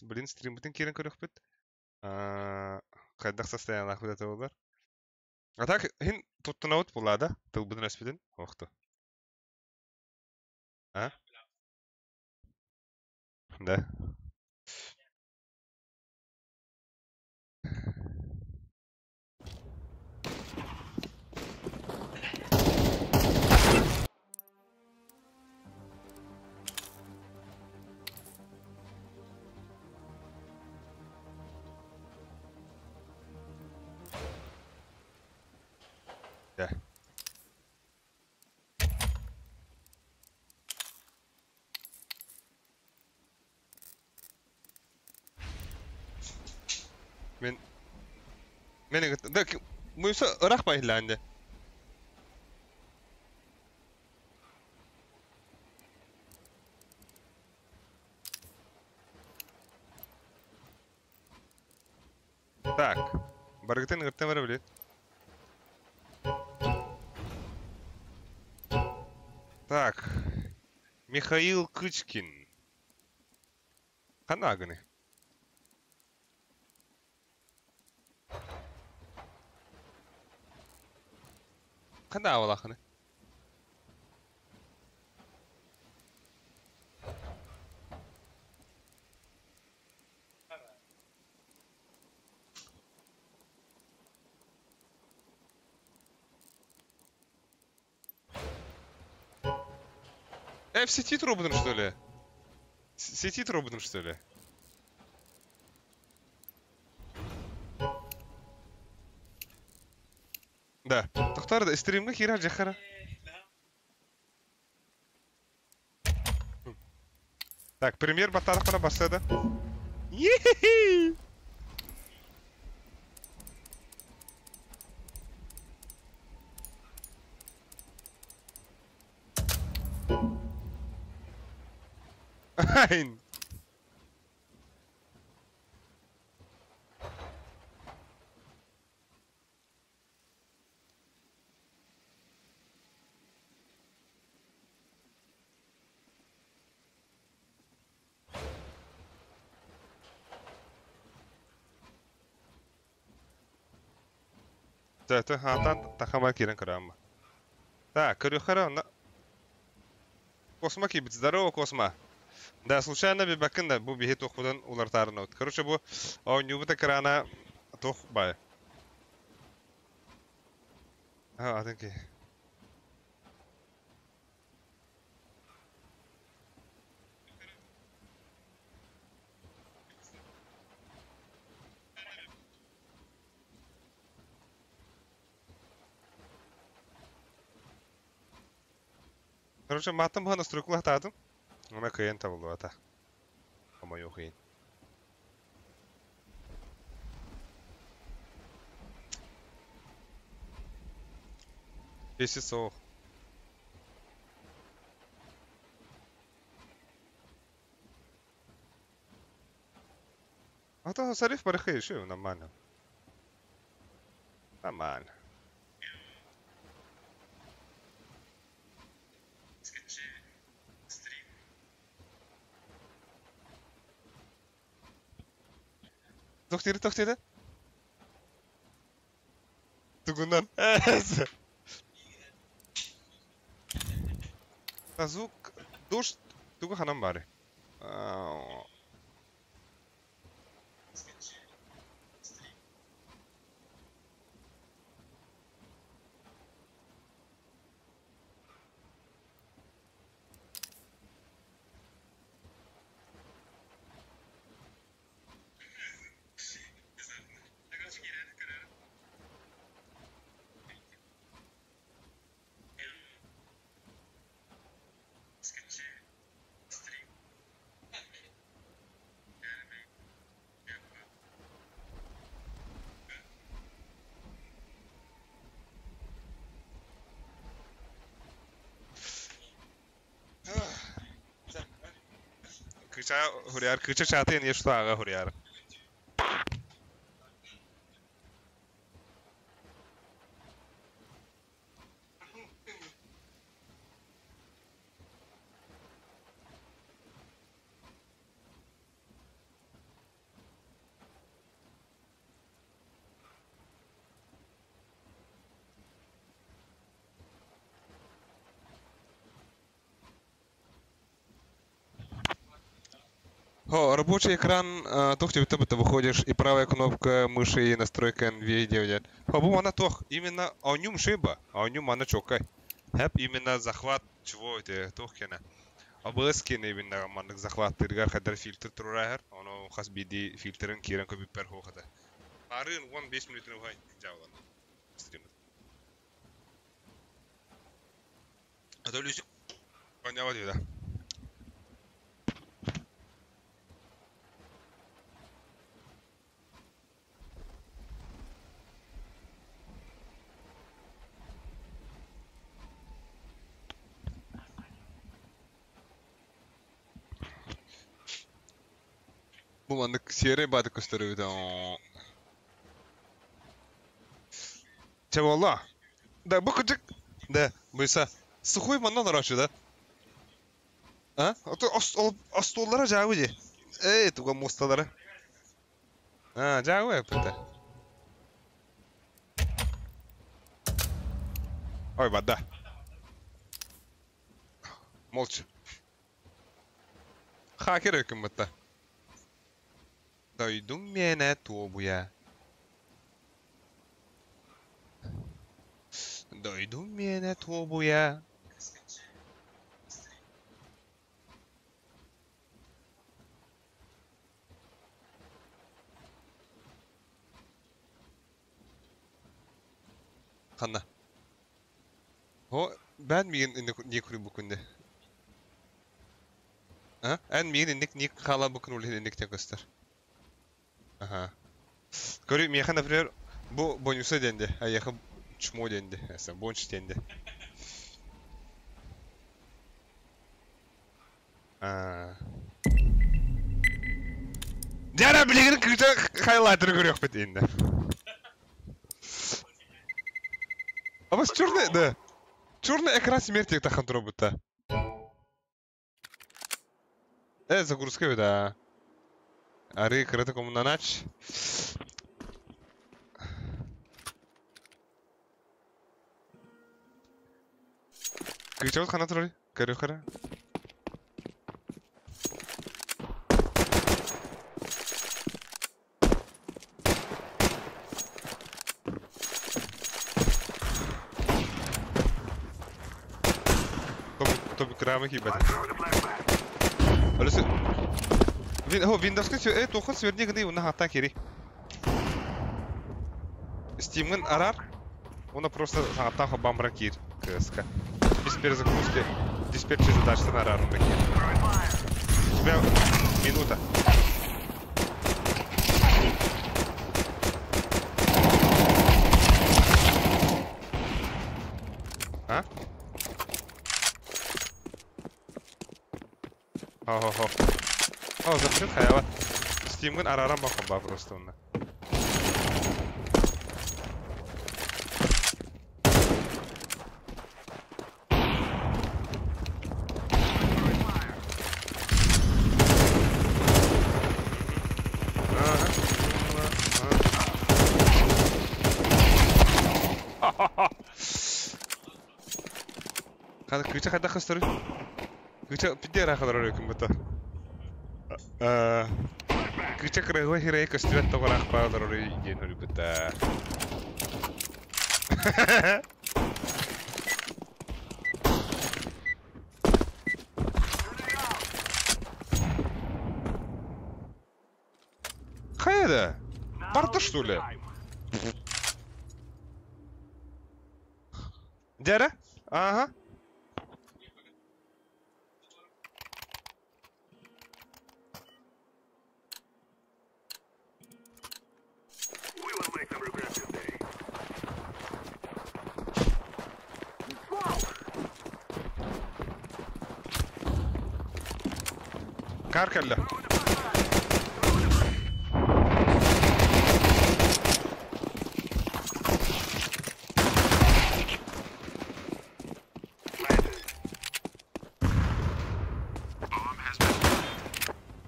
Блин, стрим бутын керен көрөк бит. Кайдак состояниях бит это болар. А так, хин туттунаут булада, тыл бутын аспидин. Охту. А? Да. Да. Мен да муйса ырак байланды. Так. Баргытын гыртын бара билет. Так. Михаил Кычкин. Кана агыны? Кана авалахыны? В сети трубным, что ли? Сети трубным, что ли? Да. Тохтар да стримга кирар жахара. Так, пример батарах пара басада. Йехи! Айн. Да, это тахама кирен карама. Так, корюхара, Косма кибит. Здорово, Косма. Да, случайно бибакын да, бу бихи тухудан улартарын от. Короче, бу нюбата крана тух бай. Атенки. Короче, матам бу настройкулах тадым. Она кыйын табылды ата. Ама yok кыйын. Если соох. Ата сариф барахы еще нормально. Нормально. Тохтири. Тугунан. Азук душ тугу ханам бары. Kıça huriyar, kıça çatı en yeşil ağa huriyar. О, рабочий экран, тох тебе выходишь, и правая кнопка мыши и настройка NVIDIA. О, бу мана тох, именно о нем шиба, о нем мана чокай. Хэп именно захват, чего это, тох кена. Обыски не именно мана захват, тыргар хадар фильтр турайхар, оно хас биди фильтрын кирен көбүп бер хохата. Арын 15 минут нухай, жаулан. Стрим. Это люси. Понятно, да. Bu mandık siyere badı gösteriyor da. Çevallah. Да, букачек. Да, быса. Сухой маннан арачы да. А? Ото остоллара жабы же. Туга мосталары. А, жабы пыта. Ой, бада. Молча. Хакер өкім быта. Дойдың мене тобуя. Дойдың мене тобуя. Қанна. О, ben miyin ne kuru bu kunde? Ha? En miyin ne kala bu kunu ne tek göster. Aha. Görüyorum ya например, bu bonusa dendi. Ayağı çmo dendi. Mesela bonus dendi. Jana bilgin kısa highlighter görüyor bet indi. Ama черный, да. Черный экран смерти тахан робота. Загрузка, да. Ари крыто кому на ночь. Кричал хана тролли? Корюхара. Тоби крама хибата. Алысы. Windows-ка тоқын свердегінде оны хаттан кері. Steam-ын арар, оны просто хаттан бамбра кер. КСК. Без перезагрузки диспетчер задачасын арар. У тебя минута. А? Хо-хо-хо. О, запрет хаяла. Steam-ын арарам бақым ба просто оны. Кыча қайда қыстыры? Кыча пидер ақыдар өрекім бұта. Кыча қырығы хирай көстірет тоғыр ақпағыдар өрейген өрі бұта. Қайда? Барды, что ли? Дәрі? Ага. Kar kelle.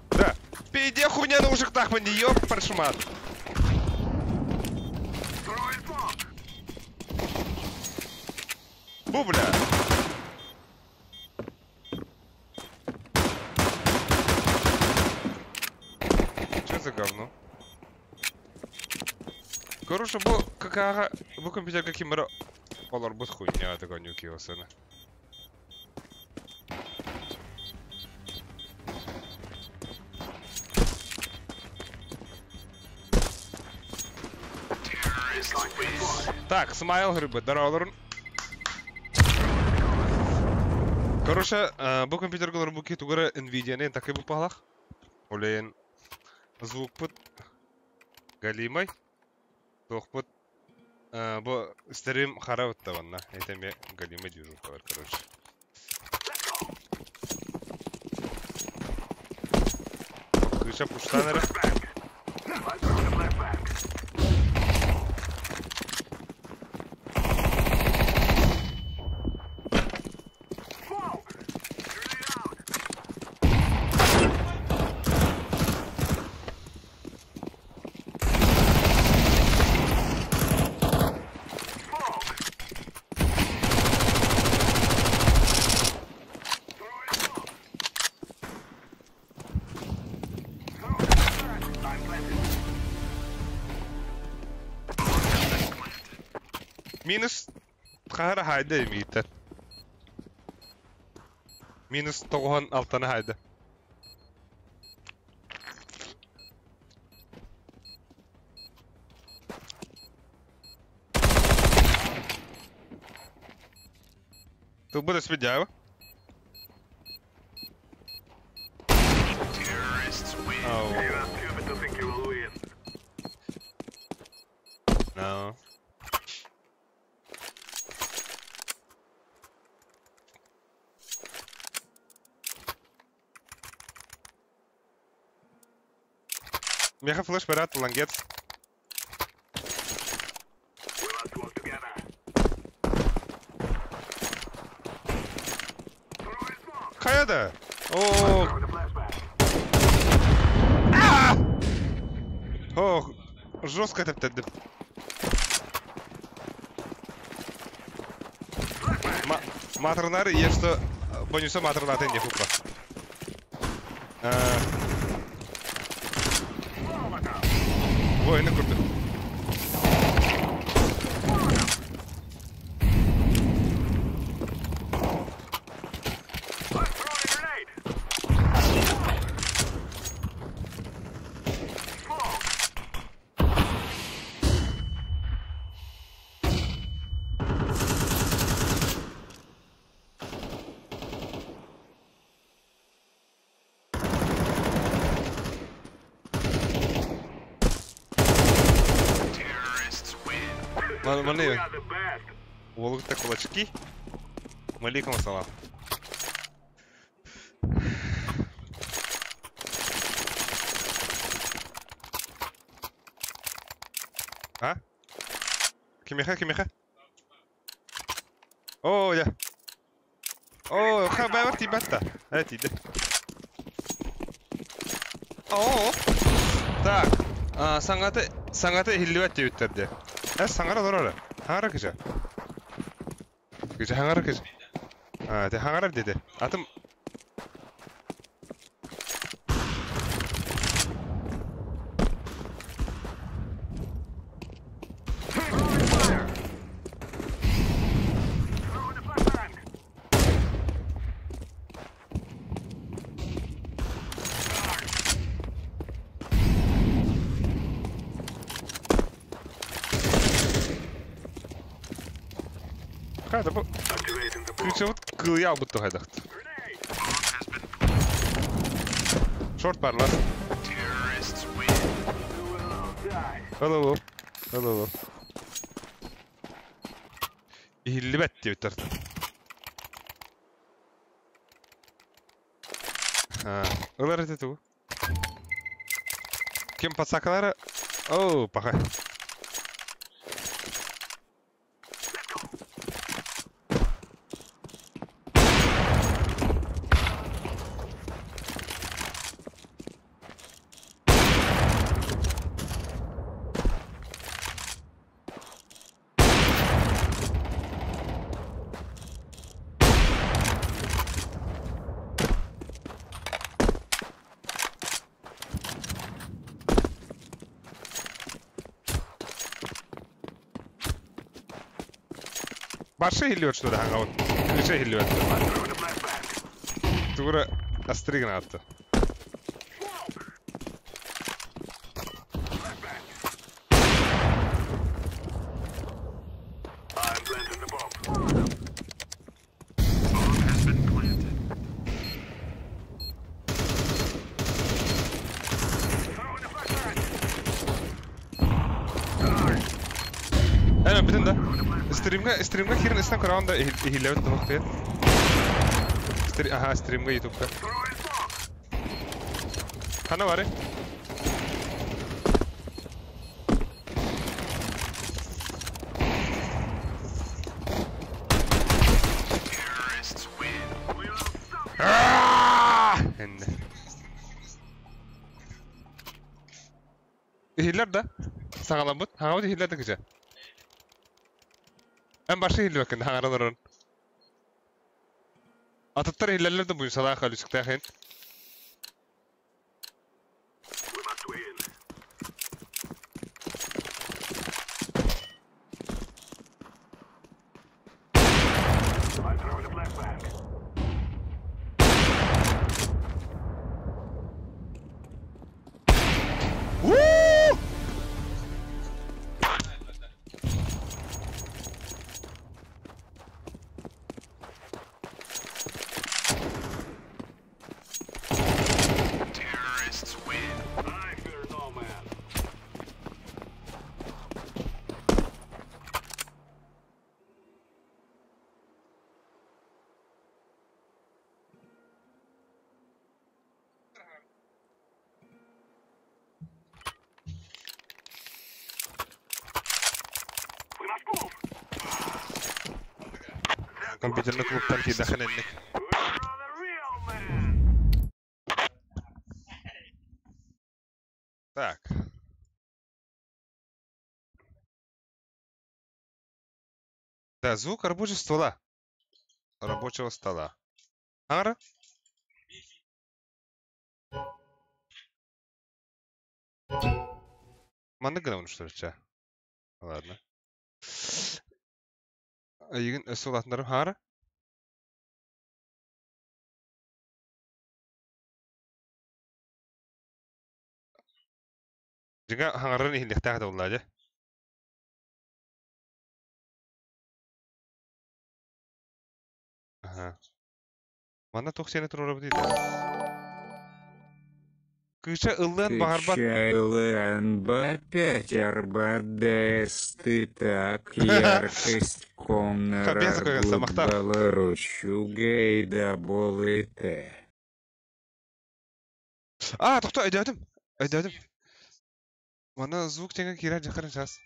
Да. Пиди хуйня на ужиктах мені, ёб паршмат. Бубля. что за говно? Короче, бу компьютер каким-то... Олар будет хуйня, такой нюкился, да. Так, смайл грибы, здорово. Короче, бу компьютер голор бу кит угара Nvidia не такой бу палах. Олен звук пут галимай. Тохпут бу стрим харап таванна. Это мне галимай движу, короче. Кыша пуштанера. Минус хара хайда митер. Минус 96 хайда. Тут буде спідява. No. Меха флеш пират, лангец. Каяда? О. Ох, жестко это. Матронары есть что бонуса матронаты не фупа. Воины круто. Маны, волок-то кулачки. Маликум ассалам. А? Кимеха? О, я. О, хабар тибата. Тиде. О. Так. Сангаты хилливат өттерде. Сангара дорора. Хангара кыжа. Хангара кыжа. Те хангара деди. Атым. Хайда бу. Ключевут кылыял будто хайдахт. Шорт бар лас. Hello. Ihillibet diye bitter. Ular это tu. Kim patsakaları? Oh, paha. Başka hilliyor şurada hangout. Bir şey hilliyor. Tuğra astrigin attı. Hemen bütün de stream'ga kirin istem kıran da hilliyor da noktaya. Aha stream'ga YouTube'da. Kana var ya? Henne. Hiller de. Sağlam bud. Hangi hiller de güzel. En başka hiller bakın hangarların. Atatlar hillerler de bu salağa kalışık dahin. Компьютерный клубтан ки дахын энник. Так. Да, звук рабочего стола. Рабочего стола. Ара? Манда гына что ли, ча? Ладно. Егин солатындары хара? Жига хаңарын ихилдектағы да олады. Ага. Манда тоқ сені тұру дейді. Кыша ыллан бағарбат. Кыша ыллан опять арбадес, ты так яркость комнара гудбала ручугай да болыте. Тоқта, өйдәдім. Мана звук теңі кирен жақырын жаз.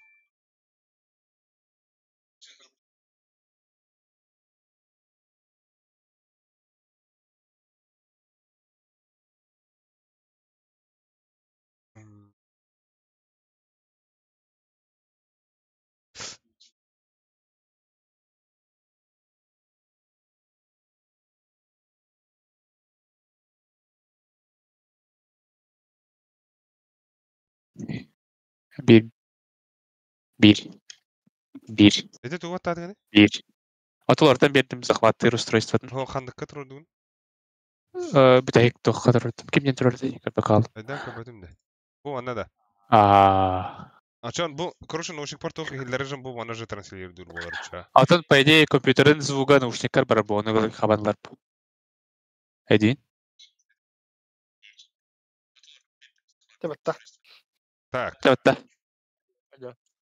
Bir. Это туға тадығаны? Bir. Аталардан бердім захваттыр устройстводан. О, қандыққа тұрдығын? Бүтәйік тоққа тұрдым. Кемден тұрды? Бақал. Айдан көбөдім де. Бұл ана да. Ачан, бұл, короче, наушник портов хиллері жын бұл ана же транслирует болар ча. Атын, по идее, компьютерін звуга наушниктар бар бұл, оны хабанлар бұл. Әдейін? Так. Табытта.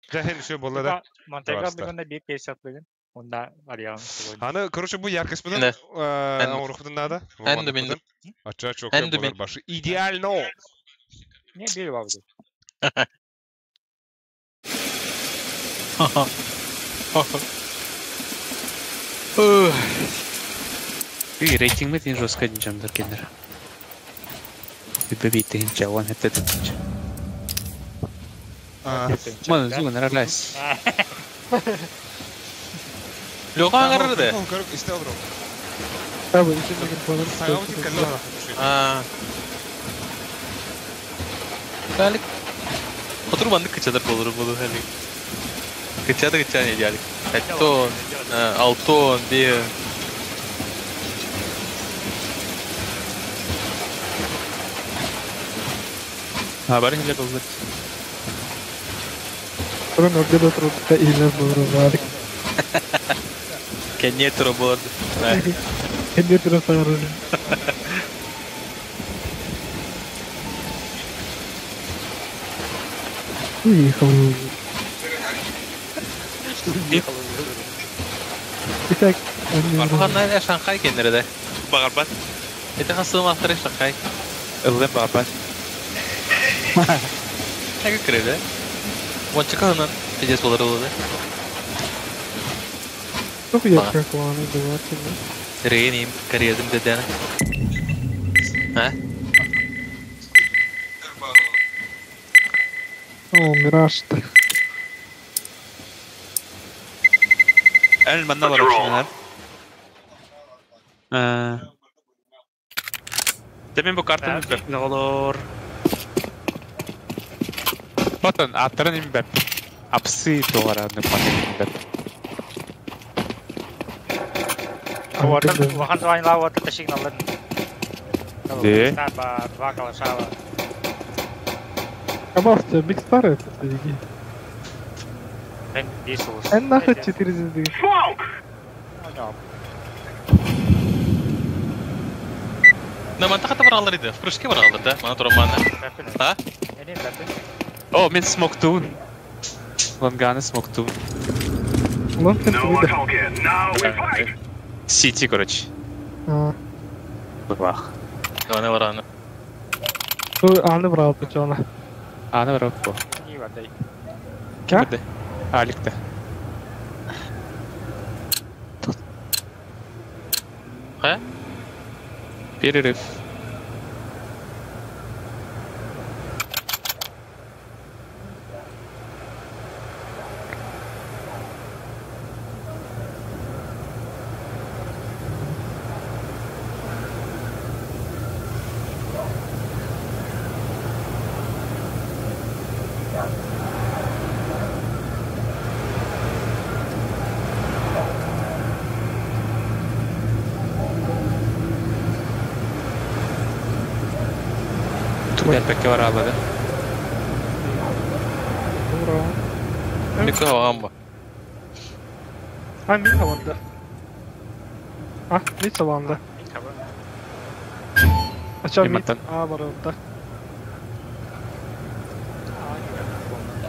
Жәхен үші болды да. Монтега бүгінді бек пейсат бүгін. Онда арияғын сегодня. Аны, короче, бұл яркость бұдан ауырықпыдан нада. Әнді мен. Ача, чоқы болар башы. Идеально! Не, бел вавды. Үй, рейтингме тен жестко динжамдар кендер. Бибебейті хинча, он хетті дінча. Маны зугын рарлайс. Лёха аңғырды. İste alır o. Abi içinde bir balık. Саңа өтіп кәлі олар. Бәлік. Отыру банды кычадар болыр болу. Кычады кычаны идеалик. Аттон, Алтон, Бе. Haber hile oldu. Sonra orada oturup iyiler bulur var. Кеннетро болады. Kendi tıra sarılır. Уехал. Итак, Барханнан Шанхай кеннереде. Багарбат. Это хасым ахыры Шанхай. Ылдым бабат. Эге киреде. Вончаканан тежес болар болду. çok yakın kovanı duvar şimdi. Рейним, карьезим деден. А? O Miraç'tı. El manna var içindeler. Demin bu kartımız var. Ne olur. Bakın atların imbep. Apsi doğara ne panik imbep. Wahan tuan lawa kita sing nalan. Di. Sabar, bakal salah. Ama işte bir старый bilgi. Ben Isus. En nahı 400 değil. На мантахата баралар иде. В кружке баралар да. Мана турамана. А? Ini berarti. Oh, min smoktun. Langane smoktun. Ulan sen bir de. Сити, короче. Ha. Бах. Гана барана. Bu anı bravo ona. Аны var bu. Ini berarti. Kimde? Alik'te. Ha? Bir herif. Backpack'e var ağladı. Bravo. Мика гамба. Ha bir tavanda. Ah bir tavanda. Ini kabar. Açar bir. Yemekten. Aa var orada.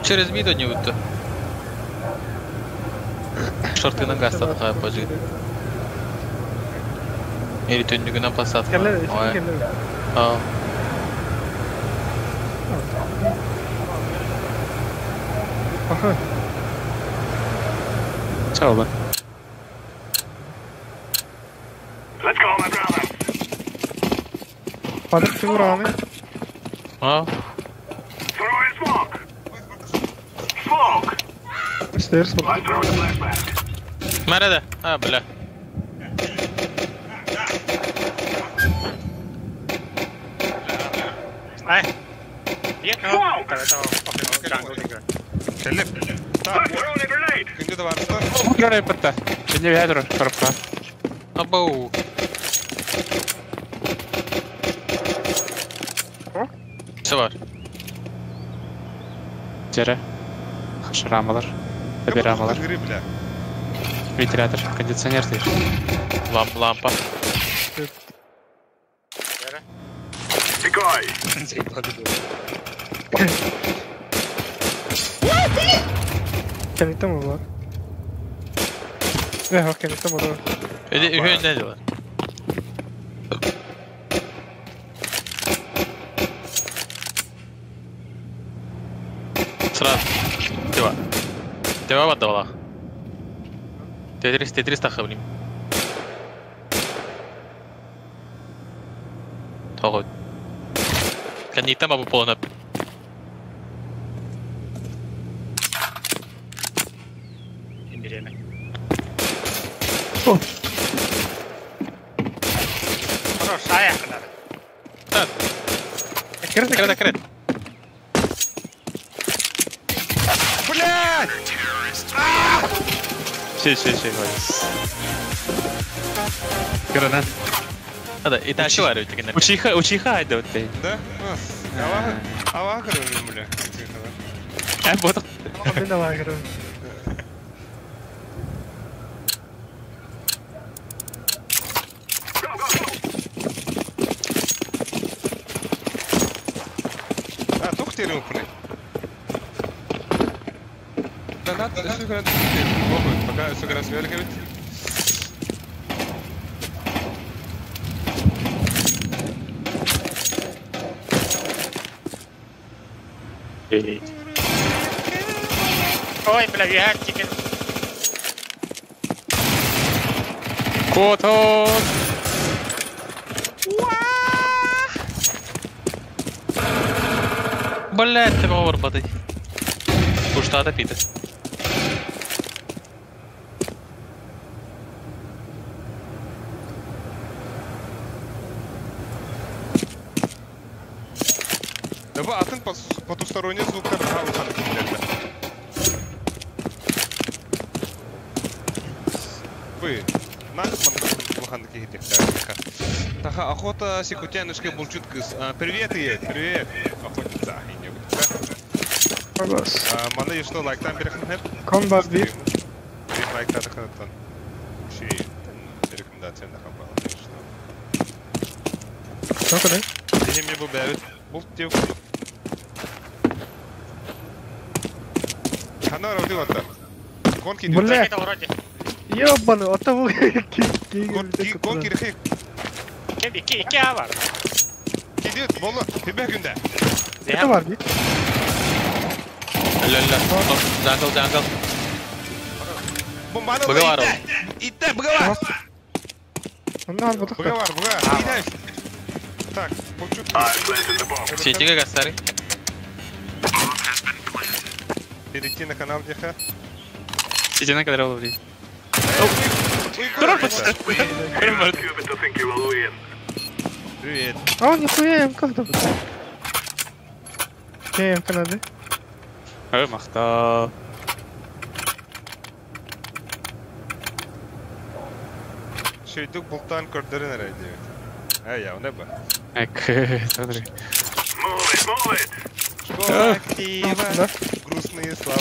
Через видео не выйду. Шорты на газ такая позже. Или тönlüğüne посадка. Keller, Ой. keller. А. Aha. Sağ olun. Panik Timur abi. А? Stairs var. Nerede? Ha bile. Eh. Dia kau. Kalau tahu jangan dulu. Келіп. Күнде де барсыздар. Görüyor yapıtta. Şimdi bir dur tarafta. Абау. Все var. Cere. Şıramalar. Öderamalar. Гри, бля. Ventilatör. Kondisyoner değil. Лампа. Kentte mi var? Ne bak kentte mi var? Öde ne var? Sıra. Devam. Devam at valla. Tetris takabilirim. Tamam. Kan hitta bara på den. İndireme. Oh. Terus saya kena. Так, Kere крет. Блядь! Şey var. Granat. Hadi itachi var ötekinden. Uchiha aydı öte. Да? Ава кырыгым бля. Бодық. Ben de var görüyorum. Тох терем пны. Да надо, все гранат. Пока все гранат свеликает. Ой, бля, виhatчики. Котот. Блядь, ты повар подай. Кушта топита. Давай, атын потусторонний звуктар халыхан килерді. Вы, нахман кигидектер. Таха, охота секутянышке булчут кыз. Привет, ей, привет. Охотница, и не будет. Vamos. Мана ешто лайктан берехін хеп. Combat bir. Лайктан таханаттан. Şey, рекомендация на хабала. Ne kadar? Дегенмен бұл бәуіт. Бұл теу. Хана рауди ватта. Гонки идет. Бля, Это вроде. ёбаный, от того Гонки рехек. İki A var. Gidiyor, bolu. Tebeh günde. Ne var bir? Ля-ля. Jungle. Bu bana Buga var ite. İtte, buga var. Onu al batık Buga da. var, buga. İde. Так, bulçuk. Сетига гастари. Перейти на канал Деха. Сидена кадрал вроде. Привет. А он нихуя им как-то. Кем Канады? Махта. Şeydük bultan körderin herhalde. Ya, o ne bu? Смотри. Школа актива. Да. Грустные слова.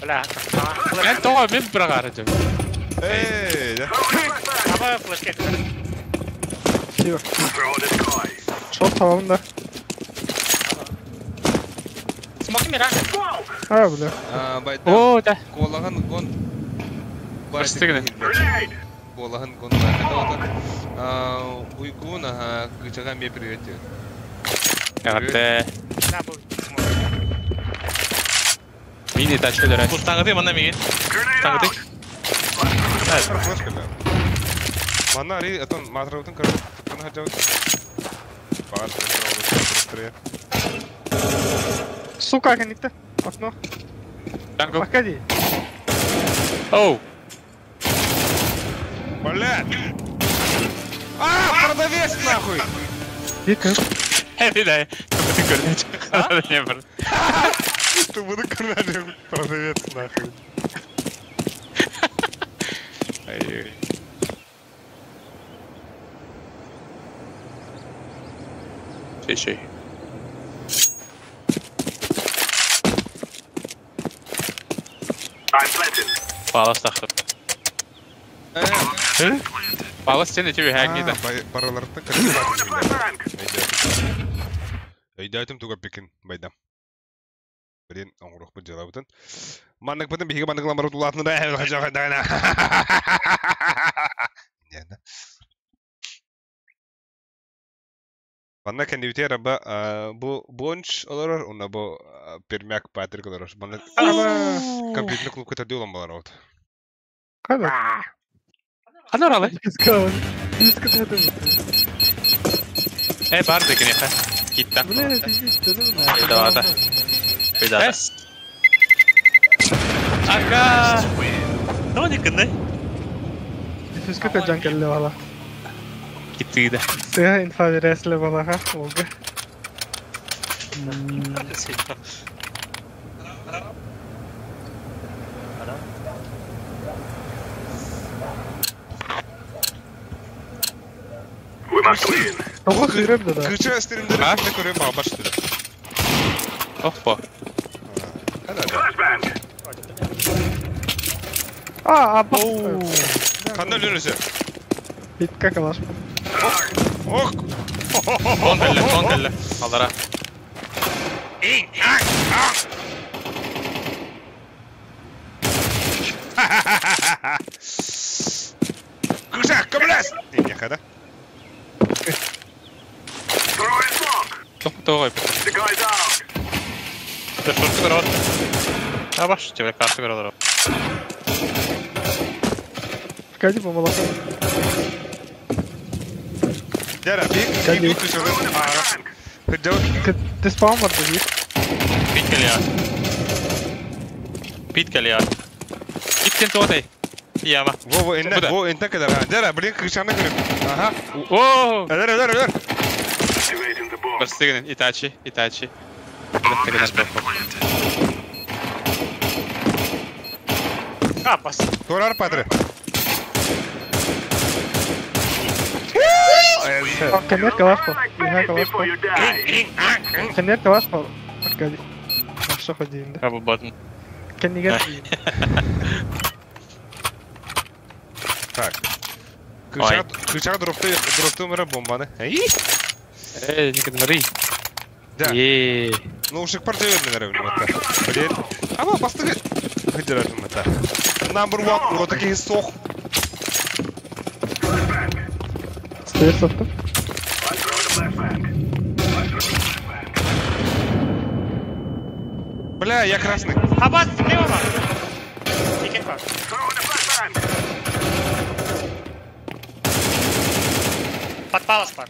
Бля, Ben toğa ben bırakarım. Эй, да. ama flash Yok. Çok tamam da. Smoke mi lan? Ha bile. Байда. О, да. Колаган гон. Başlıkını. Колаган гон. Это уйгуна, гычага мне привет. Evet. Ne bu? Smoke. Mini taşıyorlar. Bu tangıdı bana mı? Tangıdı. Флешка, да. Мана ари, это матраутын кырып, тукканы хаджау. Бар, быстрее. Сука, каникта. Окно. Танго. Погоди. Оу. Блядь! Продавец нахуй! Дикая. Bir daha. Kapatın görünüyor. Ne yapar? Ты буду кормить продавец нахуй. Ay. Şey. Bağlas taktım. Bağlas sen de çevir her giydi. Баралардан кырып. Айдайтым туга пекин байдам. Бірен оңырақ бір жала бұтын. Маннық бұтын бейге маннық ламар ұтылатыны да әйел қажаға дайна. Манна кәндебітер аба бұнш оларар, онна бұ пермяк патрик оларар. Манна компьютерный клуб көтерді олан балар ауды. Kada? Hadi oralı. Disko. Disko dedi mi? Bardı ki ne? Gitti. Bu ne? Disko değil mi? Bir daha da. Bir daha da. Es. Aga. Ne oldu kındı? Disko kacan kelle valla. Gittiydi. Seha infaz resle valla ha. Oldu. Topa sıyırırdı da. Kıça streamleri Ha? ne görüyorum ama başladı. Oppo. Helal. Abba. Kandan ölürüz. Hitka kalar. Ok. Kontelle. Allara. Kıça, kablas! İyi kada. Tuo voi. Jos on tykärä Tää vasta vielä kaksi tykärä Kaji bomba bakar. Dera, bir kıçalı. Te spawn vardı bir. Pitkäli jää. Itken tuotei. Jäävä. Wo enten kadar ha. Dera, bilin kıçanı görüyorum. Aha. Oo! Öler. Vastiginen Itachi. Lähtekö Kaapas. Torar padre. Kenner kalaspo. Ihan kalaspo. Kenner kalaspo. Kaji. Nasıl hodiyinde. Kavu button. Kenni gel. Так. Кыча дропту мера бомбаны. Никогда смотри. Да. Еее. Ну уж их партия видно, наверное, это. Блин. А вот постыгать. Выдирать это. Number one. Вот такие сох. Стоит софту. Бля, я красный. Кабас, слева! Икен кар. Подпалась пар.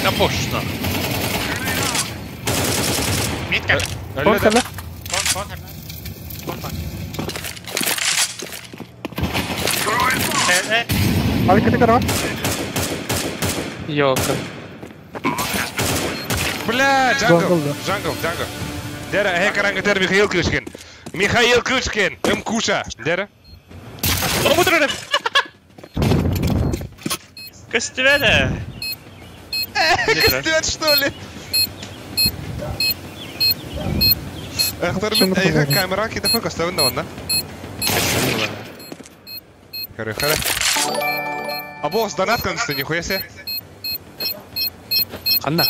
Ja posta. Mitkä? Kon kalla. Kon. Abi kiti kara. Joka. Бля, Джангл, Джангл. Дера, Хекарангатер Михаил Ключкин. Куша. Дера. Ломутры! Костюмеда! Стет, что ли? Эх, камера кида фокус ставим на. Харе. А босс, донат конста, нихуя себе. Анна.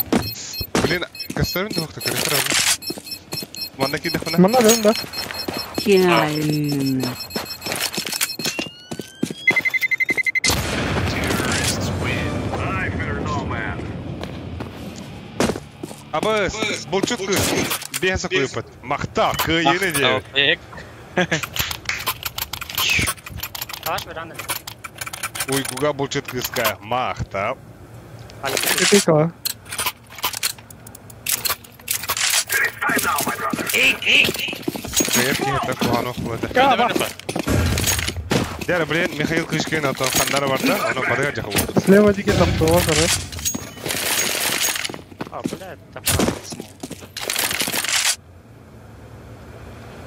Блин, костюм доктор, харе. Манда кида фона. Manna dön da. Gelme. Абы, булчут кыз. Беса кuyupat. Мақта, yine diyor. Kaç ver anne. Uyguga булчут kızka. Мақта. Kiti kala. Привет, это Куханов. Kaba. Дера, блин, Михаил Ключкин, а то хандара бар да, оны бадыга жақы болды. Слева дике таптова кара. А, блядь, так правильно.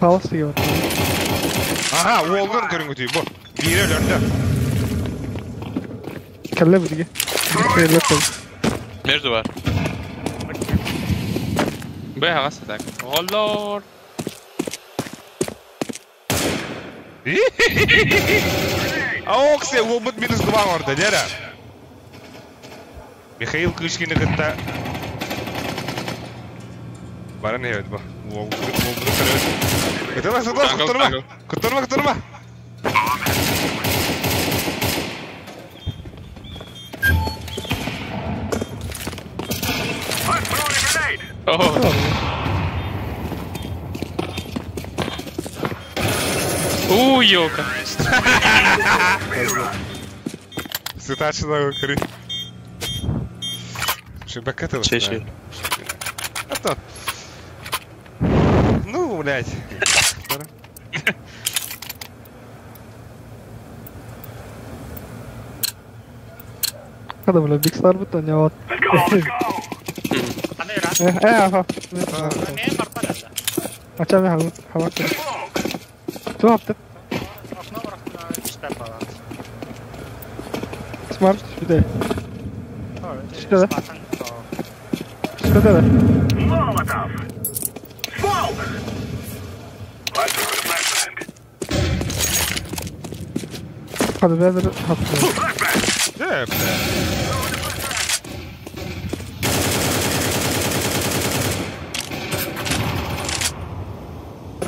Палас диге бар. Ага, уолган көрінгіті, бұл. Бире лөрді. Kelle bu diге. Kelle kol. Между var. Böj havas tak. Oh lord. Аоксе, обыт минус 2 орда, Дера. Михаил Ключкин кітта. Бара не ебет, бұл. Күттірма. Oh. Joka. Сытачного кри. Шибакатова. Чей. А то. Ну, блядь. Hadi böyle Big Star bu da ne var? Anne yürü. Aha. Ne var para da? Açam hava. Tu yaptın? Okna var okna işte para. Var şurada. Şurada. Şurada da. Hadi ver hatırlıyorum. Yeah,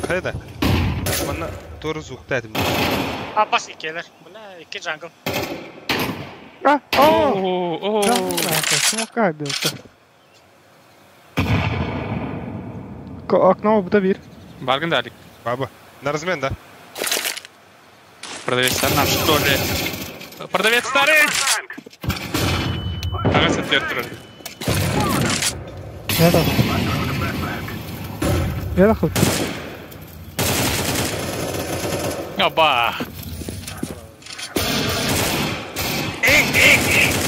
Hayda. Bana doğru zukta ettim. Bas ikiler. Bu ne? İki jungle. Ah! Oh! Oo. Smoke kaydı yoksa. Окно bu da bir. Барган дали. Баба, на размен, да? Продавец наш, что ли? Продавец старый! Ага, сетер. Nerede? Nerede kıl? Оба!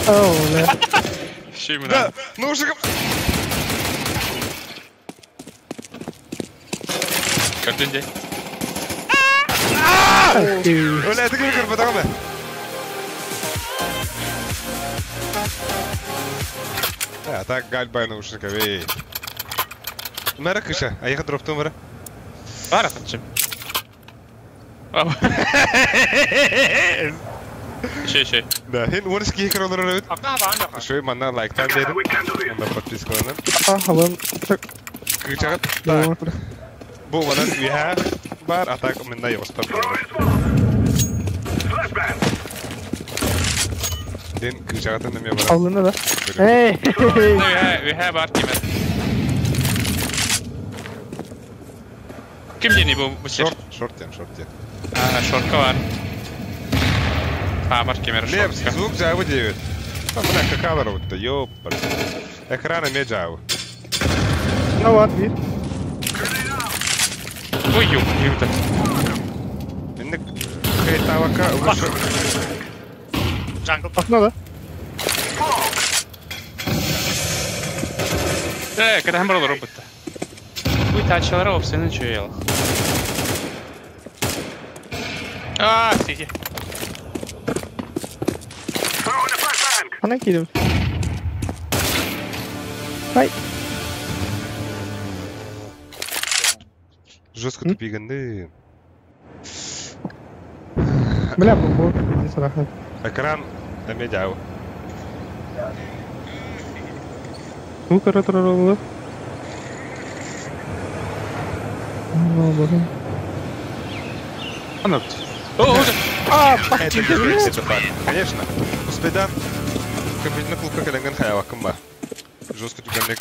Oh, ne? Şimdi Да, ножиком! Каждый день. Öyle etik bir kırpı tamam mı? Ya tak galiba наушника, эй. Мэра кыша, а я дропту мэра. Пара танчим. Şey. Да, хин он ски хикер olur evet. Akna bağın yok. Şöyle bana like'tan verin. Onda подписка olun. Ah, havan. Kıçak. Devam. Bu bana üye var atak minna yostar. Den kıçaktan ne yapar? Avlunda da. Hey! We have argument. Kim deniyor bu şey? Short yan. Ha, şortka var. Ha, var kemer Lep, şortka. звук Java 9. Там бля какая вот-то, ёпар. Экрана не Java. Ne var bir? Ой, ёпта. Инде хейтавака выше. Jungle. Окно da. Когда hem buralar robotta. Bu itaatçılara opsiyonu çöğüyor. Сиди. Bana geliyor. Hay. Жестко тупиганды. Бля, bu bir صراحة. Экран не Java. Bu kadar oldu. Allah'ım. Anlat. Это так, конечно. Успедан. Компьютерный клуб как один хаява кымба. Жестко тупиганды.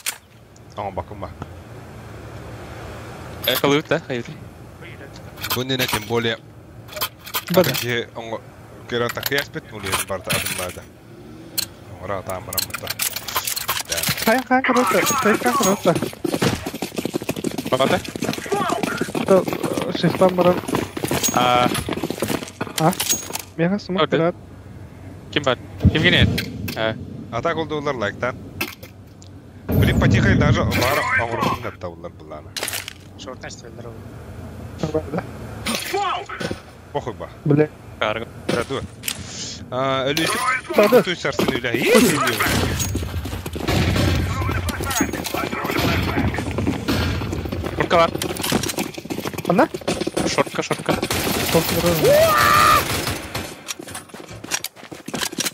Бакымба. Kalıyıp da, hayır. Bundan тем более. Таки он кера такие аспект муле барта адымбада. Ора тамрамда. Kaya kırıldı. Baba. Şeftan bana. Mega smoke Okey. kırar. Kim var? Kim gene? А так ол доллар лайктан. Блин, потихоньку даже бар огурцын да улар буланы. Short ne istiyorlar oğlum? Böyle. Похуй ба. Bile. Kargı. Раду. Ölü Hadi. tu içersin öyle. Şortka var. Bana? Şortka. Çok kırıldı.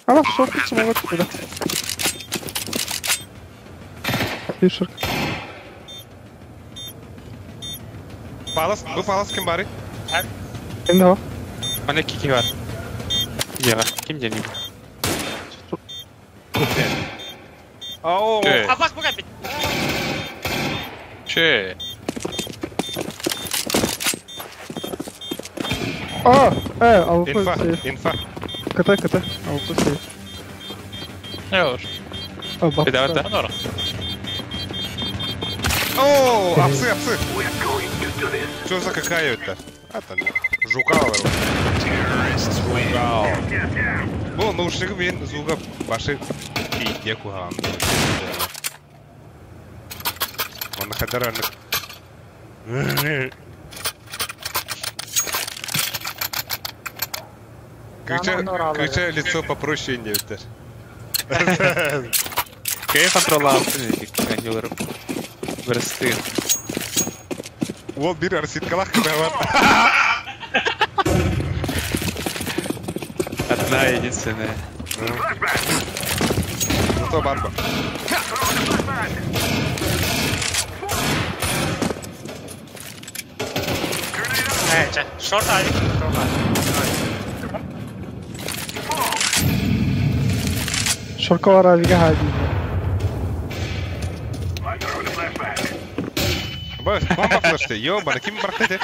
Ama çok hiç mi var burada? Bir şarkı. Палас, bu Палас kim bari? Şimdi o. Bana kiki var. Ya, kim deniyor? Oo. Evet. Bas bu kadar. Şey. Avrupa şey. Инфа. Kıta. Avrupa şey. Ne olur? Bak. Bir daha da. Doğru. О, апсы. Что за какая это? Это жукал. Жукал. Bu наушнигы мен звуга башы бийге куган. Оны хадараны. Крича лицо попроще не битер. Кайф контроллаптын эдик бирстин. Ол бир арситкалах кыда бар. Одна единственная. Зато барба. Short ID. Шорка var abi hadi. Бэс, бомба флешты, ёбана, ким бархтете?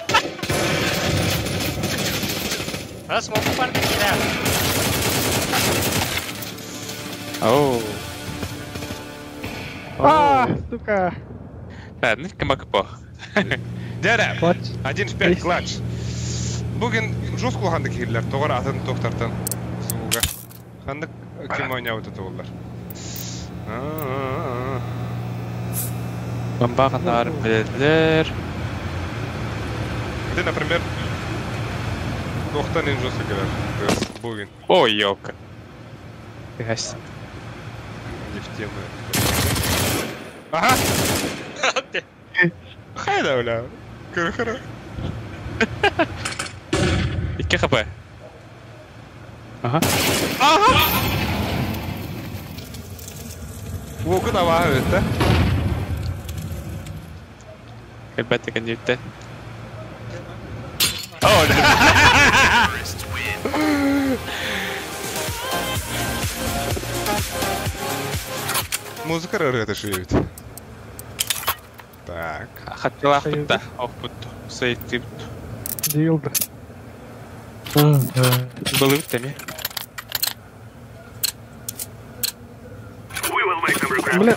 Раз могу парни кидать. Оу. Ah, сука. Ладно, камакпо. Дәрә. Клатч. 1-5 клатч. Бүгін жос қылғанды кейлер, тоғыр атын тоқтартан суға. Қандық кем ойнау өтті олар. Бомбағандар біледілер. Где, например, тоқтан ең жосы келер. Бүгін. Ой, ёлка. Фигась. Нефтемная. Ага! Хайда, бля. Кыры-кыры. 2 хп. Ага. Волку да var ute. Helvete kan ute. Музыка рарета шиють. Так. Хотела ахпытта. Ахпытту. Сейтип. Değildi. Было в теме. Бля.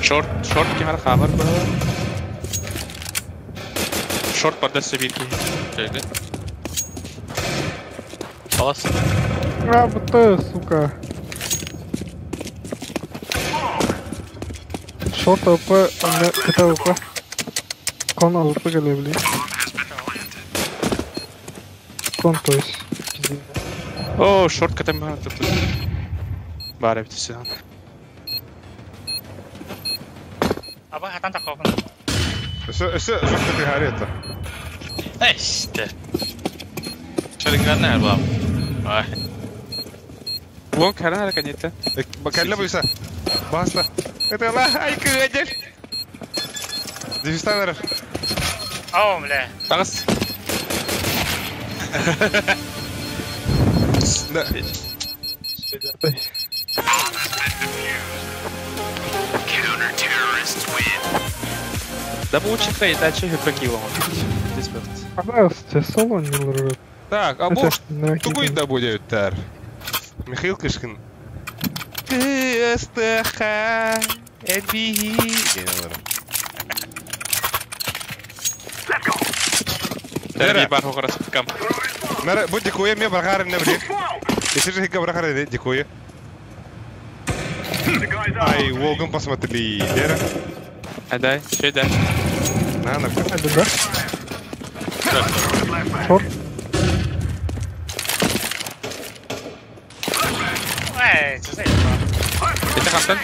Short كمان خبر بقى. Short برضه سبيكي. Şöyle. خلاص. А, быты, сука. Short ОП, это ОП. Кон АВП gelebiliyor. Кон, то есть. О, short катам тут. Бара битisi. Abi hatan takılın. Öse жёстко гарета. İşte. Şöyle ne bu? Vay. Вон карана конечно. Бакалла буйса. Басла. Это ла, ай кыдер. Дивистан верер. Oh bля. Тагыс. Да. Да получи хейт, а че прокилом? Здесь был. Она с соло не лжет. Так, а бош тугой да будет тар. Михаил Кышкин. Ты эстеха, эбиги. Дерби бар хограс кам. Мера, будь дикуя, мне бархарен не блин. Если же хика бархарен, дикуя. Ай, Волган посмотри, Дера. А дай, что дай? На, Hadi be. Short. Ey, це Это Хасан?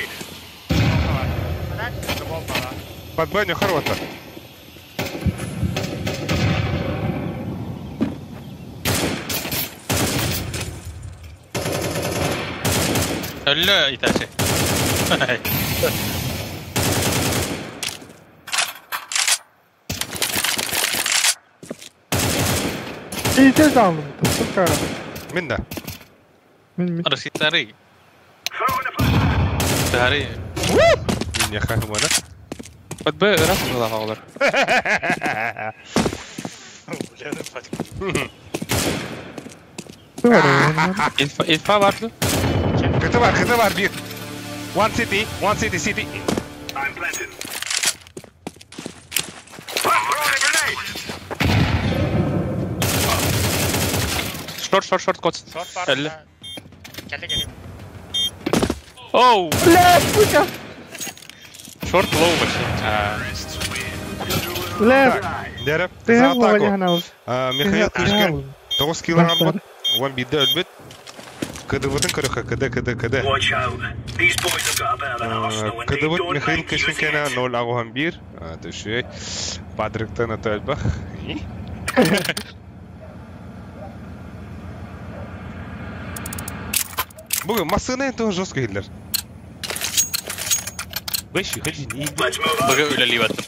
под баню Хорвата. Öyle itachi. İyice zanlı, сука. Minda. Min. Harus cari. Cari. Min ya mana? Вот бы раз была хогар. Инфа vardı. Kıtı var bir. One city. Шорт, коц. Short var. Elle. Geldi. Оу! Блядь, сука! Шорт лоу вообще. Блядь, Дәріп, ты за его атаку. валяханал. Михаил Кличкин 9 килограмм бот. Вон биді өлбет. Кыдыбытын көріқі, кыды. Кыдыбыт Михаил Кличкин кәне 0 ағуған 1. Түші. Падрыктан аты өлбақ. Бүгін масына енді жестко келдер. Бәші, ходи, не иди. Бага өләли баттым.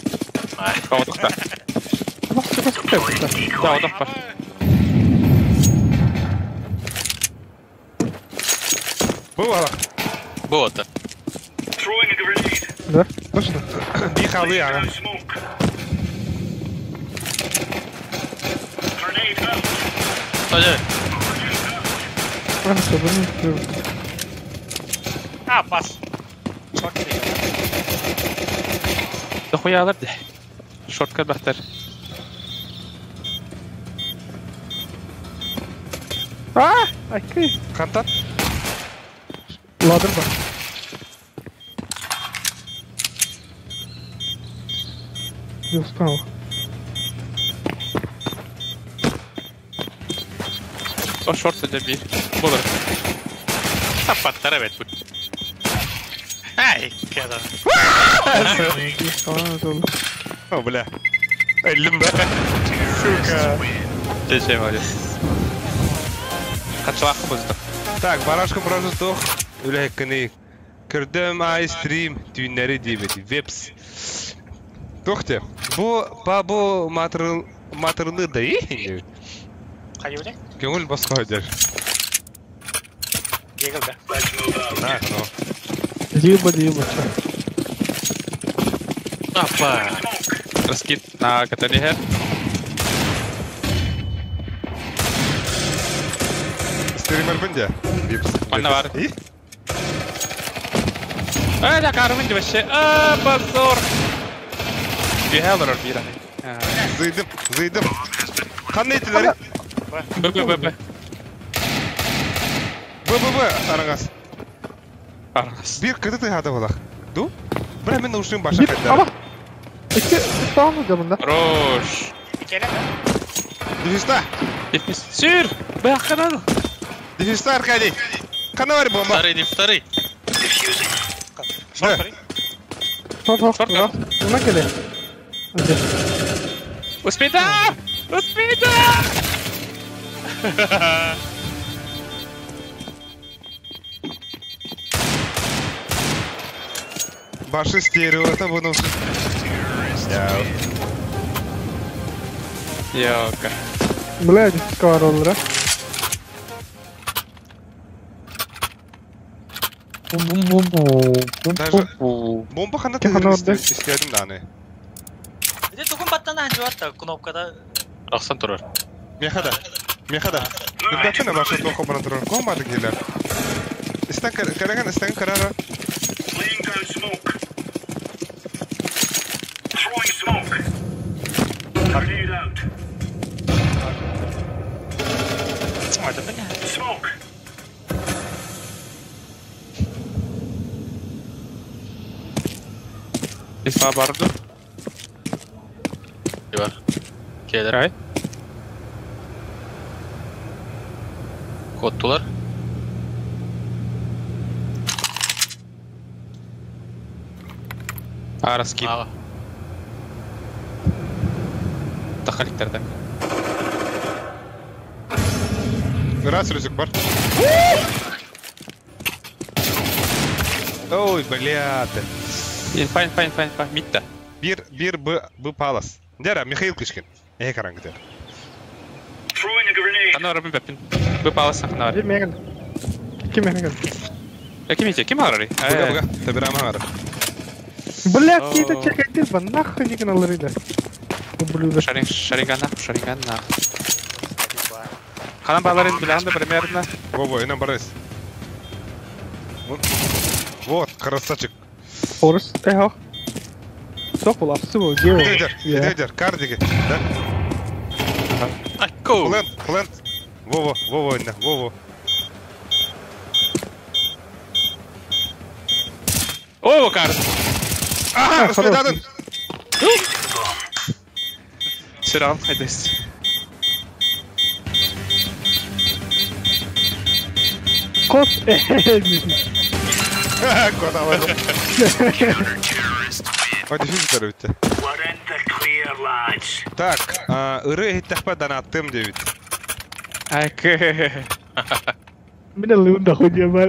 Кавадықта. Да, одақпа. Бұл ала. Бұл отты. Да, точно. Би қалы аға. Hadi. Просто, блин, Ha pas. Short geliyor. Дохуя алар де. Шортқа бақтар. Акай. Қантат? Ладыр бар. Не устал. О, шорт өте бір. Болыр. Sapatlar evet bu. Ay kadar. Не устал, это он. О, бля. Өлім бә. Сука. Течем әлі. Қатшылақы бұздық. Так, барашқы бұразы тоқ. Өлі әккіні. Күрдім ай стрим түйінлері дейбеді. Вепс. Тоқте. Бұл матырылы да ей? Kayıyor ne? Көңіл басқа өдер. Yıkıldı. На, ну. Диба. Apa? Раскид на Каталихер. Стример бінде. Вепс. Манна бар. И? Да, кармын де вообще. Позор. Бихелдер бір аны. Зайдым. Қандай етілері? Б. Б, араңас. Арғас. Bir kıdı tıhadı olaq. Du? Bıra men uşun başa Bir, kadar. ama. İki, tamam mı camında? Рош. Gene mi? Difista. Епмес. Сür. Бәққадан. Difista Arkadi. Kana var bomba. Второй. Short var. Çok. Çok. Buna geliyor. Hadi. Успейда! Başı stereota bunun. Ya. Йока. Блядь, скоро olur ha. Даже bomba kanat istedim de hani. Bir de dokun battan hancı var da knopkada. Ақсан тұрар. Mekada. Übdetine başı toku bana durur. Kommadı gelir. İsten karara. Hadi be ne? İfa bardı. Var. Keler. Кай. Kodtular. Раскид. Ağa. Тахаликтерден. Раз рюзик бар. Ой, блядь. Файн. Митта. Bir bu palas. Dera Mikhail Klitschkin. Karanlık der. Қана рабин бәппін. Бі паласа қана Bir бар. megan. İki megan. Кем арары? Буга. Табирама ара. Блядь, О. какие-то чекайте, нахуй не канал рыда. Ублюдок. Шаринган. Қана баларын білағында примерно. Во, инам барайс. Вот, красавчик. Орыс, эхо. Стоп, лапсы был, делай. Идер, кардиги. Да? Akko. Plant. Во, инна, во. О, карт. Ага, успедадын. Сырам, хайдайс. Кот. Кот алады. Ой, дефизитер бітті. Так, ыры хиттәхпәдән аттым дебит. Minä luunda hudia mä.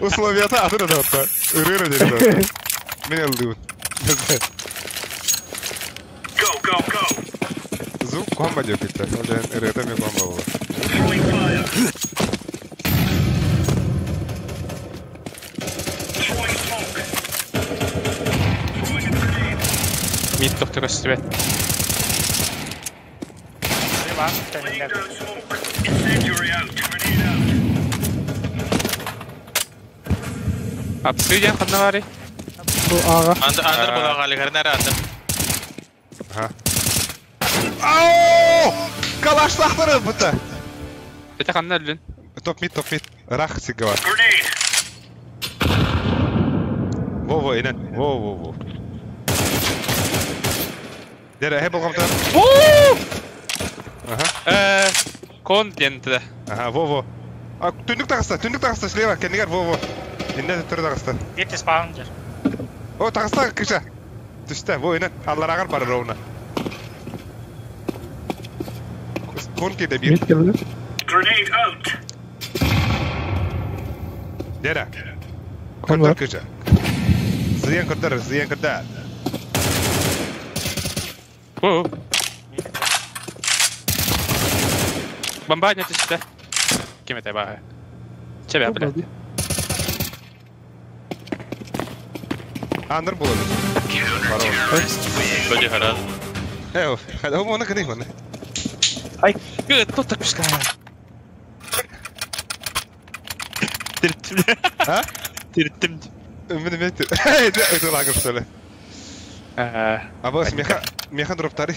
Условията атыры да отта. Ыры дебит. Мен алдым. Звук комба деп кетті. Одан ырыда мен комба болды. Мид доктор өстібет. Обсидиан қадна бари? Bu ağa. Under бұлақ алығырын әрі under. Ау! Калаш сақтыры бұты. Беті қадна өлін. Топ мид. Рах сига бар. Во, инен. Во. Дәрі, әй болғамды. Кон дентіді. Ага, во. Түндік тағыста, слева, кәндігер, во. Инен түрі тағыста. Get spawn жер. О, тағыста, кіша. Түсті, во, инен. Аллар ағар бары роуна. Кон кейді бір. Mit geldi. Дәрі. Kon Көрдір var. кіша. Зиян көрдір. О. Бомба не түсті. Кем еті баға? Чебе, біле. Olmadı. Андыр болады. Көде қарады. Эу, оны кіней оны. Гүт, тұттық күшка. А? Тірттім. Мен меттір. Это лагер, что ли? Абос, механ дроптары.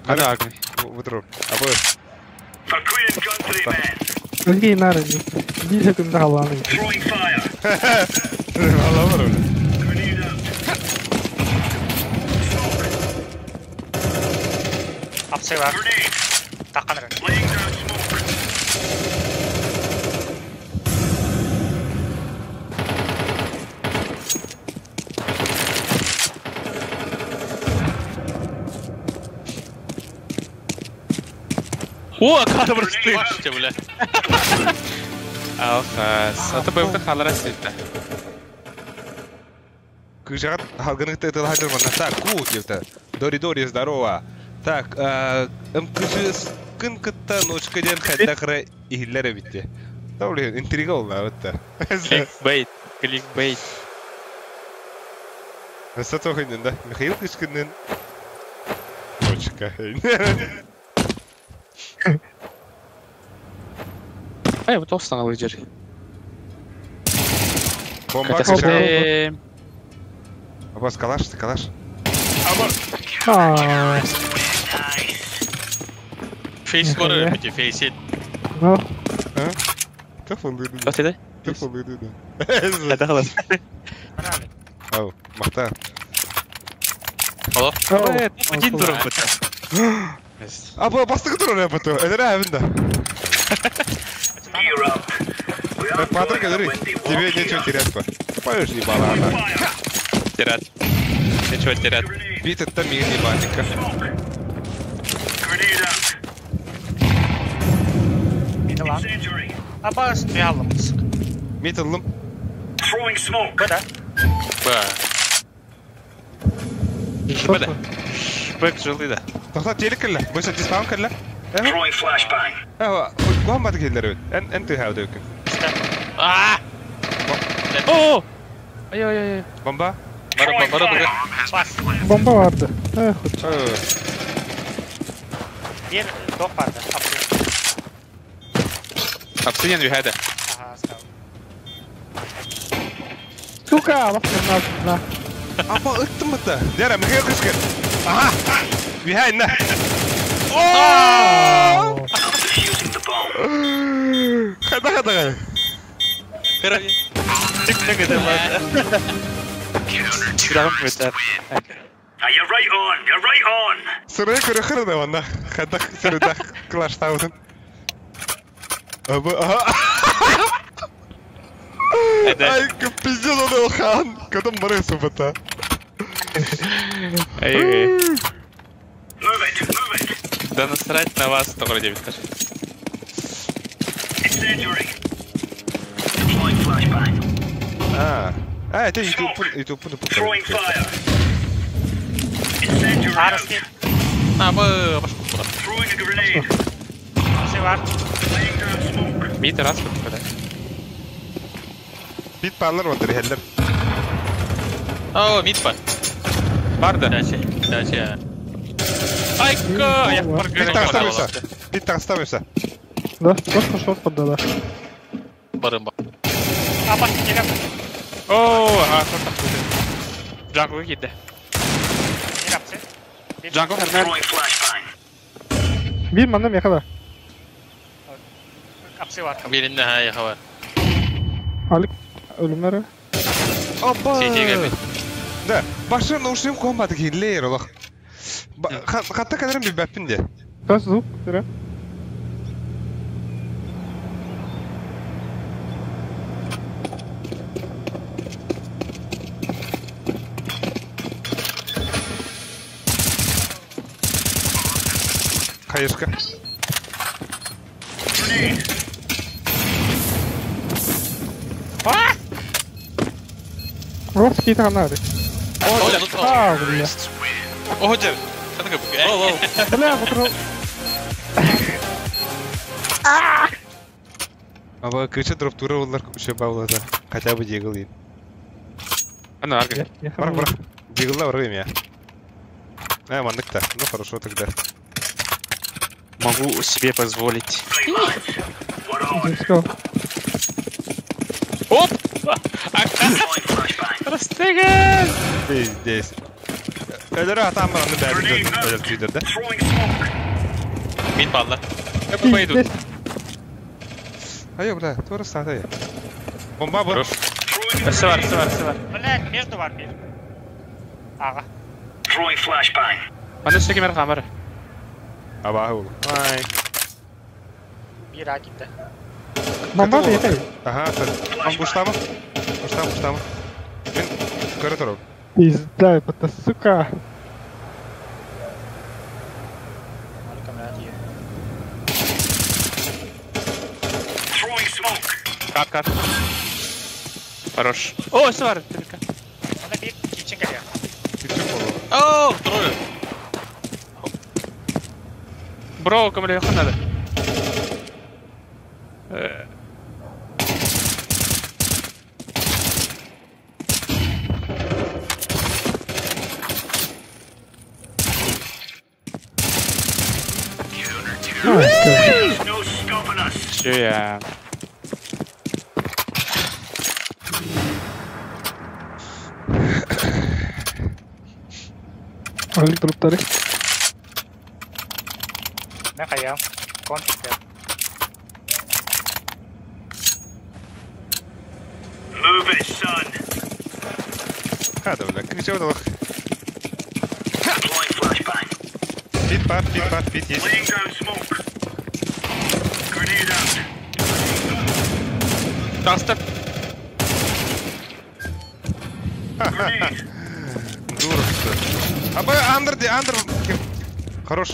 Қана агни. Выдроп. Абос. Özge iner edin. Bir sekunda halanı. Allah var öyle. Апсай бар. Таққан рен. О, қаны бір үсті. Башты бұлі. Ал, саты бөйімді қалар әстейді. Кыжат, халгынықты это лагер мана. Так, ку, девта. Дори, здорово. Так, кыжы скын кытта ночка ден хайдақыры ихиллері бітті. Да, блин, интрига олды, абытта. Кликбейт. Сат оқайдың да. Михаил кышкынның. Ночка. Ай, вот остан алый жер. Бомба Катасы кыша. де... Абас, калаш. Aa. Face var öyle peki, face it. No. Тыфылдыды. От еді? Тыфылдыды. Әді қалар. Ау, мақта. Алло. Один дұрым бұты. Або, бастығы тұр орaya бұты. Әдірі әвінді. Патрик, әдірі. Тебе нечего терять па. Поешь ебала она. Терят. Ничего терят. Бит это мир ебальника. Мені лан. Апа, стоялым. Митылым. Бұда. Ба. Бұда. Бөк жылды да. Тоқта телек кілі. Бойса диспаун кілі. Әуі, бұған баты келдер өт. Ән түйхауды өкін. Ааа! О! Ай. Бомба? Бара бұға. Bomba vardı. Bir dok vardı. Апсай. Обсидиан вихайда. Ага, стал. Suka bak senin altında. Ama ıttım bıttı. Dere, Mikael kışkın. Aha! Behind ne? Ooo! خدها Kira. Çıktı gidelim. Silahım yeter. You're right on. Sıraya göre kırdı onda. Kadak sırada Clash Town'un. Aha. Ay, пиздец, он хан. Когда моры субата. Эй. Move it. Да насрать на вас, второй 9 скажи. Incendiary. Deploying flashbang. Это YouTube. Throwing fire. Incendiary out. Arası Пошел. Throwing a grenade. var. Laying down smoke. Мид раз как-то. Bit parlar vardır heller. О, мид бар. Барда. Дача. Айка, я в Bit taşlamıyorsa. Bit taşlamıyorsa. Да, просто шорт поддала. Барым бар. Абас тегап. Ооо, артта куды. Джанго gitti. Ne yaptı? Джанго хәрмәт. Throwing flashbang. Bir mandam yakala. Apsi var. Birinde ha ya var. Alik ölümleri. Abba. CT'ye bir. Da, başlarına uçayım kombadı ki layer olaq. Hatta kadarım bir bəppin de. Kas zup. Dire. Kayışka. Grenade. Ross kita kan ada. Ah, beli. О, Джер. Что такое? Beli aku terus. Ama kıça drop tura onlar şey bağladı. Хотя бы дигл yin. Ана арга. Бırak. Дигл'la врываем я. Маннык-то. Ну хорошо тогда. Могу себе позволить. What on? Let's go. Оп! Deploying flashbang. Растеган! Здесь. Ölürü hatam var onu belki öldürdü de. Throwing smoke. Мид балла. Как бы пойдут. Hayır bla, doğru sahte ya. Bomba bu. Throwing Все var. Блядь, между var bir. Ağa. Throwing flashbang. Ана üstteki mer kamera. Abahı oğlum. Ay. Bir ağa gitti. Mamba da yakay. Aha, sen. Бушта mı? Бушта mı? Ben yukarı tarafım. Пизда, это сука. Harika merak iyi. Throwing smoke. Кат. Хорош. О, все var. Только. Ona bir kitchen geliyor. Küçük oğlum. О, второй. Бро, кому yakın надо. There's no stopping us. Че я? Alik durup tarik. Ne kayağım? Kon çıktı. Move it, son. Hadi bla, kıça oğlum. Deploying flashbang. Bit yes. Laying down smoke. Grenade out. Дастер. Grenade. Дура что. Аба, андер. Хорош.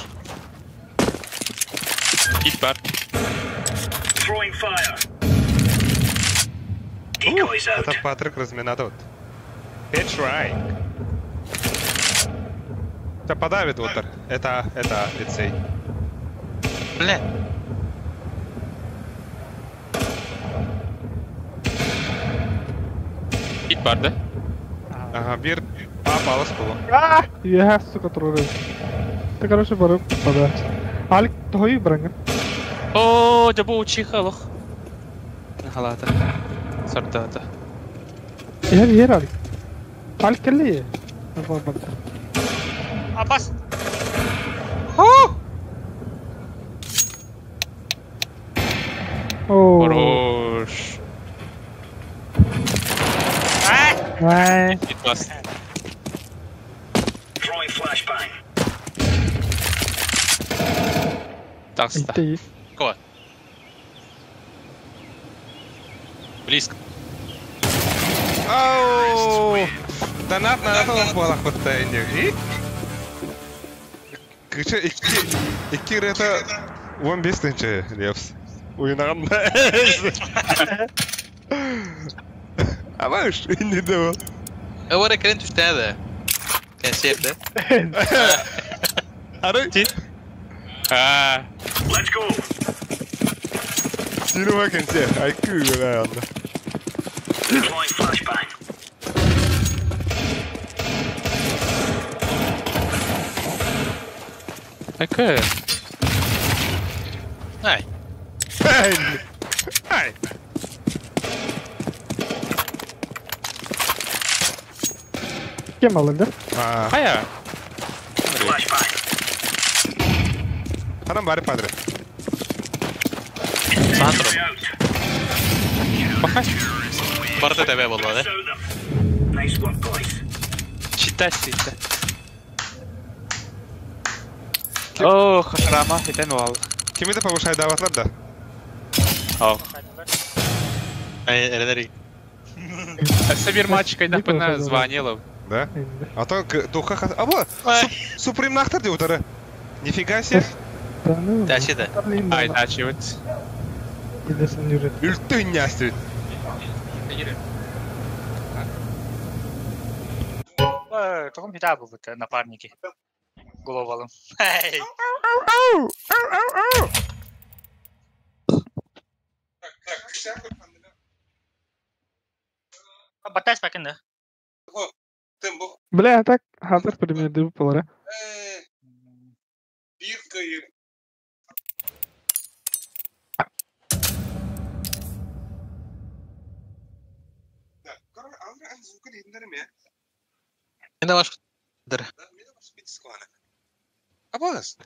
Hit var. Throwing fire. Decoys out. Это Патрик разминадот. Headstrike. Это подавит Уотер. Это лицей. Бля. Hit var da. Ага, бир. Попалась было. Я, сука, труры. Ты, короче, барып подать. Alik toyu bırakın. О, да bu чихалох. Халата. Сардата. Yer Alik. Alik kelli. Bak. Abbas. О. Хорош. Ай. Битвас. Throwing flashbang. Такста. Иди. Кого? Близко. Ау! Донат болақ бұтта ендегі. Күші 2 рета 15-ші лепс. Ойнағанда. Амаш, не да. Agora querendo tostada. Quem acerta? Ары? Let's go. Синума кенсе, айкы анда. Deploying flashbang. Окей. Ai. Ай! Kim alındı? Хая. Flashbang. Анам бары падре. Sandro. Out. Бахай. Barda TV болду, да? Show them. Nice work, boys. Читай. Ох, Рама, итен ол. Кимиде повышай даватлар да? Ох. Эледери. Собир матч, когда бы назвонила. Да? А то духа хат... Або! Суприм нахтар де утары. Нифига себе. Tanı. Дальше да. Ай, дачи вот. Gidesin yürü. Үлттің нясты. 조금 비다 부부터 напарники. Глобалом. Эй. Батась пакенде. Бля, так hazır premier de bu para. Биркаю. Енді баш. Абас.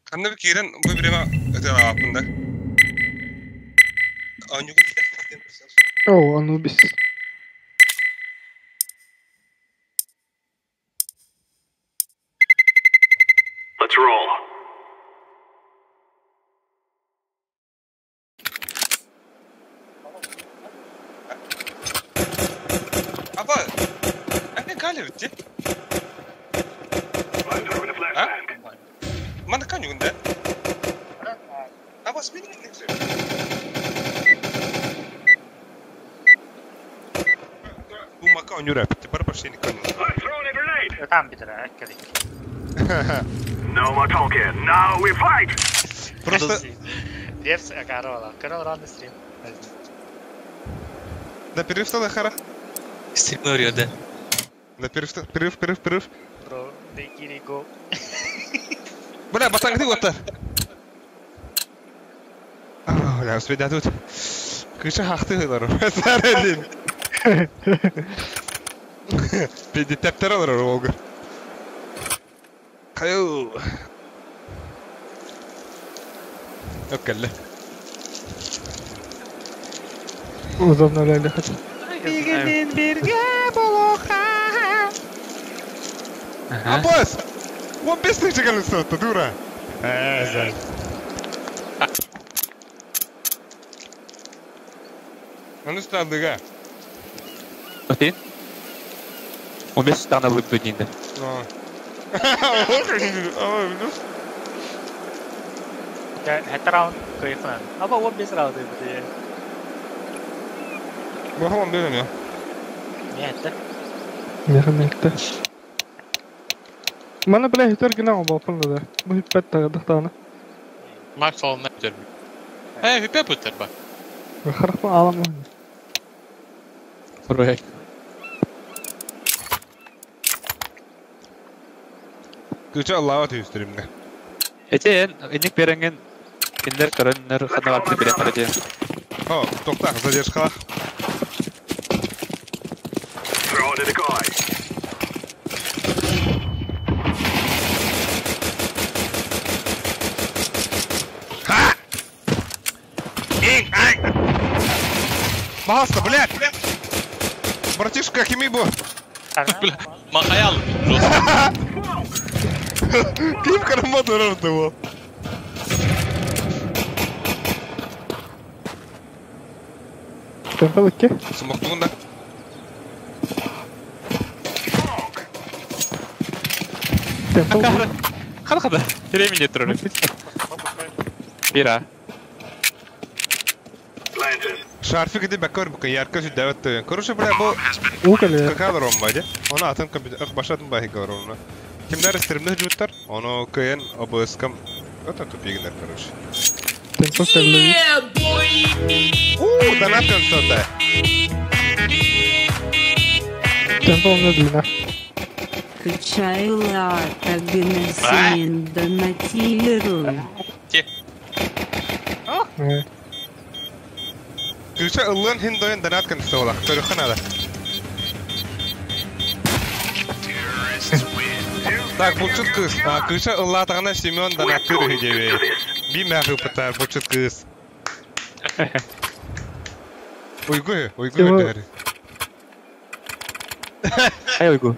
Kanne bir kiren bu birime öte hakkında. Anjugu Oo, Anubis. Let's roll. Aba, anne galiba bitti. I'm throwing a flashbang. Mana kan yunda? Abas beni bekliyor. Bu maka oynuyor bitti. Para başlayın kan. I'm throwing a grenade. Там битера, кадик. No more talking. Now we fight. Просто Лепс, Карола. Карол ранный стрим. да перевстала хара. Стрим örüyor da. Да перев. Бро, дайкири го. Бля, батан где вот-то? А, я успею тут. Кыша хахтыгылар. Сарелин. Педи тептералар олга. Каю. Окей. Uzanlar hadi. Бигенин бирге болоха. Абас! Он быстрый чекал что-то, дура. Зай. Он стал дыга. Окей. Он без стана выпадет. Hetta round kıyıfın. Ama o biz round dedi. Bu hamam benim ya. Ne hetta? Mehmet'te. Mana bile hitar gina o bapın da. Bu hippet tağını. Max olma diyor. He, hüpe putter bak. Kharafma ağlamı. Buraya. Kıça Allah'a atıyor stream'de. Eten, enik berengen kinder karanlar xanalar bir beren qaradi. О, тоқта, задержка. Throw it to the guy. Пожалуйста, блядь! Братишка, Химибу! Бля, махаял жестко. Клип карамату рождал. Темпл икки. Смоктугунда. Темпл. Хада. Времени тролль. Бира. Planted. Шарфик иди бакар бука ярка жи дават тойын. Короче, бля, бу Укале. какал ромбаде. Оны атын компьютер башатын бахи ромна. Kimler стримных жуттар? Оны кыйын обыскам. Это тупигнер, короче. Темпл стеллови. Донатен сота. Темпл медленно. Качайла Тагнесин донатируй. Кыша ылын хиндоен донаткен сола. Көрүхан ада. Так, бучут кыз. Кыша ыллатагана Семен донаттыр хидебе. Би мәхи пытар бучут кыз. Уйгу бәри. Ай, уйгу.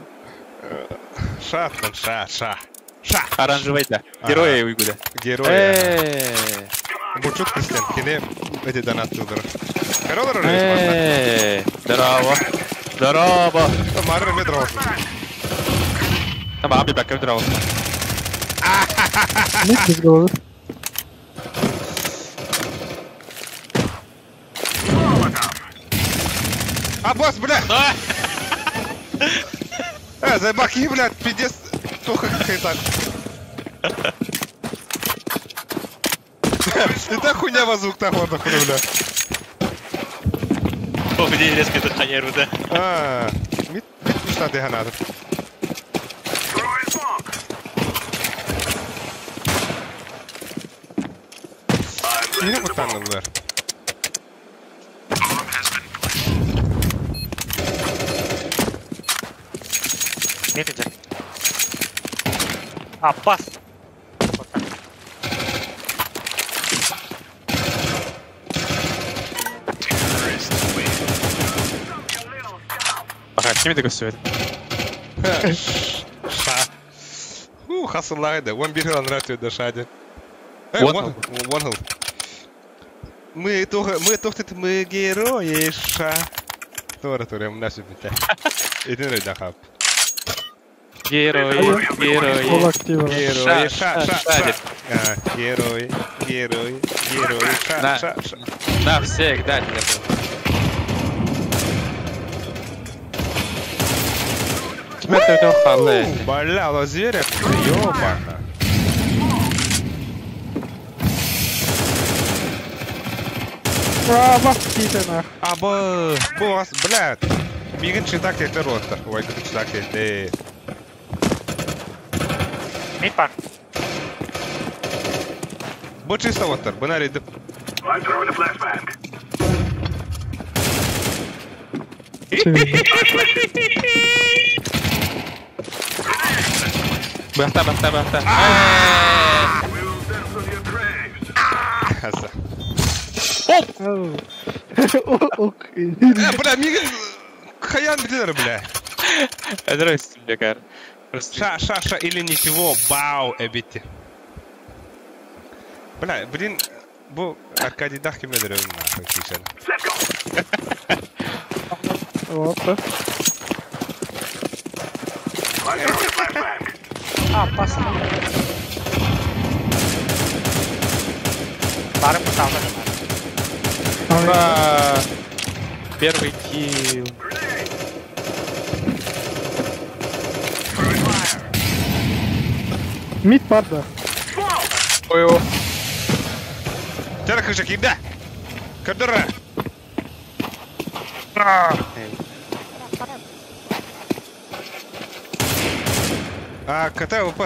Шаттан, ша. Оранжевый, да. Герои уйгуда. Герой. Бучут кыстен, кене эти донаттыр. Королар рейс Здорово. Марр метро. Там аби бэкэп здорово. Мид без головы. Босс, бля! Забаки, блядь, пиздец. Туха какая-то. И так хуйня воздух так вот нахуй, бля. Ох, где резко дыхание руда. Мид что ты надо. Throwing smoke. Не вот там, бля. Видите? Пас. Вот так. Ага, с ними такой свет. Ша. Хасылайды. Он бирил нравится до шади. One One Мы герои, ша. Тора, наши бите. Иди на дахап. Герои. Ол активно. Герои, Ша. Герои, ша. Да, всегда тебя был. Тебя это халэ. Бля, лазеря, ёбана. Вахтите нах. Босс, блядь. Миган читак это ротор. Ой, как читак это. Мид пар. Вот чисто ротор. Банари. I'm throwing a flashbang. Бахта. We'll dance on your graves. Хаса. Ок. Бля, Миган. Хаян, бля. Здрасте, Бекар. Просто... Ша или ничего. Бау, эбити. Бля, блин. Бу Аркадий Дахи медрем нахуй кишен. Let's go. Вот. I'm throwing a flashbang. Пас. Пары поставлены. Первый килл. Throwing fire. Мид падда. Ой-ой. Тера крышаки, да. Кадра. КТ УП.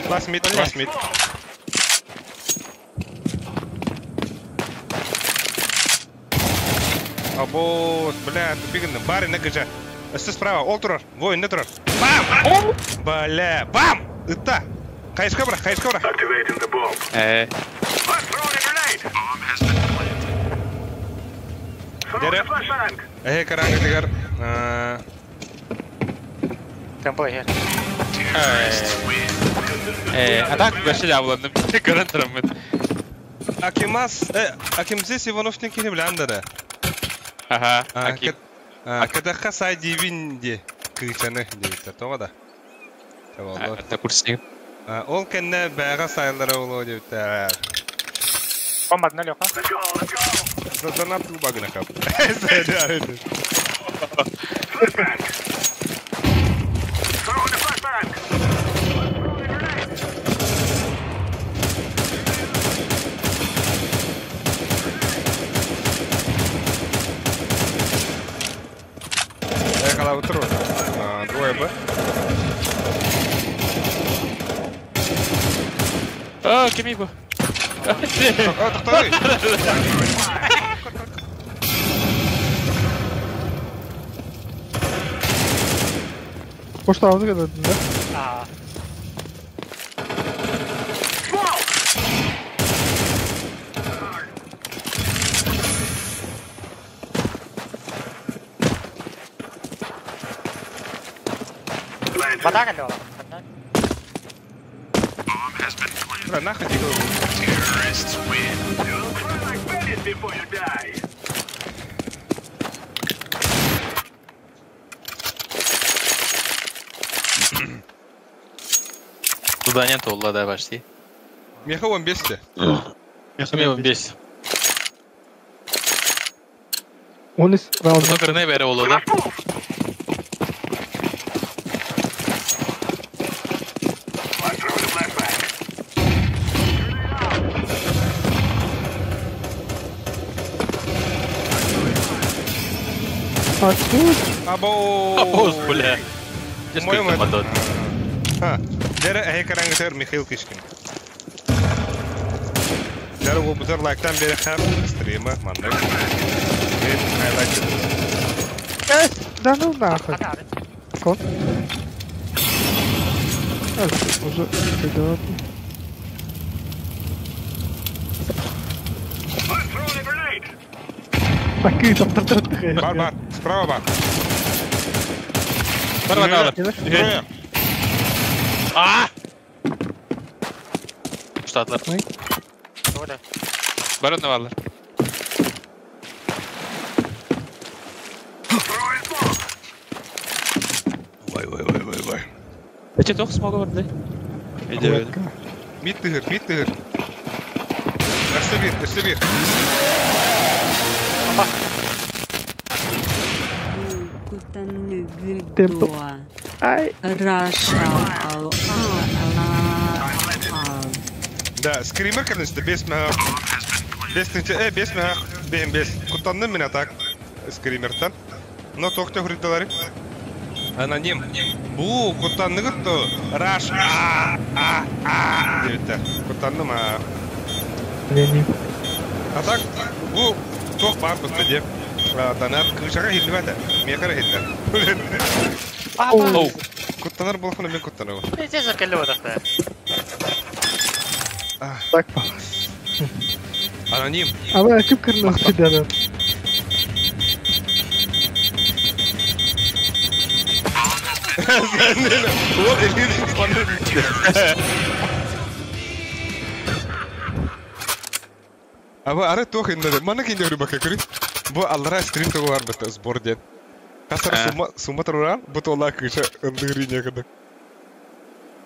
Лast mid. Босс, бля, тупик на баре на гажа. Что справа? Олтурор, воин, нетрор. Бам! Бля, бам! Это! Хайш кобра. Activating the bomb. I'm throwing a grenade. Bomb has been planted. Dere. Karang tigar. Tempo here. Атак бәші жабыландым. Көрін тұрмын. Акимзес Ивановтың кені біләндірі. Аха, Аким. Кадаққа сай дейбінде күйчені дейбітті, тоға да. Әтті курсың. Ол кәнне бәға сайлары олу дейбітті. Комбат налёка. Задонат бағына қап. Сәді арайды. Kalau terus, dua ya, Pak? Oh, кем его? Такой. Boşta aldı kadar da. Вода kan doang. Nah, gitu. Terrorists win. You'll cry like bandits before you die. Задание толла, да, почти. Меха 15-те. Меха 15. 13 round. Bunu kırına beri oldu. Абоз, бля. По-моему, это... Дәрі караңғытыр Михаил Кишкин. Дәрі ол бұзыр лайктан бері қар стримі, маңдай. Мен хайлайтты. Да ну нахуй. Кон. Уже идет. Такие там тратты. Бар, справа бар. Справа надо. Героя. Штатлар. Doğru. Barın da varlar. Vay. Peki çok smoke vardı. Ece. Mid tığır. Erse bir. Tempo. Ay. Раша. Да, скример, конечно, без меха. Без меха. Без. Кутанны мен атак. Скримертан. Но тоқты хүрділері. Аноним. Бұ, кутанны күтті. Раш. Девітті. Кутанны ма. Лени. Атак. Бұ, тоқ бар бұсты деп. Данар кышаға хилді бәді. Мекара хилді. Оу. Куттанар болқаны мен куттаны бұл. Ne ceza kelli o da. Bak. Аноним. Ama akıp kırmızı fidanı. Ол елгені қанды бүкті. Аба ары тоқ енді. Мана кенде өрі бақы көрі. Бұл аллара стрим тоғы бар бұты сбор ден. Қасыр сума тұрған, бұты ола күйші ұндығыр үйне кіді.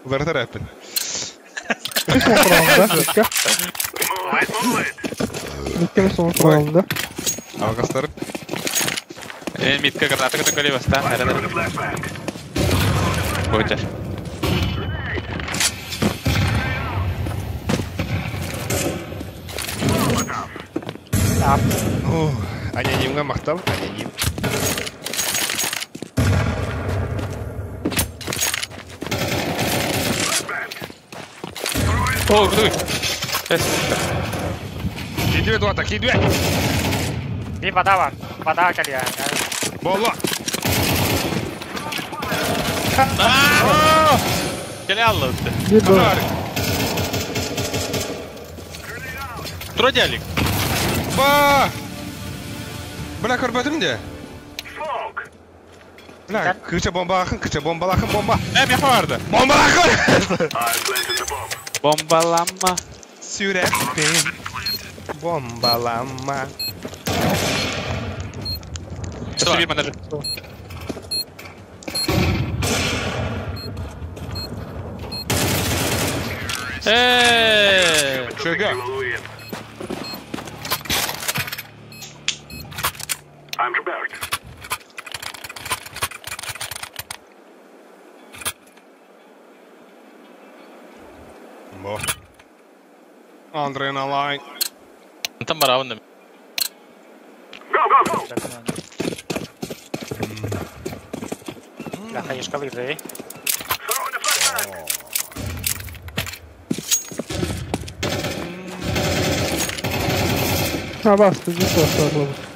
Олар әпін. Bir son roundda. Dakika. Bitti son roundda. Ağasların. Mitka granata que tengo basta. Boyunca. Аноним нggak maqtal, anonим. Oh, betul. Yes. Kidue dua tak kidue. Di вода var. Вода kali ya. Bolla. Gel Allah usta. Bir daha. Трудялик. Ба! Bırak körbedim de. Bırak kıça bomba akın kıça bomba akın bomba. Ne yapı vardı? Bomba akın. Bombalanma. Sürekli bombalanma. Nasıl bir manajı? Eee. Şöyle. I'm prepared. Bo. Adrenalin. انت مراونا Go, go, go! La Hayushka Virrey. Throw in the flashbang! Ha bastı. Bir sakladı.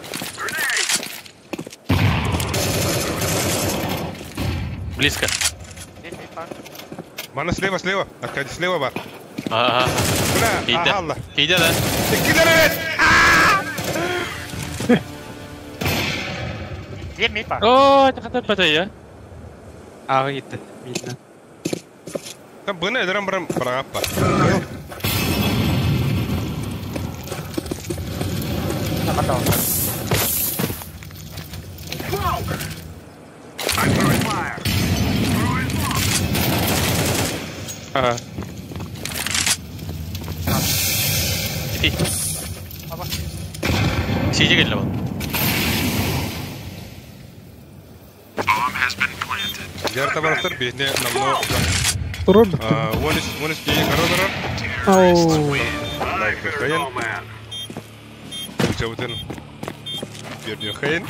близко. Bana слева. Arkadaş слева bak. Ага. Bırak. Кейде. Allah. Кейде, да? Gider evet. Diğer mid var. Oo, ne kadar batı ya. Ağa gitti. Midden. Sen bunu ederim bırak bak. Naman daw. I'm throwing fire! Throwing smoke! Aa. في سيجي قال له Bomb has been planted. Diğer tabaktır bir ne namlu. Durur. One is being kararlar. Oo. I fear no man. Çavutin. Bir diyor kayın.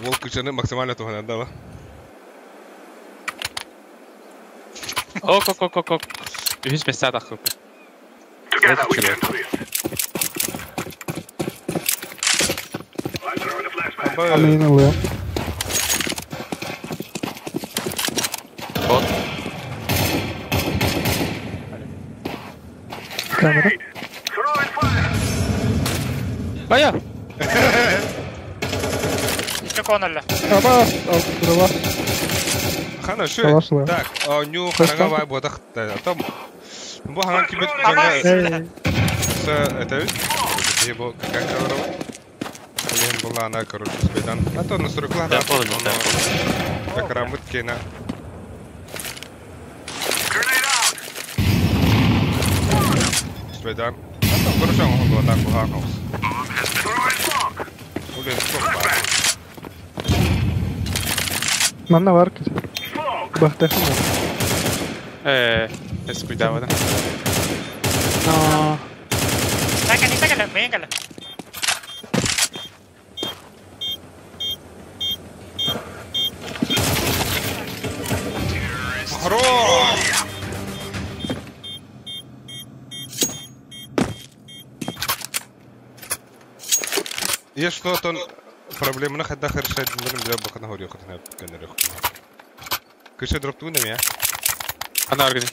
Волк кычаны максимально туган да. Ок. Ühüz mesaj akıl. Together we can do this. I'm throwing a flashbang. Alayın alıyor. вот Kamera. Throwing fire! Baya. İşte konarla. Ha bas. Alt sıra var. Хана şu. Savaşla. Так, ню харага вай бодах. Там bu hangi kibet Hey. это ये бо как говорил. Блин, была она короче спедан. А то настройка Да, помню, да. Как рамыт кена. Grenade out! Спедан. А то короче он был так ухахнул. Bomb has been throwing smoke! Блин, сколько. Manna var ki. Smoke! Bahtı mı? Es cuidado, da. Aa. Sácale, véngale. Хорош! Есть что-то проблема на ходах решать, будем для бока на горе хоть на канале. Кыша дропту на меня. Ana organi.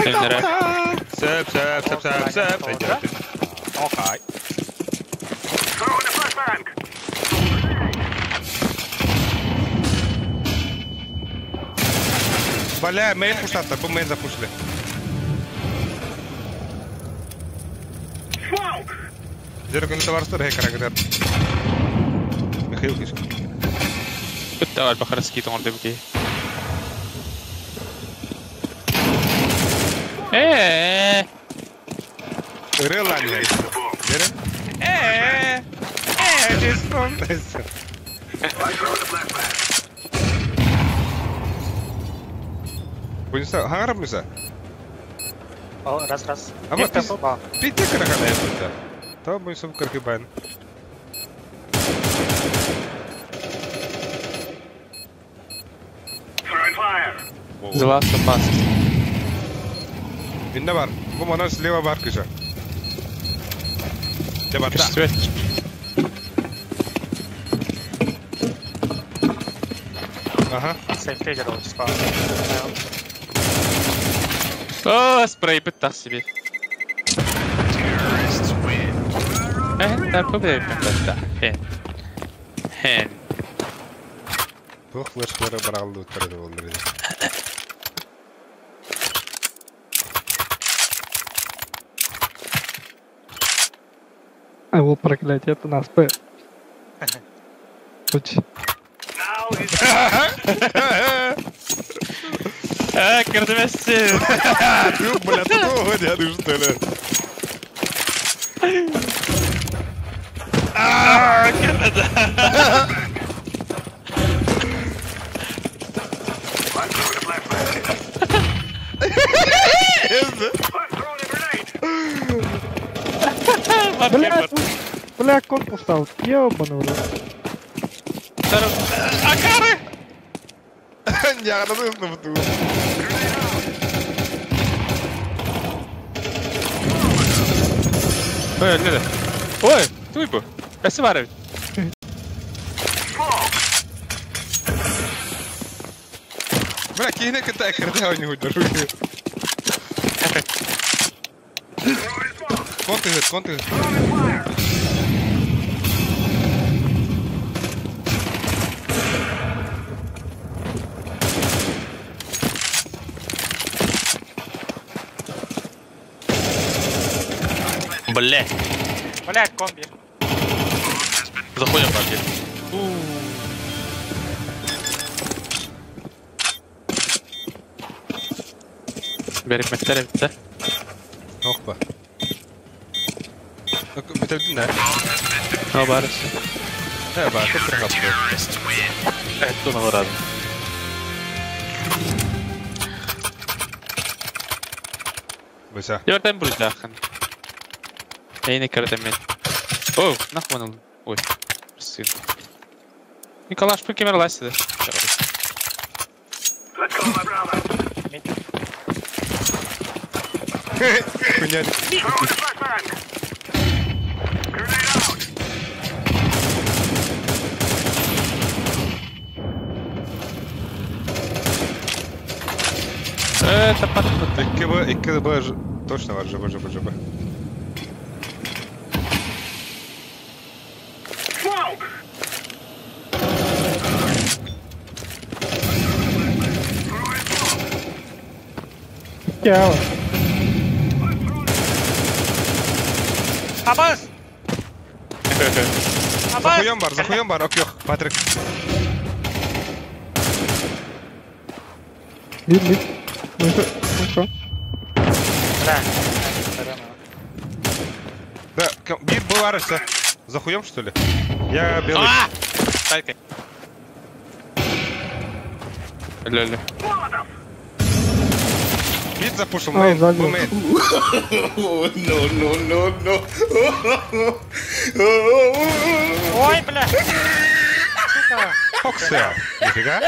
Önlere. Söp. Okay. Throwing a flashbang! Бля, мейн пуштатта, bu main запушили. Smoke! Зеркало товарство рей карагдар. Михаил Киш. كنت أول بخرس كي تون دبكي. إيه. Real line guys. Dere? Just from this. I throw the flashbang! Bunsa hangar musa. Oh, ras. Ama Dito po ba? Piti ka na ka na bunsa. To bunsa karki ban. Throwing fire! Zlasa past. Inda var. Bu bana sleva var kışa. De var da. Stretch. Aha. Сейф-трейдер вот справа. О, спрей пытался себе. Так, победаем, да. Хен. Тух флешкалары баралды өткөрдү болду. А вот проклятие, это нас П. Путь. Кардемесси. Ты, блядь, такого дяду, что ли? Канада. Бля, корпус стал. Ёбаный в рот. Акары! Я радостно буду. Ой, Леда. Ой, туйбу. Спасибо, Арвид. Бля, кейне китай, когда у него держу. Конты. Бля. Блядь, комби. Заходим в объект. Берем материал, да? Опа. Bitirdin de. Ja, bara så. Det är bara att trycka på. Ettorna var där. Bisa. Gördüm bu dagen. Yine kırdım ben. Oh, nahmanın. Oy. Сын. Николаш, покемер ласти, да? Хуйня. Это подход. İki de точно var, жаба. Ява. Абаз! Захуем бар, ок, Патрик. Мид. Ну что? Да. Да, бит был арыса. Захуем, что ли? Я белый. Дай-ка. Ля-ля. Бит запушил, Ой, забил. мейн. Ой, бля! Сука! Фоксел. Нифига.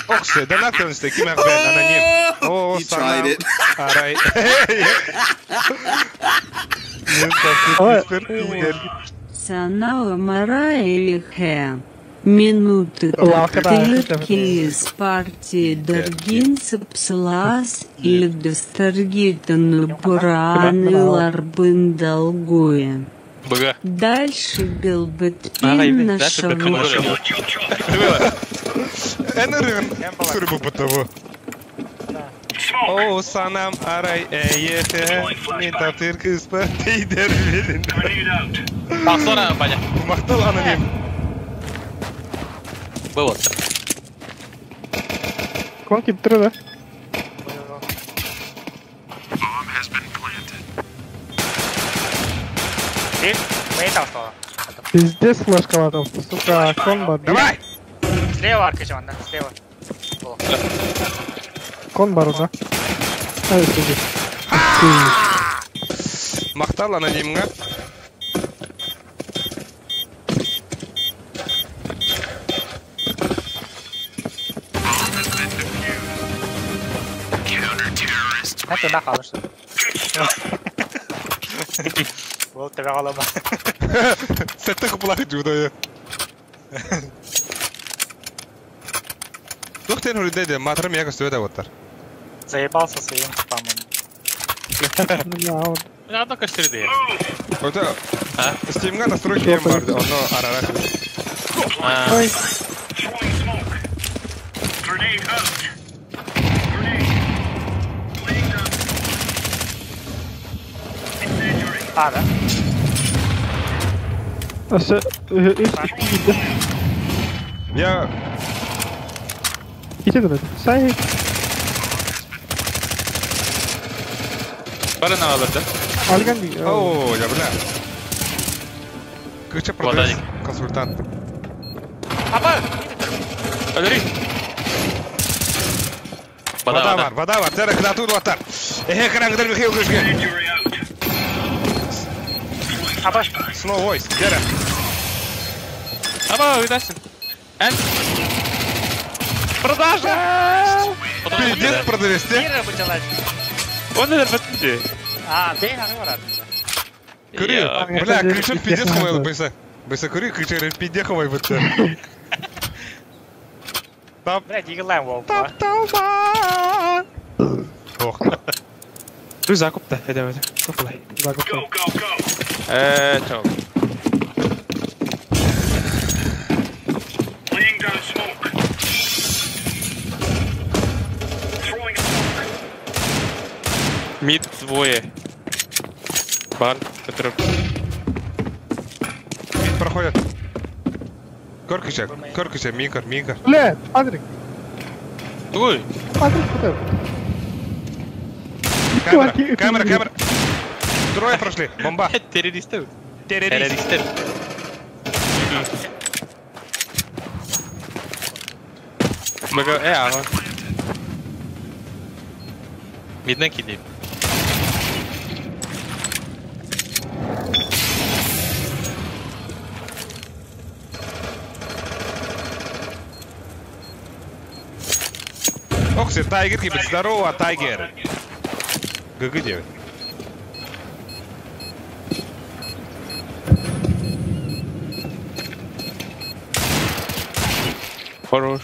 Okse, den här kunsten, kim är ben anonym. Åh, sanna. Aray. Санава Мара или Хэ. Минуты тырки с партии Даргинцев Слас или Дастаргитану Бураны Ларбын Долгуя. Бага. Дальше Белбетпин нашел. Энерген, сұрбы бұтығы. О, санам арай әйеті, мен таптыр кыспа дейдер белін. Sonra Баня. Мақтал аноним. Было. Конки 3, да? Мейн там что? Пиздец флешка латался, сука, конба. Давай! Слева аркачеван, да? Слева. Конбару, да? Ай, сиди. Мақтал анонимға. Counter-terrorists Tuna kalmış. Bu tebe kalama. Сәтті құпылақ жудайы. Тоқтен үріндейді, матырым яғы сөйді өттір. Заебался своим спамом. Я одно костерды. Өті, стимға настройки ем барды, оны арара. Ой. Grenade out. Grenade. Laying down. Incendiary. А, да? Я... İçe dönüyor. Say. Barın alırdı. Algan değil. О, я бля. Кыча продавец, консультант. Apa? Öldüreyim. Вода var. Зәрі кратур ваттар. Эхе қараңғыдар Михаил көшке. Incendiary out. Apa? Snow Voice, зәрі. Ama ödersin. En. Продажа! Пиздец продавец, те? Кира бычалать. Он не бітті. А, бей аңы бар артында. Көрі, бля, кричу пиздец ховайлы байса. Байса көрі, кричу пиздец ховай бітті. Блядь, егілайм ол. Тапталма! Ох. Dur zakupta, edemedi. Çok kolay. Go, go, go. Çok. Laying down smoke. Throwing smoke. Мид двое. Бар, который... Проходят. Коркича, Микар. Блядь, Андрик. Ой! Андрик, куда? Камера. Трое прошли, бомба. Террористы. Террорист. Террористы. Бага, ага. Midden gideyim. Окси, Тайгер гибет. Здорово, Тайгер. ГГ 9. Хорош.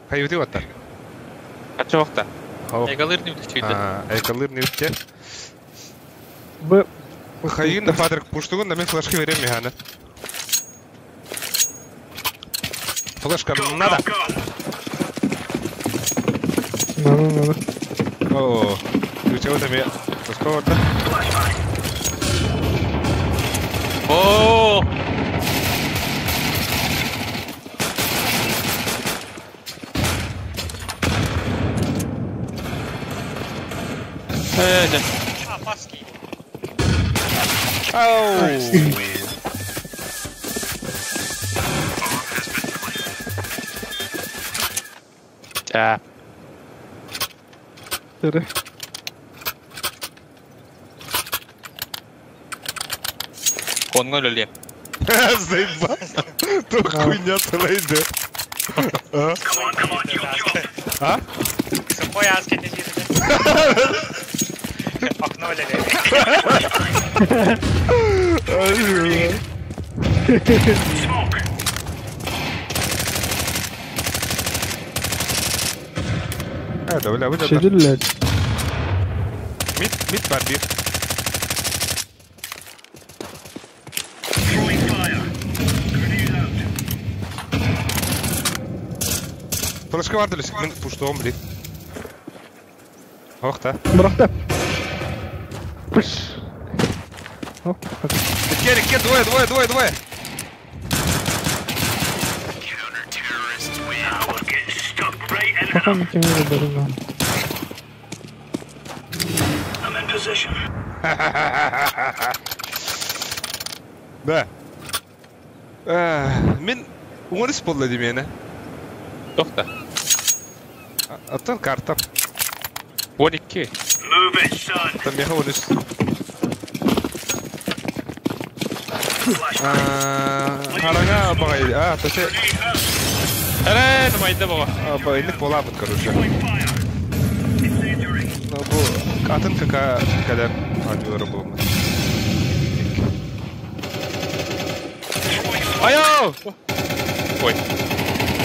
Хайвити ваттар. Kaç vakta? Egalir ne ütüçüydü? Айкалыр не үтте. Б. Хайын да Патрик пуштугун да мен флешки берем механы. Флешка надо. Надо. О, ключевой там я. Пусково-то. Ooo! Evet. А, паски. Ау! Ya. Tere. Kongo lölye. Заебал. То хуйня целая идет. Come on, you. Сухой аски не видно. Окно левее. Smoke. Да, бля, выйдет. Şediller. Мид бомбит. Throwing fire. Grenade out. Флешка вардылись. Мен пуштугум, блин. Ох, да. Bıraktı. Pış. Hop. Ке, двое. Now we're getting stuck right in. Bakalım kim öldürdü lan. I'm in position. Да. Мен умырыс болды демені. Yok da. Аттан карта. 12. Move it, son. Там я ходишь. Харага багай. То есть... Ну майда баба. Иных полабыт, короче. Ну, атын когда адвера был. Айо! Ой.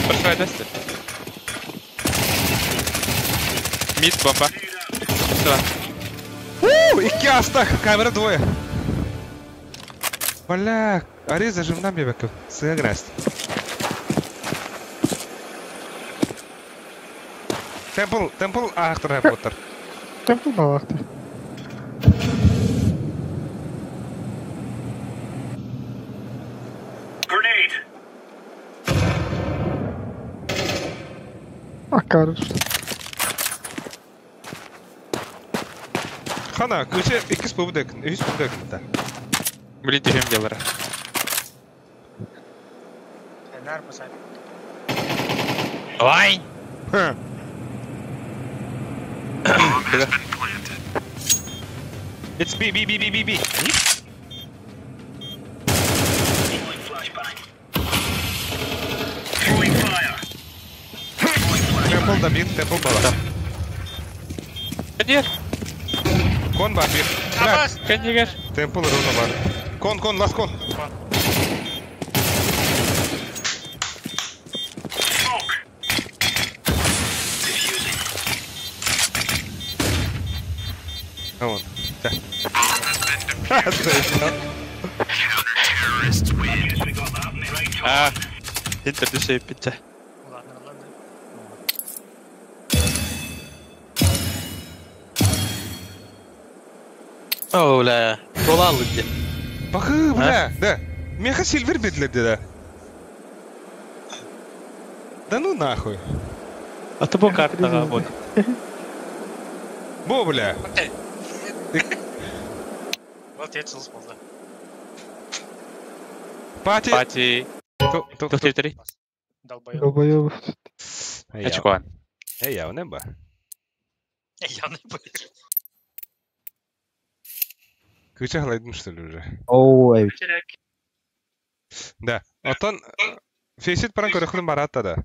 Большая дастер. Мид бомба. Сюда. Iki астах, камера двое. Бля, ари зажимна бебеков. Сыграсть. Темпл, ахтер Поттер. Темпл балахты. Grenade. Акарыш. Хана, көше 2 побудек, 3 побудек та. Блин, дерем делара. Энар посадь. Ой! It's B. Deploying flashbang. Throwing fire. Темпл да бир, темпл бала. Коньер! Кон бар бир. Бля, Коньер! темпл ровно бар. Кон, лас кон. Smoke. Diffusing. А вон. Да. Terrorists win. Guess we got that in the right А, time. интердюсей пита. Ладно. Оуля, болалы где? Бахы, бля, да. Меха Сильвер бедледі, да. Да ну нахуй. А ты бо картаға вот. Бо, бля. Вот я чел сполза. Пати. Пати. Тоқтетері. Долбоёб. Долбоёб. Ачкуан. Я не ба. Я не боюсь. Кыча халайдым, что ли, уже? Ой. Да. Отон... Фейсит паран көріқлім баратта да.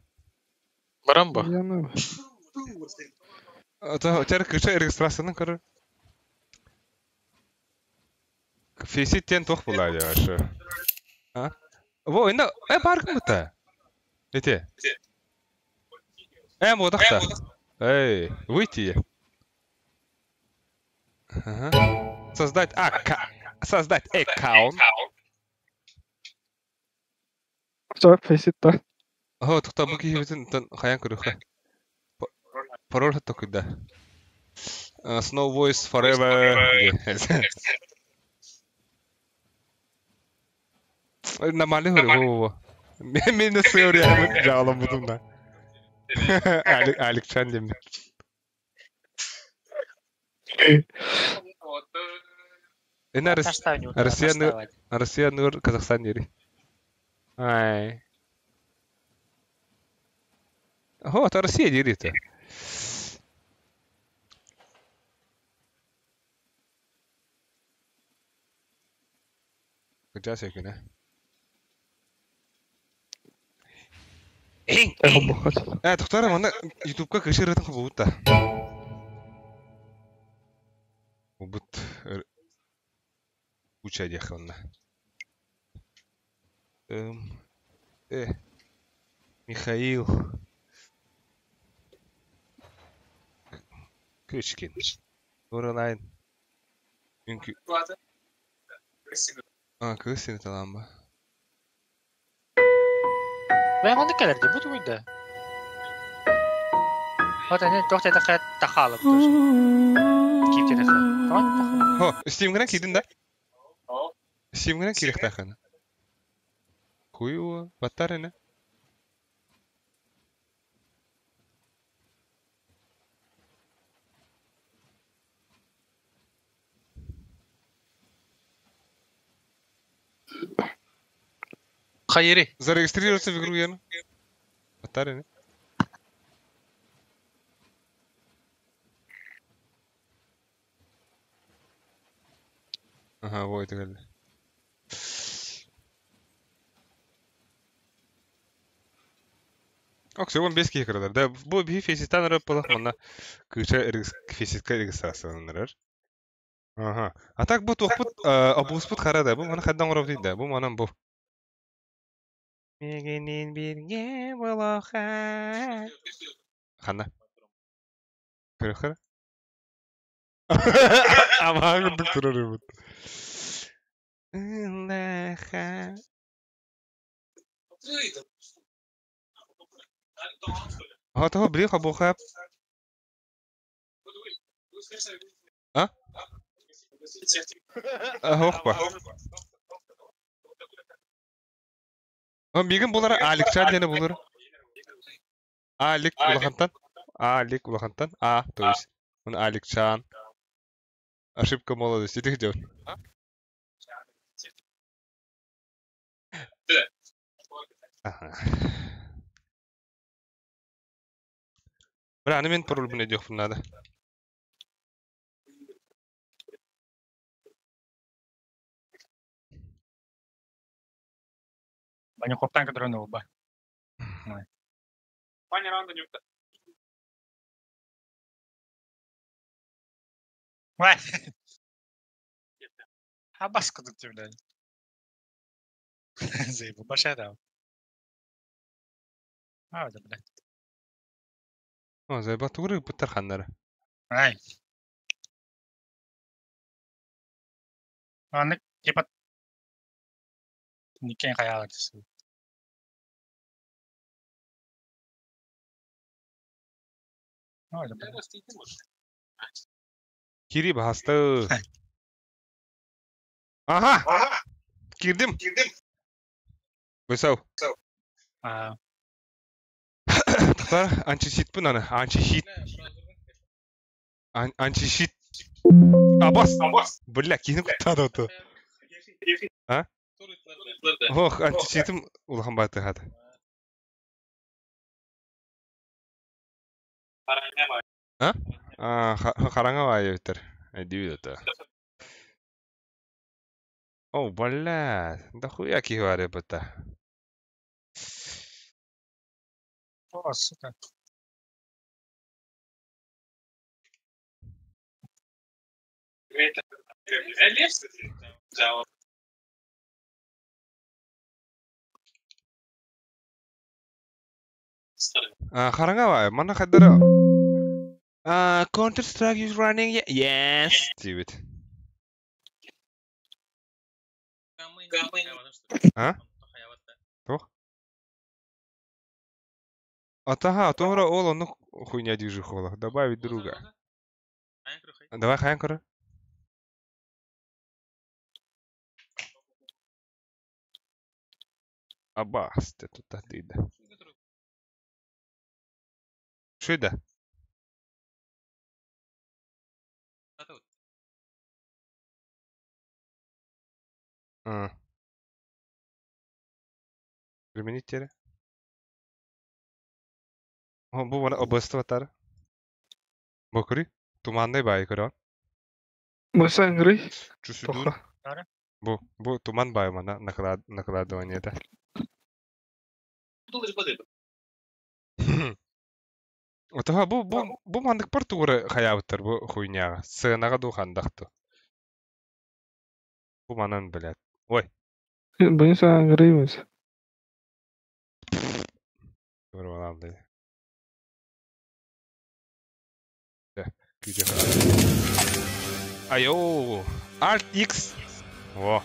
Барам ба? Я не... Тер кыча регистрацияның көрі. Фейсит тен тоқ бұлайды, ашы. Во, енді... Барғым бұта? Лете? Модақта. Выйти. Создать аккаунт. Все, фейсит-то. О, тұқта бұл кейбетін қаян көріқі. Пароль хатта күдді. Snow Voice Forever. Нормальный хөрі, во. Мен де сөйір әмін жағалам бұдым да. Аликчан демді. Энэ Россия нөр Казахстан ери. Ай. О, это Россия дери-то. Кыча секіне. Тұқтарым, ана ютубқа кіші ретін қы бұғыт та. Бұғыт уча дияқы онна. Михаил. Көчкен. Оралайн. Үнкі. Көсені талан ба. Ben onu gelirdi, bu muydu? Вот они toch dat gaat tagalog dus. Keep je dat. Tamam. Ho, Steam'den kiydin da. Steam'den kirek takan. Kuyu, batar ne? Хайри. Зарегистрироваться в игру, Яна. Батарея, не? Ага, вот это говорили. Оксо, он без кикердар. Да, бу би фесистан раппалах мана кыча фесистка регистрацияланырар. Ага. А так бу тохпут абуспут харада. Бу мана хаддан урап дейди. Бу манан бу. Мегенин бирге болоха. Хана. Кырыхыр. Ама күндүк турар бут. Лаха. Хата брих абуха. А? Хохпа. Бигин булар Аликчан дене булар. Алик улахантан. Алик улахантан. А, то есть он Аликчан. Ошибка молодости. Ты где? Ага. Бля, аны мен пароль бұны жоқ бұнады. Banyak kopan ke drone ba. Паня ранда нюкта. Wah. Habas ko dito na. Zebo ba siya daw? Ah, dabla. زي بطوري بتر خنرة. Ay. Anak cepat. Ini kayak kaya gitu. Oh, dabla. Kiri bahastı. Aha. Girdim. Besau. Ah, Tukar anti-cheat pun ana. Anti-cheat. Anti-cheat. Abbas. Billa kini kutladı o. Ha? Oh, anti-cheat'im ulağın batı hadi. Ha? Karanga var ya bitir. Diyor da. Oh, balla. Da huya ki var ya bata. oh, suka. Karanga var ya. Mana kadar. Counter Strike is running. Yes. Diyor. Ha? Toch? Ага, тогда Ола, ну хуйня движухола. Добавить друга. Давай хэнкера. Абас, ты тут отыда. Что это? Применить теперь. Bu bana obası atar. Bakırı. Tumanday bay kıran. Masa ngeri. Çüsüdür. Toka. Bu tuman bay mana nakaladı oynaydı. Отаха bu mandık bir tuğra hayavıtır bu huynağa. Sığınağa du handaktı. Bu manan bilet. Oy. Ben sana ngeri mis. Doğru olan dedi. Güce. Ayo. Alt X. О.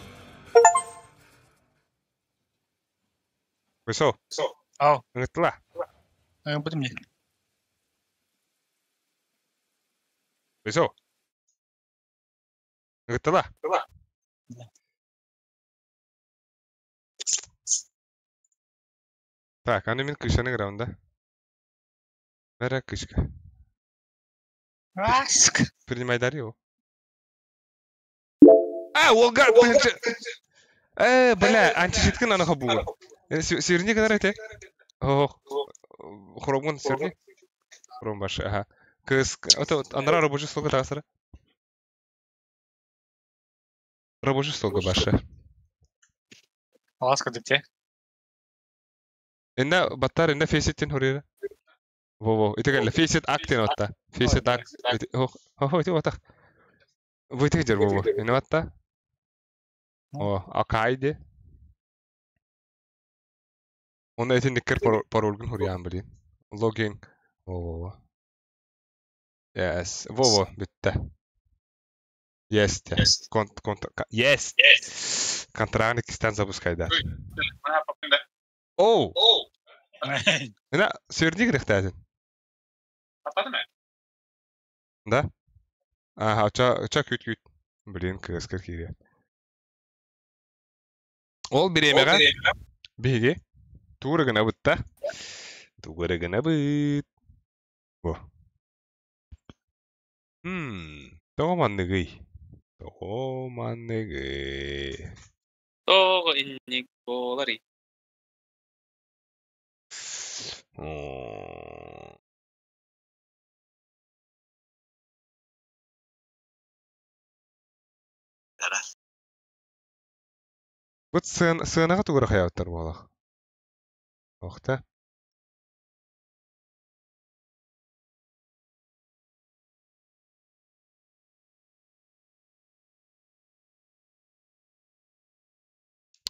Высо. Oh, Ngıtla. betul ni. Высо. Ngıtla. Так, аны мен кышаны граунда. Бәрі кышка. Ask. Принимай дарью. Олгар, бля, антишиткин аны хабу. Сирни kadar ete. Oh, хромгон сирни. Хром башы, ага. Кыз, ото анара рабочий слуга тасыры. Рабочий стол габаша. Ласка дикте. Инна баттар инна фейситтин хорира. Во. Итегелле фейсит актин отта. Фейсит акт. Хо ити отах. Вытегдер во. Инна отта. О, акайде. Он этин никер паролгын хориян билин. Login. Во. Yes. Во, битте. Yes. Yes. Контрагник стан запускайда. Оу. Инна сверник рехтазин. Да? Ага, ча küt. Блин, кыскыр кире. Ол биремега. Биге. Тура гына бутта. Тура гына бут. Во. Томанныгый. Того инник болари. Вот сынаға тугра хаяттар болах. Охта.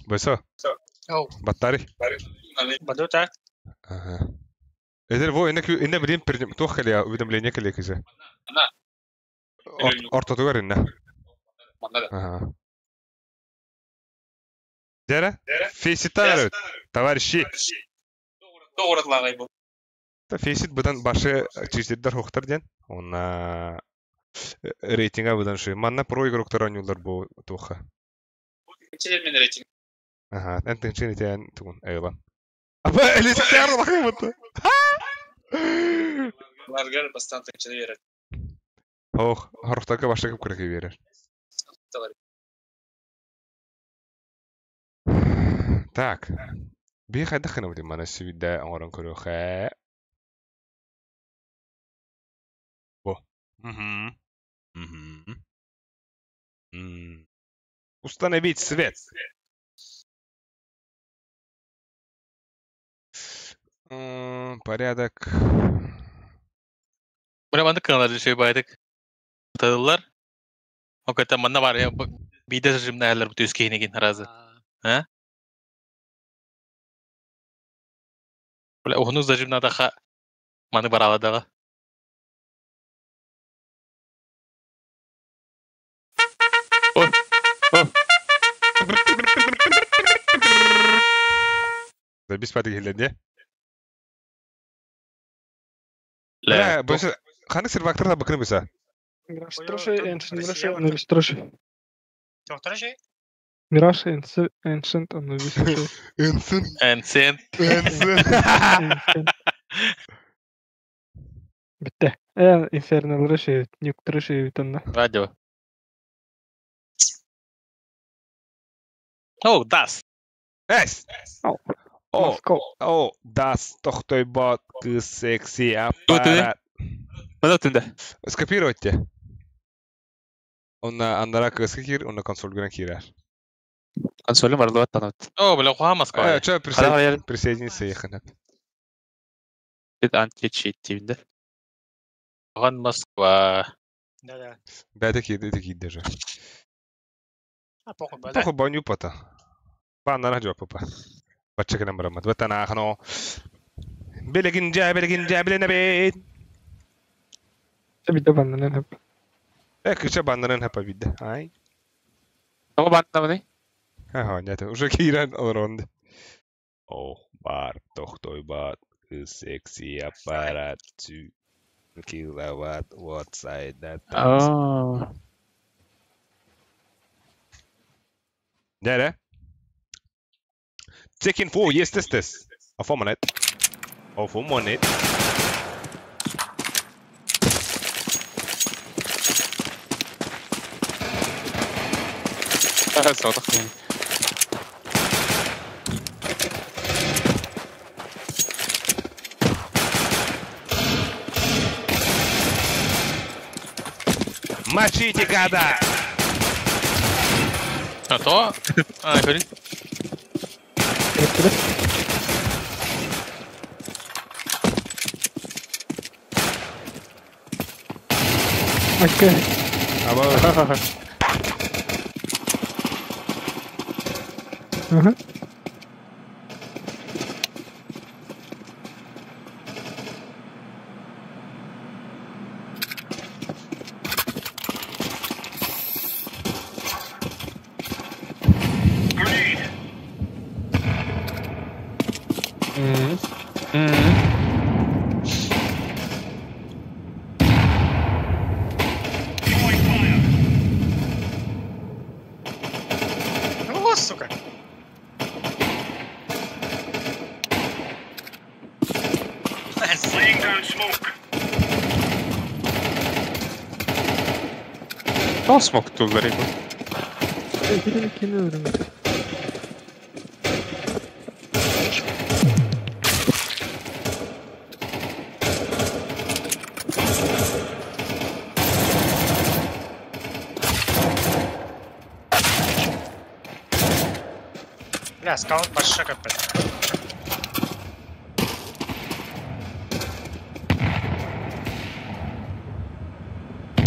Бойсо. Оу. Баттари. Бадута. Ага. Эдер во инна билим пердим тохалия уведомление келекизе. Ана. Ортотугар инна. Ага. Дера? Фейситтар товарищи. Doğruлагай бу. Та фейсит будан башы чиздер хохтар ден. Онна рейтинга будан шы. Манна про игроктар анюлар бу тоха. Keçelim men рейтинг. Ага, энтен чини тен тугун эйлан. Аба элистер лахмата. Ларгар бастан keçeli берет. Ох, харухтага башы кып кирге берер. Так. Би хайдахна будем мана свида оран көрөхэ. Во. Установить свет. Порядок. Браманды каналда şey baydık. Tadılar. O kadar manna var ya bir de şimdi ayarlar bu tüskeyine gin razı. Ha? Böyle onun da şimdi daha manı barala daha. Да без пади геледе. لا بس خلينا نصير باكتر بكره بس. Mirage Ancient on the Ancient. Bitti. Infernal'ları şey, Nuke'ları şey bitanlar. Радио. Oh, das. Yes. Moscow. Oh, das тохтой бот секси аппарат. Madotunda. Скопируйте. Он андара кыскир, он консоль гына кирар. Консоль марлот танат. Oh, بلا خوها Москва. Чё присоединиться ехать. Бит анти-чит тимде. Хан Москва. Да. Да, такие даже. А похуй, бля. Тохо баню пата. Пана на папа. Бачка на мрамат. Вот она хано. Белегин жабелена бит. Bir de benden hep. Кыча бандан хапа виде. Ай. Ama bandamını. Ага, нет, уже киран оронд. Ох, бар, тохтой бат, секси аппарат, 2 киловатт, what side that. Aa. Nere? Tekin 4, yes, this. Av monet. Av monet. صوتك يعني. Мочите, гада! А то? А, говори. Окей. Ага. Ну, сука. Laying down smoke. О, смог тут зарегу. Бля, скаут большой капец.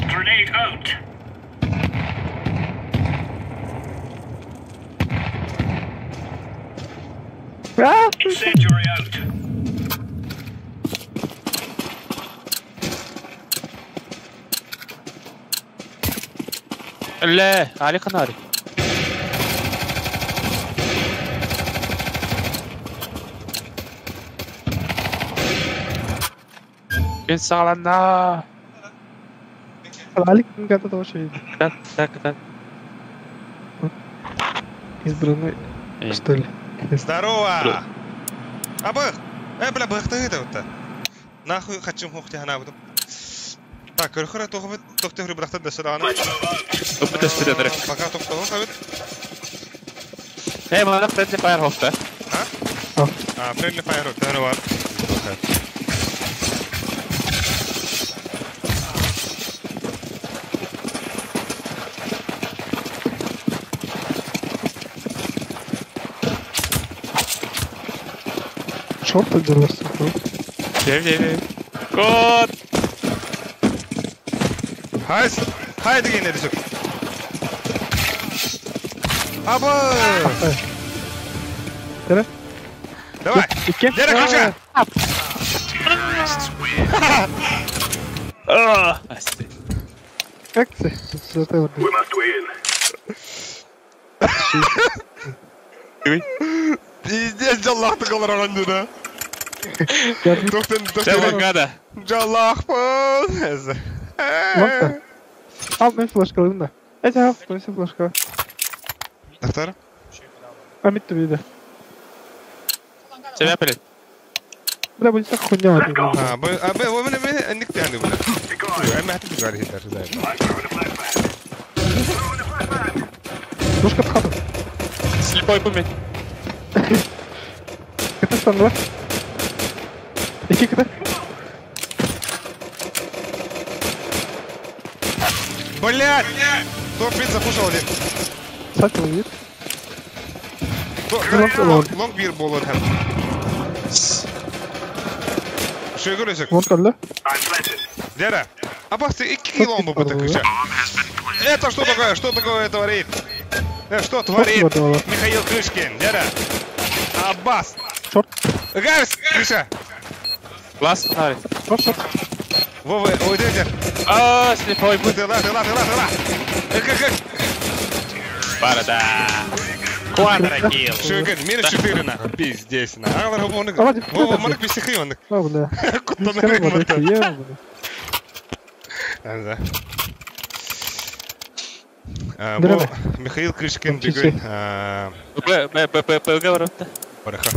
Grenade out. Incendiary out. لا عليك ناري. انسى على النار. عليك من قاعد تطور شيء. Так. Избранный. Что ли? Здорово! Абых! Бля, бых ты это. Нахуй хочу хухти хана буду. Так, хора тохты хри брахта да сарана. Пока тохты хохавит. Эй, мы на френде фаер хофта. Friendly fire hook, där var. Шорт отделался. Кот! Haydi yine düşük. Aba! Tere? Давай! Дера ключа! Как ты? Золотой воды. We must win. Пиздец, жаллахты қалараған деді. Целая гада. Жаллахпын. Al ben flash alayım da. Al polise flash al. Дақтар? Bitti bir de. Тебя пилит. Бля, будет так хуйня. Вы انك تعني ولا اما هتبقى عليه انت زي Ножка отхапа. Слепой пумень. Это что, ну? Иди когда? Блядь! Кто пит запушил один? Сатил вид. Long bir bullet hem. Şey görecek. Вон kaldı. Дера, а бахты 2 кило бы потыкача. Это что такое? Что такое творит? Что творит Михаил Крышкин? Дера. Аббас. Шорт. Гайс, Крыша. Класс, Харри. Шорт. Вова, уйдите. А, слепой пумень. Тыла. Парада. Квадрокилл. Шуган, минус 4 на. Пиздец на. Алар губоны. Вова, манак писихионы. А, бля. Куда на рынок? Ебаный. Да. Михаил Крышкин бүгін Говорю-то. бараха.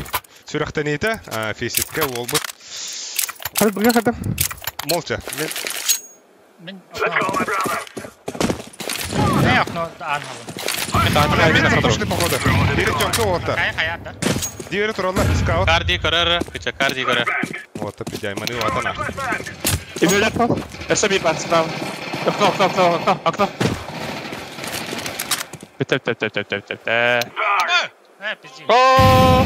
Сүрақтан ейті, фейситке ол бұд. Hadi buraya kadar. Молча. Мен не окно анмалым. Мені пошли походу. Берет тёмка орта. Кая, да? Дивери туралла, скаут. Карди корер, кыча карди корер. Вот, пидяй, мани ватана. И бюджет. СБ справа. Окно. Bitter. Пизди. О!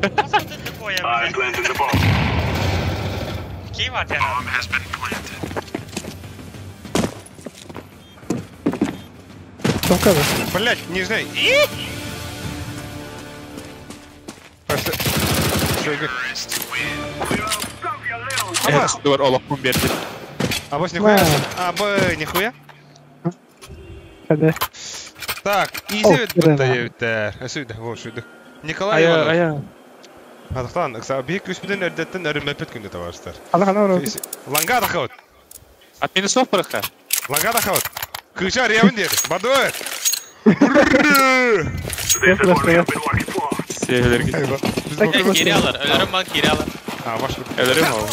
Что ты такое, I блядь? planted the bomb. Кима тебя. Bomb has been planted. Там камера. Блять, не знаю. Просто... Terrorists win. We will stop your little Evet, duvar Allah'ım verdi. Абось нихуя? Да. Абы нихуя? Hadi. Так, О, изевет Ирена. бұттайыптар. Әсүйді, вот шүйді. Николай Ая, Иванов. ая. Адықтан, бейік күспіден әрдеттен әрімәпет күнді таварыстар. Hala orada. Ланга дақауыт. От минусов пырыха. Ланга дақауыт. Күйшар ревін деді. Бадуэт. This is what we have been working for. Sevgilergi. Geri alır. Ölürüm bak geri alır. А, ваш тут. Ölürüm o.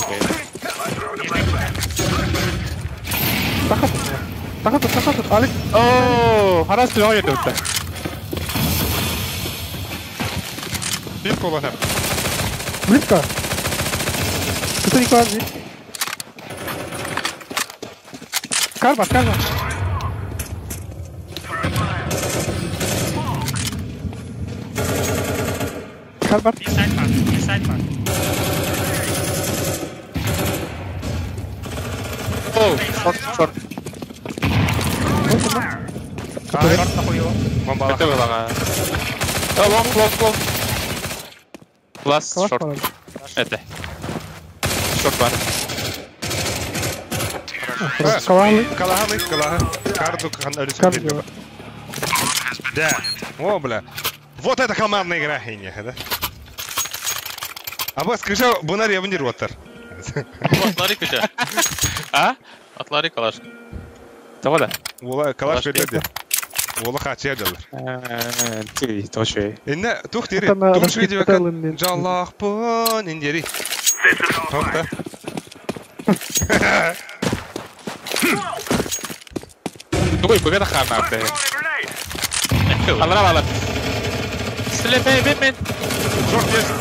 Takatır. Alik. Ooo. Haras silahı yedim ben. Bir kola hem. Близко. Кто не клади. Карба. Карба. Inside part. Оу. Шорт. Шорт нахуй его. Бомбала. Это было ага. Лонг. Ласт Калаш шорт. парад. Это. Шорт бар. Калалы. Калага. Карду канализу. Кардио. Да. О, бля. Вот это командная игра, Хейня, да? Абы, скажи, бұна ревін дер отыр. Атлари көже. А? Атлари калаш. Тавада. Ола калаш Калаш өдеді. Ола қачы әділер. Ты точно. Инне, тух дері. Это на Тух шведи распитал векан. инде. Жаллахпын индері. This is all Тоқта. Ой, бөгеді қарна апты. grenade. Алар. Слепей бетмен. Шорт есть.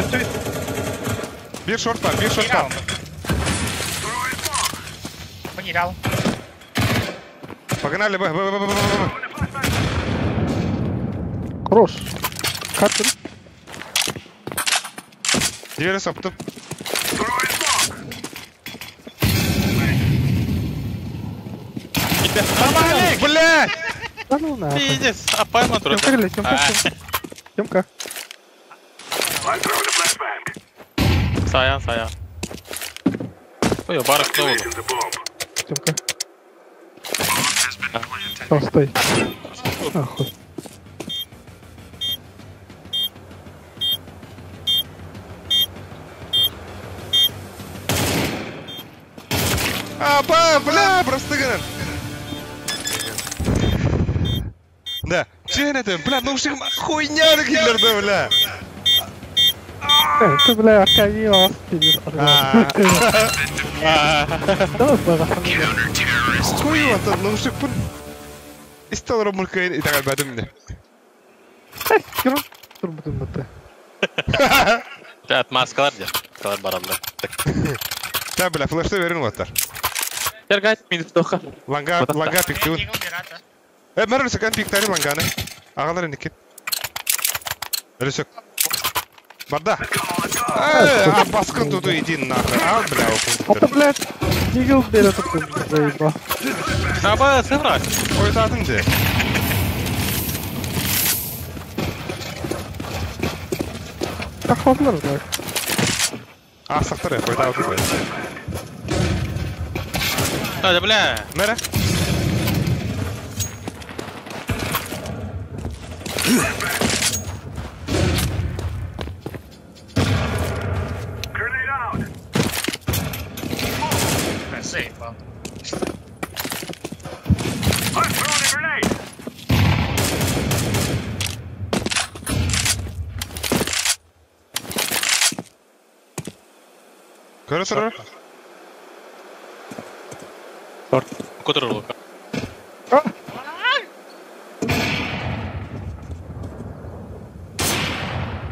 Стой. Bir short var. Потерял. Погнали, б. Хорош. Картер. Двері соптып. Блядь! Да ну нахуй. Пиздец, апайма трудно. Темка. I'm throwing a flashbang. Сая. Ой, барак снова. Planted the bomb. Темка. Has been planted. Все, стой. Нахуй. Бля, простыган. Да, че это, бля, ну всех хуйня на киллерда, бля. Ты, бля, оковил. Давай, пожалуйста. Хуй вот, ну всех пун. Истал ромуркаин и так альбадым мне. Херон. Турбутун. Маскалар дер. Маскалар баралар. Да, бля, флешты верен ватар. Яргайт минут тоха. Ланга пиктун. Дигл бирата. Мэрэ секан пиктари ланганы. Агалар никит. Ресек. Бада. Баскан туду иди нахуй. Бля, Это, блядь, Дигл берет такой заебал. Аба, сыграть. Ой, затың де. Как хватлар, блядь. Сақтыр, қойда отыр қой. Да, бля. Мэрэ? Grenade out. Сейф, well. I'm throwing a grenade. Көрі тұрыр? Кутер лука.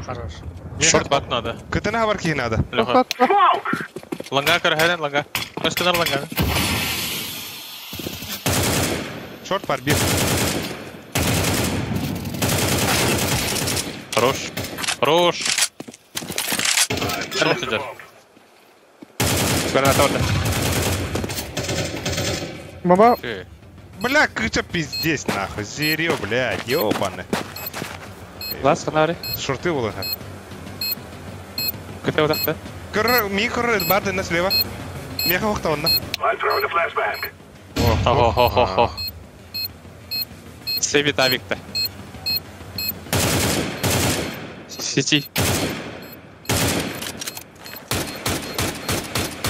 Хорош. Шорт бак надо. Күтіні хабар кейін ады. Леха. Smoke. Ланга кар хайдан ланга. Başkalar langa. Шорт бар, бир. Хорош. Хорош. Хорош. Граната орда. Баба, Бля, кыча пиздец, нахуй. Зверё, блядь, ёбаный. Лас, фонари. Шорты улыга. Кафе вот так, да? Ми коррет барды на слева. Меха вахтонна. I'm throwing a flashbang. Ого-го-го-го. Сейви Давик-то. Сети.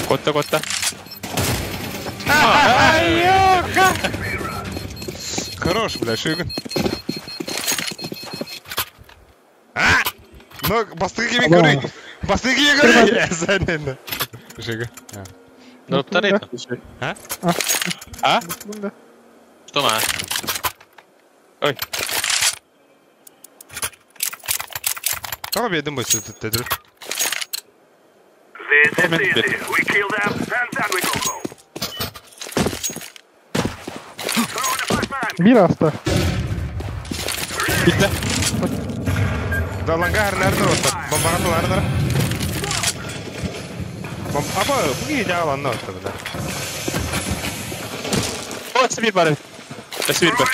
Котта. Хорош, бля, Шиган. Ну, бастыги ми көрейін. Бастыги ми көрейін. Заненно. Шига. Ну, второй там. А? bunda. Что на? Ой. Tamam yedim bu sütü. This is easy. We kill them, and then we go home. Throwing a flashbang. Bir hasta. Bitti. Dalanga her nerede orta? Bombanı nerede? Ama bu iyi alanlar ortada. О, Сибирь, барин. Сибирь, бар.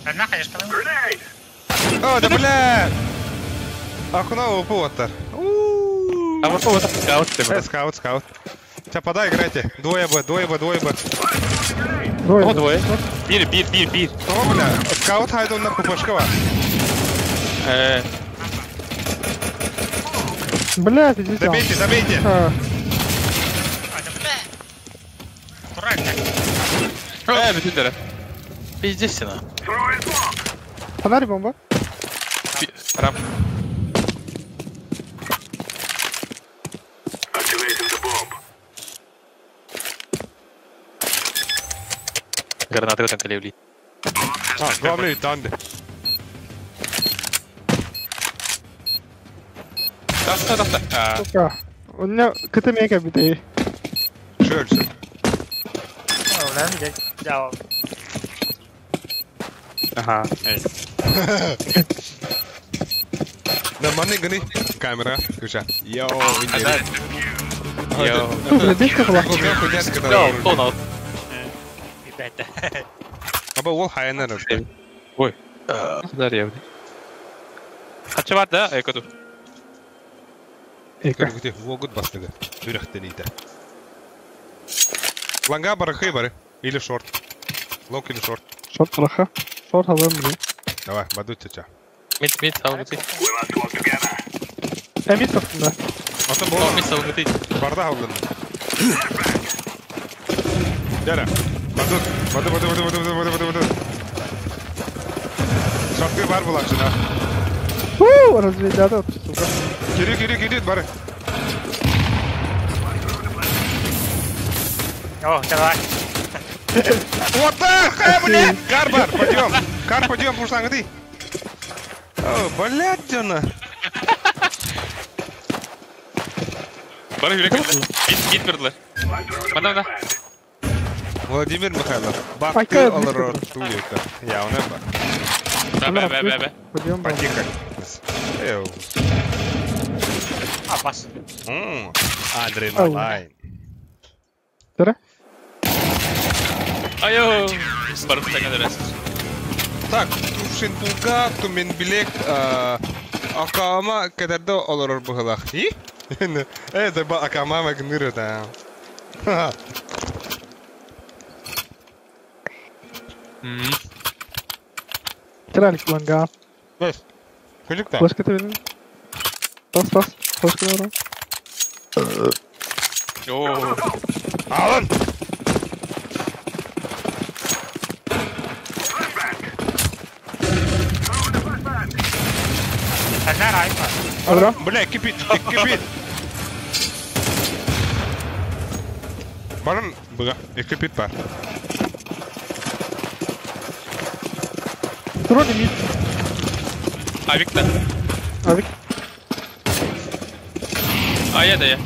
Одна, конечно, Grenade. О, да бля! Окно употар. А вот вот скаут ты, брат. Скаут. Сейчас подай, играйте. Двое Б. Двое. О, двое. Бир. О, бля. Скаут хайду на пупашкова. Блядь, иди сюда. Добейте. А, аккуратно. Битюдера. Пиздец, на. Throwing smoke. фонарь, бомба. Рам. Activating the bomb. Гранаты там колевли. Главное итанды. Да. Сука. У меня КТ-мега битый. Шölsün. Önemli değil. Ya Ага. Нормальный гни. Камера. Куча. Йоу, Йоу. Слушай, здесь как лоху. Йоу, тонал. ibadet. Ama ол хайнер. Ой. Дарья. Хачы бар да, экоду. Эйка. Көргүте, вогут бастыгы. Үрөктен иде. Ланга барахы бары. Или шорт. Лок или шорт. Шорт лоха. Шорт алам блин. Давай, баду чача. Мид, салгыты. We must work together. Эмит топында. Ата О, бол. мид салгыты. Барда алдын. Яра. Баду. Шорты бар булакчына. Разведята, сука. Кири, бары. О, давай. Вот так, блядь! Кар, подъем, пушlang ты. О, блядь, Джона. Бары жүрек. Бит берділер. Мана. Владимир Михайлов. Айка, Бакты близко. алыр тулейка. Я, он эба. Бә. Пойдем, бомба. Потихо. Эу. А, бас. Адреналайн. Тірі? Айо. Барып тәңе дәрес. Так, Тушин Пулга, Тумен Билек, Акама, кәдәрді алыр бұғылақ. И? Это ба Акама мәгнірі да. Тірәлік ланга. Бәс. Күлік та. Флешка тірелі. Тас. Флешка дұру. О. Алын! Fener ayıp var. Алра. Бля, кипит. Барын бұға, кипит бар. Трони мид. Авик-то. Авик. Aya da ya.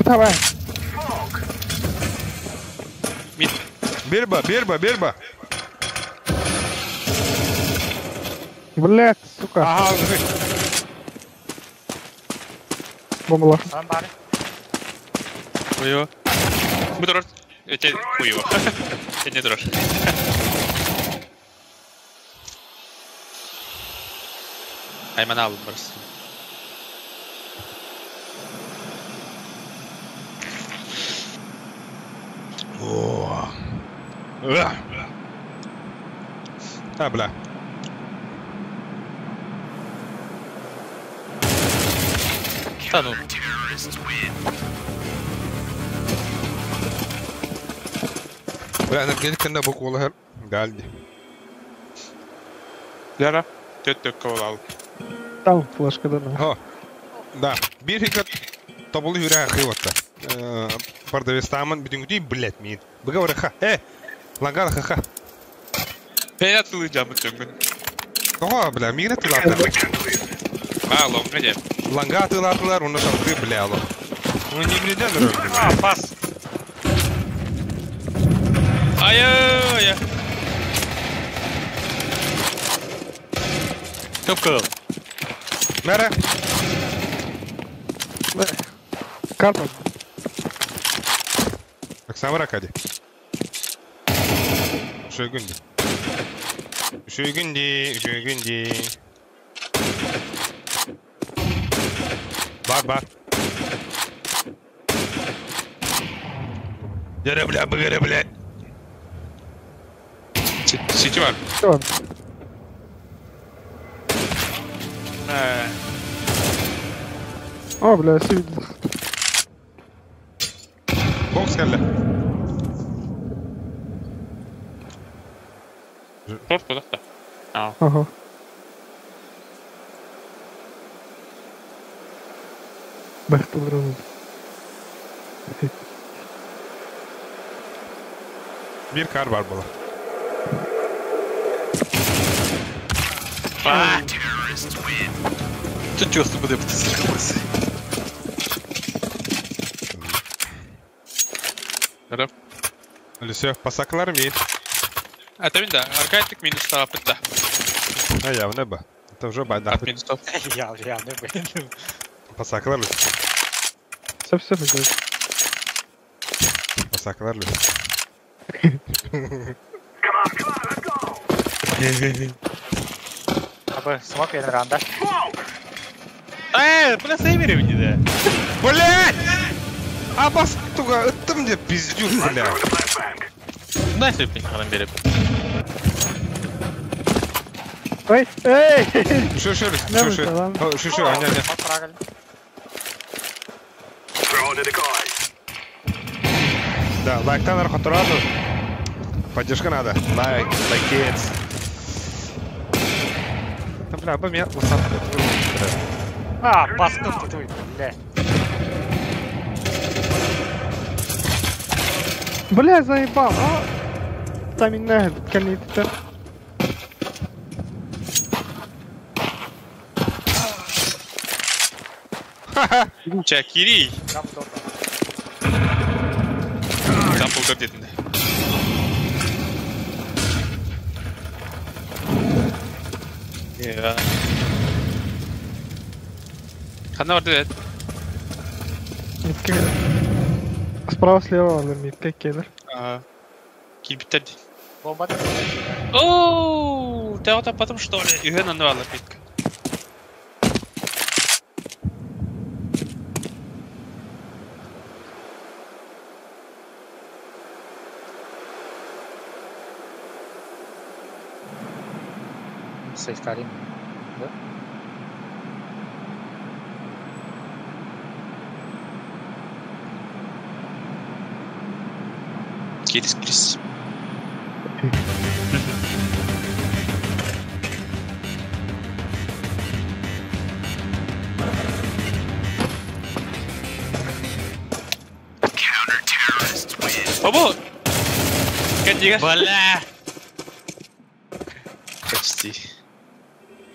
Давай. Берба. Блять, сука. Ага, Бомбла. Салам бari. Хуево. Bu durur. Öte хуево. Ne durur. Hemen alın burası. бля. Да ну. Бля, энергетикinde bu kola her geldi. Lara. Tök kovala al. Там флешкадан. Ho. Да. Bir hikat tabulu yüreğe kıyvatta. Pardavestaman bütün güdüğü bilet miyin. Bıga vara Langala ha. Ben atılacağım bütün gün. Oha bля, migre tılatlar. Alom gel. Langa tılatlar, onu şarkı bile alom. Onu nibriden öldü. Pas. Aya. Çok kıl. Nere? Карпа. Оксана Ракади. Шойгунди. Бар. Yere bля. Сити var. Всё. О, бля, сидит. Boks geldi. Çok kıl da. Ага. Бахты вырвал. Bir kar var bula. Тут чувство буде потиснулося. Taraf. Öyleyse pasaklar mı? Это да. Аркадик минус тарап это. Ha ya ne bu? Это уже байда. От минус топ. Я не выйду. Pasaklar mı? Совсем играет. Pasaklar mı? Abi smoke verin randa. Бля, сейвери мне да. Блять! А бас туга ıttım diye pizdiyor bля. Знаешь, я пинканом берем. Эй! Şu. Tamam. Şu, anya. Smoke правильно. Да, лайктан архатураду. Поддержка надо. Лайк kids. Да, бля, бы меня лосатка. Паскал ты твой, бля. Бля, заебал. Там и нахер, канит-то. Чакири. Там кто-то. Там был где-то. Ja. Хана варда. Митка. Справа слева митка кедр. Киль биттерди. Бомба. Ооо, ты вот потом что ли? И гена нравилась питка. Сейф Карим. Да? Крис. Оба! Кандига. Бля! Почти.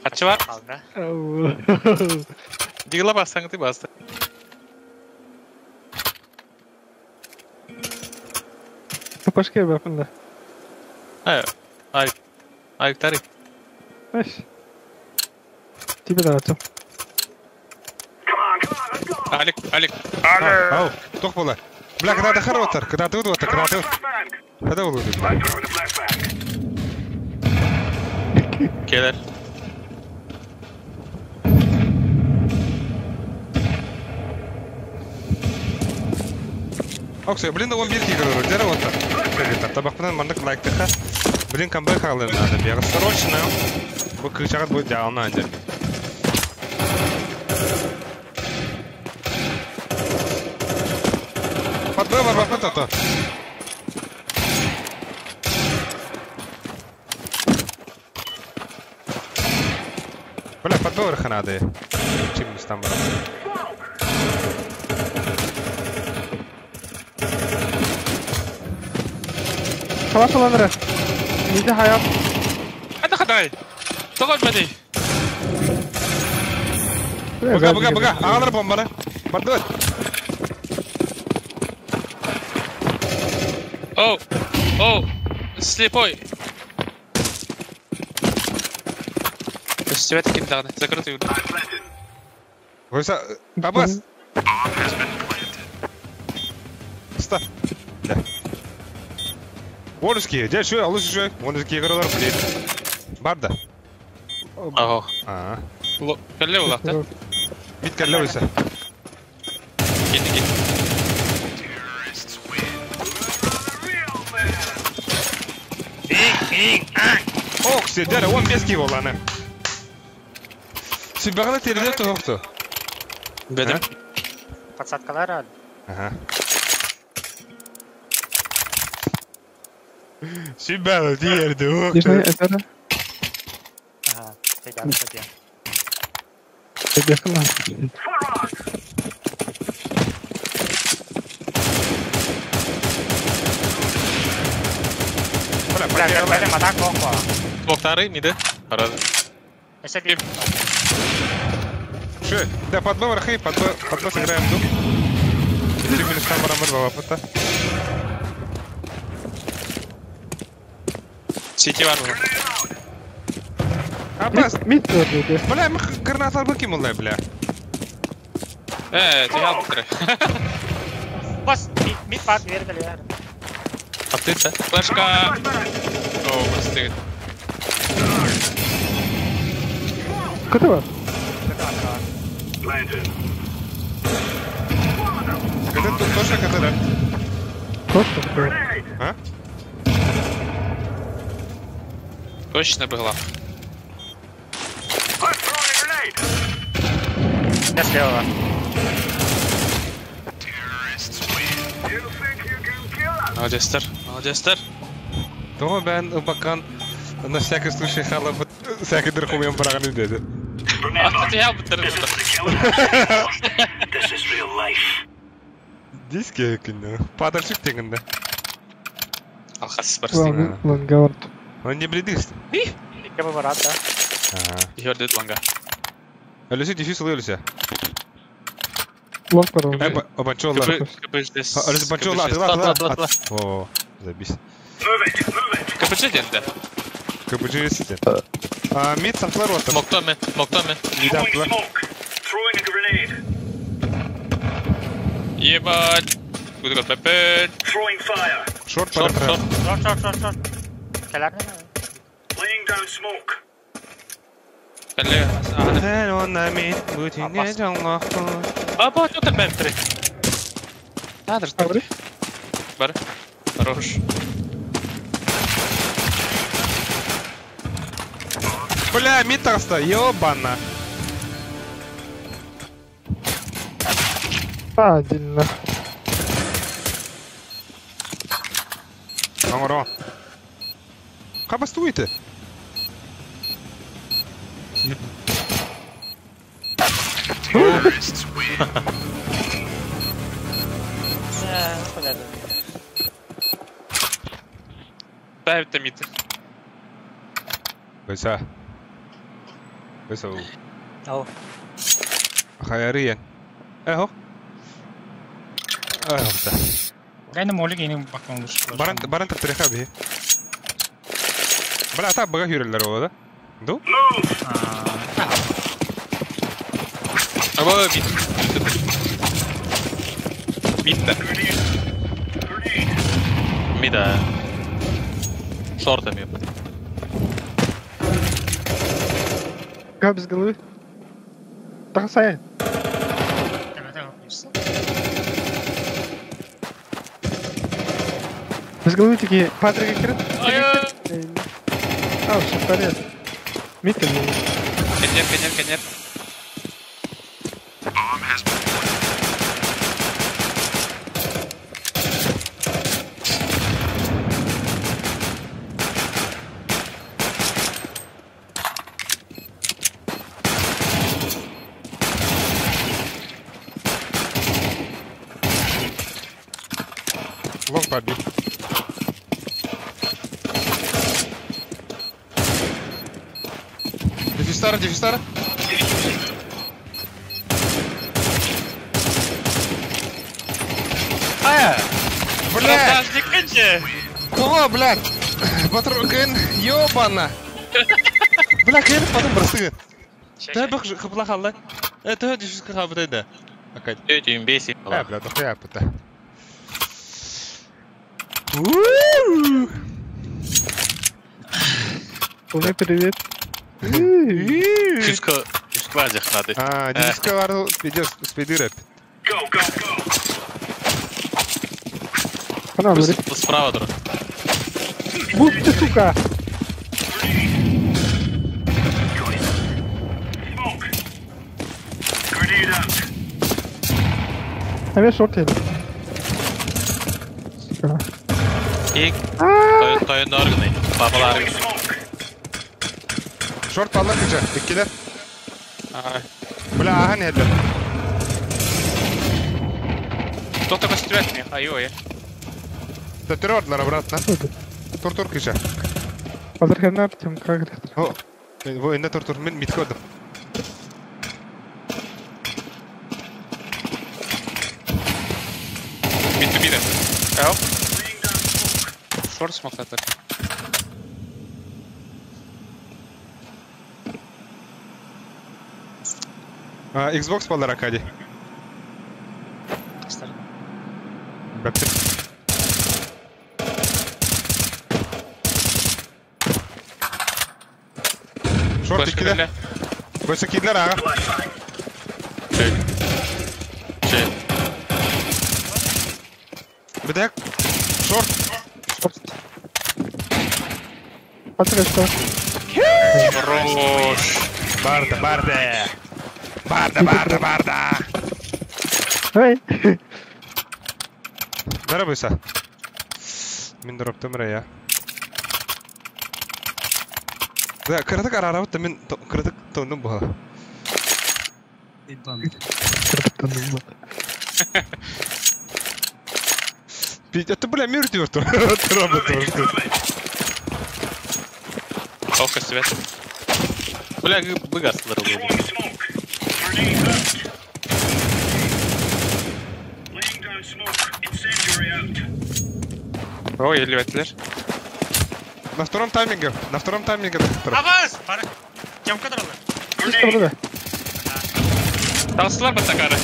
Хачы бар? Алда. Дигла бассаң ты басты. Тупашке бапында. Айк тари. Эш. Тебе да ачу. Алик. Ау, тох бола. Бля, когда ты хоротар, когда ты удвотар, когда ты... Когда улуды? Келер. Оксай, блин, да он бирки говорю, дера вот так. Табақпынан мандық лайктыға. Блин, камбай қалын надо, беға срочно. Бұл крышағат будет дялына анжер. Под Б бар бақпын тото. Бля, под Б варха надо. Чем не там брал. خلاص الله نرى. نيجي حياة. Ada kadai. Tokot bani. Бага. Ағалар бомбаны. Бардуат. Oh. Слепой. Свет киндагны. Закрытый. Войса, Аббас. Ста. Да. Вонуски, дядь, что, алуш что? Вонуски игралар, блин. Барда. Ага. Кәлле ул акта. Бит кәлле войса. Кит. Ох, сидер, он без киво ланы. Сибагана терде тоқты. Бедем. Подсадкалар аль. Ага. Сибагана терде Дишне тоқты. это. Ага. Tidak saja. Тебе кана. Boleh mata kok. Смок тары, миды. Раз. Esek. Что? Да, под Б вархи, под Б сыграем тут. Минус там барамыр баба пыта. Сети бар мына. Аббас. Мид gördü. Бля, мы гранаталар баким олай, бля. Тегал бутыры. Bos, mid part verdi ya. Аптечка. Флешка. О, прости. Kötü var. Это тут тоже который. Просто. А? Точно была. Ya слева. Молодец, То бен бакан на всякий случай хала всякий дырхумем бараганы dedi. Тегал бутыры. Диске кино. Падарчик тегенде. Алхас прости. Лангавард. Он не бледist. Tiga beberapa. Йордет ланга. Ölüsü difícil ölüsü. Лонг пару. Обанчолар. Ölüsü bançollar atla. Oo, забись. КПЧ денде. КПЧ сидит. Мид сафлар отыр. Моктоме. Мид атла. Ебать. Куда пепет. Шорт пара. Short. Kelarnya. Кәлле. Sen ona min bütünge canlaqı. Аба, что ты бэмтри? Надо же. Аври. Бар. Хорош. Бля, мид таста, ёбана. Падильно. Аңыро. Қабастуйты. Понятно. Ставит томит. Войса. Oh. خياريا اهو اهو ده Gayna molig ini bakmam gus. Баран тартырыха бе. Бля, та бага хюреллер ода. Ду? Abo bitta. Mida. Шорта мне. Габ с головы. Так сай. Без головы такие Патрик играет. А, все в порядке. Митка не. Конец. Лонг побил. Дефистара. Блядь! Кого, блядь? Патрукин, ёбана! Бля, кайын потом бросыгын. Да, бах, хапла. Это дефиска хаптай да. Акай. Этим бесит. Бля, дохуя пыта. Ой, привет. Küskla захнаты. Дефиска варду идет спиды рэп. Она говорит, Справа друг. будь ты, сука. А я шорт еду. Сука. И Toyun organy. Babalar. Шорт паллар кыча, иккилер. Бля, ахан елдер. Кто-то постреляет мне. Ай-ой. Татырордлар обратно. Тур кыча. Азыр хернар, тем как это. О, во инде тур мен митходым. Бита. Help. Short smoke attack. Xbox паллар акади. Бәптер. Шорт иккилер. Бойса кидлер ага. Чей. Бедек. Шорт. Патрик, что? Хорош. Барда. Эй. Дара бойса. Мен дроптым рая. Да, кырдык арарабыт да мен кырдык тондум буга. Это, бля, мертвый то. Око свет. Бля, быгас дорогой. Ой, элеватлер. На втором тайминге. Аваз! Кем кадралы? Что было? Там слабо такара.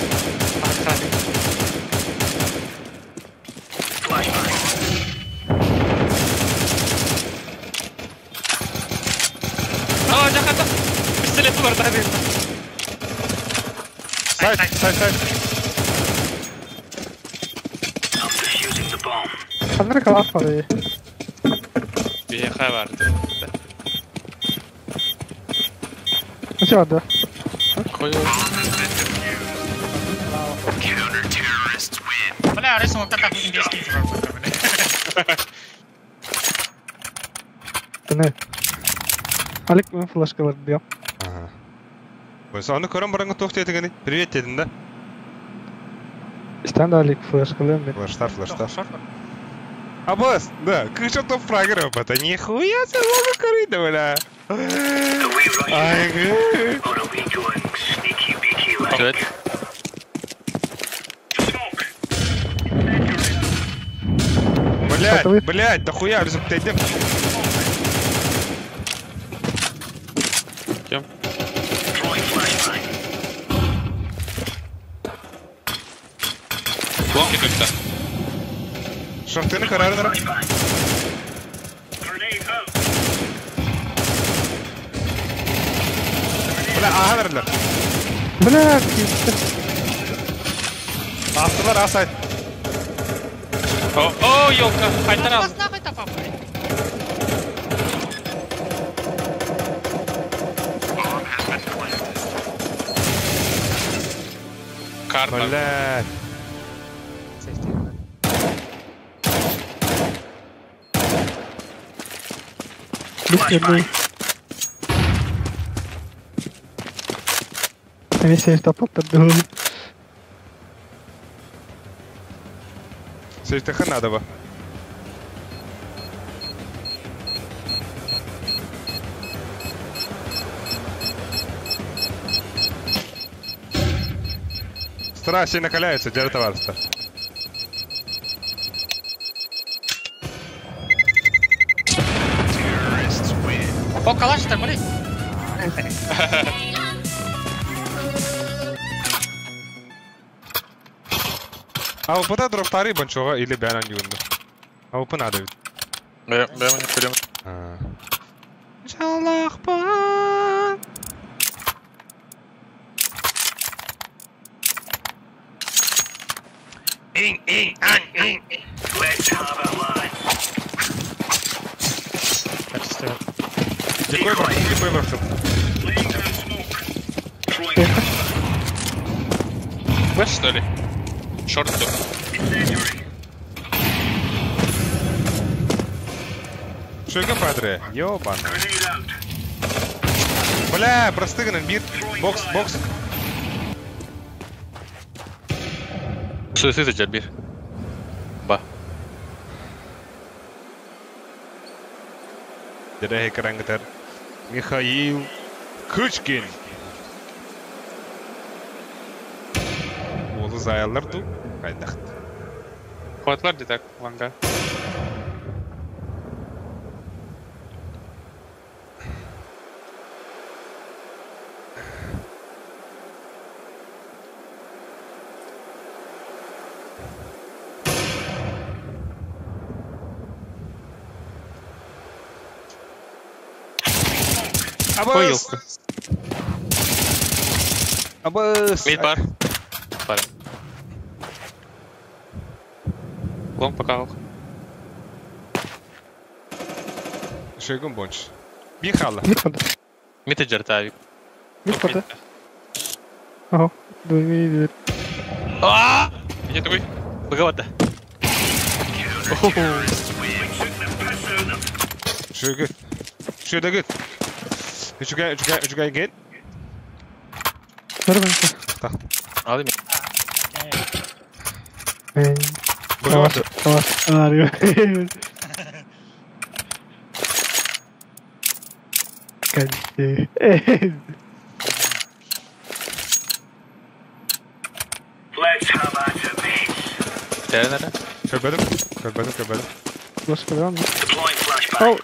Жақата. Пистолеті бар тағы. Сайт. Патрик алап бар. Беха бар. Все, да. Бля, арай смог так индийский типа. Не. Алик мен флешка бар диyor. Бойса аны көрөн бараңга тоқты етігені. Привет дедin да. İşten de Алик флешка лем мен. Флештар. А босс, да, кыча топ фрагер опыта. Нихуя себе логу корыда, бля. Ай, Good. Блядь, дохуя, результативно. Идем. Лонги как-то. Шорты на карьеру. Бля, ага, вердер. Бля, Астылар, асайт. О, елка. Айтарал. Карта. Блядь. бесстреляй. Если что, попаду. Слушай, ты надо бы. Стара сильно накаляется, держи товарство. О, калаш-то, блин. А вы пода дроптары банчога или бянан юнду? А вы понадо. Бля, мы не пойдем. Иншаллах пан. Дикой бросил. Бэш, что ли? Шорт тут. Шойган падре. Ёбан. Бля, простыганный бит. Бокс. Суицид Джальбир. Ба. Дерехи карангатар. Михаил Кучкин. Олы заялар ду. Кайдақ. Хватлар де так, ланга. Абас! Абас! Мид бар. Бар. Лонг пока. Шойган бонч. Бихала. Мид джартавик. Мид-пода. Ага, двойные. Иди такой. Боговато. Шойган. Did you guys get? Нормально. Так. Алды ми. Боговато. Тернера. Кабедом. Господи, он. Ау.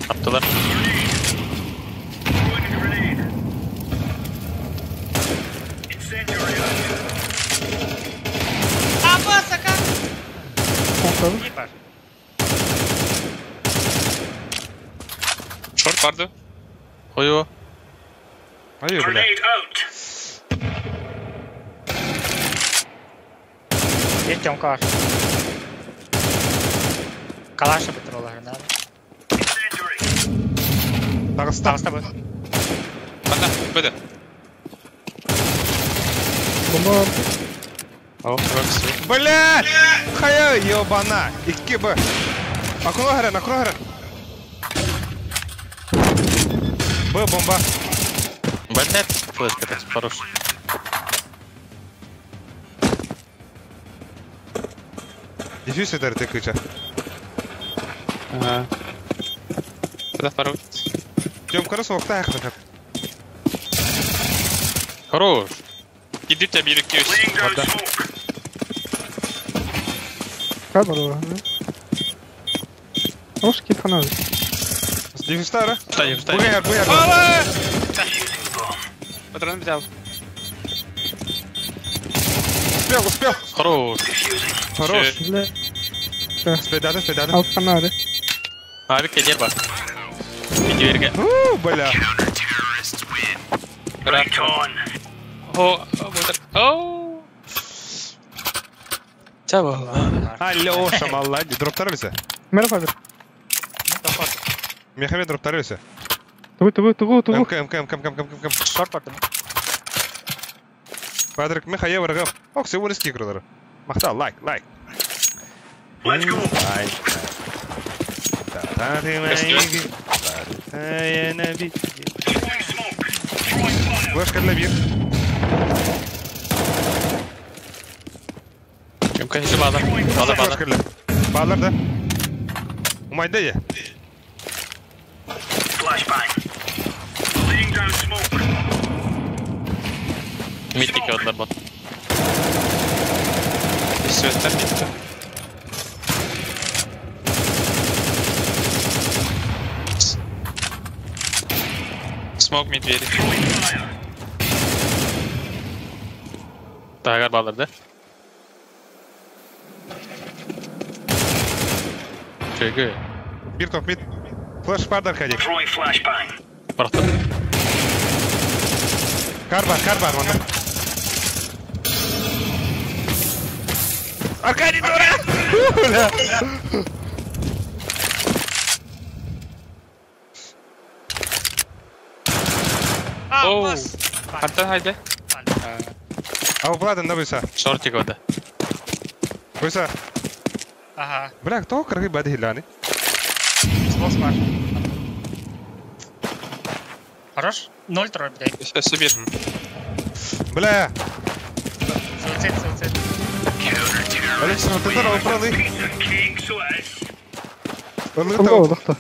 Апталар. Шорт vardı. Koyu. Hayır bile. Есть темка. Калаша битрола, да? Дагыстан. С тобой. Bana böyle. Бомба. О, бокс. Блядь! Хая ёбана! 2Б. Акула харен. Б, бомба. Бандет. Флешка так хорош. Дефюз это ты кыча. Ага. Куда второй? Тём, красу вахта хатат. Хорош. Иди тебя бери кьюс. Laying down What the- smoke. Как было? Можешь кит фонарь? С дефистара. Встань, встань. Бугер. Патрон взял. Успел. Хорош. Хорош. Бля. Спидады. Ал фонарь. Авик, я деба. Иди верга. Бля. Right on. О, оу. Чао. Алёша, молодец. Дроптар өлесе? Мэр фабер. Мехамед дроптар өлесе? Тугу. Кем. Шорт паттым. Патрик, меха я выргам. Ок, все вырез кикродары. Махта, лайк. Let's go. Throwing smoke. Throwing fire. Флешка для бир. Кем конечно базар. Флешка для. Bağlar da. Umayda ya. Flashbang. Laying down smoke. Mitteki onlar bot. Söğütler bitti. Smoke mid veri. Throwing fire. Daha galiba alırdı. Çünkü Bir top mid. Flash var da arkadaş. Throwing flashbang. bıraktım. Kar var onda. Arkadaş oraya. Ooo. Hatta haydi. А Владан на выса. Шортик вода. Выса. Ага. Бля, кто крыгы бади хилани? Смог смаш. Хорош? 0-3, блядь. Собир. Бля. Суицид. Алекс, ну ты здорово пролы. Piece of cake, so it is.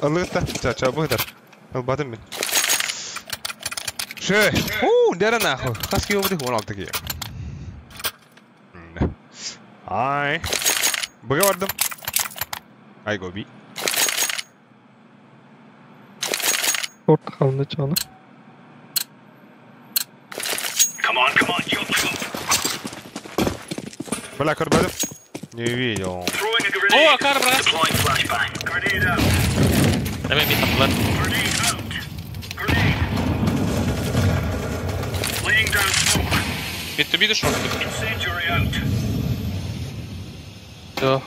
Аллыгта. Ча, быдар. Албадым мен. Ше. Дера нахуй. Хаски обды хуан алты кия. Ай. Быга бардым. Ай гоби. Orta kaldı çağla. Come on, jump. Бля, карбадым. Не видел. Throwing a grenade. О, карбра. Deploying flashbang. Grenade out. Давай мид атtılar. Grenade out. Grenade. Laying down smoke. Mid to mid short. Incendiary out. Yo.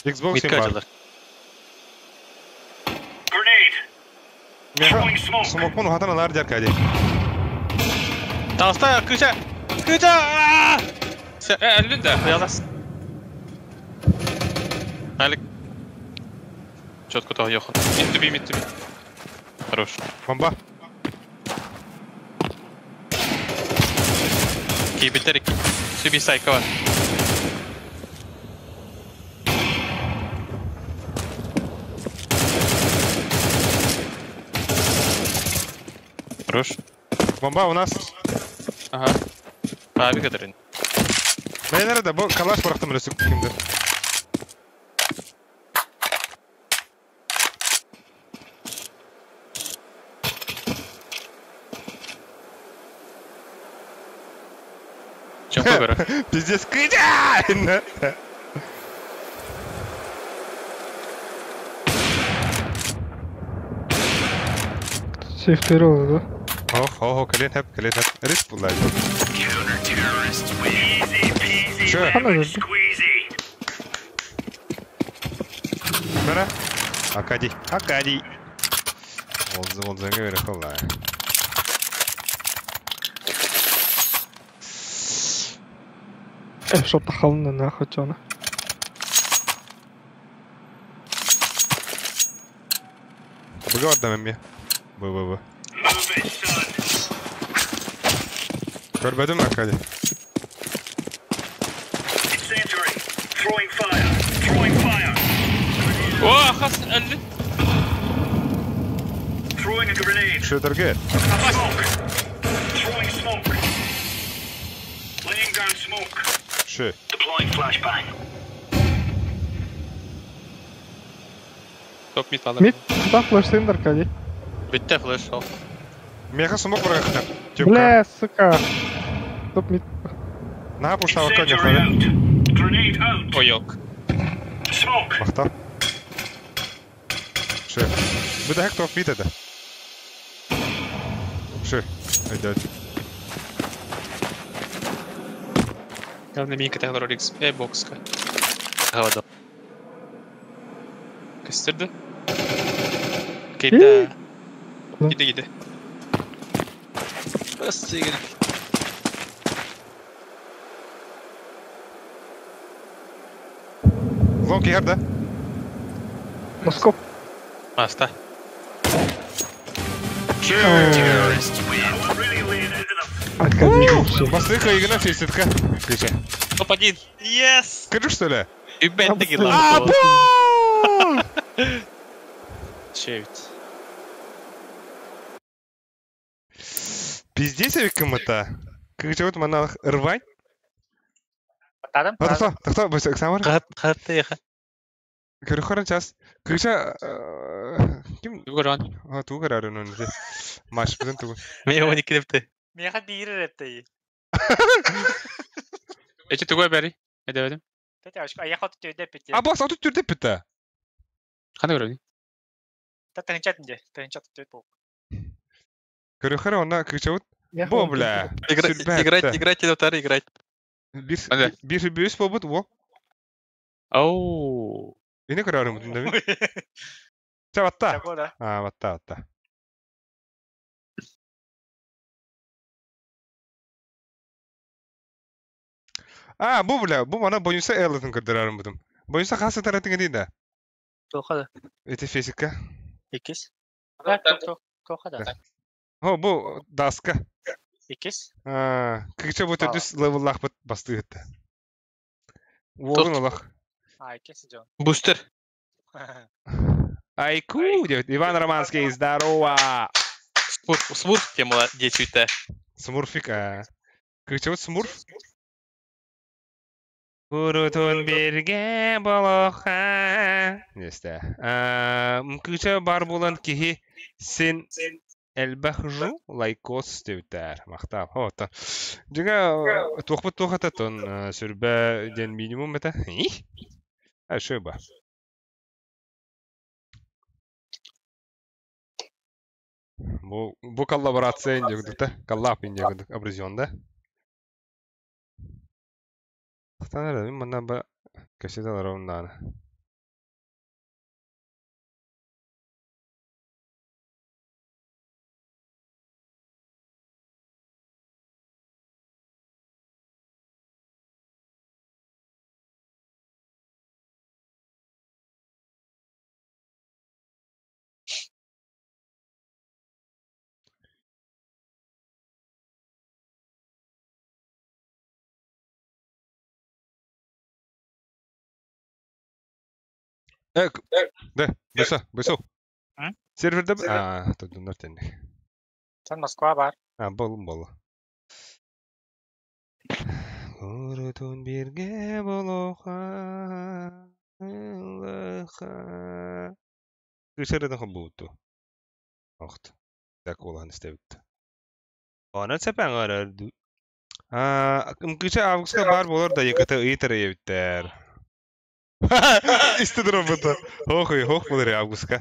Xbox Mid им бар. kaçırlar. Grenade. Меха. Смокун хатаналар дер кади. Tasta kıça. Sen öldün de yalasın. Alik. Четко того Йохан. Mid to be. Хорош. Бомба. Бiter 2. Sübi sayka var. Хорош. Бомба у нас. Ага. Abi kadarın. Ben nerede? Bu kalaş bıraktım öyle kimdir? Чем выбора? Пиздец, кыдя! Safe'leri oldu. Oho, kalin hep. Risk bunlar. Counter-terrorists win. Easy peasy. Sure. Anladım. Squeezy. Nere? Akadi. Oldu göre kolay. Şorta kalın da nahut çağla. Bıga var demem ya. Bu. Move it, son. Görmedim mi Akadi? Incendiary. Throwing fire. Oh, has öldü. Throwing a grenade. Şöyle gel. Smoke. Throwing smoke. Laying down smoke. Ши. Deploying flashbang. Топ мид алар. Мид, да, флешсейн даркади. Битте флеш ал. Меха смог барахтан. Бля, сука. Топ мид. На пушава коня Incendiary хаве. out. Grenade out. Ой, ёк. Smoke. Махта. Ши. Буде хек топ мид это. Ши. Айдат. Главное минка тагылар Рикс. Бокска. Хавада. Кыстырды. Кейда. Gitti. Bas sigir. Лонг ярда. Москов. Маста. Ши. We're really laying into them. Академия. Баслыха игна фейситка. Крича. Топ-1. Yes! Скажи что ли? И бетте гилла. Чевит. Пиздец авикамата. Крича вот манах рвань. Тадам. Тахта, бас Оксамар. Хатты яха. Көрөхөрөн час. Крича ким Югоран. тугар арын үнэ. Маш бүдэн туг. Мен его не кидепте. Меха дирер эттэй. Эти тугой бери. Эдеведим. Тэтэй ашка яхот төдө бит. А бас отут түрдэ битэ. Хана görevni? Та тэнчатнде. Тэнчат төд. Көрөхөр она крича вот. Бо бля. Играть, Лотар, играть. Bir büyüs pobut wo. Оу. Ini kararım mı değil mi? Çavatta. Такода. А, ватта. А, bu bля, bu bana boyunsa Elton kırdırarım buldum. Boyunsa kasa taratın değil de. Тохада. Eti fizika. Икис. Тохада. Ho, bu daska. Икис. А, крича вот düz level'лах bastı gitti. Woğun olaq. Икис Джон. Бустер. Айку, Иван Романский, здорово. Смурф тема действует. Смурфик, крича вот смурф. Kurutun birge boloqa. Neste. Mümkünse бар болан кихи сен элбахжу лайкос деутер. Мактап. Хота. Жига тохпут тохататын сүрбе ден минимум мета. Шөба. Bu kollaboratsiya indegdi. Kollab indegdi образионда. Tanrım bana ba kaşıdalar ondan. Да, бысо. Серверде тудундар тенди. Сан Москва бар. Бол. Урутун бирге болоха. Аллаха. Кышырдан хобуту. Ахт. Так улан истебит. Ана цапан арарду. Мкыча августка бар болор да яката ыйтеребиттер. İstedir robotu. Hoch bulur avgustка.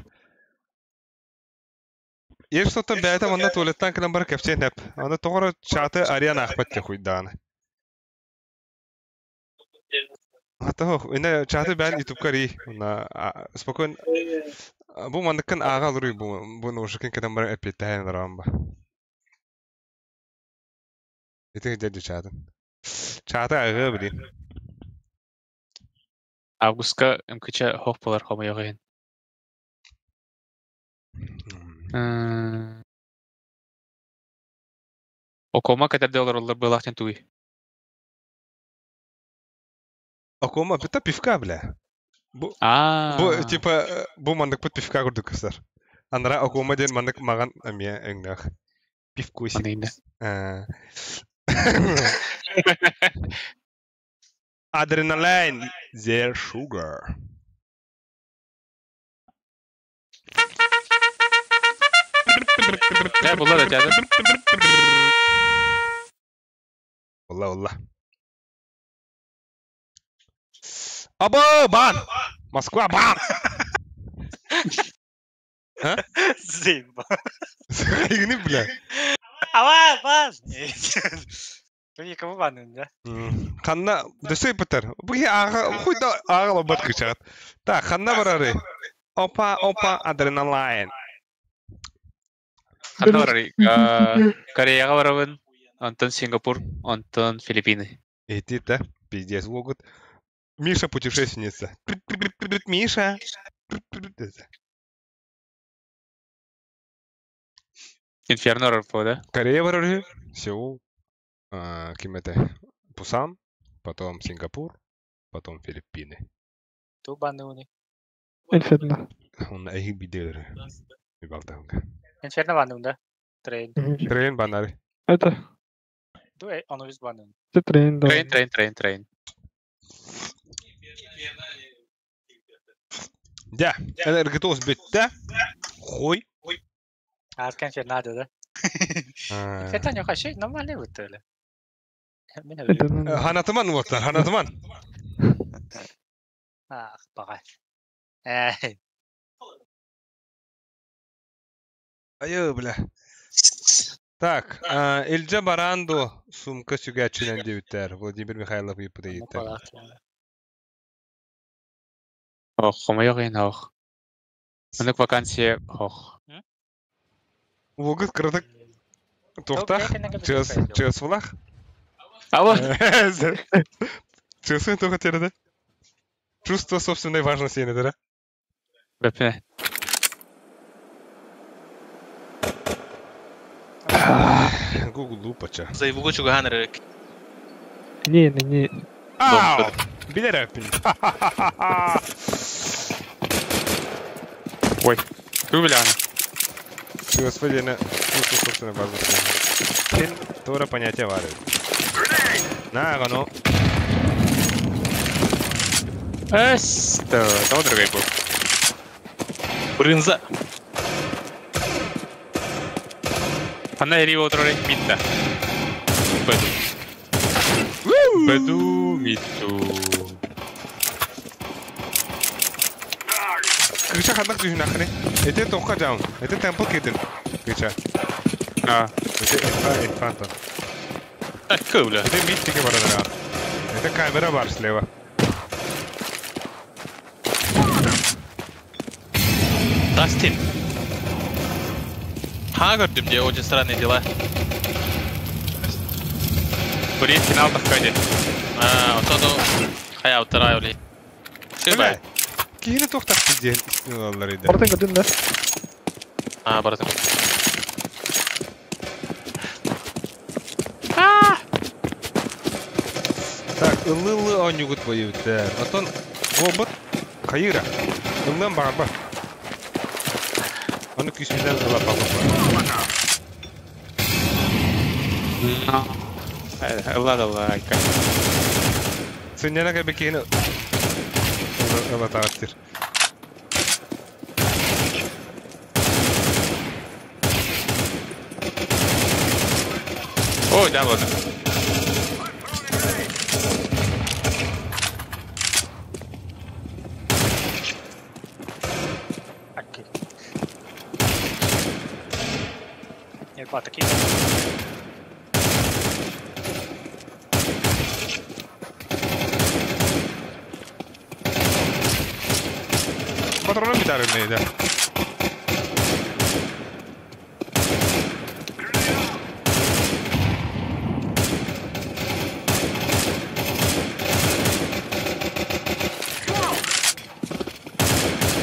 Yer sotan bäte manda tualettan kilen bar kapçen hep. Anda toğra çatı arayan ahbat ya kuydana. Hatta ene çatı ben YouTube kari. Ona spokon bu mandakan ağa alır bu noşkin kilen bar epet tahen ramba. Ete dedi çatı. Çatı ağa bilin. Августка мкча хох болар хома ягын. Окома кадер долларлар былахтен туй. Окома бита пивка бля. Bu tipa bu mandık put pivka gördük kızlar. Anlara okuma den mandık magan amiye engdah. Pivku isi. Adrenaline, their sugar. لا والله ده جاد. والله ابا بان Москва бан. ها؟ زين خليني بلا. awal bas Tapi kamu bandın ya. Ханна дөсөй битер. Буги ага хуйда ага бат кычат. Та ханна барары. Опа адреналайн. Ханна барары. Кореяга барабын. Антон Сингапур, Антон Филиппины. Эти да, пиздец могут. Миша путешественница. Миша. Инферно Рарфо, да? Корея барары. Сеул. Кем это? Пусан. Потом Сингапур. Потом Филиппины. Tuh Bandung nih. Inferno. Он их бидер. Ибалтанга. Inferno Bandung dah. Train. Трен банары. Это Tuh Onus Bandung. трейн, да. Трейн. Да, это готов сбить, да? Хуй. Kan Inferno ada dah. Inferno yok şey normal ne betul. Ханатман вот, Ханатман. Bakal. Айо, бля. Так, Ильджа Баранду, сумка сюгачилен девитер. Владимир Михайлов и подейтер. Ох, хомойогын ох. Мынак вакансия ох. Вогыт кырдык. Тоқтақ, чөс фулах. Алло. Чөс только тереді. Чувство собственной важности не да? Бепне. Google лупача. За его чуга ханрек. Не. Ау! Билерапин. Ой, Рубеляна. Господина, чувство собственной важности. Тин, тора понятие варит. На, гону. Эсто, того другой был. Брынза. Она рио троллей мидда. Беду мидду. Кыча хаднак düşün нахрен. Это тока жаун. Это темпл кетин. Кыча. Это фантом. Куля. Это миттике бар да. Это камера бар слева. Дастин. Gördüm diye очень странные дела. Бурин финал подходит. Отоду хая утарайли. Шибай. Кихине тоқтақ бізден истиналар еді. Бартын көтін да. Бартын. Так, ылы онюгут бойыптар. Отон обыт қайыра. Ылын бағар бар. Оны күсмеден ылап бағар бар. Ладно. Сеннена кәбе кейіні ылы тағаттыр. Ой, да, ладно. Нет, вот такие. Патроны битарылмайды, да.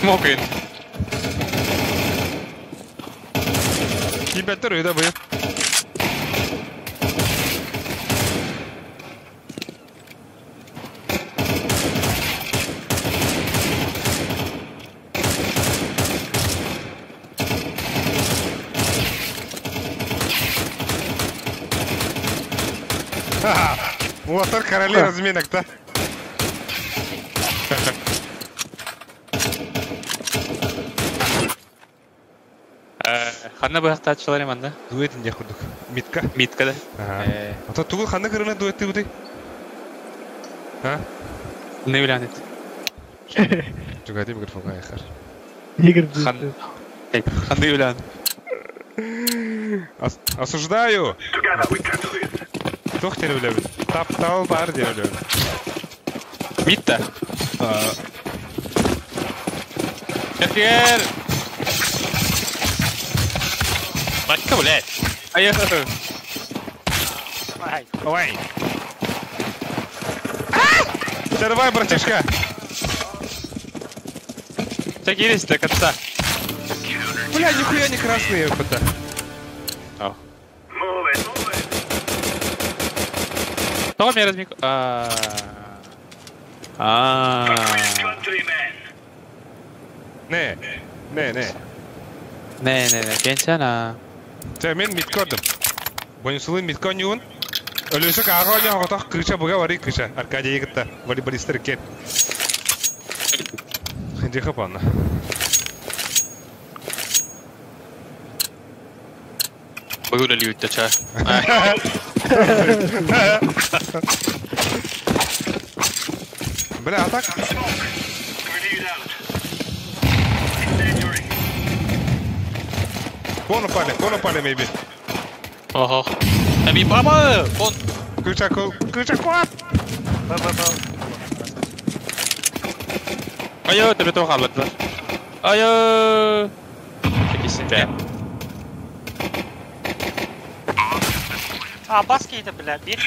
Мокрин. Кибеттер өйді бұйып. Вот короли разминок-то. Ханна бахта атчылар манда. Дуэтин де худук. Митка. Митка да. Ата тугул ханна кырына дуэтти будай. А? Не биланет. Жугади микрофонга айхар. Игорь, Ханна билан. Осуждаю. Тохтер үлебин. Таптал бар деп үлебин. Митта. Кефир. Матка, блядь. Ай. Ой. Давай, братишка. Так есть до конца. Бля, нихуя не красные опыта. Кто меня размик... Не. Не, 괜찮아. За мен миткодым. Бонусулы миткон юун. Өлөсө кагоня хоготох кыша буга вари кыша. Аркадий егитта. Вари балистер кен. Хинди хапанна. Богуля льют ча. Бля, а так? Кону пале, maybe. Ого. Эми баба! Он. Кыша кот. Айо, тебе то халат. Айо. Чекисин бе. Баски-то, блядь, бит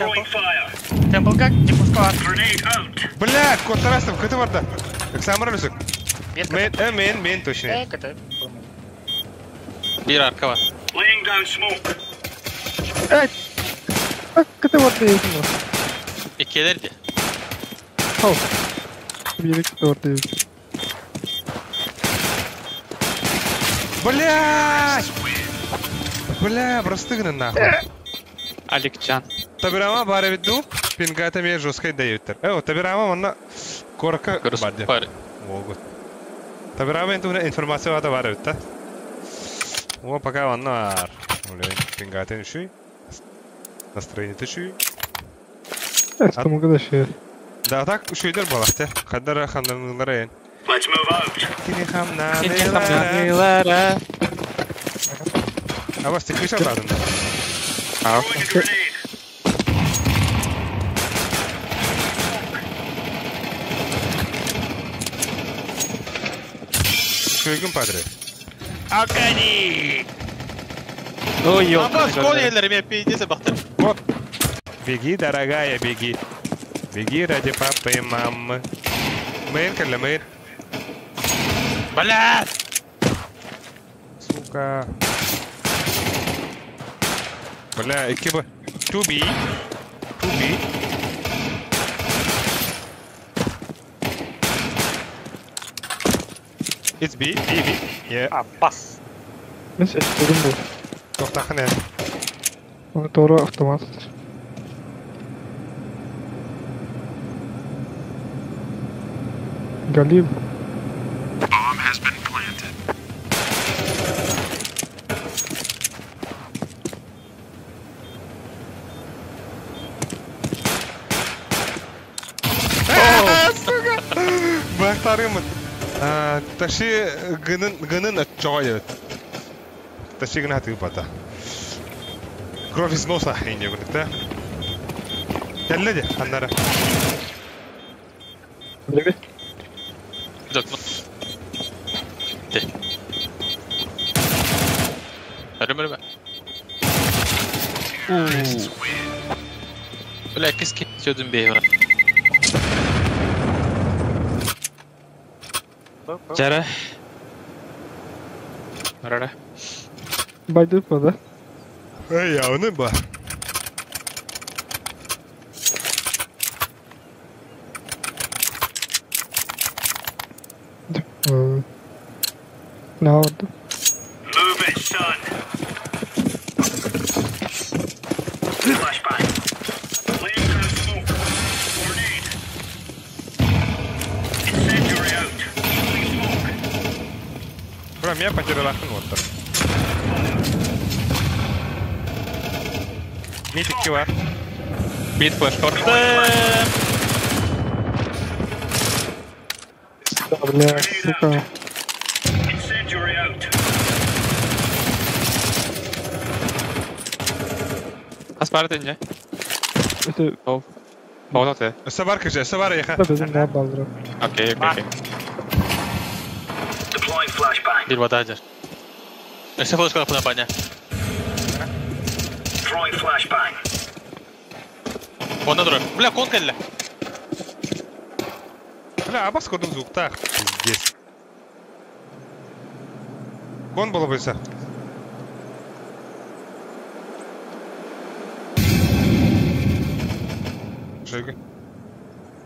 темпл как? Типа Бля, кот тарастым, кыты барда. Самар өлөсөк. Мен точно. Bir arka var. Кыты вот есть. İkilerdi. Хау. Бери кыты вот есть. Бля, простыгны нахуй. Аликчан. Табирама бары виду, пингата мне жесткой дают. Табирама он корка бадди. Могут. Табирама инту информация вата бары виду. О, пока он нар. Пингата ниши. Настроение тиши. Это могу дальше. Да, так шуйдер балахте. Хаддара хамнамыларен. Let's move out. Кини хамнамылара. А вас ты кыша ладно? Шуйгун падре. Акани! Ой, Аббас, кол елlerime пиздец бахтır. Вот. Беги, дорогая, беги. Беги ради папы и мамы. Мэр, калямэр. Блядь! Сука. Бля, экипа. Туби. It's B. Yeah. Бас. Мен сеттерім бұл. Тоқтақын ән. Оны торы автомат. Галим. Bomb has been planted. Сука! Бақтарымын. Таши гынын отчоға дебет. Таши гына атығы бата. Кровь из носа хейне гынық, да? Тәлі де, қандары. Білге? Dökme. De. Ölüm. Böyle kız kesiyordum bir ara. Jara. Arada. Baydı pada. Эй, я оны ба. Ne oldu? Move it, son. Flashbang. Laying down smoke. меня потерялахын оттыр. Митикки бар. Мид флешка бар. Бля, сука. Incendiary out. Аспарат инже. Это... Бауната. Өсі бар кеше, өсі бар еха. Да, bizim daha baldıra. Окей. Deploying flashbang. Bir vada hacer. Ese flash kapına bana. Throwing flashbang. Ona dur. Bля, кон келді. Бля, абас көрдің звуктақ. Пиздец. Кон болып өсі. Şöyle.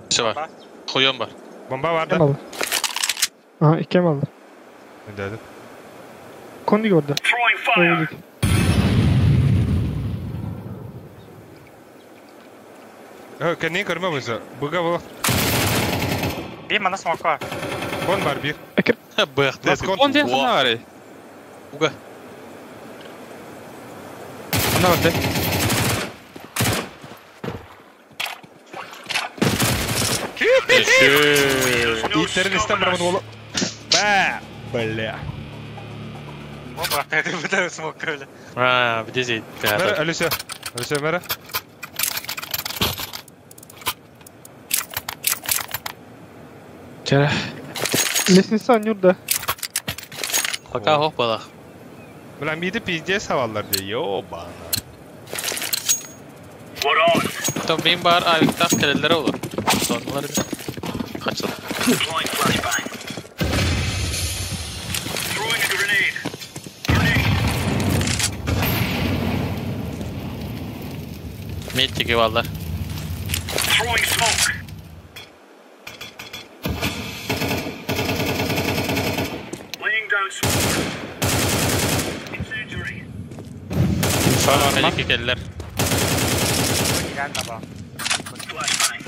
Şey var. Koyuyorum var. Bomba var Kim da. aldı? Aha, iki mi aldı? Ne dedi? Kondi gördü. Throwing fire. Öldük. Kendini kırma bize. Buga bu. Bir mana smoke var. Kon var bir. Bıktı. Last kon. Он ден хана бар. Уга. Ана бар де. İtlerin İstanbul'un oğlu. Baa. Bля. О, брат, это выдаю смог öyle. Ha, bir de zeyt. Mera, Alice. Alice Mera. Чара. Лестница Нюрда. Пока hoppala. Bля, midi pizdes havalar diye. Yo bana. What on? Tam benim bar ayıkta kerelere olur. Sonları bir. Kaçalım. Deploying flashbang. Throwing a grenade. Grenade. Mid çekiyor valla. Throwing smoke. Laying down smoke. Incendiary. Sonra melik keller. Gelme bak. Flashbang.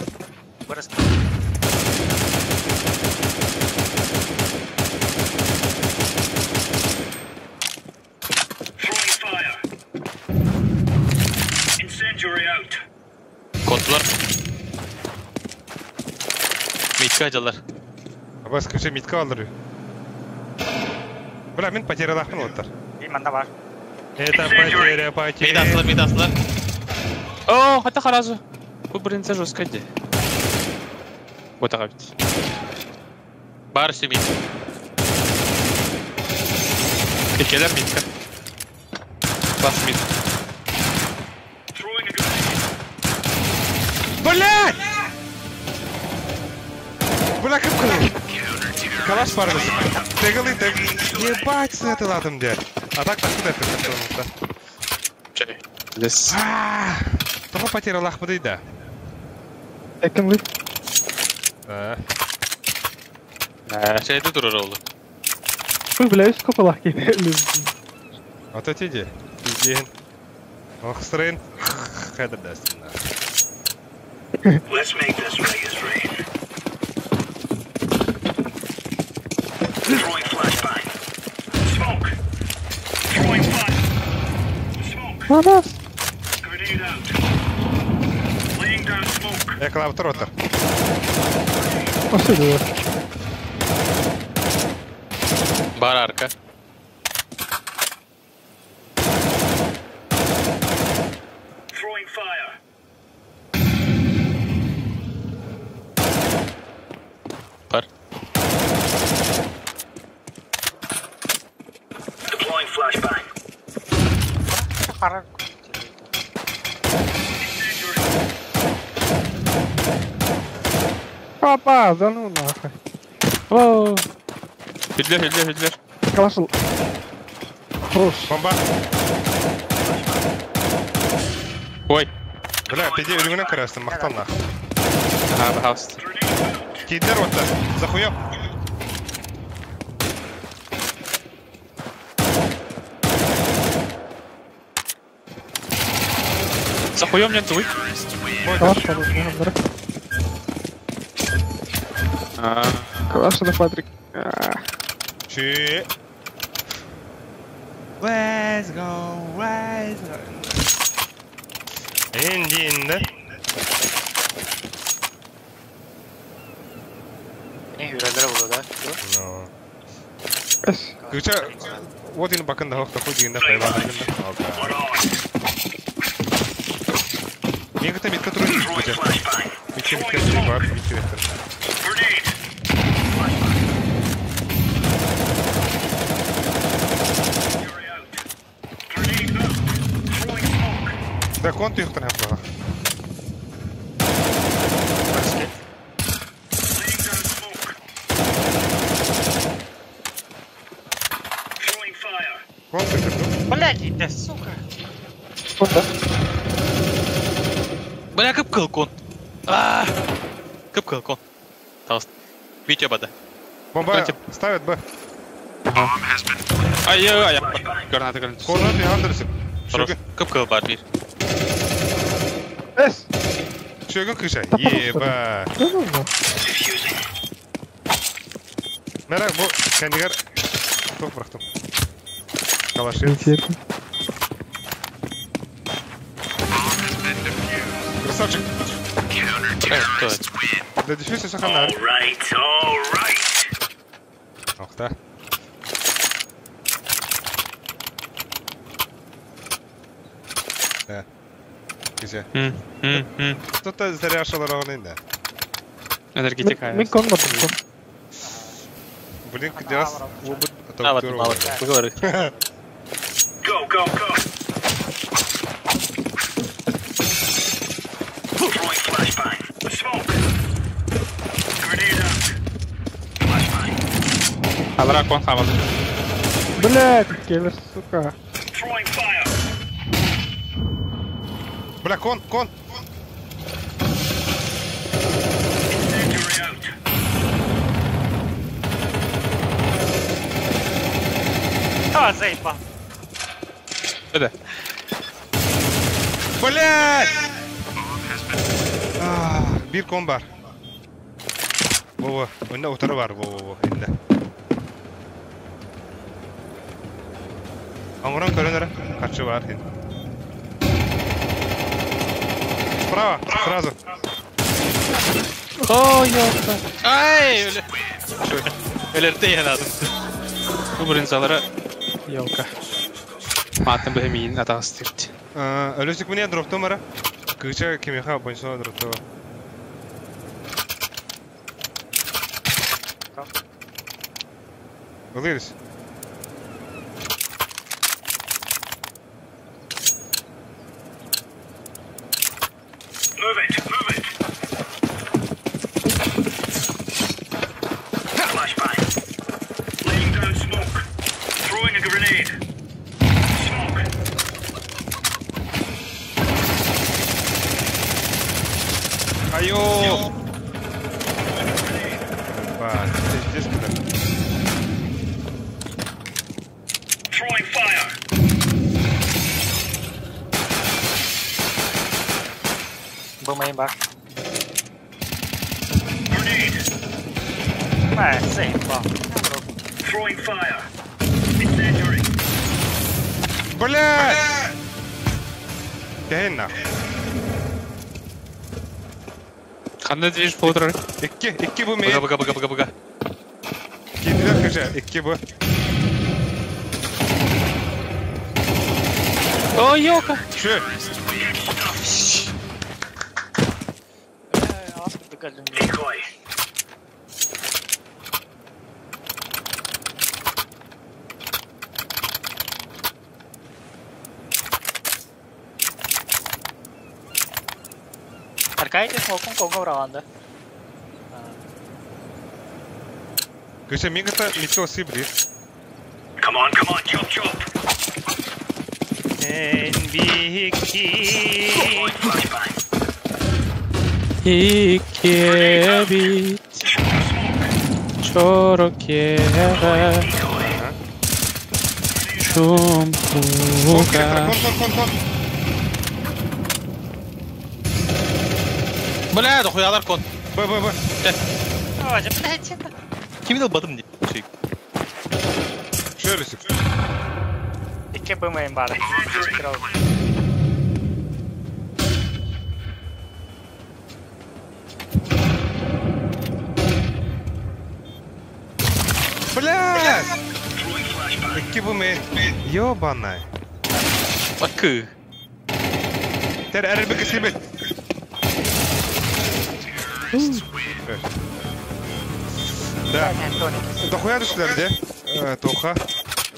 Burası. Throwing fire. Incendiary out. Kodlar. Mid kaçalar. Абас köşe mid kaldırıyor. Bля, men потерялахын оттыр. Bir mana var. Это потеря, Mid потеря. aslar, mid aslar. О, хата харазу. Bu birinci жестко де. Вот так вот. Bar üstü mid. İkiler midka. Bas mid. Throwing a grenade. Блядь! Бля, кім кылы? Калаш бар біз. Тегілі, ебать, сетіладым де. А так куда ты? Чай. Здесь. Тоға потерялах мı дейді? Yakın lip. Şeyde durur oğlum. Fıh bile üst kapalak gibi. Вот эти де. Пизден. Охстрын. Хәдір дәстін. Let's make this Vegas rain. Throwing flashbang. Smoke. Throwing fire. Smoke. Anas. Grenade out. Laying down smoke. Yakala otur otur. Nasıl diyor? Bar arka. Throwing fire. Bar. Deploying flashbang. Para. Опа, да ну нахуй. О. Hüdler. Калашыл. Прош. Bomba. Ой. Бля, пиде өлігінен кірәстін, мақтан нах. Ага, хаус. Кейдер отта. Захуя. Захуем нет твой. Калаш var. А. Калаш da Patrick. Чи. Let's go. Indi. Ne hürelere burada. No. Kıça, вот in bakında hafta koyduğunda hayvan hakkında. Niye kıta bitka turu kıça? Bitti var, bitti. Da konti yok tane yapma. Konti kırdım. Блядь, да сука. Бля, кып-кыл кон. Кып-кыл кон. Пожалуйста. Бейте бада. Бомба ставят Б. Ай-яй-яй. Граната. Корнат и Андерсен. Кып-кыл бар бир. Эс. Çögün kışa. Yeba. Merak bu kendiler çok bıraktım. Kalaşır. Красавчик. Да дефьюз саханар. Alright. Ах да. Да. Güzel. Кто-то заряшил равнында. Энергетика. Мен конмадым. Блин, где опыт Поговори. Go. Throwing flashbang. Smoke. Grenade out. Flashbang. Алра кон хавал. Блядь, келер, сука. Throwing fire. Бля, кон. Incendiary out. Заебал. Öde. Блядь! Bir kon var. Önde otarı var. Elde. Anguran körünlere kaçı var. Справа, сразу. Ой, ёпта. Ай, öyle. Ölerde yanadım. Bu birincalara yolka. Matın behemin atağıstırdı. Ölüsük mü niye droptu mara? Kıça kimya boyunca droptu. Alırız. Move it. Flashbang. Laying down smoke. Throwing a grenade. Smoke. Ayo! Здесь куда? Throwing fire. Был моим бак. Grenade. Заебал. Throwing fire. Incendiary. Блядь! Gel nahı. Қандай движ болып отыр? İki bu main. Бага. Kediler kıça. İki bu. Ой, ёлка. Şu. Decoy. Аркадий смоком кого рауанда. Kıça migata mitko sibri. Come on, chop. Throwing flashbang. İki bit. Çoruke. Şumpuga. Kon. Бля, да хуялар кон. Б. Блядь, это... Kimin o badım diye. Şöyle sık. İki bımayın bari. Блядь! Какие бы мы... Ёбаная. Bakı. Теперь РБК себе. Да. Дохуя düştüler Тоха.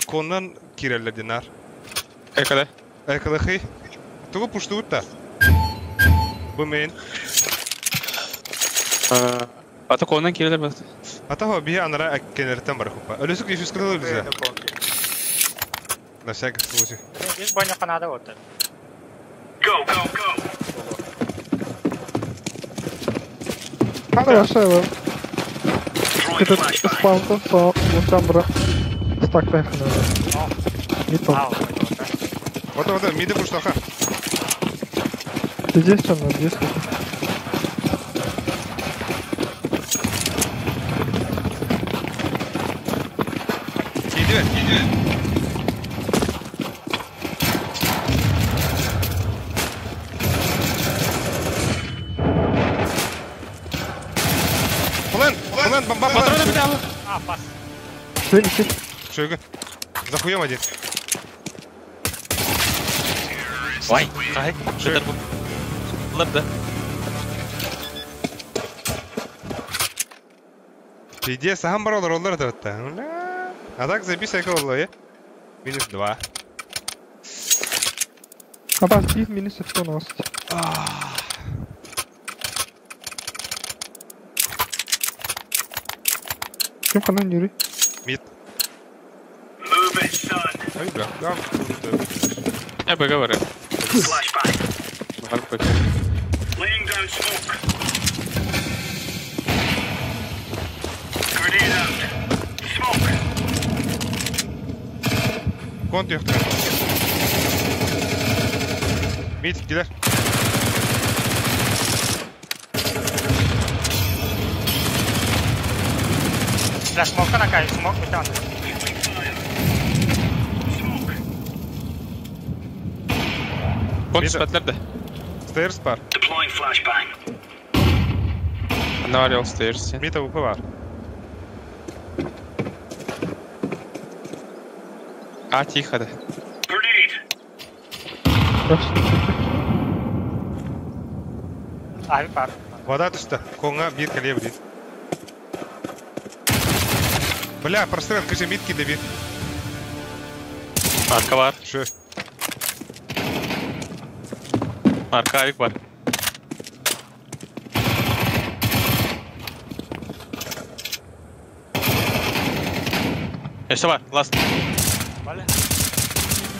Kondan kirerler dinar. Ekada. Экалахи. Тугу пуштуут да. Bu men. Ата kondan kireler bastı. Ата бия анара аккенертен бар хупа. Өлөсүк ишүс кылып бизе. На всякий случай. Здесь баня надо вот. Go, go, go. Хорошо его. Этот спаунтон со мусамбра. Стак фэнх надо. Не то. Вот, миды пуштаха. Ты здесь что, на здесь? Иди. План, бомба, Патроны взял. А, пас. Следующий. Шойгу. Захуем один. Vay. Kay. Şöyle bu. Bunlar da. Иди, сам брал роллер это. А так забей всякого лоя. Минус 2. Обозди минус 190. Кем канал Юрий? Мид. Move it, son. Ай, бля. Ya böyle var ya. Flashbang. Var bak. Laying down smoke. Grenade out. Smoke. Конт yok. Mid gider. Для смока на кайф, смок вытянут. Kont spatlarda. Stairs var. Deploying flashbang. Ne var ya o stairs ya. Mid avukı var. Тихо, да. Grenade. Abi var. Вода düştü. Konga bir kaleye vurayım. Бля, прострел, скажи, мидки доби. Arka var. Şu. Arka ayrık var. Jeszcze var. Last. Vale.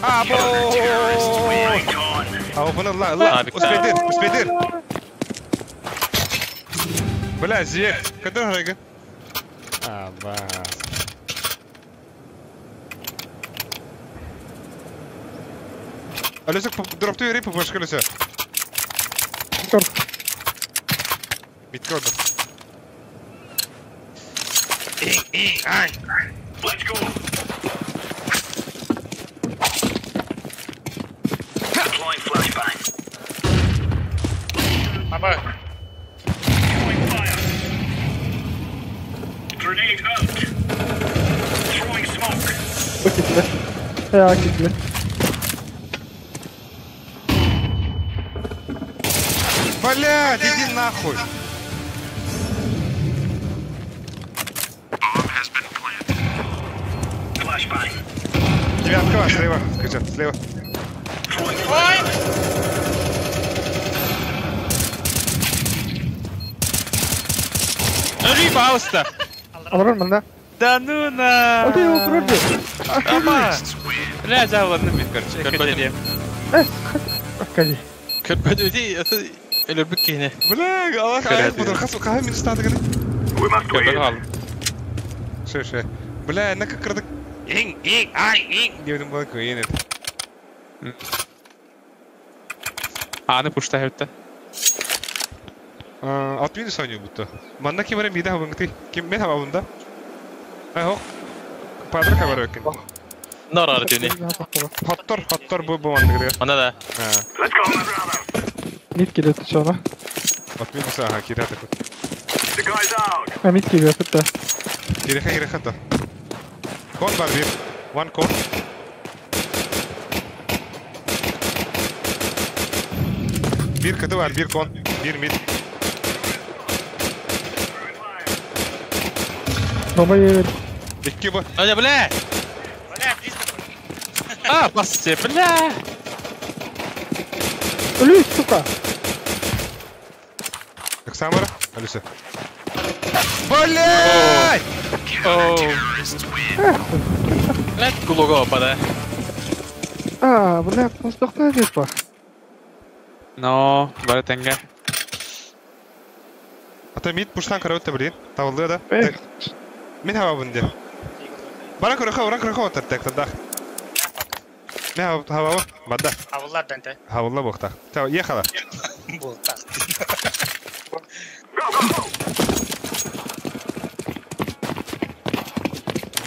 Abo! А bunu la. Успейдир. Бля, зек. Когда райга? Аба. Алёсик, дропту и рипу пошли все. Биткодер. Ай. Let's go. Deploying flashbang. Baba. Throwing fire. Grenade out. Throwing smoke. Bakitli. Ya kitli. Блядь, иди нахуй. Flashbang. Девятка, слева. Скажи, слева. Throwing fire. Riba usta. Alırım ben de. Да ну на. Hadi yok vurdu. Ama. Бля, заводный мид, короче. Körpödüm. Bakali. Körpödüm değil. Ölürbük yine. Бля, Allah ayak budur. Хасу kahve minus tadı gani. We must go Körpödüm in. aldım. Şey. Бля, ne kırdık. Ing. Diyelim bak yine. Anı puşta hevte. At minus oynuyor bu da. Manda kim var mide havangti. Kim ben havunda? Ay ho. Padre kabar bakın. نار ardini. Hattor bu mandırıyor. Ona da. Ha. Let's go, my brother. Mid geliyor sonra. Bak bir mesela ha kiri hadi. The guy's out. Ha mid geliyor hatta. Kiri hadi. Kon var bir. One kon. Bir katı var, bir kon, bir mid. Baba yerim. İki bu. Hadi bile. Ah, bas bile. Ölüyor suka. Yaksan var. Hadi sen. Voley! Oh. Let's go på det. Bu ne yaptınız? Doktor ne diyor bak. No, bare tenga. Ata mid pushtan kara ötte bilin. Tavallığı da. Evet. Min hava bunde. Bana kura otar tekrar da. Ne hava var? Badda. Havalar dente. Havalla bokta. Tamam, yakala. Bolta.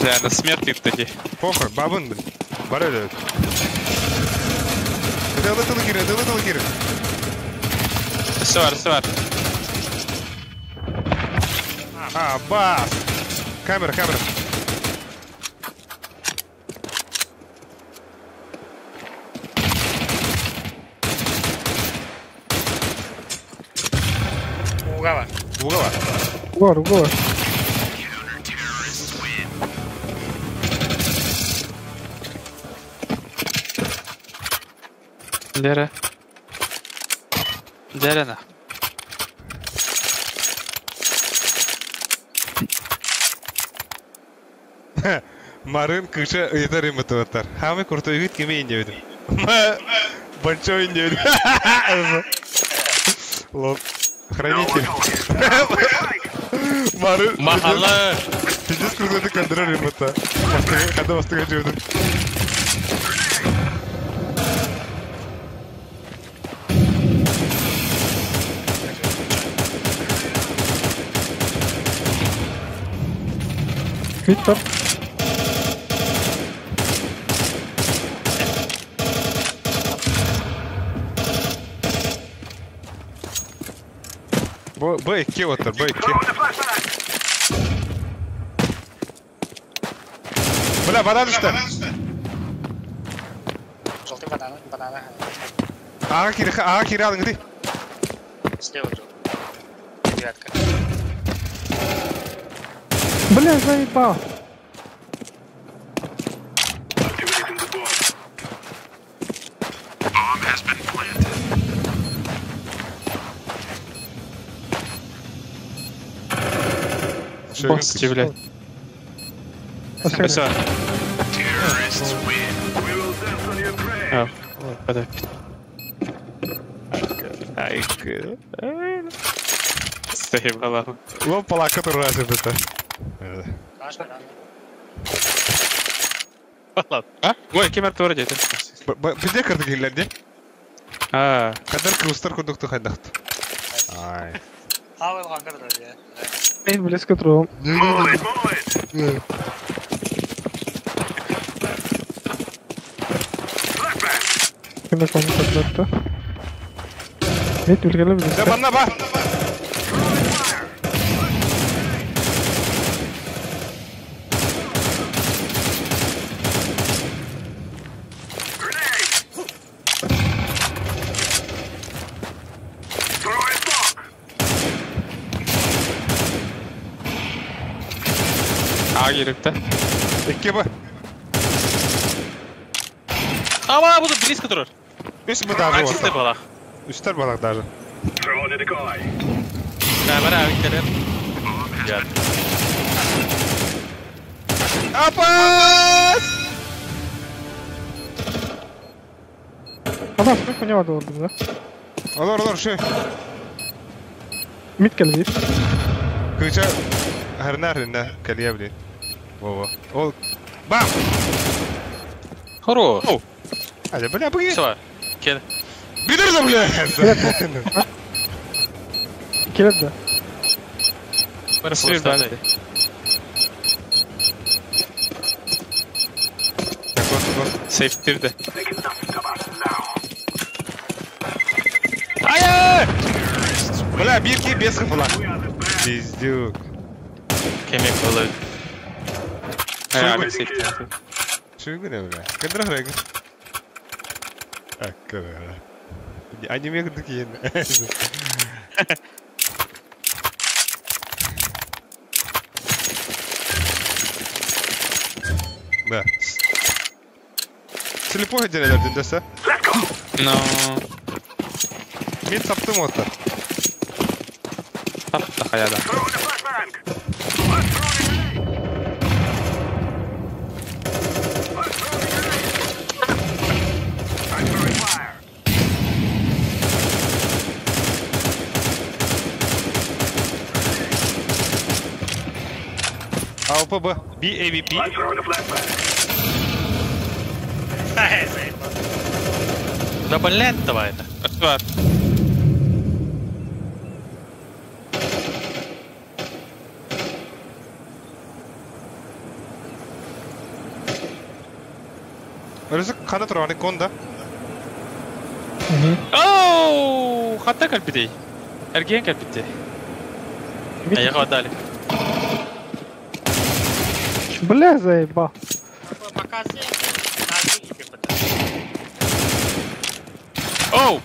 Да, на смерти таки. Похуй, бабун, блин. Бара öyle. Dılıtılı girin. Sıvar. Ha, bas. Kamera. Uga var. Buga var. Var. Derena. Марын кыша ыйдар имитатор. Хамы куртой гит кеме индевидим. Большой индевидим. Лоб. Хранитель. Марын. Махалла. Пиздец крутой контроль имита. Когда вас так живет. Mid var. B2 otur, B2. Бля, банан düştü. Желтый банана. Ağa kiri alın hadi. Слева друг. Девятка. Бля, заебал. Bomb has been planted. Бости, блядь. Спасибо. Terrorists win. We will dance on your grave. О, подай. Ай, Заебала. Лом палака турası bitti. Наш банан. А? Ой, кемер тура деді. Bizde kırdık illendi. А, Kadar kırıstır kurduktu kaydaktı. Ay. Хавал хангар да я. Мен близко тұрмын. Bullet. Кімде кону сатылатты. Мид үлгелі білесің. Sen bana bak. А керекті. İki bu. Ama bu da близко durur. Üç mü daha Açıkta var? balak. Üstler balak daha. Throw in the decoy. Kamera abi gidelim. Gel. Apas! Ama sıkıntı ne vardı orada? Olur şey. Mid geldi. Kıça her nerede kaliye bile. Vova. Ol. Bam! Хорош. Hadi bile bu iyi. Все. Gel. Bilir de bile. İkiler de. Спасибо, Tako. Сейфтирді. Ай! Бля, бирки без хапла. Пиздюк. Кемек болы. Али сейфтирді. Шугу не, бля. Кадра храга. Аккара. Аниме такие. Да. Слепой делали, да, са? Но... Мид саптым отыр. Тапты қаяда. АВП, B, AVP. Да блядь, давай это. Актуар. Өлесі қана тұрғаны конда. Оу! Хатта кальпидей. Эрген кальпидей. Аяға отдали. Бля, заебал. Оу!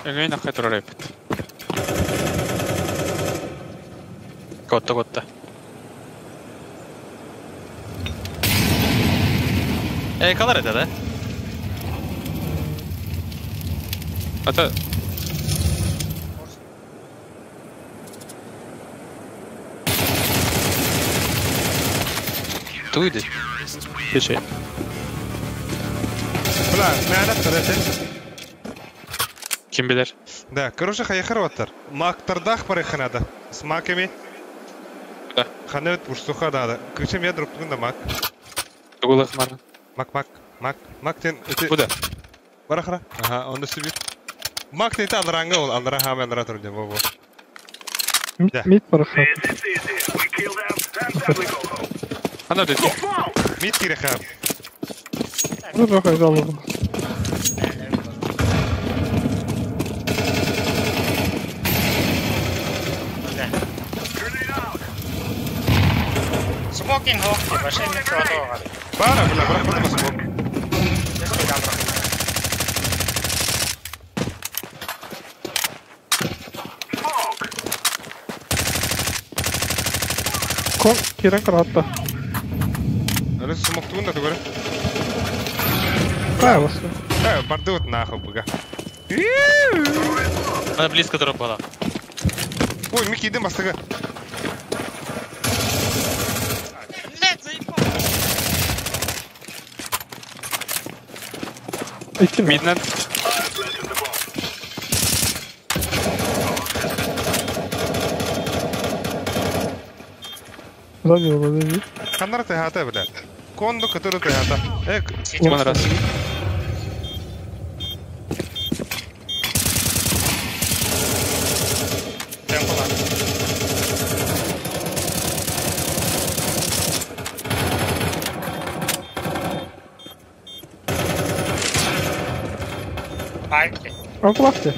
Эрген ақай тұрар епет. Котта. Қалар еді, да? Ата... Туйды. Кеше. Бля, мәнат тұрады. Ким билер? Да, короче, хаяхар отыр. Мактардах парайханада. С маками. Да. Ханет пуштуха дады. Күшем я дроптығында мак. Тугулах марын. Мак тен... Куда? Барахара. Ага, онда сүбір. Мак тен алдараңға ол. Алдара хам алдара тұрды. Во. Мид парахат. Ана дөтке. Мид керек хам. Ну, какой залог. Смокинг хоп, машин не продавали. Бара, бля, брахмана смог. Кон, кирен каратта. Өлесі смоктығында түгірі. Кая вас? Барды от нахуй, быга. Она близко дроп была. Ой, Микки, идем бастыға. İki mi? Midden. Забил, подожди. Қандар тәхата, бля. Конду, который тәхата. Вон раз. Оплатьте.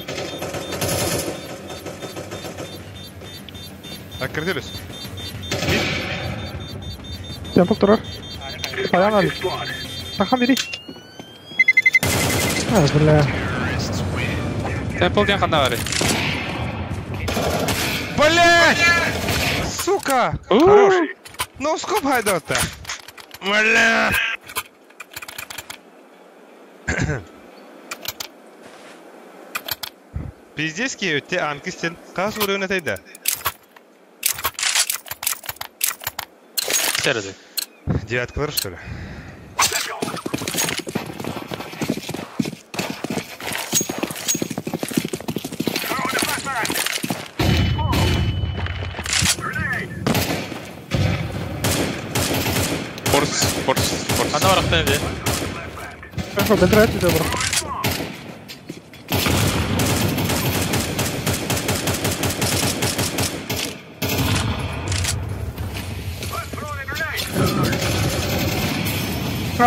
Аккордились. Темпл тұрар. Паян әлі. Тахан бери. Бля. Темпл ден қанда ғары. Блядь! Сука! Хорош! Ну, скоп хайдота. Бля! Пиздецкий өтте анкистен қас ұрығын әтейді. Серді. Девяткалар, что ли? Форс. Ана барақта еді. Хорошо, бедрайте добро.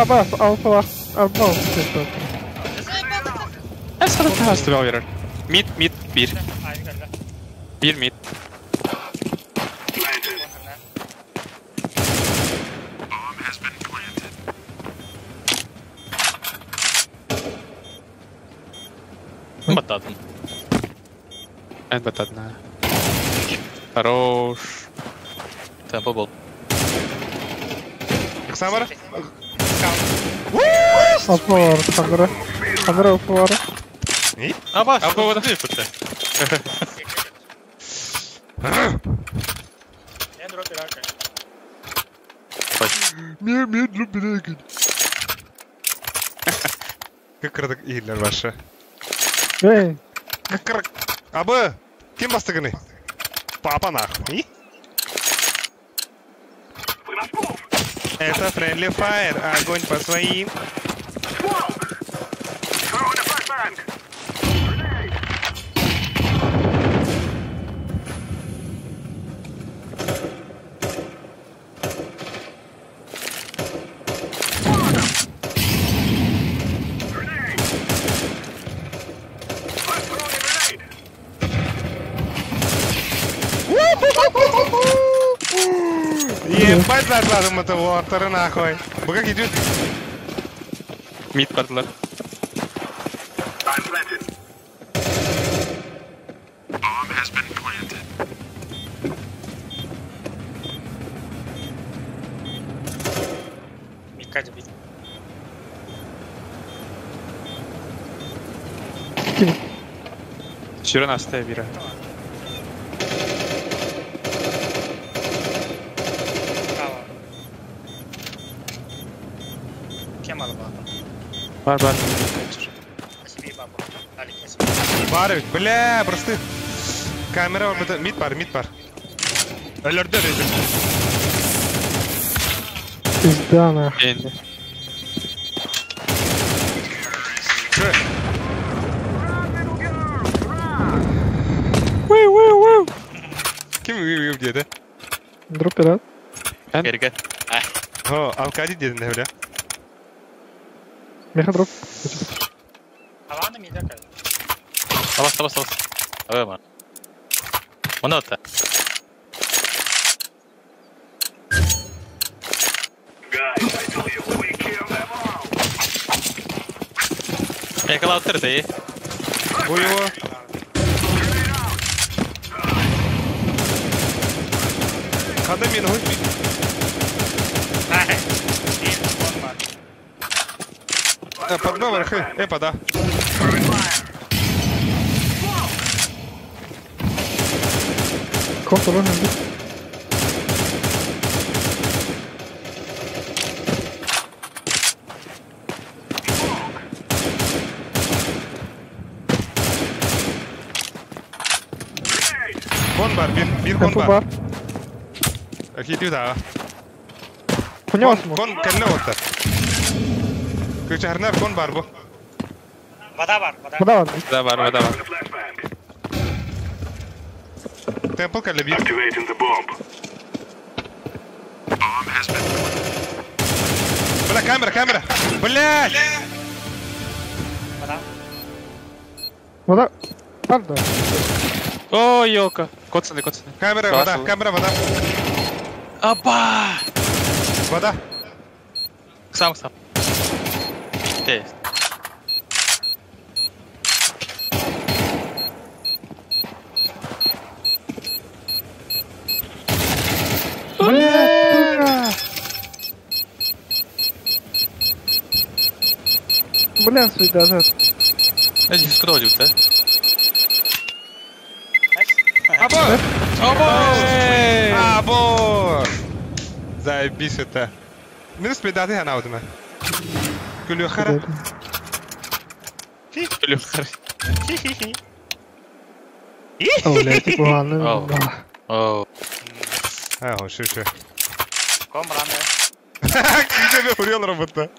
Бас, алфа. Арбал, что-то. Я сразу оставил верер. Мид, бир. Бир, мид. Батат. Это одна. Хорош. Темпо был. Самара? Апор, Хандра апор. А баш, Або вот выпутай. Я дроп рака. Медленно бегать. Как краток Ирлер ваша. Эй, Как крак... Абы! Кем бастыганы? Папа нахуй. Это Friendly Fire, огонь по своим. Ебать зададом этого артера нахуй. Вы как идет? Мид падлер. Микадзе бить. Чернастая бира. Право. Кем алба? Бар. Спасибо, бабу. Дали кес. Барвик, бля, просты. Камера, мид-пар. Алердер идет. пизда нахуй. Энди. Че? Kim uyuyor dedi. Дроп пират. Берега. О, Алкади dedi ne öyle? Меха дроп. Алана мида кай. Авас. Авема. Монота. Я калаутер ты. Bu его. Kada meni hoş bir. Ай. Ин бомба. Под наверх, пода. Контур он бит. Kon var, bir kon Kapı var. var. Gidiyor daha. У него смог. Kon kelle oldu. Köçerner kon var bu. Вода бар, вода. Вода var. Вода бар. Temple kelle bir. Bля, камера. Блядь! Вода. Вода. Правда. О, Йока. Коцаны. Камера, вода. Аба! Вода. Сам. Ты. Бля, свой даже. Я здесь скроллил-то. Або! Заебись это. Минус предаты я наудиме. Кулюхара. Люхар. Блядь, погано. Ау. Оу. Şu. Ком рано. Где ты урел робота?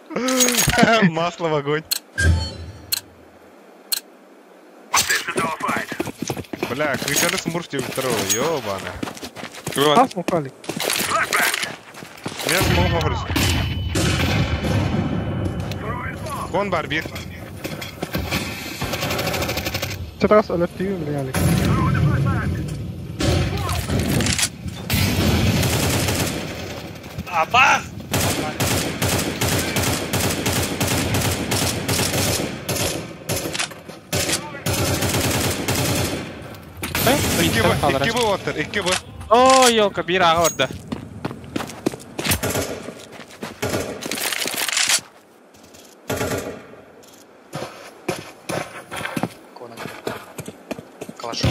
Масло в огонь. Бля, кричали смурфьте второго, ёбана. А, смухали. Я смог говорить. Кон бар bir. Teraz öğrettiği bilelik. Apa? İki bu otur, iki bu. Oo yok bir ağa orada. Конан. Калашов.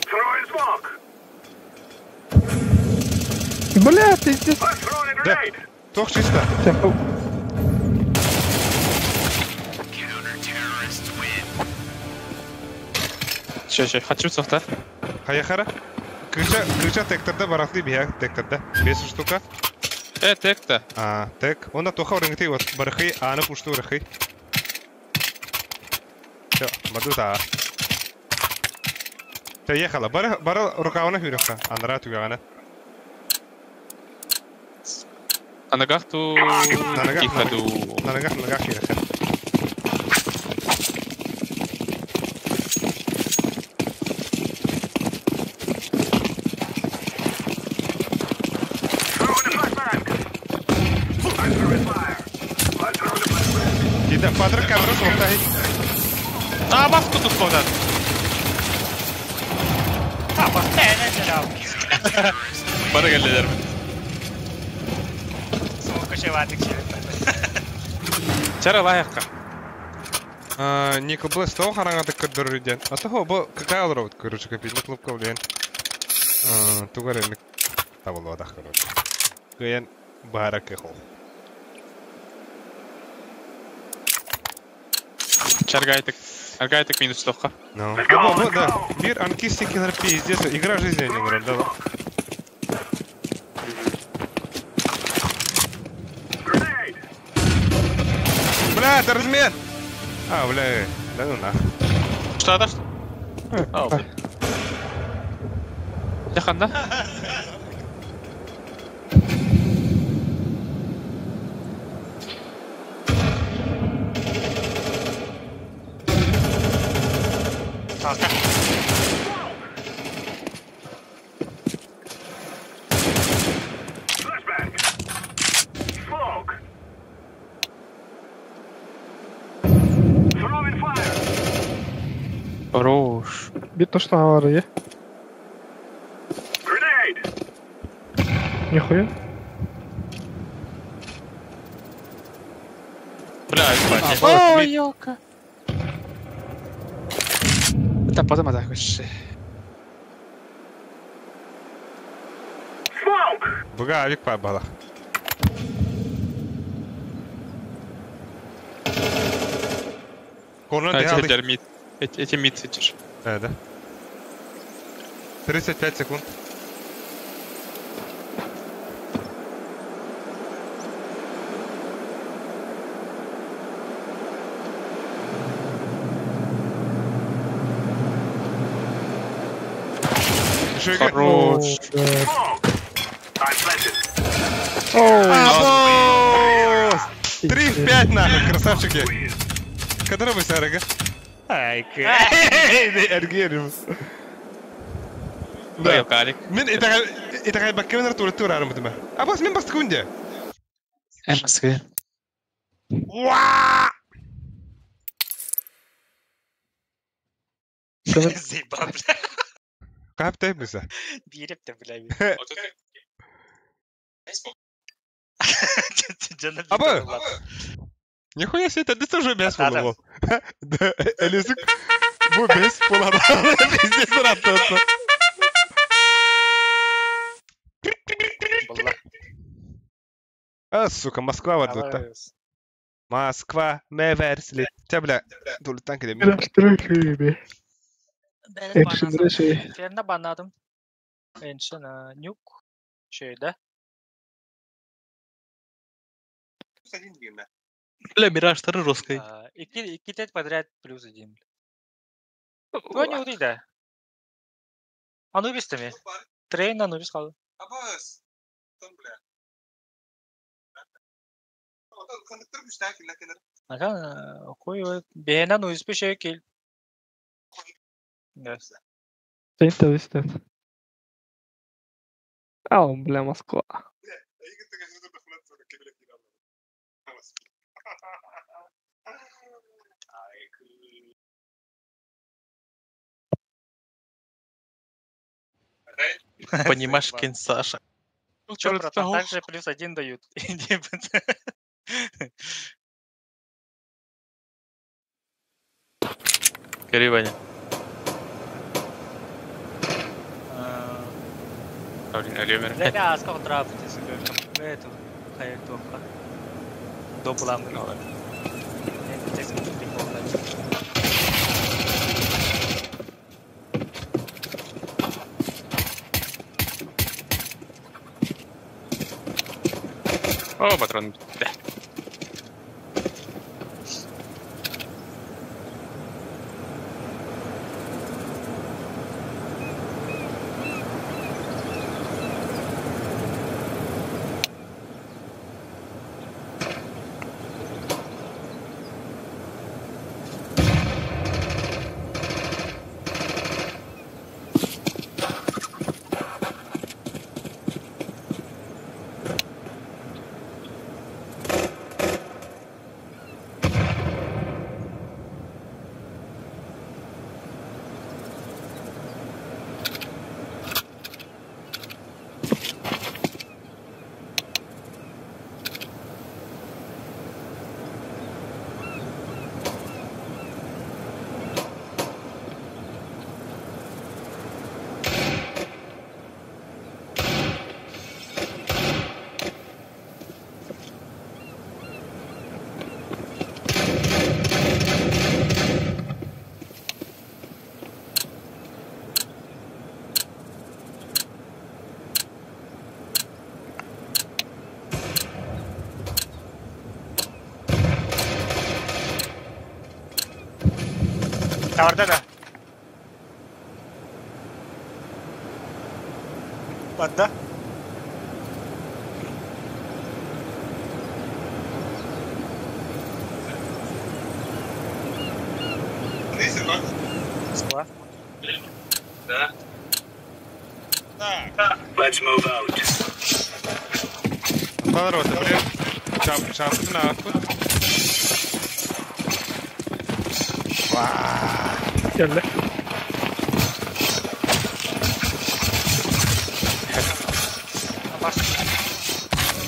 Throwing smoke. Бля, ты здесь. Throwing a Да. grenade. Тох чисто. Şey хочу софта. Хаяхара. Крича тектерде барахли бия тектерде. 5 штука. Tek. Тек. Онда тоха орынгты вот барахи, аны пушту барахи. Всё, мадута. Поехала. Бара рукавна хюрха. Анра тугана. На ногах ту тихо ду. На ногах хюрха. Тида падра камера сохтай. Бас кутуп кодан. Apa? Ne cevap? Bana geldiler mi? Soğuk şey vardık şimdi. Çara лайыққа. Ника блэс того харангата кырдырыден. Атаго бу какая алрот, короче, капитан клубка блин. Тугарен табылва да короче. Ген баракехо. Аргайтык минус тоққа. Ну, да. Бир анкистики на пиздец. Игра жизни не игра, да. Бля, это размен! Бля, да ну нахуй. Что да? Жақанда? Kalka. Flashbang. Smoke. Throwing fire. Хорош. Bir taş daha var ya. Grenade. Нихуя. Бля, ебать. Ой, ёлка. Это потом это хочешь. Smoke. Буга авик па бала. Корнер Теперь мид. Эти мид сидишь. Да. 35 секунд. Хорош. Smoke. I'm planted. Абос! 3 в 5 нахуй, красавчики. Который вы сарага? Ай, эргерим. Да, я калик. Мен итагай баккемнер тур армадыма. Абос мен бастыкунде. Эмаскы. Уа! Зиба, бля. Кап тайбыса. Береп те, бля. Canım Abi. bir tane var. Нихуя себе, это тоже без Adam. полового. Да, Элизик. Bu без полового. Пиздец, ратосно. Vallahi. Сука, Москва var тут. Alırız. Москва, Меверсли. Тебя, бля, Тултан кеде. Eleştiri gibi. Ben Hepsinde şey. Ferine banladım. En son Nuke şeyde. Бля, Мираж-2 русской. İki tet подряд плюс один. Bu ne oldu da? Anubis'te mi? Train Anubis kaldı. Akan koy beğenen uyuz bir şey ki. Neyse. Viste. Bля, Москва. Понимашкин Саша. Чё, братан, так же +1 дают. Криваня. Я сколько драфт себе эту эту доплан. О, патрон. Да. Orada da. Orada. Neyse bak. Skła. Да. Let's move out. Поворот, блин. Шапку нахуй. Geldi.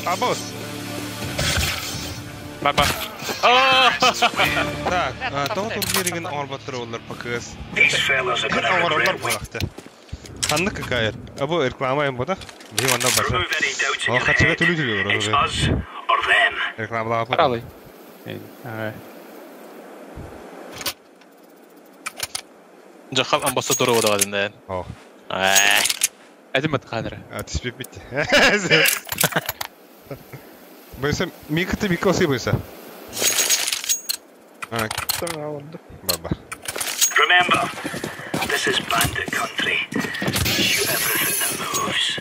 Абос. Баба. Так, тау турнирин арбатыр олар показ. These fellas are gonna Аваралар regret булакты. Ханны какая? Або рекламаем бода. Диванда баша. remove any doubt in О, your хачага head. төлөйдүлөр It's уже. us or them. Рекламалар. Аралый. Жахал амбассадоры одагадын да. О. Әдімет қадыры. Тиспеп битти. Бойса микты бикосы бойса. Tamam oldu. Баба. Remember, this is bandit country. Shoot everything that moves.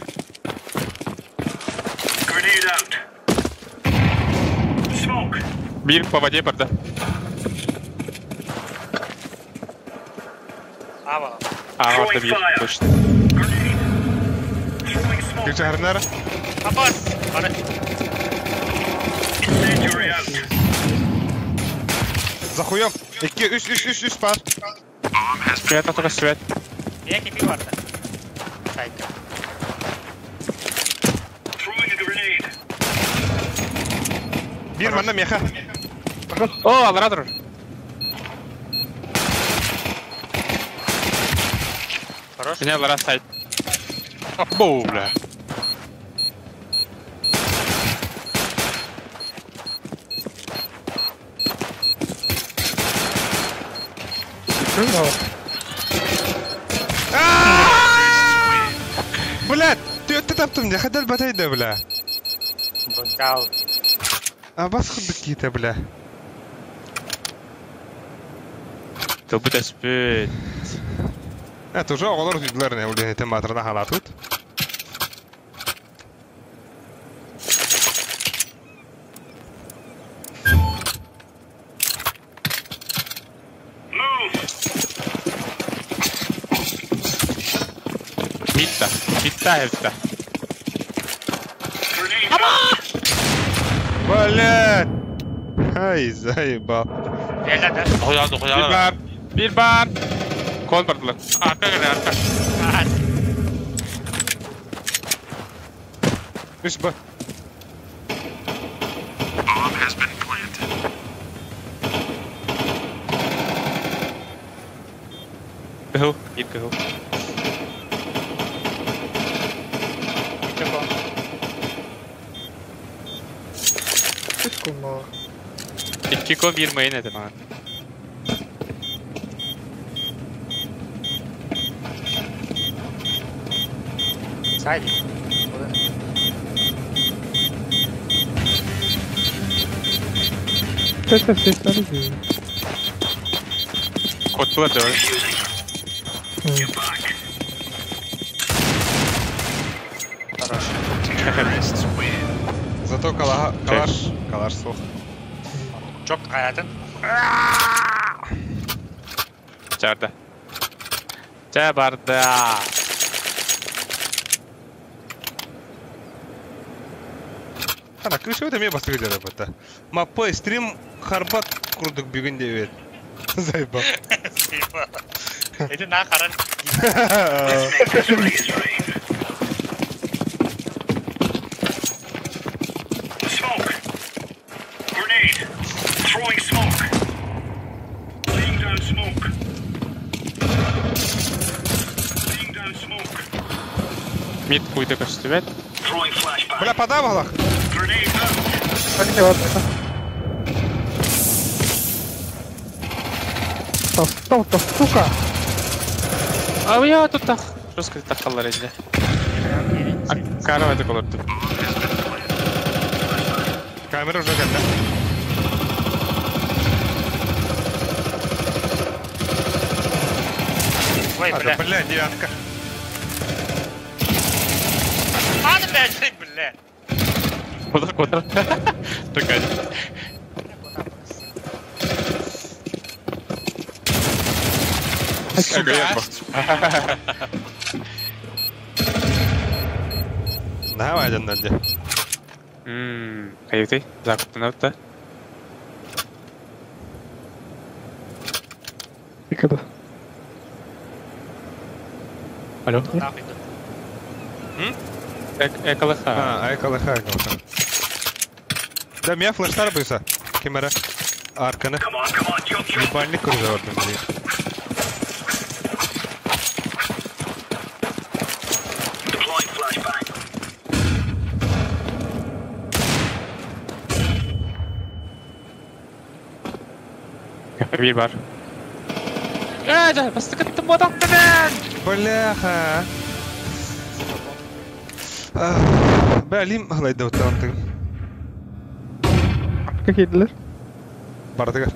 Grenade out. Smoke. Bir по воде барда. Ава. Orada bir. Точно. Throwing smoke. Кирче харнара. Абас. Ара. Incendiary out. Захуем. 2-3 пар. Свет, только свет. Я кипи vardı. Sayka. Throwing a grenade. Bir manda meха. О, лаборатор. Хорош. Меня ларасайт. Боу, бля. Блядь, ты таптым, не ходил батайда, бля. Бункал. А бас какие-то, бля. Кто бы спеть? Это уже оголор үйділеріне өлген тематрына халатут. хелфта. Мидта хелфта. Блядь! Ай, заебал. Yerlerde. Koyalım. Bir bar. Kol bardılar. Arka gel arka. Üç bak. Kıhıl. Bir kıhıl. Слишком мало. İki kol bir main edim abi. Side. Ses sesleri duyuyor. Kottular da öyle. Зато калаш сух. Çok hayatın. İçeride. Çabarda. Ана, күші өте мен басты көдері бұтта. Маппай стрим харбат құрдық бүгін де өт. Зайба. Edi na karar. Smoke. Grenade. Throwing smoke. Laying down smoke. Laying down smoke. Mid kuydu kaçtı. Throwing flashbang. Бля, подам алах. Grenade out. Hadi devam et. Тастау, сука! Abi ya tuttak. Ruska takkallar elde. Kahramaydık olurdu. Камера уже geldi. Vay Hadi bile. bля, девятка. Hadi be şey bile. Kotar. Такая. Давай, Данди. Каюты. Закуптан өтті. Дикада. Алло. Nahid. Экалыха. Айкалыха. Да, меня флештар быйса. Кемера. Арканы. Come on, jump. Ебальник кружа орден, блин. Deploying flashbang. Bir var. Bastık attım bu adam ben. Бляха. Бәлим, алайда өттің. Как yediler? Бардыгар.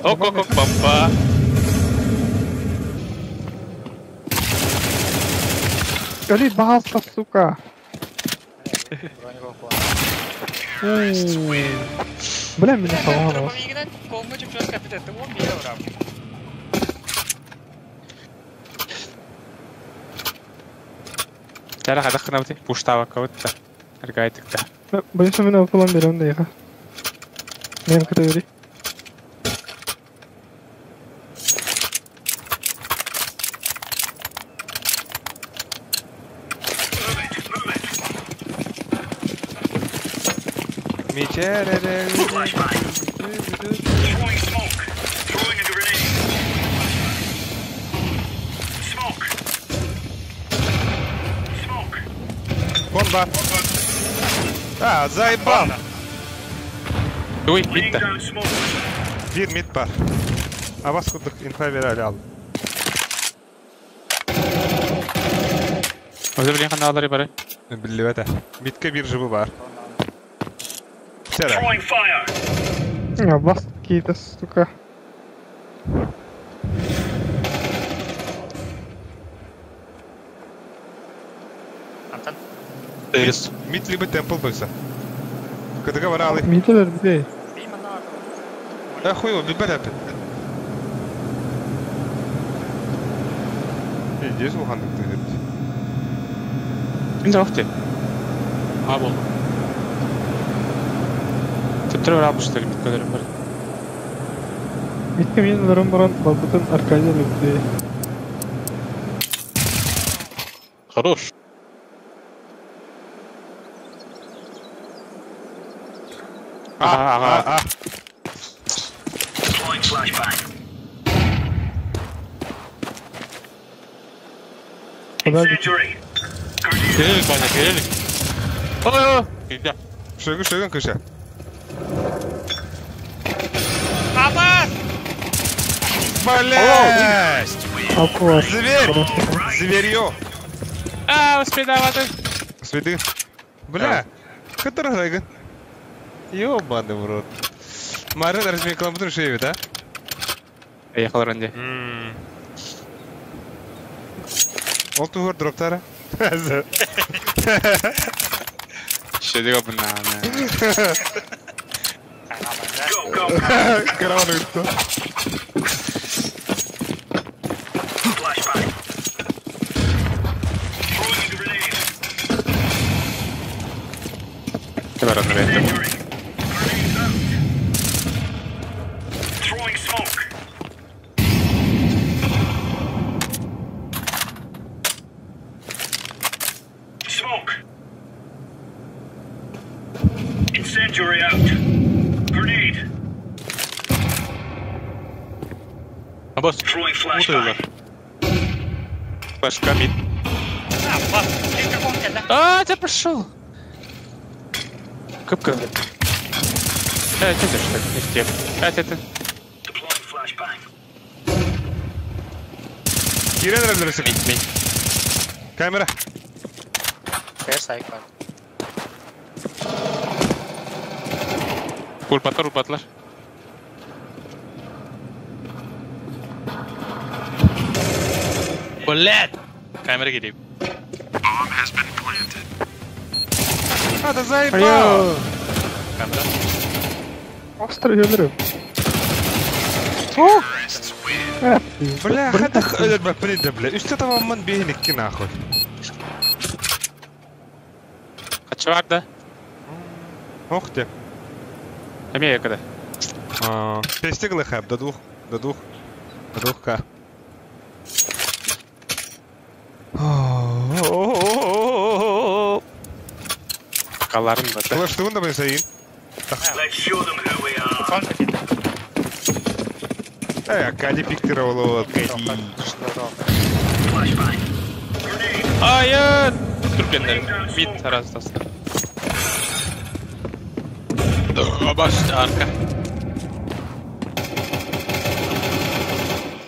Ok, bamba. Скажи, бasta, сука! Бля, меня сломало. Pamingin koma çok çok kapit etti. O bir oram. Cara hadakna uti. Puштава кавытта. Аргайтыкта. Боюсь, меня около берем доехать. Мен категории. Flashbang. Throwing smoke. Throwing a grenade. Smoke. Smoke. Бомба. Заебал. Дуй, Laying битта. down smoke. Bir mid var. Avaz kurduk, info ver al. Özür dilerim kanalları bari. Billi vete. Mid'ke bir jıbı var. Sera. Throwing fire. А, бас какие-то, сука. Антон. Deriz. Mid либо темпл бөлсі. Кыдыға бар алып. Митилер бей. Хуй его, бибер әпі. Здесь ухандык дедет. Инде вахте. А бол. Тетре рабыштыр биткелер бар. Митке мен нырым баран бабытын Аркадия любви. Хорош. Ага. Deploying flashbang. Incendiary. Gelelim bana gelelim. Aa! Güzel. Шаган, кыша. Абас! Блядь! Аккуrat. Зверьё! Успей давати. Сведы. Бля, который райган? Ёбаный в рот. Марин размекал бутын шею, да? Ехал ранде. Ол тугор дроптары. Шедига банана. Go. Караван уйдет. Flashbang. Throwing a grenade. Давай ранде. Incendiary. Grenade out. Throwing smoke. Smoke. Incendiary out. Grenade. Абас. Throwing Мутаюлар. flashbang. Башка мид. Бас, ты как он тебя? Ты пошел. Капка. Это что? Не степ. Это. Deploying flashbang. Кирен разрысик. Мид. Камера. Персайкон. Урпатлар. Блядь! Камера гелейim. Да заебал! Камера. Острый ölürüm. Бля, хатах ölür bak beni de bля. Üstte tamamman beynik ki nахуй. Kaçı var da? Ох ты. Америка когда? Перестигла хэп до двух. До 2К. Kallarım da. Флэш, ты вон давай заин. Let's show them who we are. Сон какие-то. Акади пиктировал вот. Flashbang. Grenade. Hayır. Dur gönder. Mid arasındasın. Abas arka.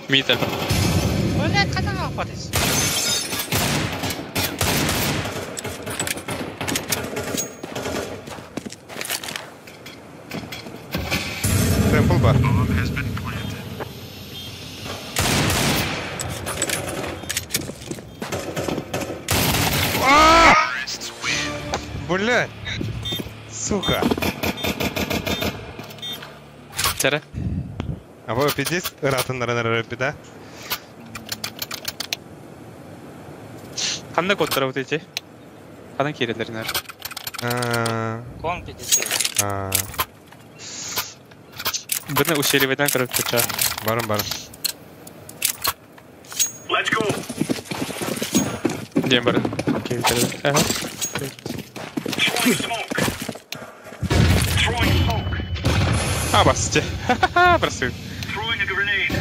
Mid el. Блядь, когда охотись? Темпл бар. Блядь. Сука. Tere. А вы здесь ратан на рэпе, да? Қандай кодтар өтеді? Қандай керелерін әр? Кон 50. Бұны усиливайдан кіріп кетші. Барым. Let's go. Дем барын. Керелерін. Throwing smoke. Throwing smoke. Басты. Ха-ха-ха, бросил. Throwing a grenade.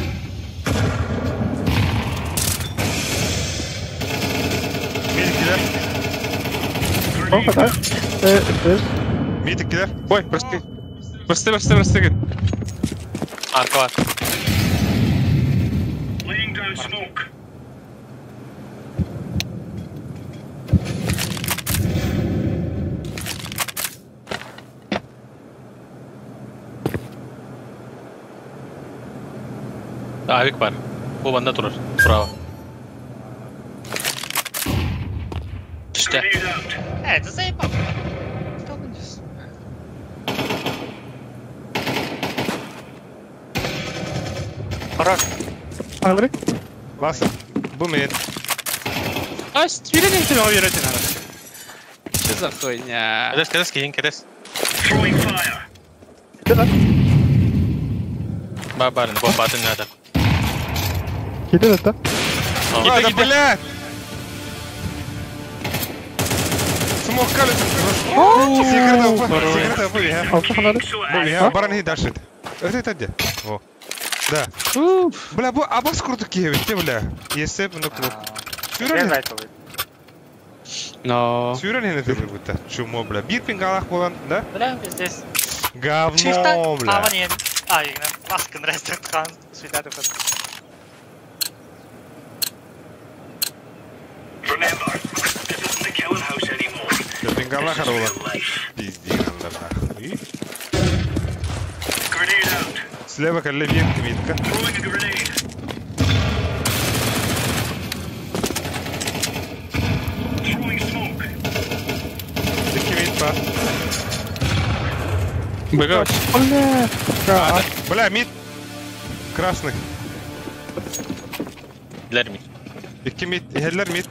Медикилер. O kadar. Медикилер. Ой, бросты. Бросты. Arka var. Laying down smoke. Avik var. Bu banda durur. Bravo. İşte. Grenade out. Это заебал. Что будешь? Хорош. Alrik. Басым. Bu med. А, стреляй, ты его верите надо. Что за хуйня? كدس كين كدس Throwing fire. بابا بابا هذا Кидай это. Да, блядь! Смог колесо. Секретов были, а? Алты фонарик. Были, баран и дальше. Это где? О. Да. Бля, а бокс круто киевит, ты, бля. Если бы, ну, круто. Обязательно. Но... Сюрали на ты будто. Чумо, бля. Бир пингалах был, да? Бля, здесь. Говно, бля. Именно. Маска нравится, хан. Свидание. Remember, this isn't the killing house anymore. Пингалах This is было. real life. Пизди, нахуй. Grenade out. Слева коллеги, митка. Throwing a grenade. Throwing smoke. Митка. Быгач. Бля. Да. Бля, мит. Красный. لرمي İki mid, heller mid.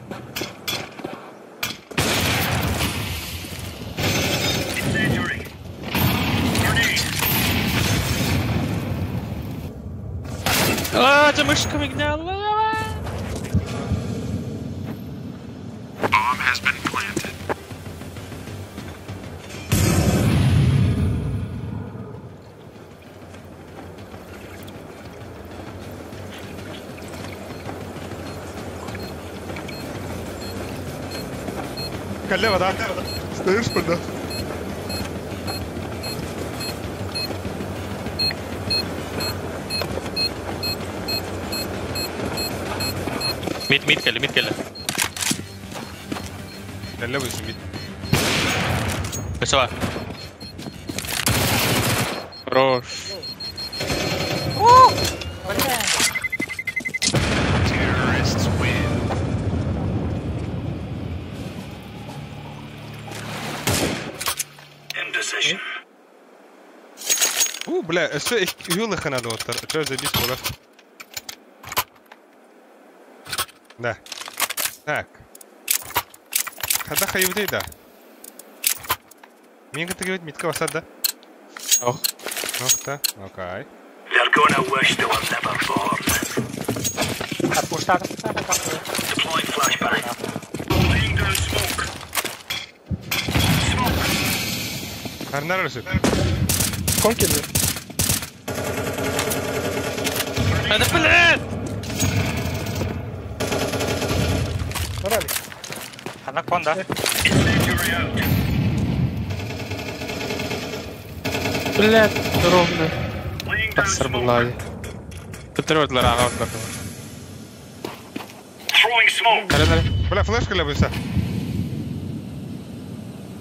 Incendiary. Grenade. За мышками гнал. Коллега, да? Стоишь, да? ميت كله Коллега, мид. بس هو Хорош. Indecision. Бля, все, юлыха надо вот. Что забить куда? Да. Так. Когда хайвдей, да? Мне как-то говорить, митка васад, да? Ох. Ох, да, окей. They're gonna wish they were never born. Отпускать. Deploying flashbang. Laying down smoke. Smoke. Харнар рысит. Сколько лет? هذا بلاد Фонарик. Анаконда. Incendiary out. Блядь, ровно. Laying down Пассар smoke. была. Патриот ларага. Throwing smoke. Бля, флешка для быса.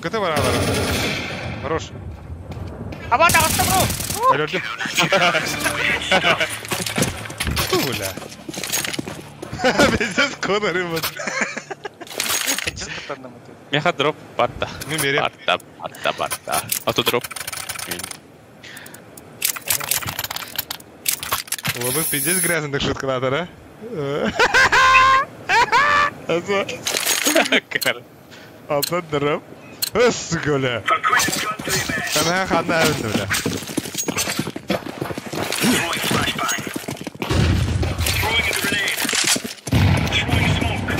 Готово, рано. Хорош. А вот, бро! Алло, бля. Пиздец, Конор, вот. Меха дроп, парта. Ну, мере. Парта. А тут дроп. Лобы, пиздец, грязная шутка надо, да? Одна дроп. Сука, бля. For Queen's country, men. Она хана, бля. Throwing flashbang. Throwing a grenade. Throwing smoke.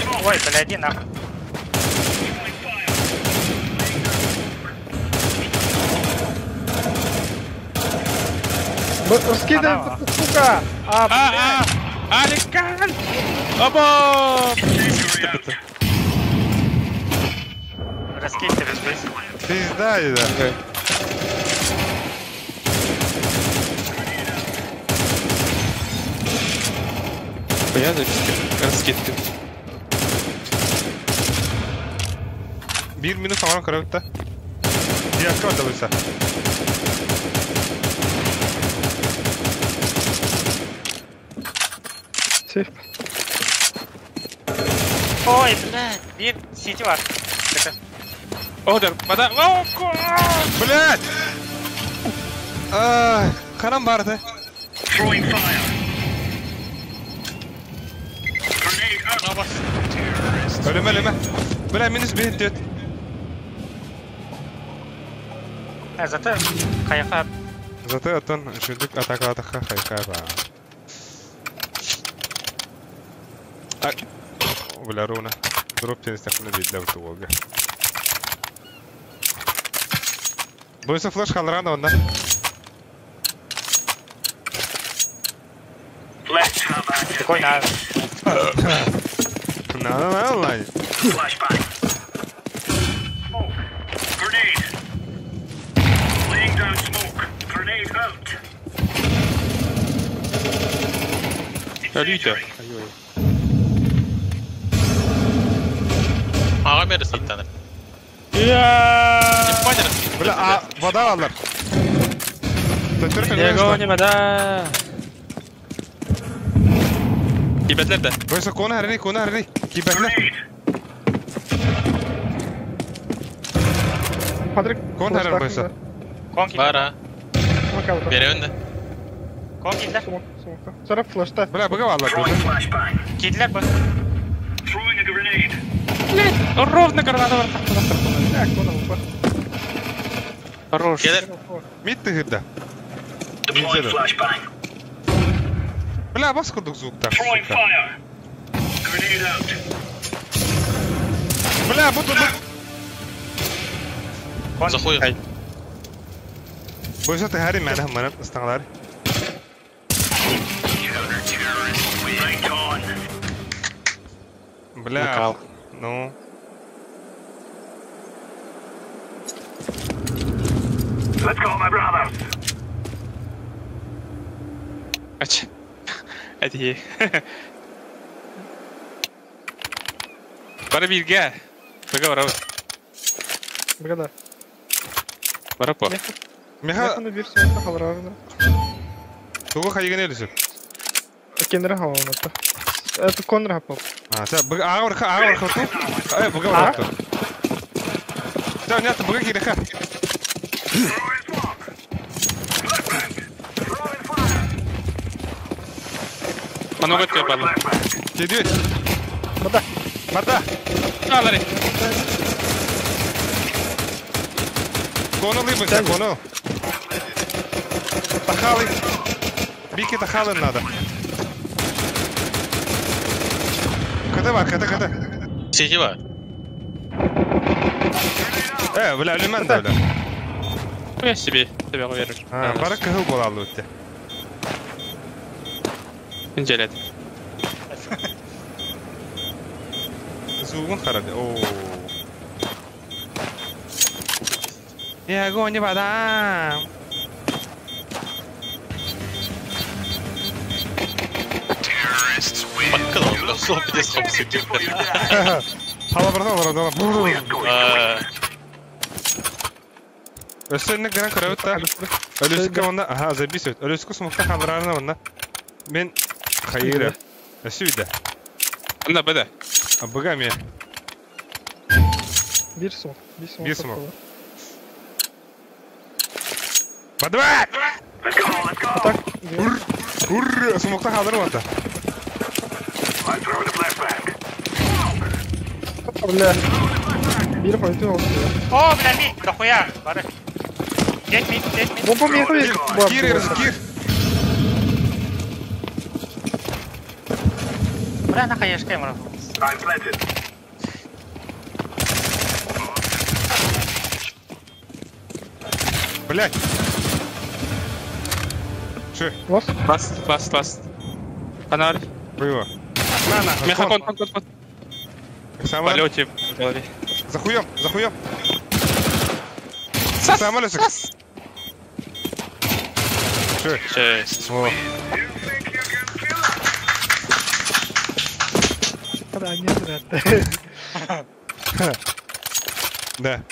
Smoke. Ой, бля, иди нахуй. Throwing fire. Раскидай, сука! Аликан! Оба! Incendiary out. Раскидьте здесь. Пизда, да. Понятно, раскидки. Bir minus falan karavutta. Diğer da bısa. Сейф. Ой, блядь. Бир, сити var. Одер, вода. Блядь! Kanam vardı. Throwing fire. Grenade out. Ölüme. Bıla minus bir hit. Zata kayfa. Zata atan şulduk ataka kayka ba. Bıla rona. Drop tens takını bir lav tuğga. Bu ise flash kaldıran da ondan. Koy na. No, Allah. Flashbang. Smoke. Grenade. Laying down smoke. Grenade out. Ölüydü. Ağa verirsin bir tane. Bıla vada alır. Diego nie ma da. Kibetler de. Bu ise konu harini. Kibetler. Patrick. Kon harini bu ise. Kon kill. Var ha. Smoke aldı. Biri önde. Kon killer. Smoke. Sonra flash'ta. Bıla bıga vallar. Throwing flashbang. Killer bu. Throwing a grenade. Ровно граната var. Так, вон он. Хорош. Gelir. Mid tıhırda. Deploying flashbang. Bıla bas kıldık zukta. Throwing fire. Grenade out. Bıla bu. Захуя. Bu ise tıhari manam ıstanlar. Right on. Bıla. No. Let's go, my brothers. Kaç. Hadi. Bara bilge. Baga. Бригада. Bara po. Meha Yakında bir smoke kalır abi. tuğu kayıgın ölüsün. Kendine hava unuttı. Это Коннор hapma. Ha, sen bıga ağır tu. Ay bıga var tu. Sen ne bıga ki de. Много тебе падло. Gidiyor. Bada. Mata. Алари. Konu lıyım konu. Tahali. Bir ki tahali nada. Kata var kata. Сети var. Bıla ölümen de öyle. Я себе тебя уверен. Ha, para kıhıl bolallı ötte. İncelet. Zuğun karadı. Oo. Ya goni badam. Bakkal oldu. Sohbet esnafı Hava bırakma. Ösünü gelen karavet da. Ölüsü onda. Aha zabis öt. Ölüsü smokta kavrarına onda. Ben hayır. Ösüydü. Anda bada. Bıgam ya. Bir smoke. Bir smoke. Badvat! Atak. Urr! Smokta kalır mı onda? I'm throwing a flashbang. Бля. Bir pointi oldu. О, бля, мид, дохуя. Бары. Деть мид. Bomba mı yakıyor? Gir yarısı gir. Бля, нахуй я шкаем равно. I'm planted. Блять. Че? Last. Фонарь. Было. На. Мехакон. В Самолет. полете в голове. Захуем. Самолет. Че? Жесть. О. Да.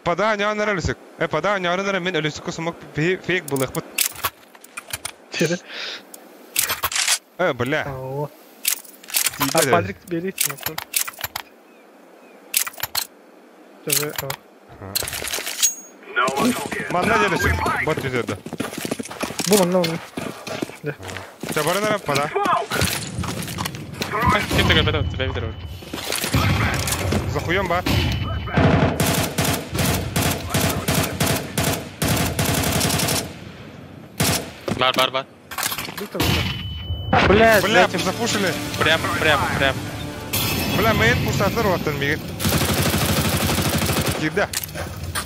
Пода няна релсик. Пода няна мен ölüsü kusmak fake bulak mı? Бля. А Патрик бери smoke. Тоже. No one talking. Manna gelirsin. Bot yüzüyordu. Bu lan. Çabarına ben poda. Smoke. Кем ты тебя видел? Захуем, ба. Бар. Блядь, Бля, запушили. Прям. Бля, мейн пустатлар ваттан миген. Кирда.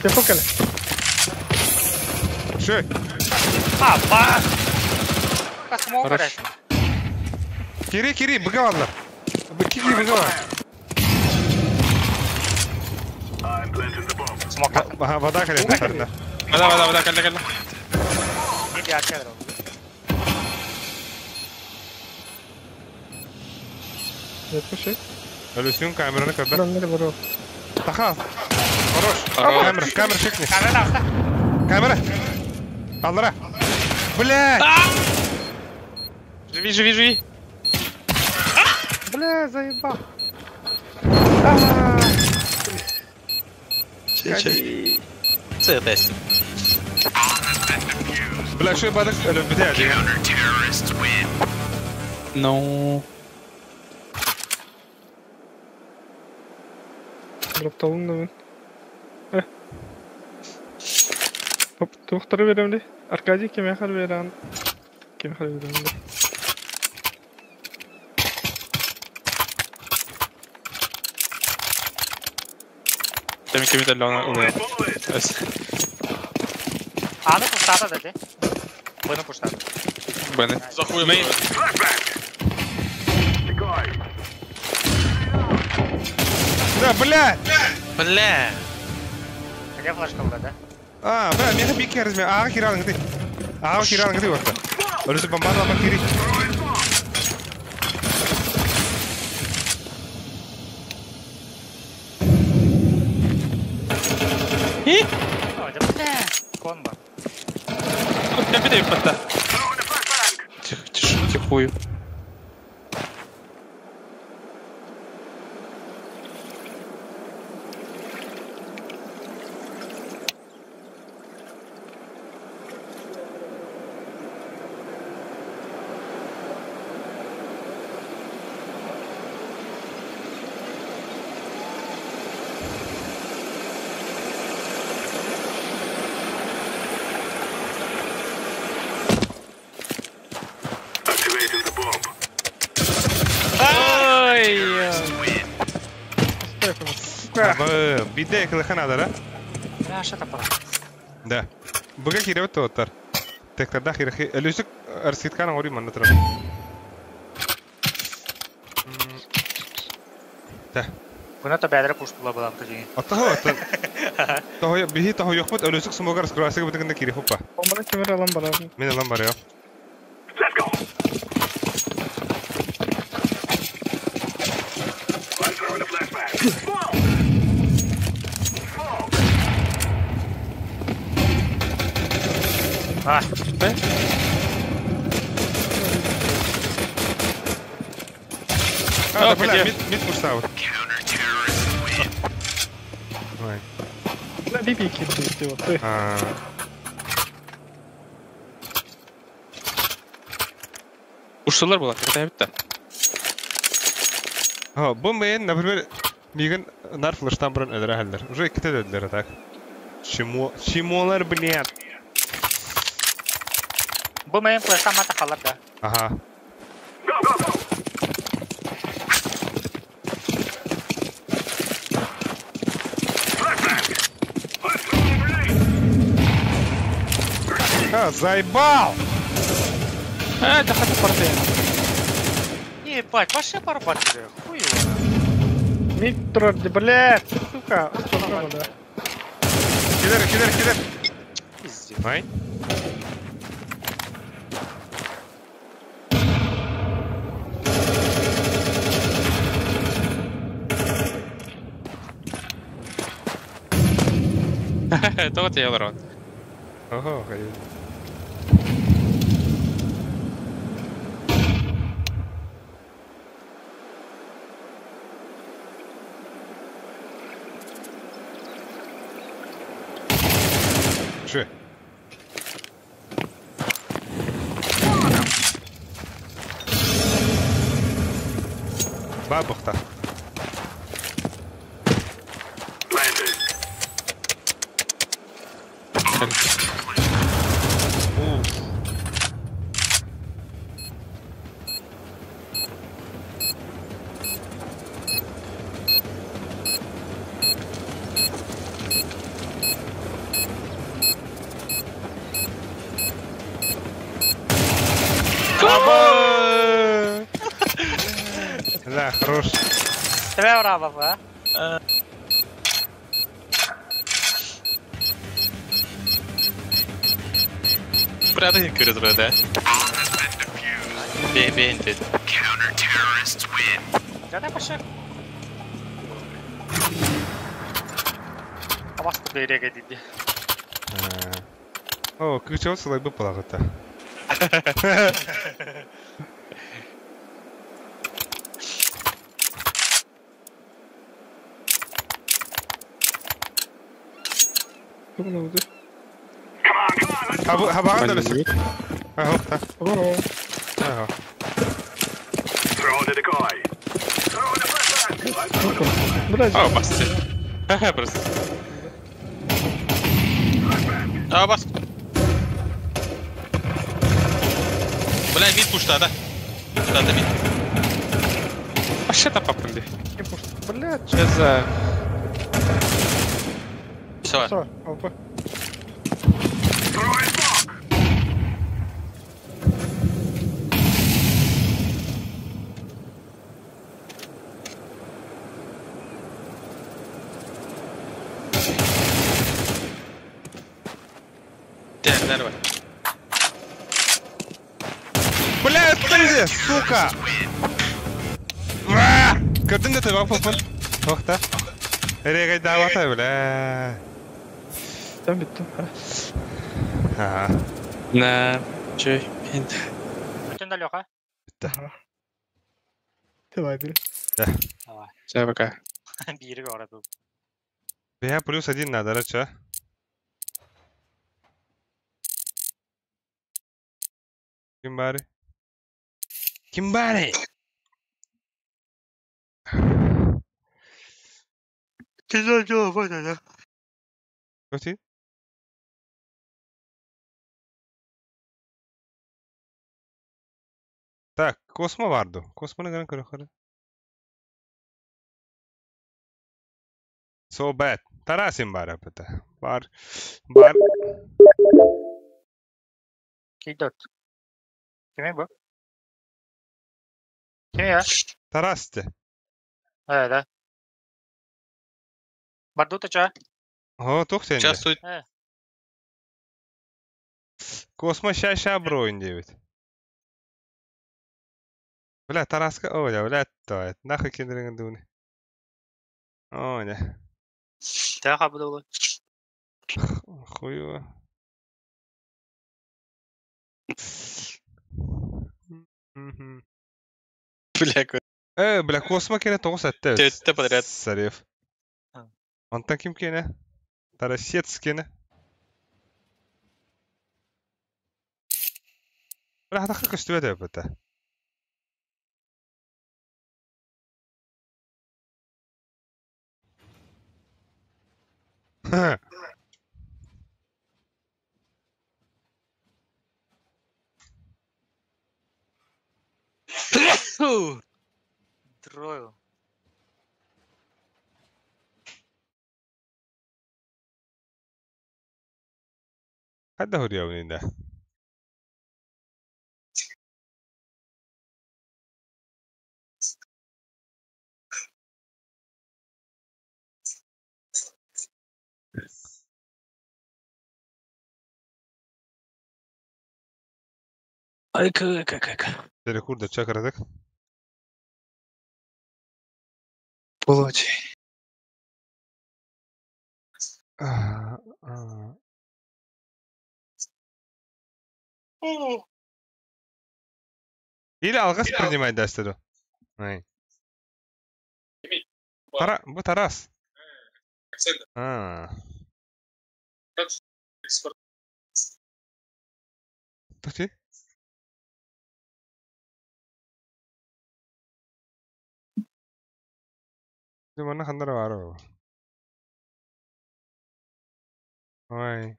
Ты фокали. Шей. ба! Космо, блядь. Кири, быгаванлар. Кири, быгава. Смока. Ага, вода калет, наверное. Вода, калда. Не диача, дрон. Запиши. Люсюн камераны когда. Дрон, не говорю. Таха. Хорош. Камера шикни. Камера. Аллара. Блядь. Живи. Бля, заебал. Це тест. Бля, шо ебадок? Блядь. Ну... Дропталым да ben. Hop, tuğları verem de. Arkadaşı kime hal veren? Kime hal veren de. Demin ki bir de lana oluyor. Аны пустата, да, ты? Быны пустата. Бене. Захуем. Мейн. Да, блядь. Бля. Где флешка была, да? Бля, меня бик размер. Киралың ты. Киралың ты вот. Орысы бомбарла ба кири. Конба. Я бедаю пота. Тихую. Бидde кылыханадара. Бля, что это было? Да. Буга кире тоттар. Тектарда хирхи элүсүк арситкан ори манна тара. Да. Бuna da bədərə puştular bulan təcəyin. Ата. Тохо бихи тохо йохмут элүсүк смогар скрасыга битгенде кире хоппа. Onlara kemer alan var abi. Мен алам бар я. Бля, мид пуштау. Bля, bir kill istiyor. Ушсалар була, когда битте. Бу мен, например, миген нар флештан буран эдер халдер. Уже икте дөдлөр так. Чимолар, блядь. Бу мен флештан мата халар да. Ага. Заебал! Да хотя порты. Ебать, вообще порвать, хуй его. Митрор, блядь, сука. Спасибо, да. Кидер. Пиздец. Ай. Это вот я ворон. Ого, ходил. Че? Бабухта. لا хорош. Тебе браво, а? Прятать курит да? Бей, ты. Jangan pasal. Awas tuh dia kayak dia. О, ключевой слой бы плагата. هبعد ولا شيء؟ اهو اهو Throw the decoy. Throw the flashbang. О, басти. Ха-ха, просто. Бас. Бля, вид пушта, да? Пушта, да, вид. А что это попали? Блядь, Что за... Все. что? Опа. Throw it back. Давай. Бля, ты, сука! Gördün de tabii Pofun. Oh da. Nereye kaydı daha batay bile. Там bitti. Ha. На... Чё? Очень далеко. Давай, бери. Давай. Все, пока. Бери город тут. Бля, плюс один надо, да, чё? Кимбари. Кимбари! Ты что, вот это? Пути? Так, Космо vardı. Kosmo'nun gelen yukarı. So bad. Tarasim bari apıta. Бар. Идет. Kimi bu? Kim ya? Tarasti. Да. Бардута чё? О, тух сенде. Участвует. Космо ща броин девять. Бля, Тараска, оля, бля, то. Нахуй кендринг дуни. Оля. Тебя хабдулы. Хуево. Бля, Космо кене тоғыз сәтті. Тетті подряд. Сарев. Антан ким кене? Тарасец кене. Бля, хатақы көстіме де өпіті. Трою. Hadi hurya önünde. Айка. Перекурда чакрадык. Получи. Или алгас принимай дәстүрі. Ай. Bu Taras. Tuh di mana kantor baru? Oi.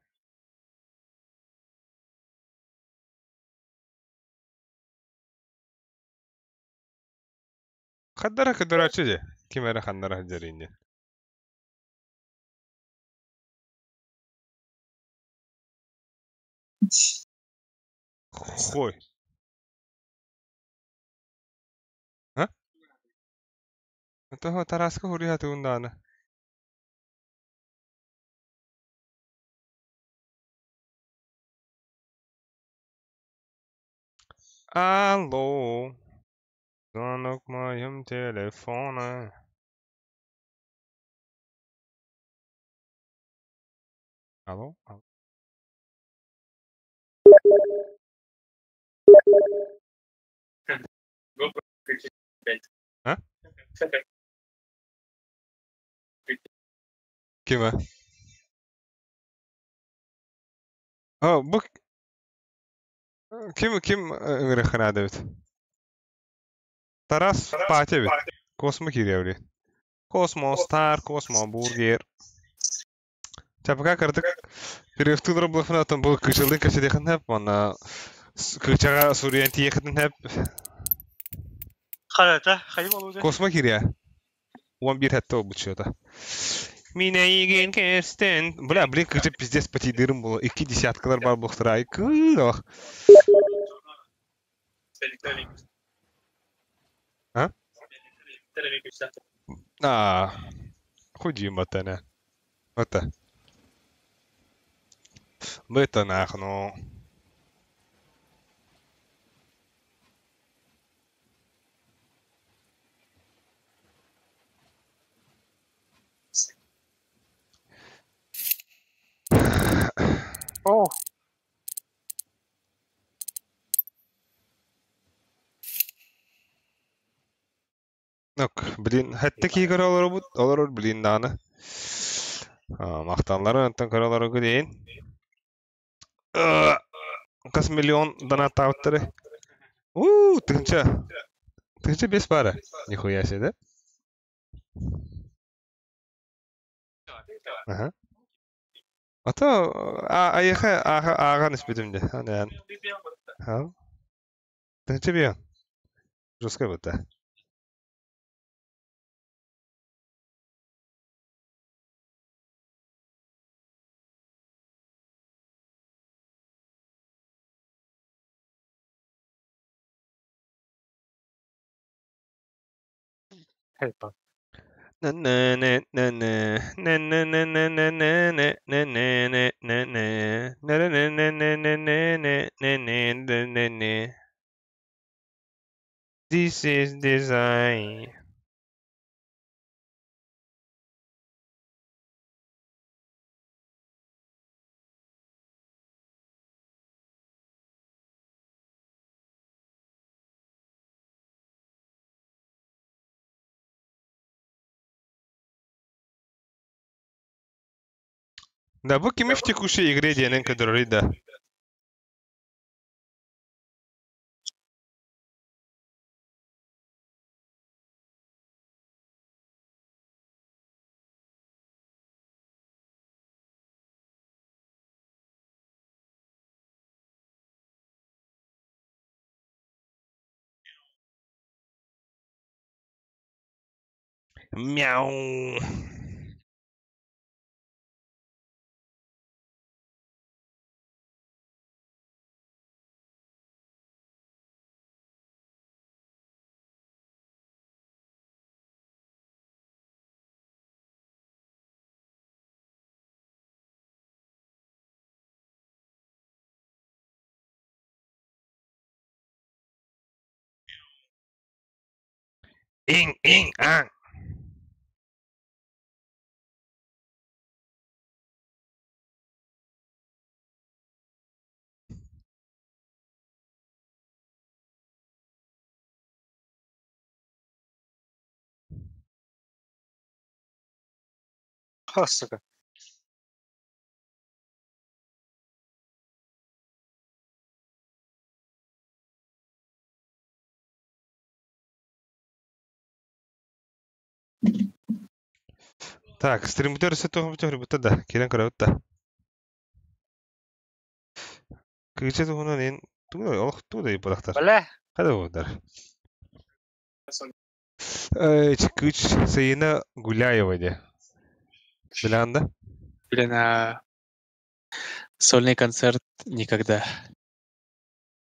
Хаддара кадырачы же. Кимера хандара жаринне. Хой. А? Это тараска хуриха тундана. Алло. Звонок в моем телефоне. Алло? Алло? А? Кима? О, бу ким ыңырыхана дебит. Тарас пати бит. Космо киревли. Космо Стар, Космо Бургер. Чапка кырдык. Перевтулар блофнатан бу кычылдын качедехин хеп, мана кычага Суриан тиехин хеп. Халата, хайым олуды. Космо киря. 11 хетто бучота. Меня igen керстен. Бля, кычып пиздец патидырым было. 2 десяткалар бар бухтырай. Кылох. А? Худим отана. Ота. Бета нахну. О, Нок, блин, хәтта ки каралары бут, алар блин даны. Мактанлары антан каралары гыден. Кас миллион дана тауттары. Тынча. Тынча без пара. Нихуя себе, да? Ага. Ата аяха ага ниспетимде. Анан. Ха. Тынча бия. Жестко вот да. helpa. This is design. Да, бу кими в текущей игре денег который да. Мяу. Ing, ang. О, сука. Так, стримдер сетох битер да. Кирен каравта. Кыча тугунан эн тугай олох тугай барахтар. Бля, Хада бодар. Чикыч Саина Гуляева де. Билан да? Блин, сольный концерт никогда.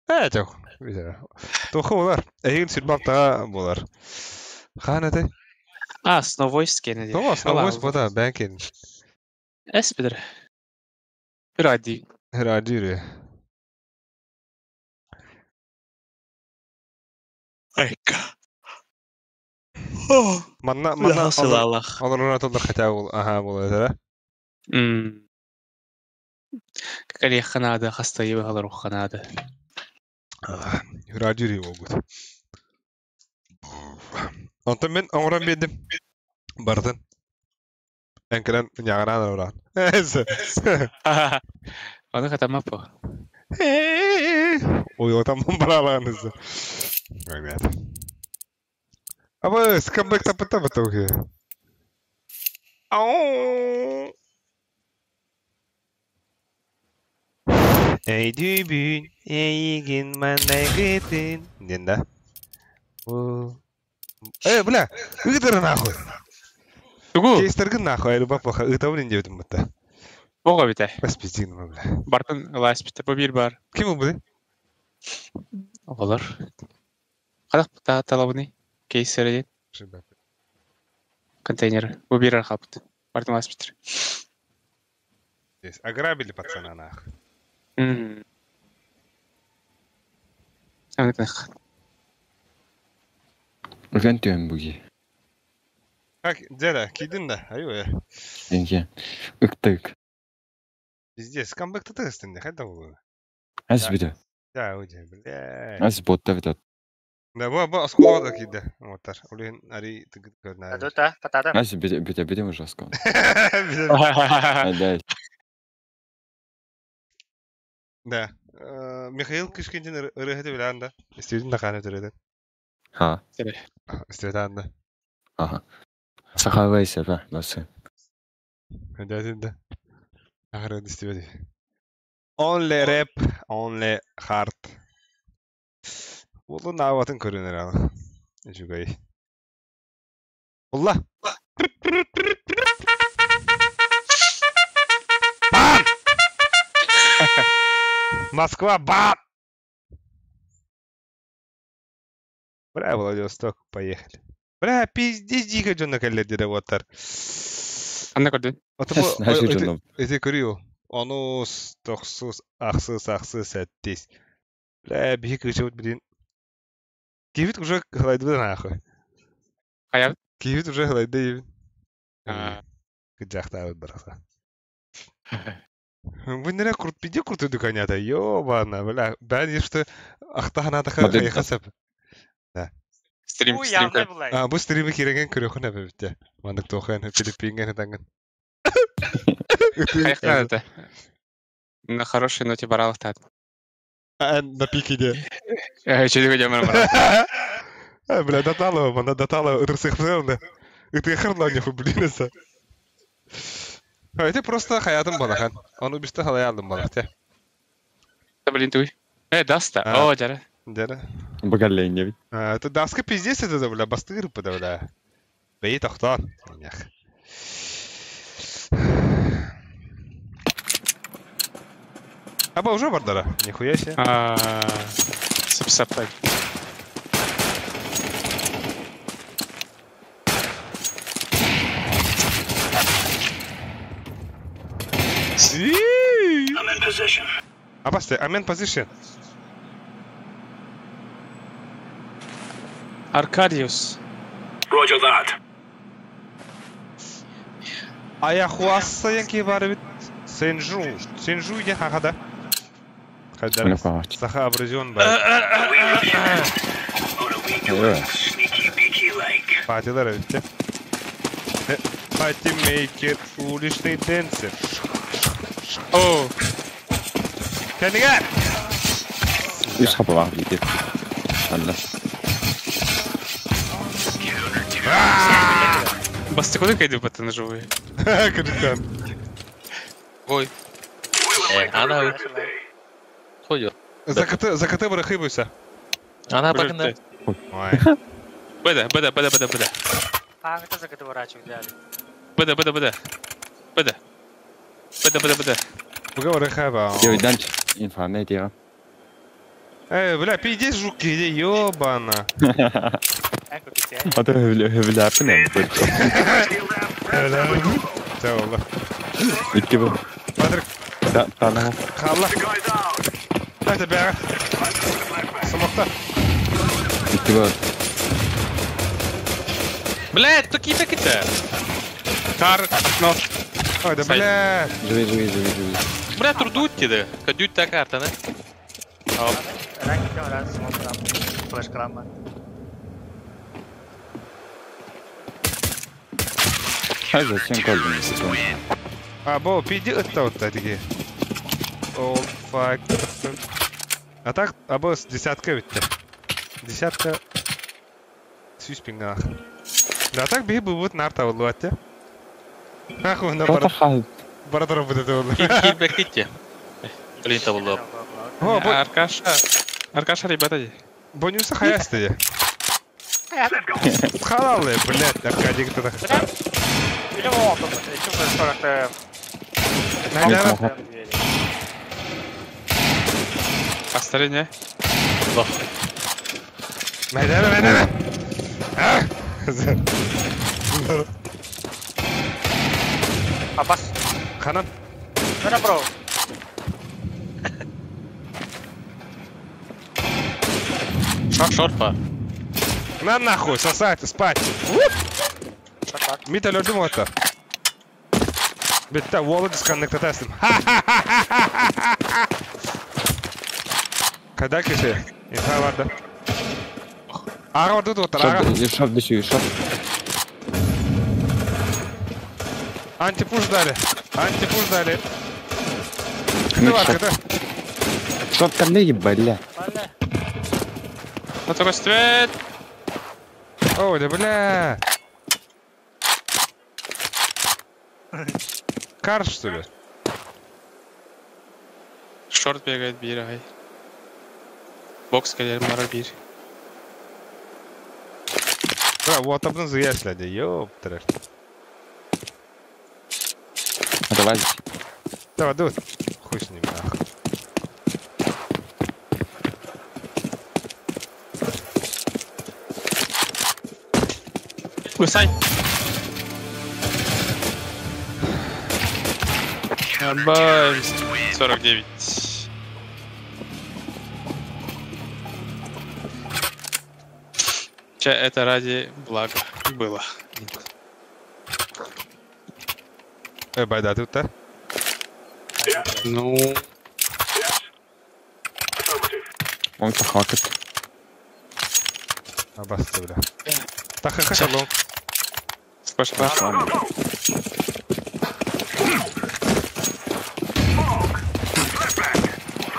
Тох. Тохы болар. Эгин сүрбапта болар. Хана ты? Сновойс кенеди. Сновойс бода, бәкен. Эспидер. Ради. Радире. Айка. Манна Аллах. Аллах толдар хотя бол. Ага, болар. Какали ханада, хастаевы галару ханада. Радире болгут. Онтан мен оңран бедим. Бардын. Энкелен ягаран оран. Оны катама по. Ой, отам бараланыз. Ребят. Аба, скамбек тапта батоге. Ау. Эй дүбүн, эйгин манагытын. Ненда? Бля, ыдыр нахуй. Тугу. Кейстергин нахуй, айры бапаха, ытавын индебдим бата. Бога бите. Паспиздин ма, бля. Бартын лайс бите, по бир бар. Ким ул буды? Олар. Кадак та талабыны. Кейсерден. Контейнер. По бир архапты. Бартын лайс бите. Здесь ограбили пацана нах. Амнах. Гантен буги. Как, дядя, кидин да, айо. Инге. Ыктык. Здесь камбэк-то тестин, не хотя бы. Азбида. Да, уйди, бля. Азботта витат. Да, ба, осколо да киде. Вот так. Улин ари тыгыт көрнә. Адута, патада. Азбида ужаска. Да. Михаил Кишкинтин рыхыты билан да. Истедин да каны төрөдөн. Ха. Истедан да. Ага. Сахавайся, ба, басы. Да. Ахыры истебеди. Only rap, only hard. Улу наватын көрөнөр аны. Жугай. Улла. Бам! Москва, бам! Бля, Владивосток, поехали. Бля, пиздец, дико жонна каллерди работар. Анна көрдүн. Это көрү. Онус, токсус, ахсыз, сәттес. Бля, бихи кычыбыт бидин. Кивит уже хлайды нахуй. Аяр? Кивит уже хлайды ебин. Кыджахта вот бараса. Вы нера пиди крутый дуканята, ёбана, бля. Бән ешті ақтағанатаға қайықасып. Да. Стрим. Бұл стримі кереген көріқін әбі бітті. Мандық тоқын, Филиппинген әтаңын. Қайықта это. На хорошей ноте баралық тады. На пикеде. Чедігі демір баралық. Бля, даталы, мана даталы ұрсық бұзырында. Үтіге қырла неху білінесі. Это просто хаятым балахан. Оны бісті халай алдым балақ, те. Блин, туй. Даста. О, жара. Жара. Багалейн не бит. Это даска пиздец это да, бля, бастыр да, бля. Бей тахтан. Аба уже бардара, нихуя себе. Сапсапай. I'm in position. Абасте, I'm in position. Аркадиус. Roger that. Аяхуасса янки бар бит. Сенжу ген хақада. Қайдар. Саха абразион бар. Sneaky beaky like. Патилар битте. Пати мейкер уличный дэнсер. О. Кәнигә. Үз хапа бар бит. Алла. Басты куда кайды патаны живые? Кырыктан. Ой. Ана қойды. Закаты барахы бұйса. Ана бақында. Ой. Беда. А, это за ворачивать взяли. Беда. Поговори хаба. Девять дальше. Инфа, не тира. Бля, пиздец, жуки, иди, ёбана. Эко битя. А ты хөвляпын. Все, олла. Икки бу. Патрик, Да, тана. халла. Дайте бяга. Самокта. Икки бу. Блядь, кто кипя-кипя? Кар, нос. Ой, да бля. Живи. Бля, трудуть тебе. Кадють та карта, не? Раньше раз смотрам. Флеш крама. А зачем колбин секунд? А, бо, пиди это вот такие. О, фак. А так, або с десятка ведь. Десятка. Сюспингах. Да так бей будет нарта улуатте. Нахуй на барадора будет улу. Кипя-кипя. Блин, того лоб. О, бо, Аркаша, ребята. бонюса хаясты. Халалы, блядь, Аркадий кто-то. Или вот, чувствую, что это... Наверное, Остальные. наверное. Абас. Ханат. Ну, бро. Шорпа. На нахуй, сосать, спать. Мита lördüm hatta. Bitti, wall'u disconnect'e teslim. Kadar kişi? İnsan vardı. Ağa vardı da otur, ağa. Шоп düşüyor, шоп. Anti-push дали. Кто arkada? Шоп коллеги, бля. Фотография. Ой, да бля. Кар, что ли? Шорт бегает bir ay. Бокс gelir mara bir. Бля, вот обнан заяслedi, ёптырыр. Давай. Давай, хуй с ним, нахуй. Высай. Абай. 49. Это ради блага было. Байда тут-то? Ну, Он похакает. Абасты, бля. Так, хахалом. спасибо.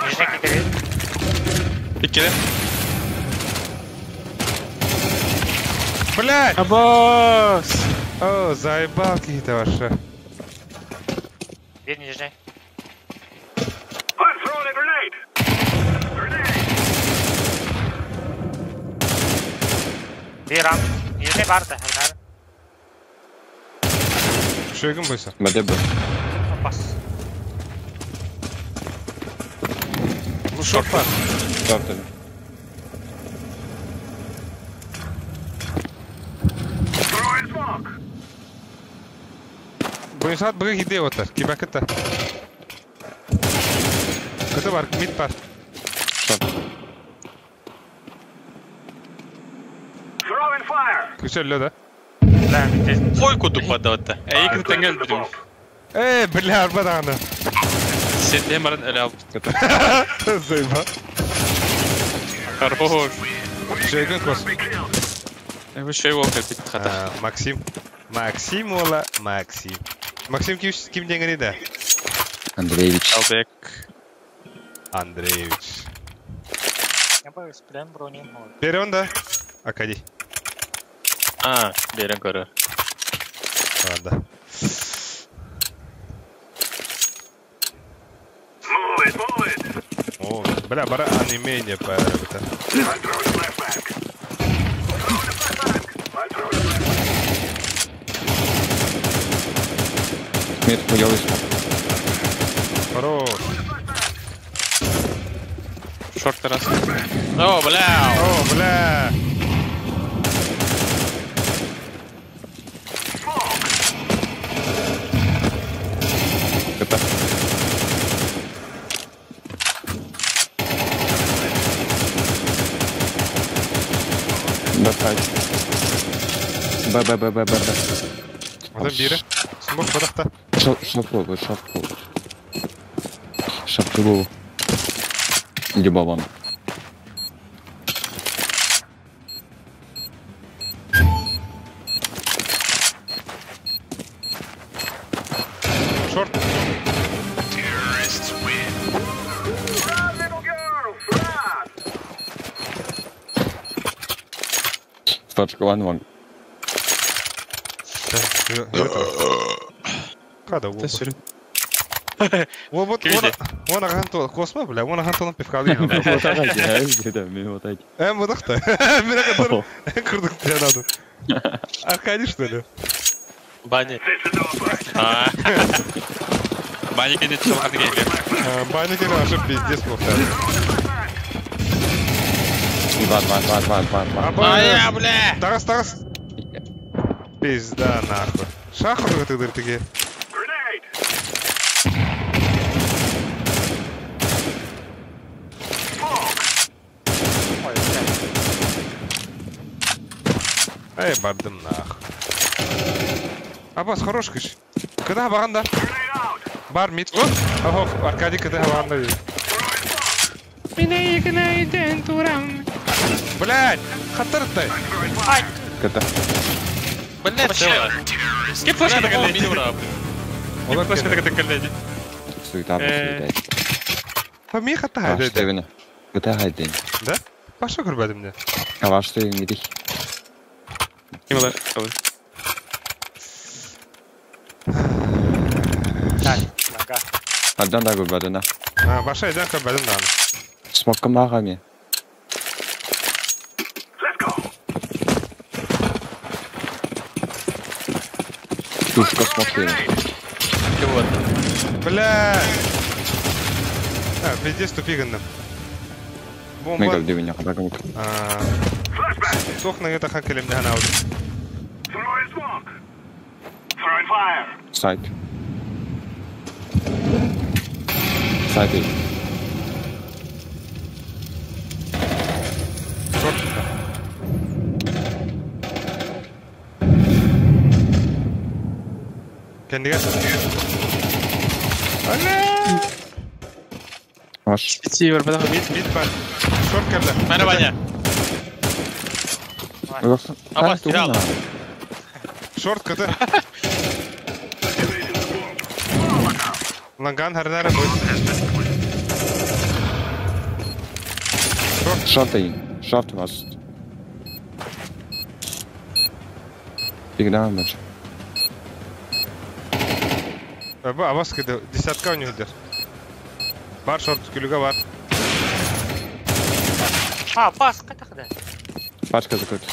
Нижники горит. Пикили. Блядь! Абас! О, заебал какие-то ваши. Дверь нижний. I'm throwing a grenade. Дверь рам. Нижний барда. Хернар. Шойгун бойся. Бадебе. Опас. Ну шорпа. Шоп тебе. Throwing smoke. Бойсат бага gidiyor otar. Kibakıta. Kötü var, mid var. Шоп. Throwing fire. Güzel da. Да, здесь. Ой, куда подавать-то? Эй, как ты не будем? Бля, арбадана. Сидим, маран, элял. Заебал. Хорош. Шойгун кос. Я бы еще его опять хата. Максим. Максим ола, Максим. Максим kim dengeni de? Андреевич. Албек. Андреевич. Я бы с прям бронем. Beri onda. Akadi. А, берем горы. Ладно. Move it. О, бля, бара аниме не это. I'm throwing flashback. Throwing a flashback. Мид хуёвый смог. Хорош. Шорт раз. О, бля! О, бля. Это. Достать. Б. Adam biri. Smoke badakta. Шапку голову. Иди баллон. Short. Точка ван. Kada bu? Tesir. Вот вон агантол космо, бля, вон агантолон пивкалый. Мудахта. Меня который курдук тебе надо. Аркадий, что ли? Бани. Бани, конечно, в артгейме. Бани, конечно, вообще пиздец плохо. Ай, бля! Тарас. Пизда нахуй. Шаху ты дыртыги. Эй, бардым нахуй. Аббас, хорош кыш. Когда баганда? Бар мид. Ого, Аркадий когда баганда. Меня игнайден турам. Блядь, хатыртай. Когда? Блядь, все. Скип флешка на коллеге. Скип флешка на коллеге. Суета, блядь. Фами хатай, Что да? именно? Где хайден? Да? Пошел гурбады мне. А ваш что не дих? Именно. Так, нога. Аддан да гурбадына. Баша идем гурбадым дан. Смокка махами. Тушка смокки. Бля. Пиздец тупиганным. Мега Бомба. где меня хадагам. Сох на это хакелем не ганауд. Сайт. Сайт. Кендига. Ваш. Сивер, бля. Мид бар. Шорт керда. Mana banyak? Apa, viral? Шорт ката. Ланган харнара будет. Шорт вас. Играем матч. Авас киде десятка у него дер. Бар шорт күлүгө бар. Пас, катакда. Пачка закрыта.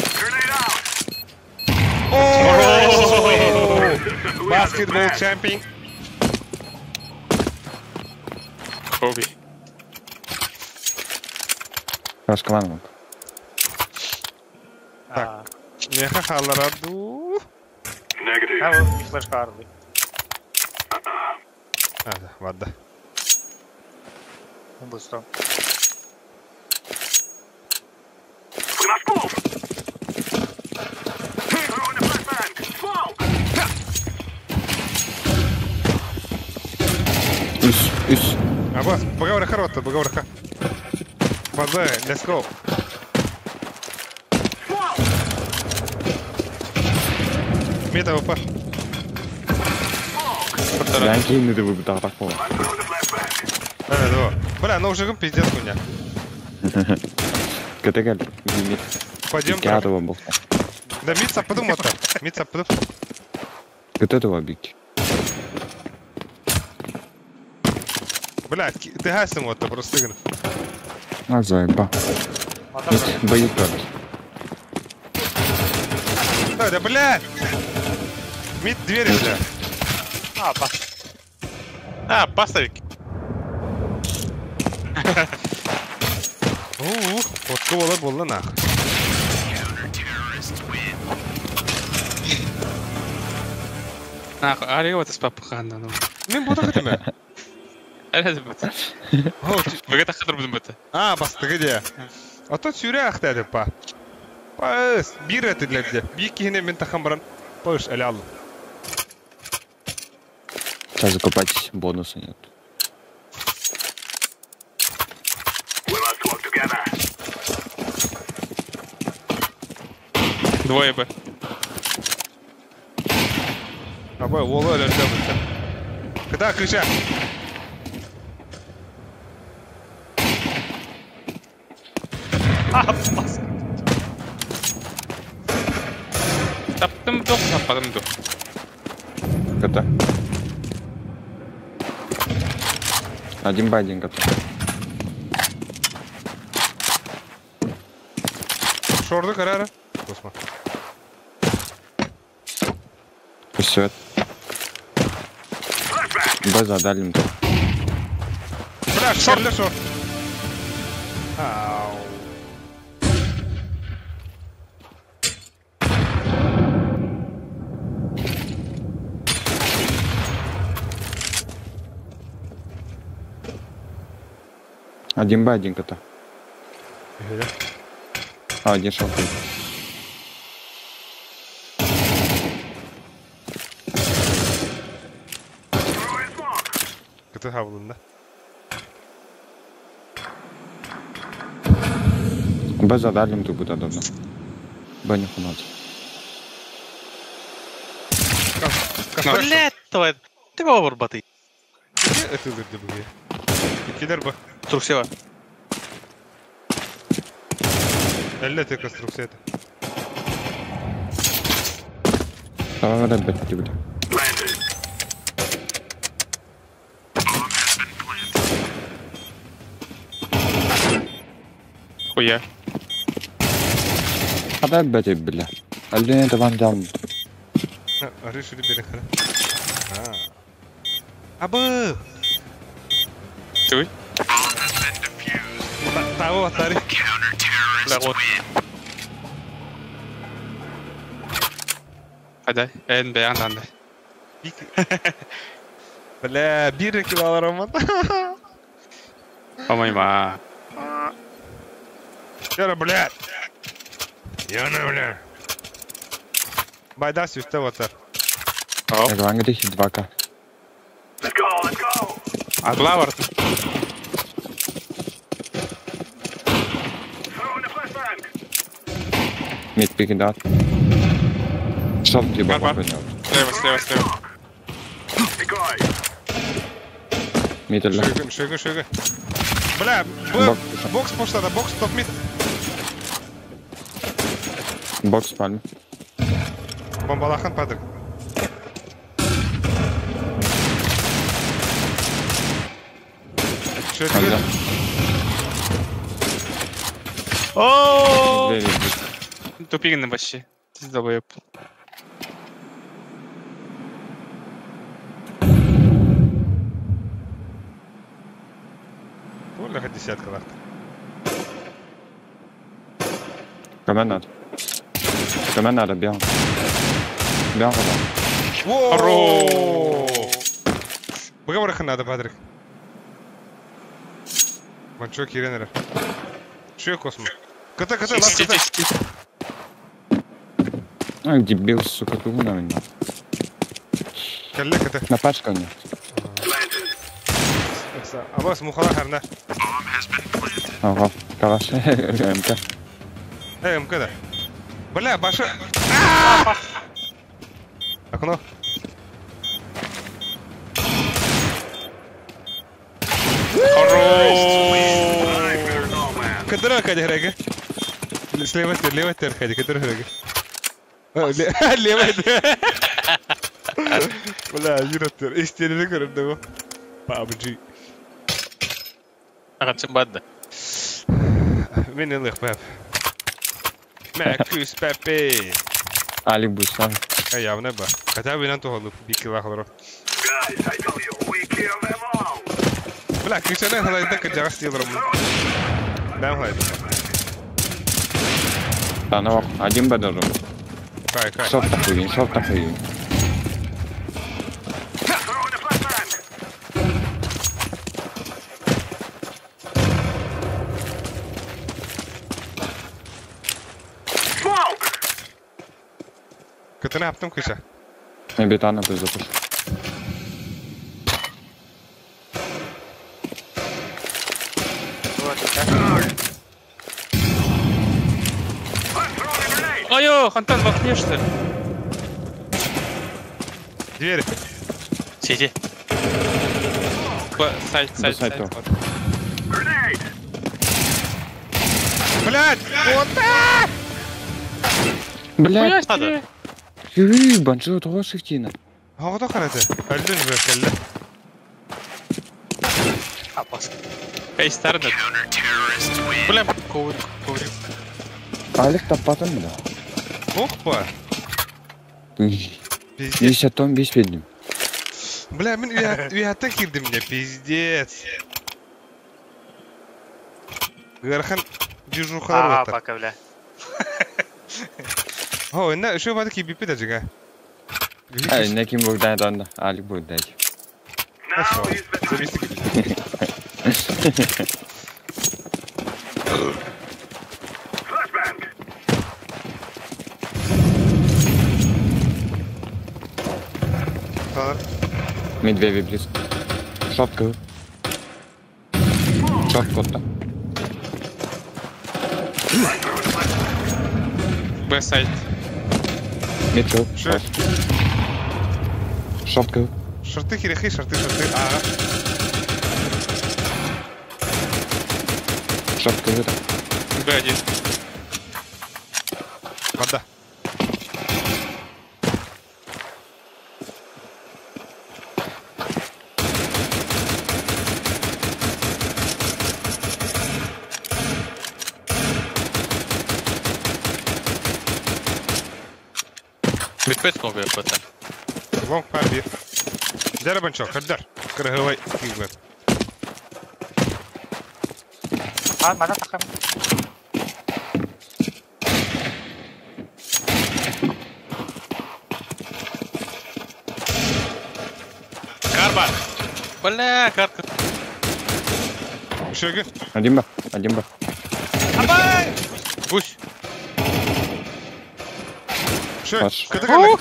Баскетбол чемпион. Коби. Пачка ван. Так. Неха халараду. Флешка Арли. Да, вода. Быстро. Üs. Абас, поговори харота, поговори ха. Базай, let's go. Мета упа. Я кинь, ты бы так понял. Да. Бля, ну уже пиздец у меня. Категория. Пойдем. Кятого был. Да мица подумай то. Мица подумай. Вот этого бить. Бля, ты гасим вот просто игры. А заеба. Боит как. Да, бля! Мид двери, бля. Поставик. Фотка болар болла нах. Ария вот спап ханна. Мен бота кетеме. Әле бит. Бөгет хәдер бүген бит. Бастыгы де. Ата сүрә ахтады па. Пас, бир әтеләрдә. Бик киһенә мен тахам баран. Паш әле ал. Сейчас закупать бонусы нет. Двое бы. Абай, олы әле бит. Кыта кыша. Таптым дух, таппадым дух. Кота. Один по один кота. Шорды карара. Косма. Все. База дали им. Бля, шорт. Ау. Один по один кота. Геля. Один шел. Кыта хавлында. База дали им тут будет давно. Баню хунат. Блядь, твой. Ты говор баты. Это лырды буге. Кидер ба. Трусева. Әллә те конструкцияда. Давай бэти бля. Хуя. Ада бэти бля. Алле это ван дам. Решили берехара. Абы. Ты? Тао атари. Да вот. Hadi, en beğenlendi. Бля, 1 килограмм. Amayım ha. Яна, блядь. Яна, бля. Байда сюста вот так. Я говорю, где 2К. Adla var. Мид пикидат. Что ты Бар, бар. поднял? Слева. Мид или? Шыгы. Бля, бокс поштада, бокс топ мид. Бокс пальм. Бомбалахан падыр. Ага. Ooo. Двери. Тупик вообще. Долбоёб. Толя десятка лахта. Кому надо, бегом. Бегом. Воу! Быгавархан надо, Патрик. Манчо киренер. Че космо? Ката, ласка. Ай, дебил, сука, ты умный меня. Калле ката. На пачка мне. Абас мухала харна. Ага, калаш. МК. МК да. Бля, баша. Окно. Кадра кадереге. Лева тер хади, кадра хади. Лева. Бля, юратер. Истерили көрөмдөгө. PUBG. Агачым бадда. Мен элек пап. Мәкүс папе. Али Бусан. Явно ба. Хотя бы на то бики лахлар. Guys, I tell you, we kill them all. بلا كيشنا هلا يدك جاست يضرب. نعم هاي. Танок. Один Б должен быть. Кай. Шорт такой. Throw in a flashbang. Smoke. كنت أنا هبتم كيشة. Я бетана бы запушу. Ой-ой, Хантан в окне, что ли? Дверь. Сиди. Сайт. Сайт. Grenade. Блядь! Вот так! Блядь. Надо. Банджо, того шифтина. هو ده خلاص. ألدن بكلة. Эй, старный. Бля, коврик. Алик тапатан да. Опа! Пиздец. Весь атом, весь видим. Бля, мен уятан кирди меня, пиздец. Гархан дежухалар Ага, отыр. пока, бля. О, инна шо бады ки бипи да жига. Ай, неким бугдай донда. Алик бугдай. Хорошо. Зависит gibi. Flashbang. Tanır. Медведи близко. Шотка. Шотка. Б-сайт. Метро. Шо? Шотка. Шорты хирихи, шорты. Ага. Шотка. Б1. Вода. Мидпет смог я пацан. Лонг парби. Дер банчок, хаддар. Кыргывай киглет. Mana takım? Карба! Бля, карка. Шögün. Один Б. Гусь. Şö. Baş. Kıtı kaldık.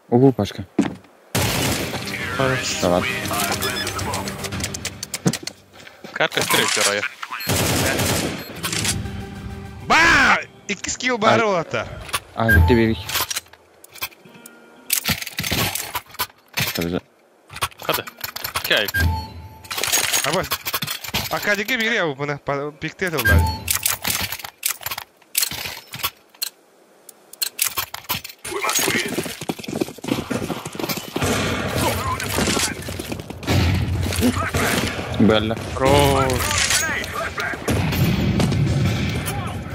Угу, Пашка. Давай. Карка стрелять, героя. Ba! 2 skill bari o hatta. Bitti bir. Tabii. Hadi. Kay. Ama Akadeki biri ya bu buna pikte ediyorlar. Белла.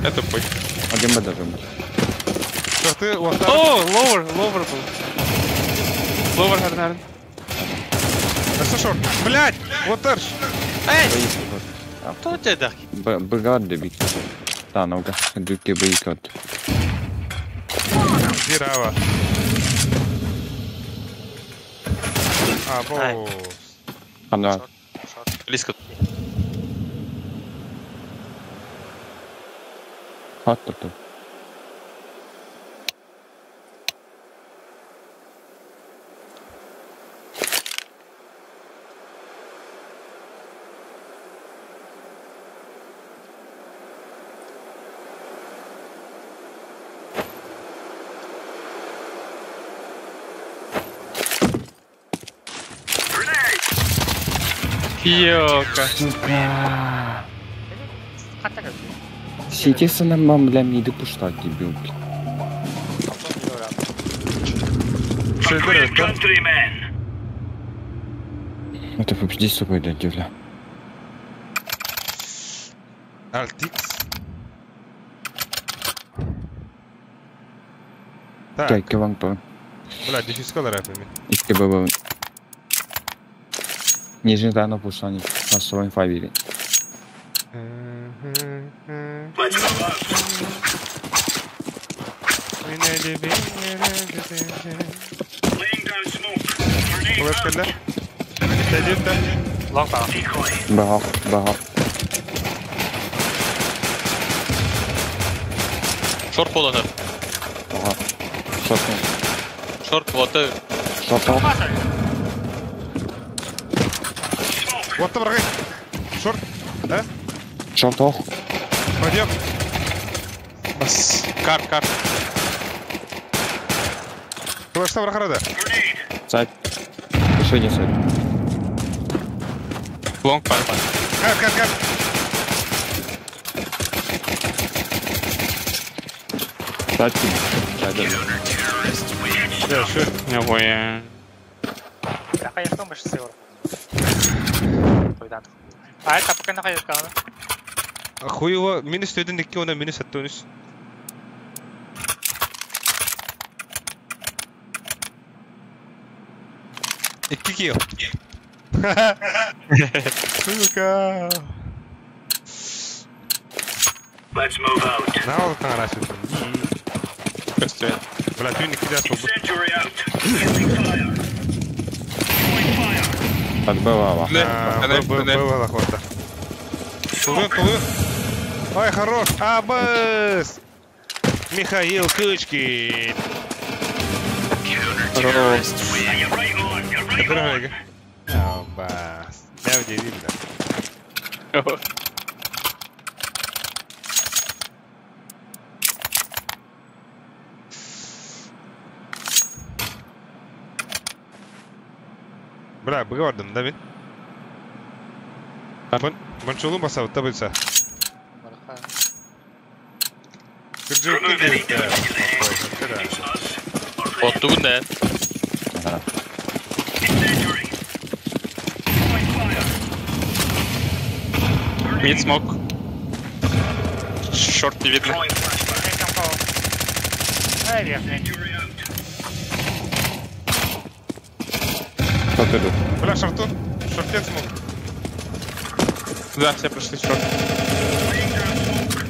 Это пой. Один Б должен быть. Шорты вот так. О, ловер был. Ловер, наверное. Это шорт. Блять! Вот торш. Эй! Кто у тебя так? Бригады бик. Та, ну-ка. Дюки бойкот. Дирава. Або. Ана. Близко. Хатту. Йока. Kaç takım? Сетесына мамля миды пушта дебил. Шögün. Countrymen. Это победи с собой, да, дивля. Altix. Так, Кайки вон то. бля, дефис колор апами. Икки бабы. Нижний тайна пусани. Массовый фавили. Let's move out. Laying down smoke. Grenade Flash out. killer. Сидит там. Long power. Decoy. Бахал, бахал. Short water. Бахал. Шотный. Short water. Шотал. Вот там врагай. Шорт. Да? Шотал. Пойдем. Бас. Кар. Флэш там врага. Grenade. Сайт. Еще не сайт. Long пар. Кар. Сайт. Сайт. Да, шо? Него я... Nakayos mo siya siguro. Cuidado. Ay, kapag ka nakayos ka, ano? Хуево. Минус 1, 2, ona minus 1 önüz. İki kill. Сука. Let's move out. Ne oldu kan araştırdın? Просто... Бля, ты не кидаш побудь. Incendiary out. Throwing fire. Throwing fire. Отбывала. Было охота. Плывем. Ой, хорош. Абас. Михаил Кучкин. Are you right on? You're right on. Дорогой. Абас. Я удивительно. Бля, gördüm da ben. Ben çoluğum basağı da bilse. Gıcık değil de. Ottu bunda. Incendiary. Throwing fire. Mid smoke. Short не видно. Throwing flashbang. Ay, kampo. Ay, верхний. Incendiary out. Шот идут. Бля, шартун. Шартен смог. Да, все прошли short. Laying down smoke.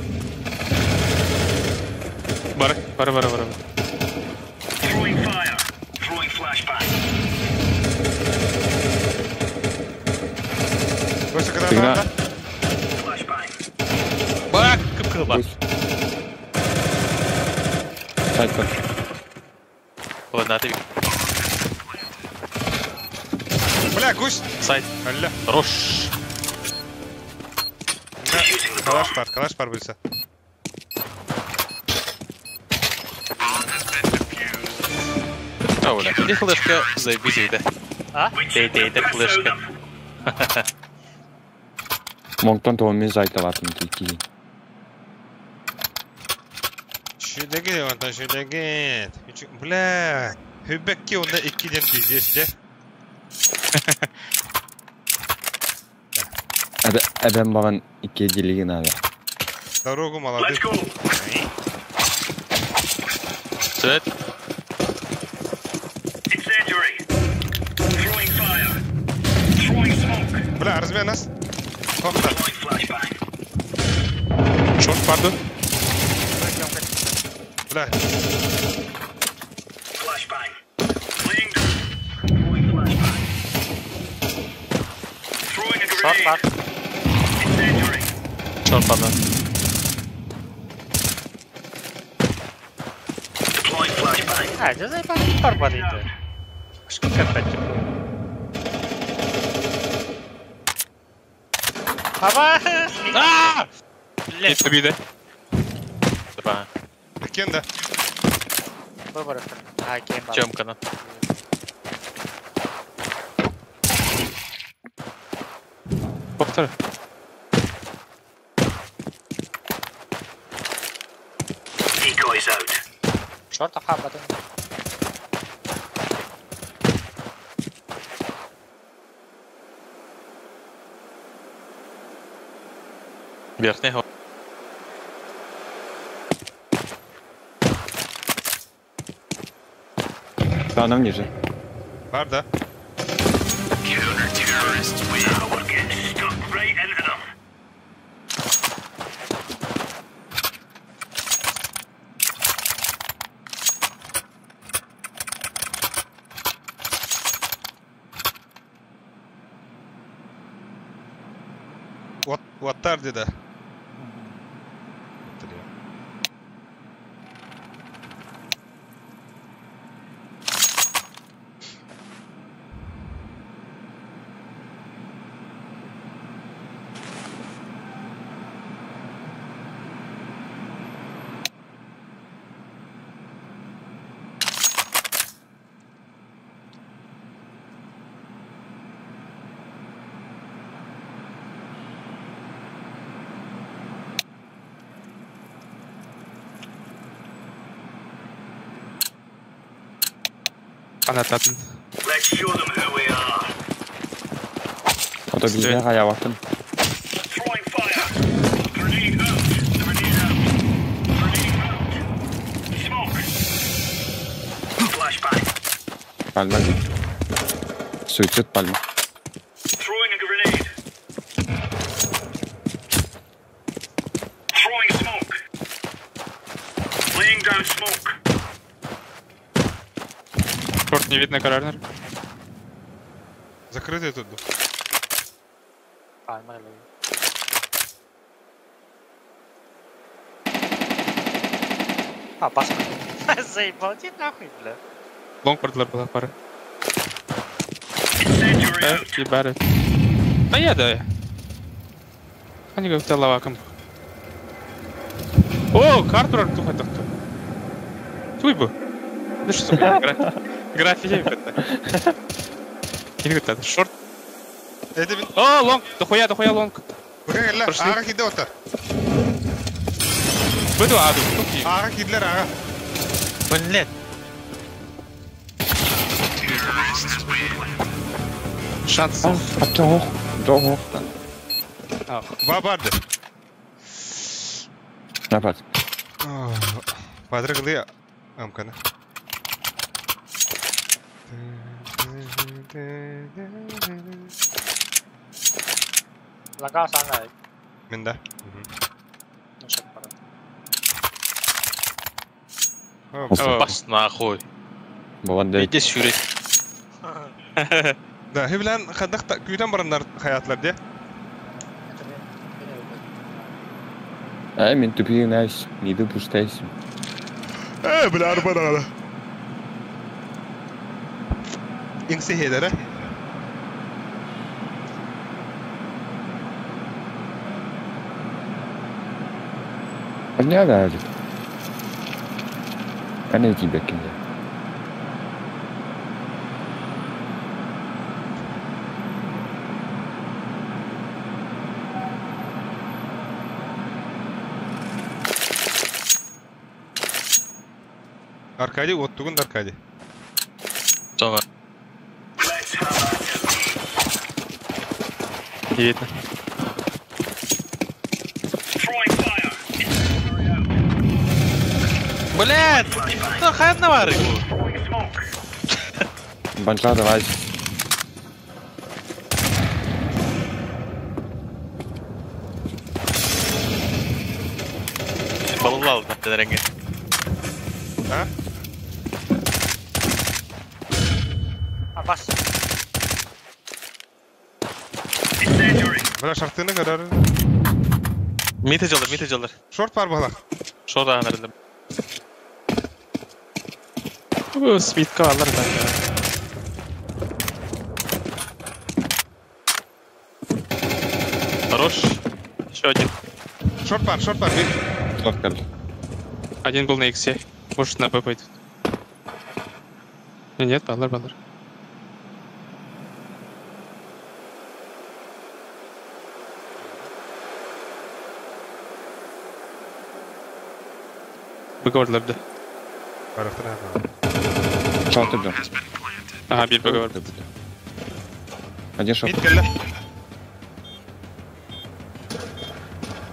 Бар. Throwing fire. Throwing flashbang. Больше когда Фигня. надо. Flashbang. Bak kıpkırma. Пусть. Сайт как. Ладно, ты Бля, гусь. сайт. Алля. Хорош. Калаш пар bilse. Оля, иди флешка, заебись, да. А? Дейте флешка. Монгтон тоğumun сайт алатын кики. Şöyle gel ondan şöyle gel. Bля. Hübbekki onda 2'den dizeste. Adam bаған 2 делеген abi. Дорогу молодых. Let's go. Set. Incendiary. Throwing fire. Throwing smoke. Бля, разбей нас. Хопта. Throwing flashbang. Short pardon. Бля. Flashbang. Laying down. Throwing flashbang. Throwing a Short grenade. part. Incendiary. Short pardon. Deploying flashbang. Ay, Diyos ay parang torba dito. Mas kaganda dyan. Aba! Aaaa! Gitti bir de. Dobra, Кен да. Выборы. А, геймбар. ciąg kanał. Повтори. Decoys out. Шорта хаба, да? Верхнего. Там ниже. Бар, да? Now we're getting stuck right into them. Ваттар dedi. Anlatadın. Let's show them who we are. O da bizde ayağa baktım. Throwing fire. Grenade out. Grenade out. Grenade out. Smoke. Flashbang. Palma. Suicide palma. Throwing a grenade. Throwing smoke. Laying down smoke. Шорт не видно, коронер. Закрытый тут. ผ่านมาเลย пас. Заебал, тебе нахуй, бля. Лонг была пара. Incendiary Да, out. ебары. А я да. Они как то лаваком. О, Картур тух это кто? Туйбу. Да что, графия это. Или это шорт. Это bin. О, лонг, дохуя лонг. Bakın gel lan. Başlayın. Ağa gidi otur. Буду аду. Ağa gidiler ağa. Блядь. Шанс. Doch. Doch. Vardı. Напад. Padre kılıyor. Amkana. Лага sana. Minda. Ну что, пора. Бас нахуй. Баванда. Иди сюда. Da hiblen kadak tak küyden baranlar hayatlar diye. Мен тупее знаешь, не допускайся. Bile araba da. İngse hedere. Понятно. Она тебя кинет. Arkadi ottuğun Arkadi. Sonra. Let's have at it. Не видно. Throwing fire. Incendiary out. Блядь! Ну, хай навари. Throwing smoke. Банча давай. Баллал на тенеренге. Ha? Пас. Incendiary. Bana şartını kadar. Мите жалдар. Short var bana. Шо да наредим. Свитка алар да. Хорош. Еще один. Short var. Bir. Торкал. Один был на иксе. Может на Б пойдет. Нет, балар. Быговарлар да. Taraftan ha. Шатырда. Ага, bir быговар. Один шот. Mid gel lan.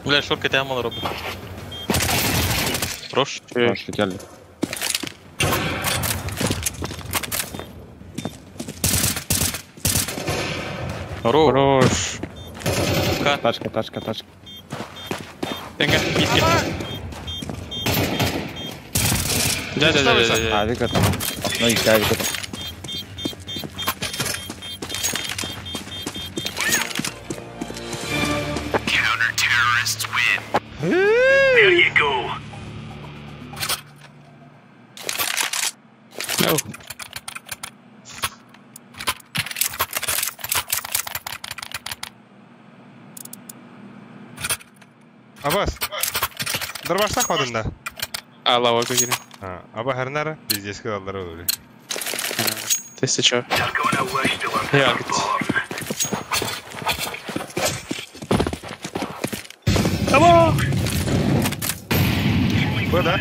Бля, шорка тебя мало робот. Хорош. Шатырда. Хорош. Тачка. Тенге, мидке. Да. Авик это. Ну и авик это. There you go. No. Абас. Дорбашта ходында. Алло, как гирем. Аба харнара пиздец калдыр өле. Ты чё? They're gonna wish they were Yeah. born. Б, да?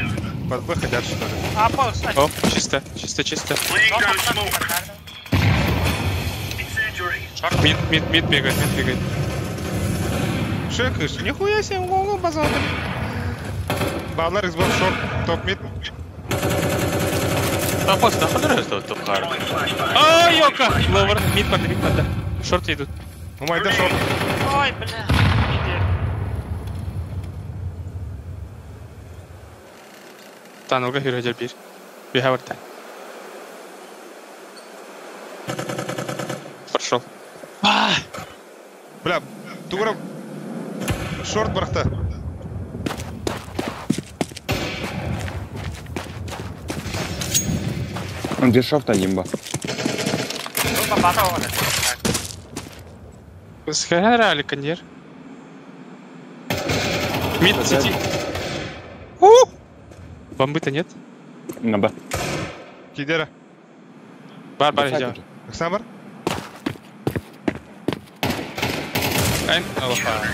Под Б хотят что ли? Apa Ustaz? О, чисто. Laying down smoke. Incendiary. Мид бегает. Шекыш, нихуя себе, угол базар. Балар Xbox шорт, топ мид. Тапос, да, подорожь тут топхар. А, ёка! Ловер, мид падает. Шорты идут. У Майда шорт. Ой, бля. Танылга хирожер бир. We have our time. Прошел. Бля, тугра шорт барахта. Он дешевто имба. Lu patah mana? Схарали, кондир. Мид, сети. Бомбы-то нет? На Б. Кидера. Бар, идём. Оксамар. Айн, алаха.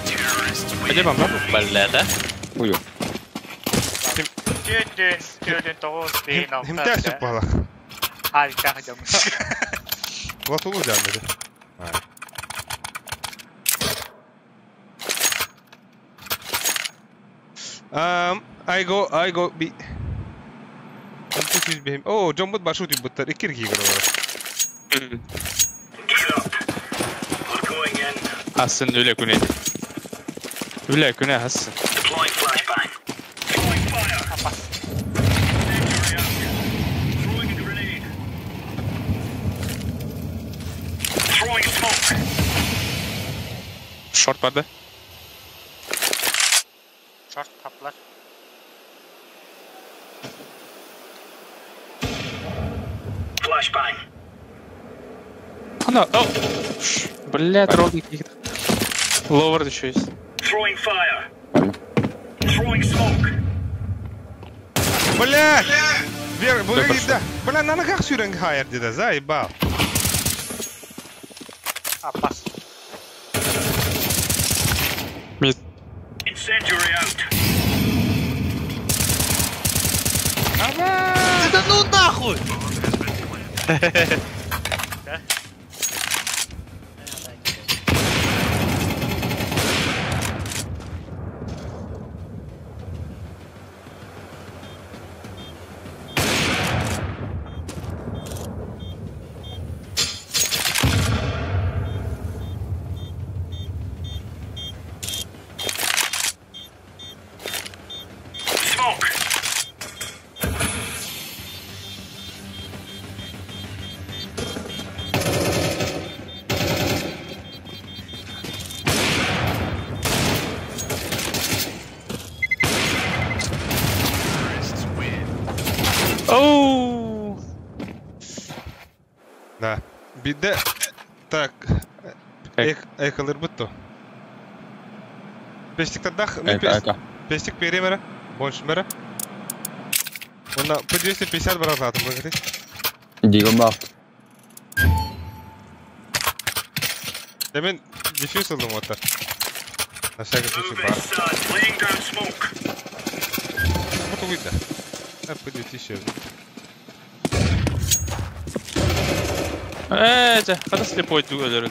Где бомба? Бля, да? Хую. Tydyn tuohon siinä on. Химтясик палах. Ai, kähdämme. Вот улудян это. I go B. Oh, jump башут ибуттар. Икир гигер var. Get up. We're going in. Hassın öyle güne. Öyle güne Hassın. Deploying flashbang. Throwing fire. Incendiary out. Throwing a grenade. Throwing smoke. Short vardı. Short taplar. Flashbang. Ana, oh. Блядь, ровно каких-то. Ловер еще есть. Throwing fire. Throwing smoke. Бля! Вер, да. Бля, на ногах сюрен хайер деда, заебал. Apas. Мид. Incendiary out. Да ну нахуй! Smoke. Оу. Да. Биде. Так. Экалыр бутто. Пестик тадах. Пестик перемера. Больше мера. Он по 250 бразатом выиграет. Дигомбал. Я мен дефьюз алдым вот так. На всякий случай Move бар. inside. Laying down smoke. Вот увидно. По 2000. Hadi слепой ölür.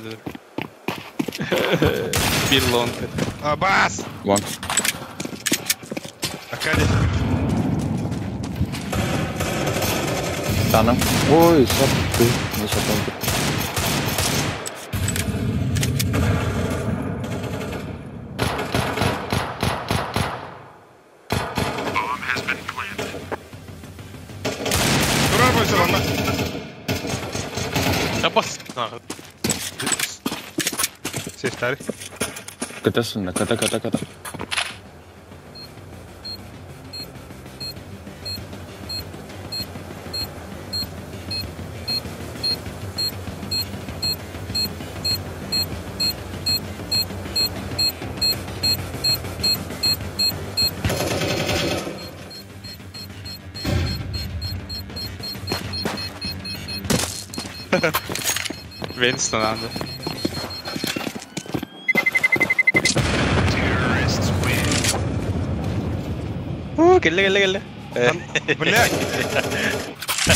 Bir long. Абас! Вон. Акади. Тана. Ой, шоп ты. Не шопом. Durur boysa bana. Tapos. Sesleri. Katasın da kata. Winston anda. Gelle. Блядь.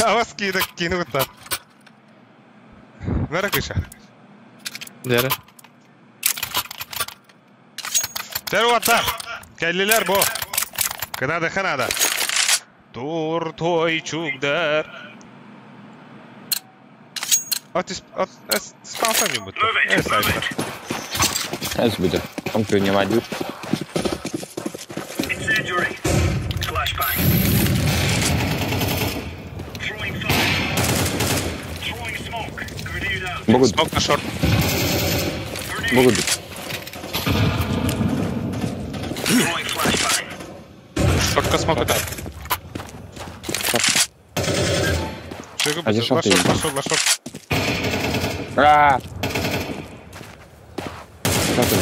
А вас кину вот так. Merak işe. Nere? Servatlar. Kelliler bu. Kanada. Dur toy çugder. At спалсан юм бут. Сайта. Сейчас будет. Он принимать будет. Incendiary. Flashbang. Throwing fire. Throwing smoke. Grenade out. Могут Смок на шорт. быть. Throwing flashbang. Шортка смока да. Шegu А здесь шорт есть. Пошел. А! Что ты?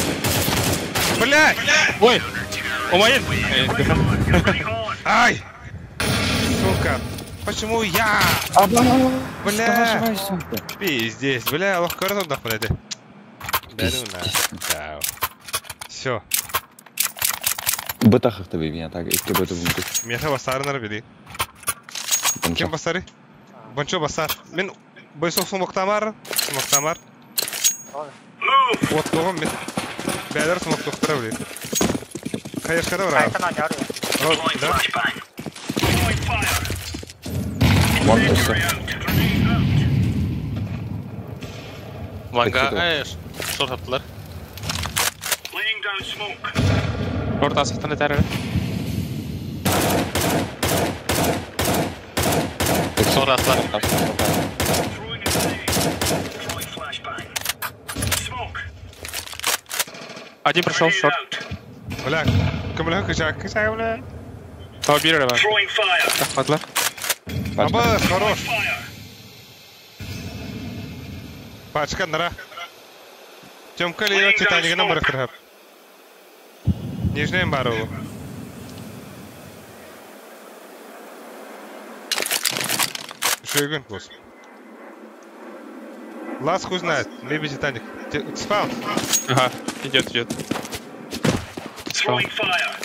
Блядь! Ой! Умаин! Ай! Сука! Почему я? Бля! Пиздец, бля, лох картон нахуй это. Да. Все. Бытахах ты меня так, если бы это будет. Меха басарынар били. Кем басары? Бончо басар. Мен бойсоқ смоктамар. Вот тоғым мен. Бәлер смоктоқтыра били. Қайыршқара бара. Айтана жару. Throwing flashbang. Throwing fire. Вон Incendiary просто. out. Grenade out. Vanga short attılar. Laying down smoke. Шорт асықтан етәрі. Sonra attılar. Throwing a grenade. Throwing flashbang. Smoke. Один пришел в Grenade шорт. out. Бля, кімлі кішак, бля. Того бирі бар. Throwing fire. Рахматлар. Абас, хорош. Fire. Пачка нара. Тёмка лио Титаник'ına bırakır hep. Нижнем бар ол. Шойгун кос. Лас хуй знает, maybe Титаник. Спал. Ага, идет. Throwing fire.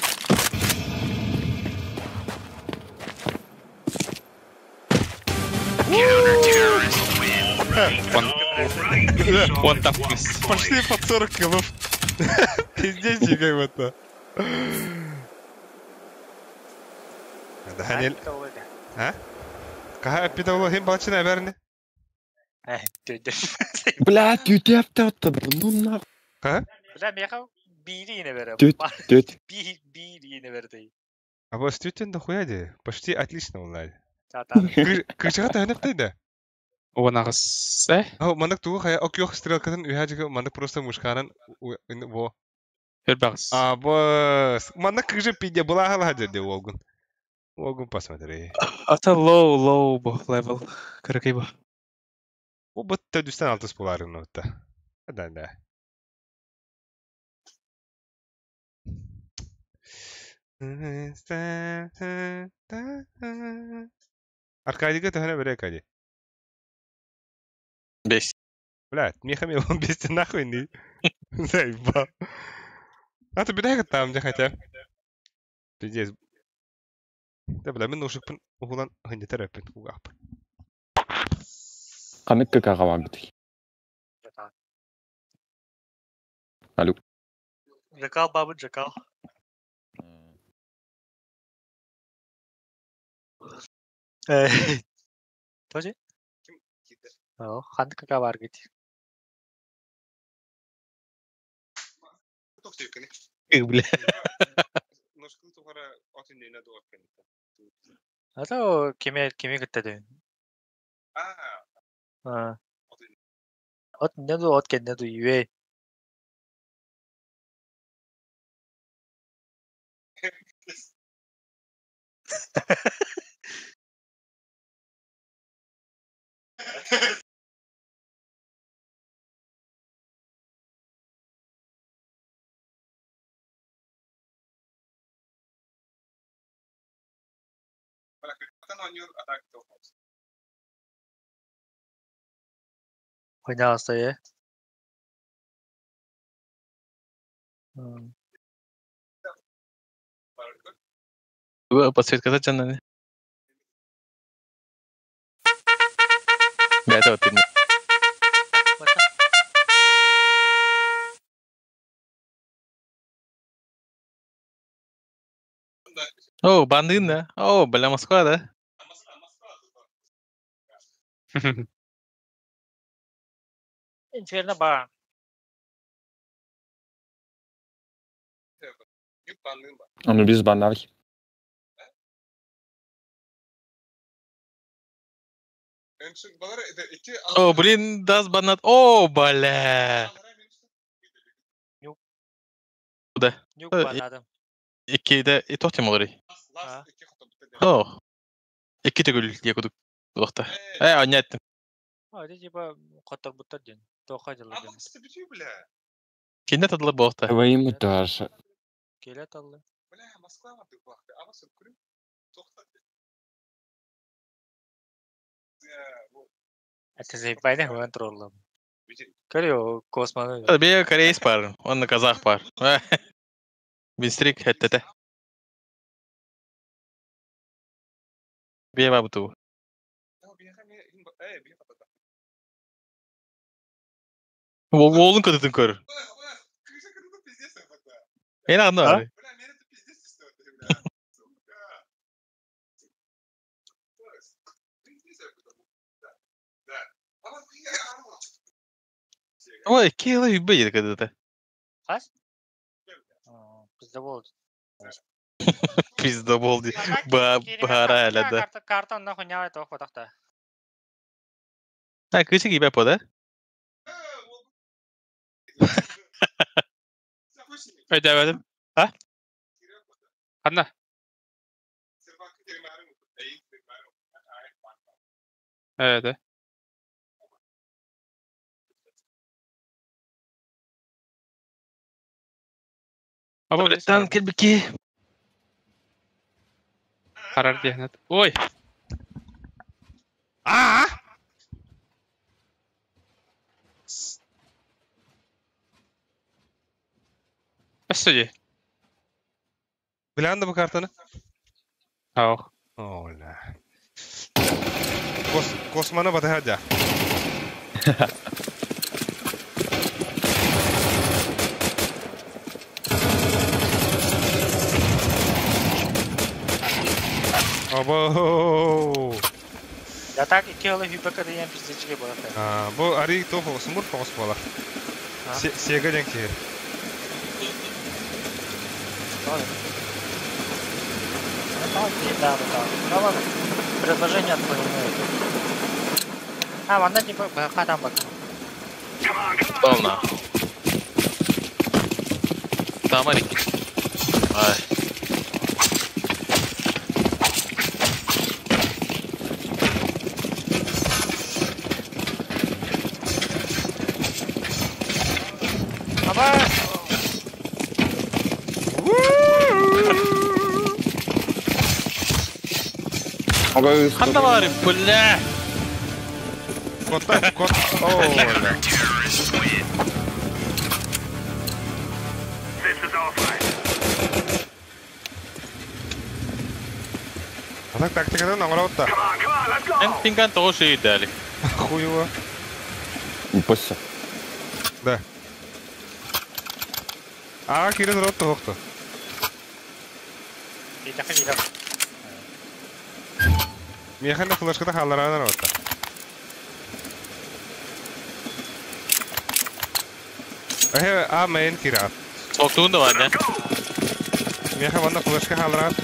Он так вместе. Пошли под 40 килов. Пиздец, как это. Даниэль. А? Каха пидавло хим балчина берни. Бля, тютепта, ну нахуй. Каха? Бля, меха бiri yine verem. Тють. Bir yine verdi. А вот стютен дохуя де. Почти отлично узнали. Zaten. Кычага тайнаптайда. Он ағыз. А, мандак тугу хая окёх стрелкадан уяжига мандак просто мушканан во. Бір бағыз. А, бос. Мандак кыжа пидя была халаджа де Волгун. Волгун посмотри. Ата low level. Кырыкай ба. О, бот тәдүстен алтыс боларын нота. Да. Аркадийга төхөнө бере Аркадий. 5. Блядь, мехами он без нахуй не. Заебал. А ты бедай там, где хотя. Пиздец. Да, бля, мен ушықпын, уғылан ғындетер әппен уғақпын. Қанық каға бар бітік. Алло. Жакал, бабы, Жакал. Тоже? О, ханды кака бар гит. Тоқтый кені. Бля. Ну, Это кеме кеттеді. От неду от кеннеду юэй. Пожалуйста, я. Подсветка зачем? Да, это вот именно. О, бандын, да? О, бля, Москва, да? Инферно ба. Ну без банархи. О, блин, дас банат. О, бля. Да. Нюк банадым. Икиде итотем олары. О. Икки төгүл якудук. Уақта. Анят. Это типа коттор буттар ден. Тоха жылы ден. Кинет адлы уақта. Твоим этаж. Келет алды. Это заебайный хуан троллам. Көрү космоны. Бе корейс пар, он казах пар. Бинстрик хеттете. Бе бабуту. Волын көтөтүн көр. Мен аны. Ой, кела үйбейді көтөтө. Қас? Пизда болды. Пизда болды. Бара әлі да. Картонна хуйня это фотохта. Кычы кибе пода? Ödemedim. Ha? Anla. Evet. Ama Tan kelbiki. karar diynet. Oy. Başlayı. Bilen de bu kartını? Auch. Ola. Kosmana batı hadi. Abo. Я так и келы hypaka деген пиздечке болады. Bu ari tofu smurf kosmola. Sega denki. Да. Ну ладно. Предложение отклонено. Ванда типа хатам бак. Полна. Тамарики. Ай. Ханда var pulla. Kod. Ola. Atak taktikada nangolawta. En pingan tosi idali. Хуево. Пусть. Да. Кирен ротто хокто. Ида. Механна флешкада халларана ротто. Main kira. Soktuğun da var ne? Меха ванна флешка халрат.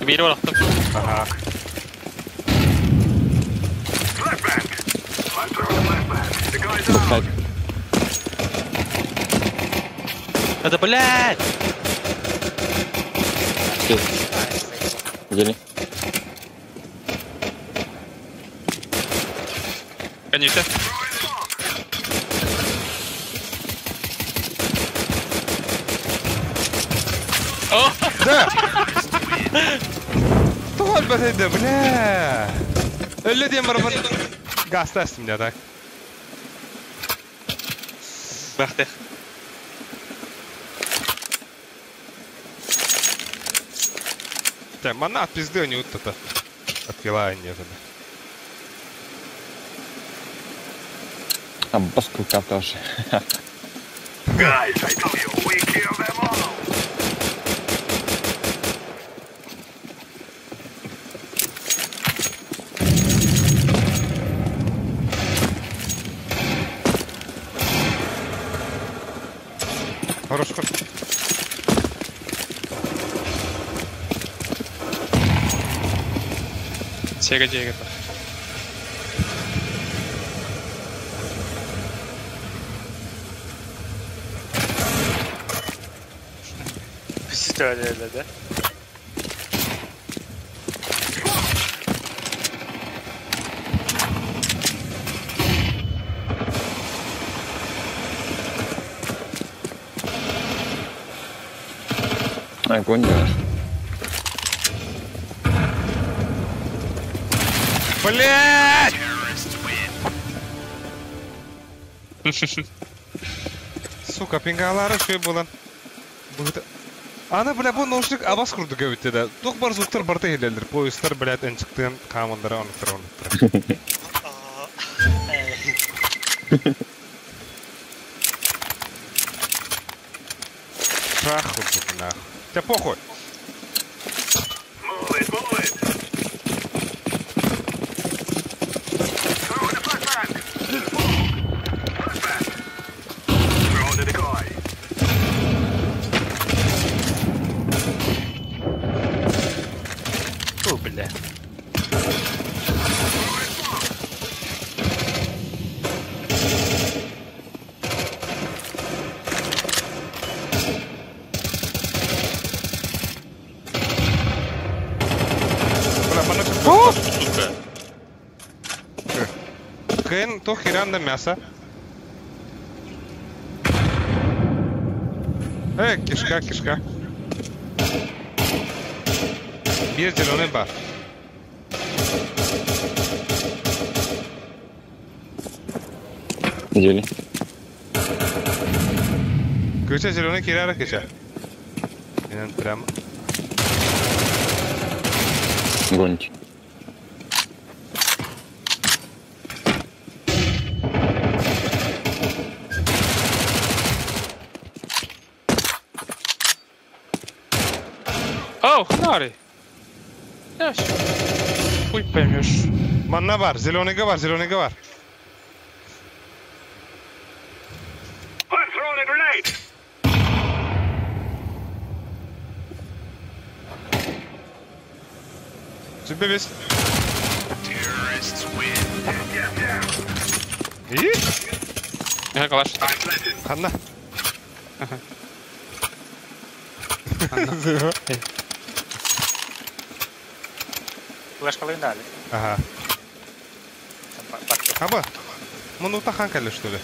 Бери валақтым. Ага. Бэксайд. Это, блядь! Видели? Конечно. О! Да! Тухал бәтейді, бля! Өлі демір гасты әстімде, так. Бәхті. Так, мана от пизды не вот-то. Открываю нет. А баскука тоже. Guys, I tell you, we kill them all. Хорош, хорош. Сега. Öyle de. Огонь, да. Блять! Сука, пингалары шөй болан. Ана, бля, бұл наушник абас құрды көбіттеді. Тоқ бар звуктар барта елелер. Поездар, блядь, әншіктен қамындары анықтыр. Шах құрды, нахуй. Те похуй. Move it, move it. Throw in the flashbang. Flashbang. Throw in the decoy. О, бля. Сука. Кен, то херанда мясо. Кишка, кишка. Bir zilone бар. Видели? Köşe zilone kirara köşe. İnan прямо. Гоните. Оу, ханари. Яш. Хуй поймешь. Manna var, zilonega var, zilonega var. I'm throwing a grenade. Тебе весь. Terrorists win. Get down. İyi. Я калаш. I planted. Hanna. Флешка дали. Ага. Аба, мы ну таханкали что ли?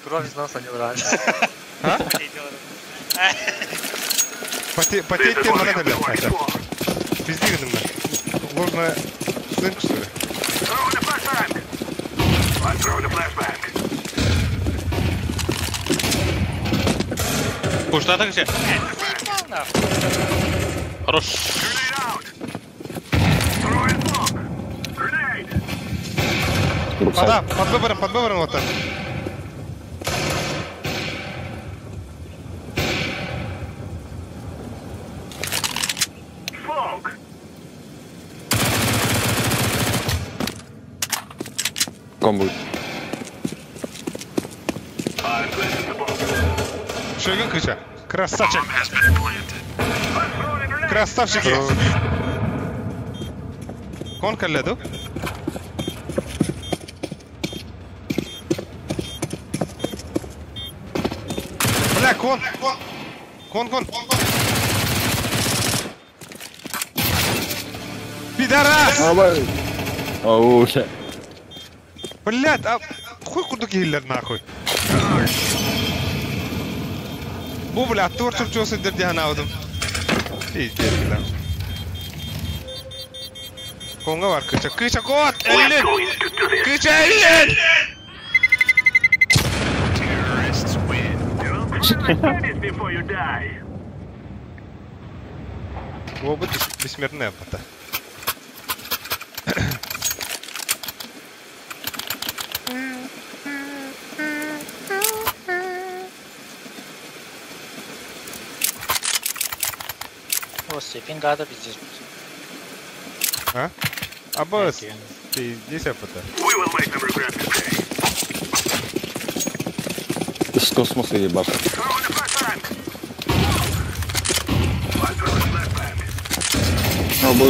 Кровь из носа не брали. А? Потеть тебе надо, блядь, хотя. Пизди гномно. Можно цинк что ли? Throw in the flashbang. I'm throwing the flashbang. Кушта так все. Хорош. Grenade out. Throw in smoke. Grenade. Подам, под выбором вот так. Smoke. Ком будет. I'm planting the bomb. Шойгун кыча. Красавчик. Красавчик. Кон калладу? Бля, кон. Кон. Пидорас! Оу, ща. Блядь, а хуй куда киллер нахуй. Bu блядь, tortup çoğusudur diye anavdım. Pizdir lan. Konga var kıça. Kıça kot! Elin! Kıça elin! Before you die. Оба бессмертная пота. О, Степинга пиздец. А? Абас, ты здесь пота. We will make them regret this day. Из космоса ебать. Throw in the flashbang. I throw in the flashbang. Обы.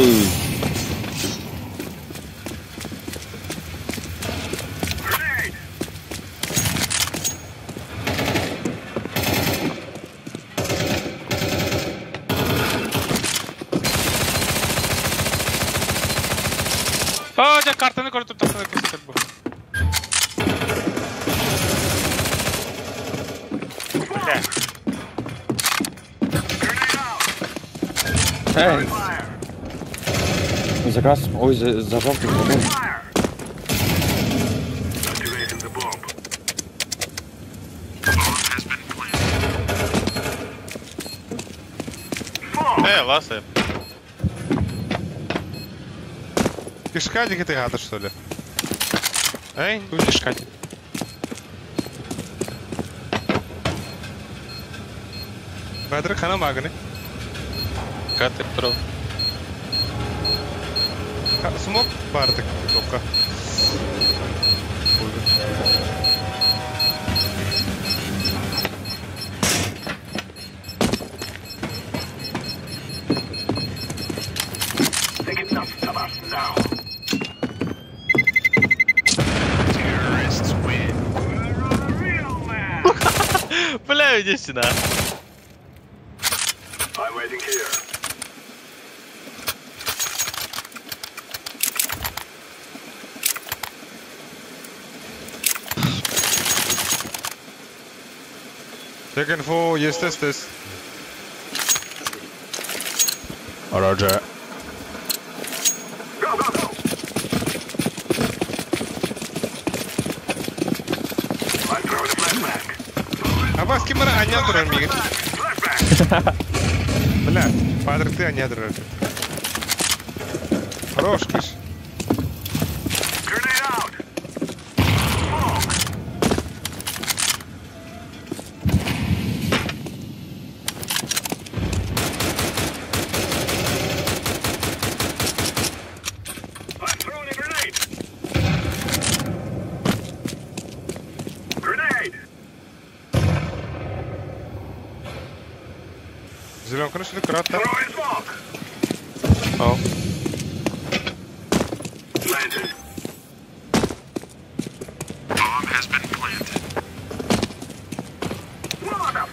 Grenade. О, я картаны көріп тұрсың көстер бұл. Эй! Заказ. Ой, зажал ты вагон. Activating the bomb. Ласы. Кишкадики ты гадишь, что ли? Эй? Будешь кать. Бәдір қана магыны. Катер тұру. Смог бардық топқа. Take enough of us now. Бля, иди сюда. I'm waiting here. Check info, yes, this. Roger. Go, go, go. I'm throwing a flashbang. Абас кимара аня дурар миген. Flashbang. Бля, падрик ты аня дурар. Хорош кыш. Grenade out. I'm throwing a grenade. Grenade. Зеленка шли кратко. Throwing smoke. Ау. Planted. Bomb has been planted. Molotov.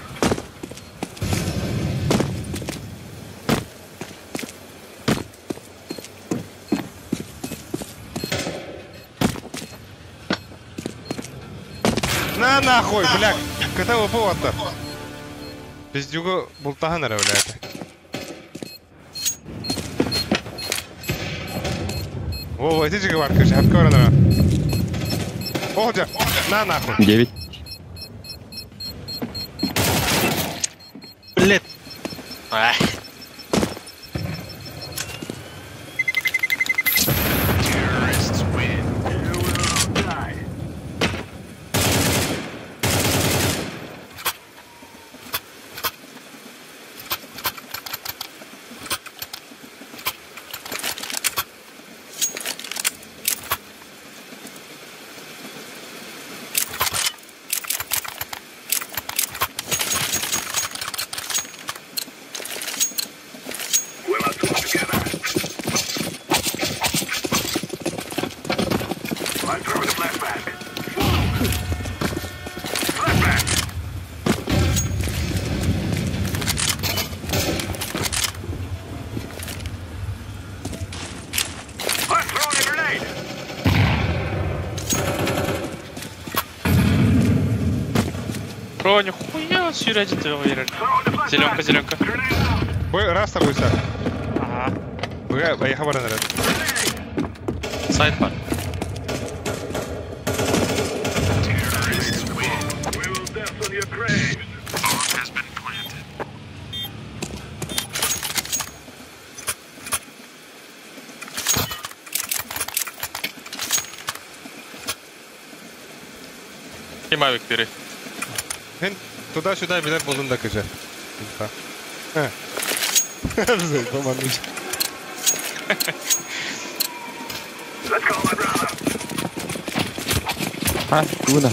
На нахуй, бля. Катава повода. Пиздюга бултахан ара, блядь. О, иди же говори, кыш, хапка варана. Охджа, на нахуй. 9. Блядь. Ай. Terrorists win. You will die. О, сюряди ты уверен. Зеленка, зеленка. Бой, раз тобой, Сар. Ага. Поехал в наряд. Сайдпад. И Мавик бери. Мен туда-сюда билет болдым да кеше. Бізде командный. А, куда?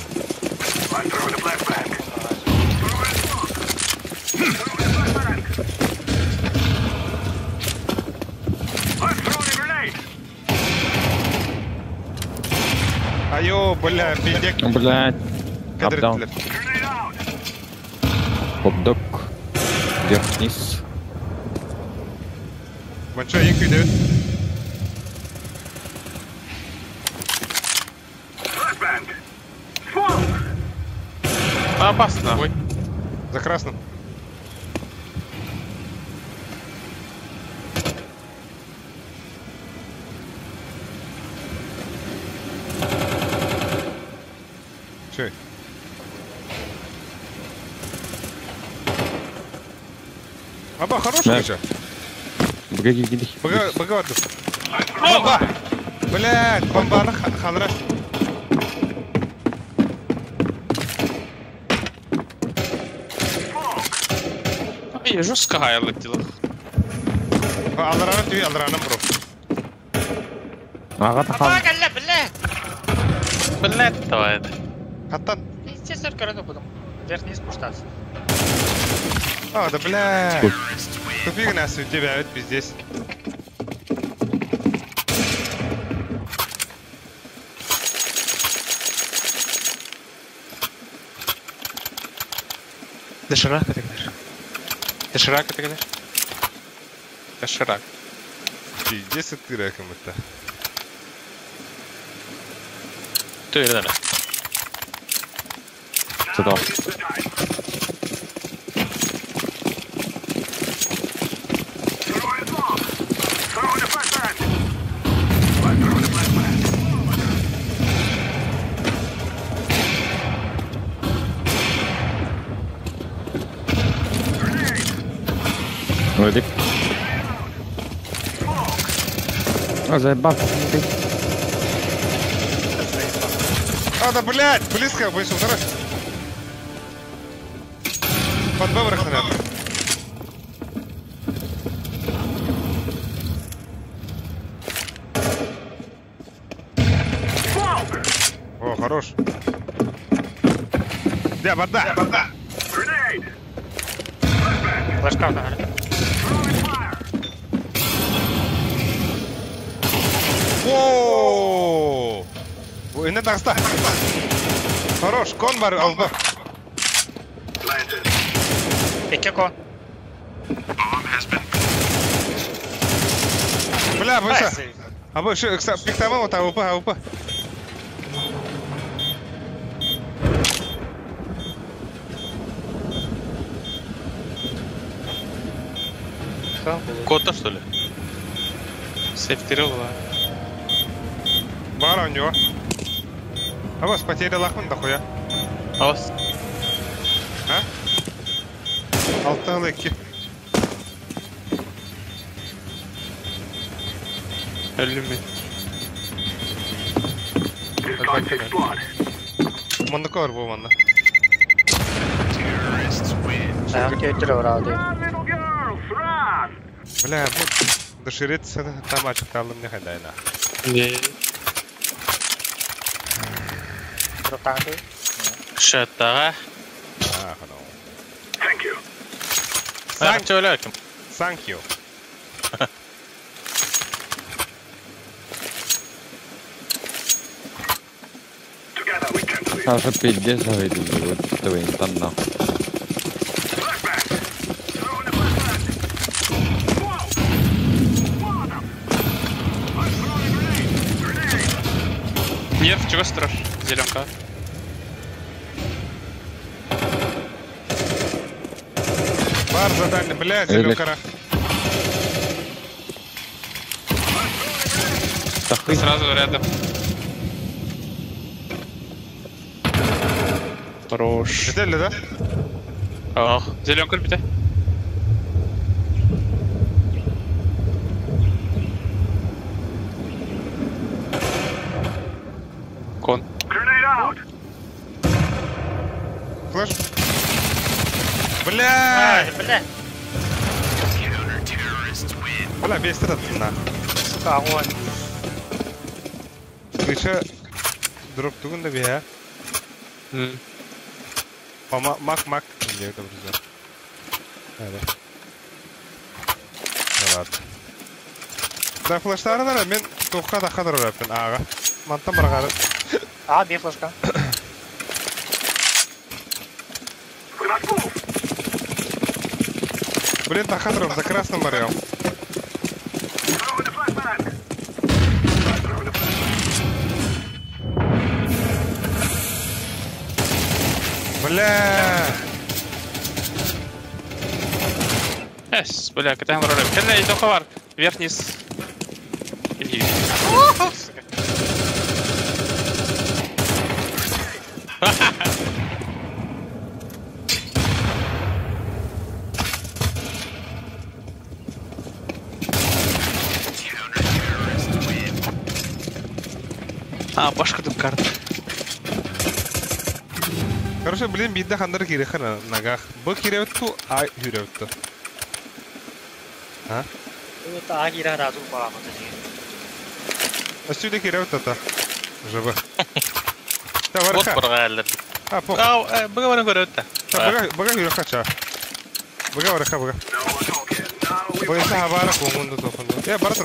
Айо, бля, пиздек. Блядь. Апдаун. Хоп-дог. Вверх-вниз. Большой ек видит. Опасно. Ой. За красным. Че? Аба, хороший Да. кача. Бгаги, гиди. Бага, бомба! Блядь, бомбаны ханра. Ай, жестко гайлыктылық. Алраным, бро. Ага, тахан. Галя, блядь! Блядь, давай. Хаттан. Пиздец, только рано потом. Вверх-вниз спускаться. А, да блядь. Тупик нас у тебя, это пиздец. Доширак это говоришь? Доширак это говоришь? Доширак. Пиздец, это ты раком это. Ты или Сюда. Вроде. А, заебал. А, да блядь, близко, вышел, второй. Под бебрах, наверное. О, хорош. Да, вода. Флешка, наверное. Воу! Ой, это оста. Хорош, кон бар, алба. Экеко. Бля, выше. А больше, пиктамал, вот аупа. Кота, что ли? Сейфтировала. Бар у него. А вас потеря лахман дохуя. А вас? А? Алтын лекки. Ölümü. Манда кор bu manda. Аyak getiriyor herhalde. Бля, bu дошириться там açık kaldım ne kadar na. Не. Rotando. Шаттага. Ah, no. Thank you. Thank you. А что пиздец, говорит, вот этого инстанта. Нет, чего страшно? Зеленка. Бар задание, блядь, зеленкара. Сразу рядом. Хорош. Видели, да? Ах, зеленка бите. Кон. Флэш. Бля! Бля. Бля, весь этот на. Сука, огонь. Кыча дроп тугунда бия. Мак. Не, это вроде. Да ладно. Да флештардар мен тоққа да қадыр ұраппен аға. Мантан барғары. Бей флешка. Блин, та қадырым за красным барем. Бля. Эс, бля, катаем ролик. Кенне, иди хавар. Вверх-вниз. Иди. Башка дым карта. Короче, блин, бидда хандар кирехана нагах. Бу киревту, а юревту. А? Это агира разу пора вот эти. А сюда киревту-то. Живо. Да, Вот варха. правильно. А, пох. Бага говорю-то. Бага юрехача. Бага варха, бага. Боится хабара кумунду тофунду. Барат.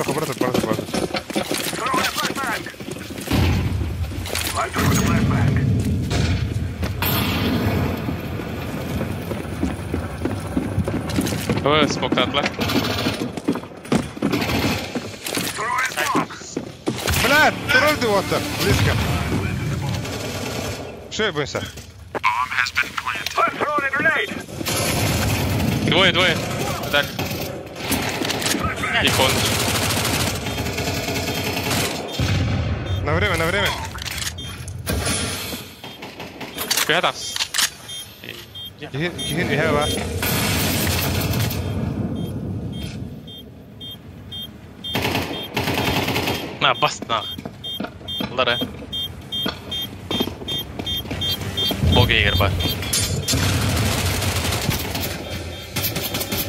Ой, смог атла. Блядь, тролль ты вот так, близко. Шея бойся. Двое. Даль. Икон. На время. Пятас. Гихин вихева. На, баст на. Лара. Боги игрба.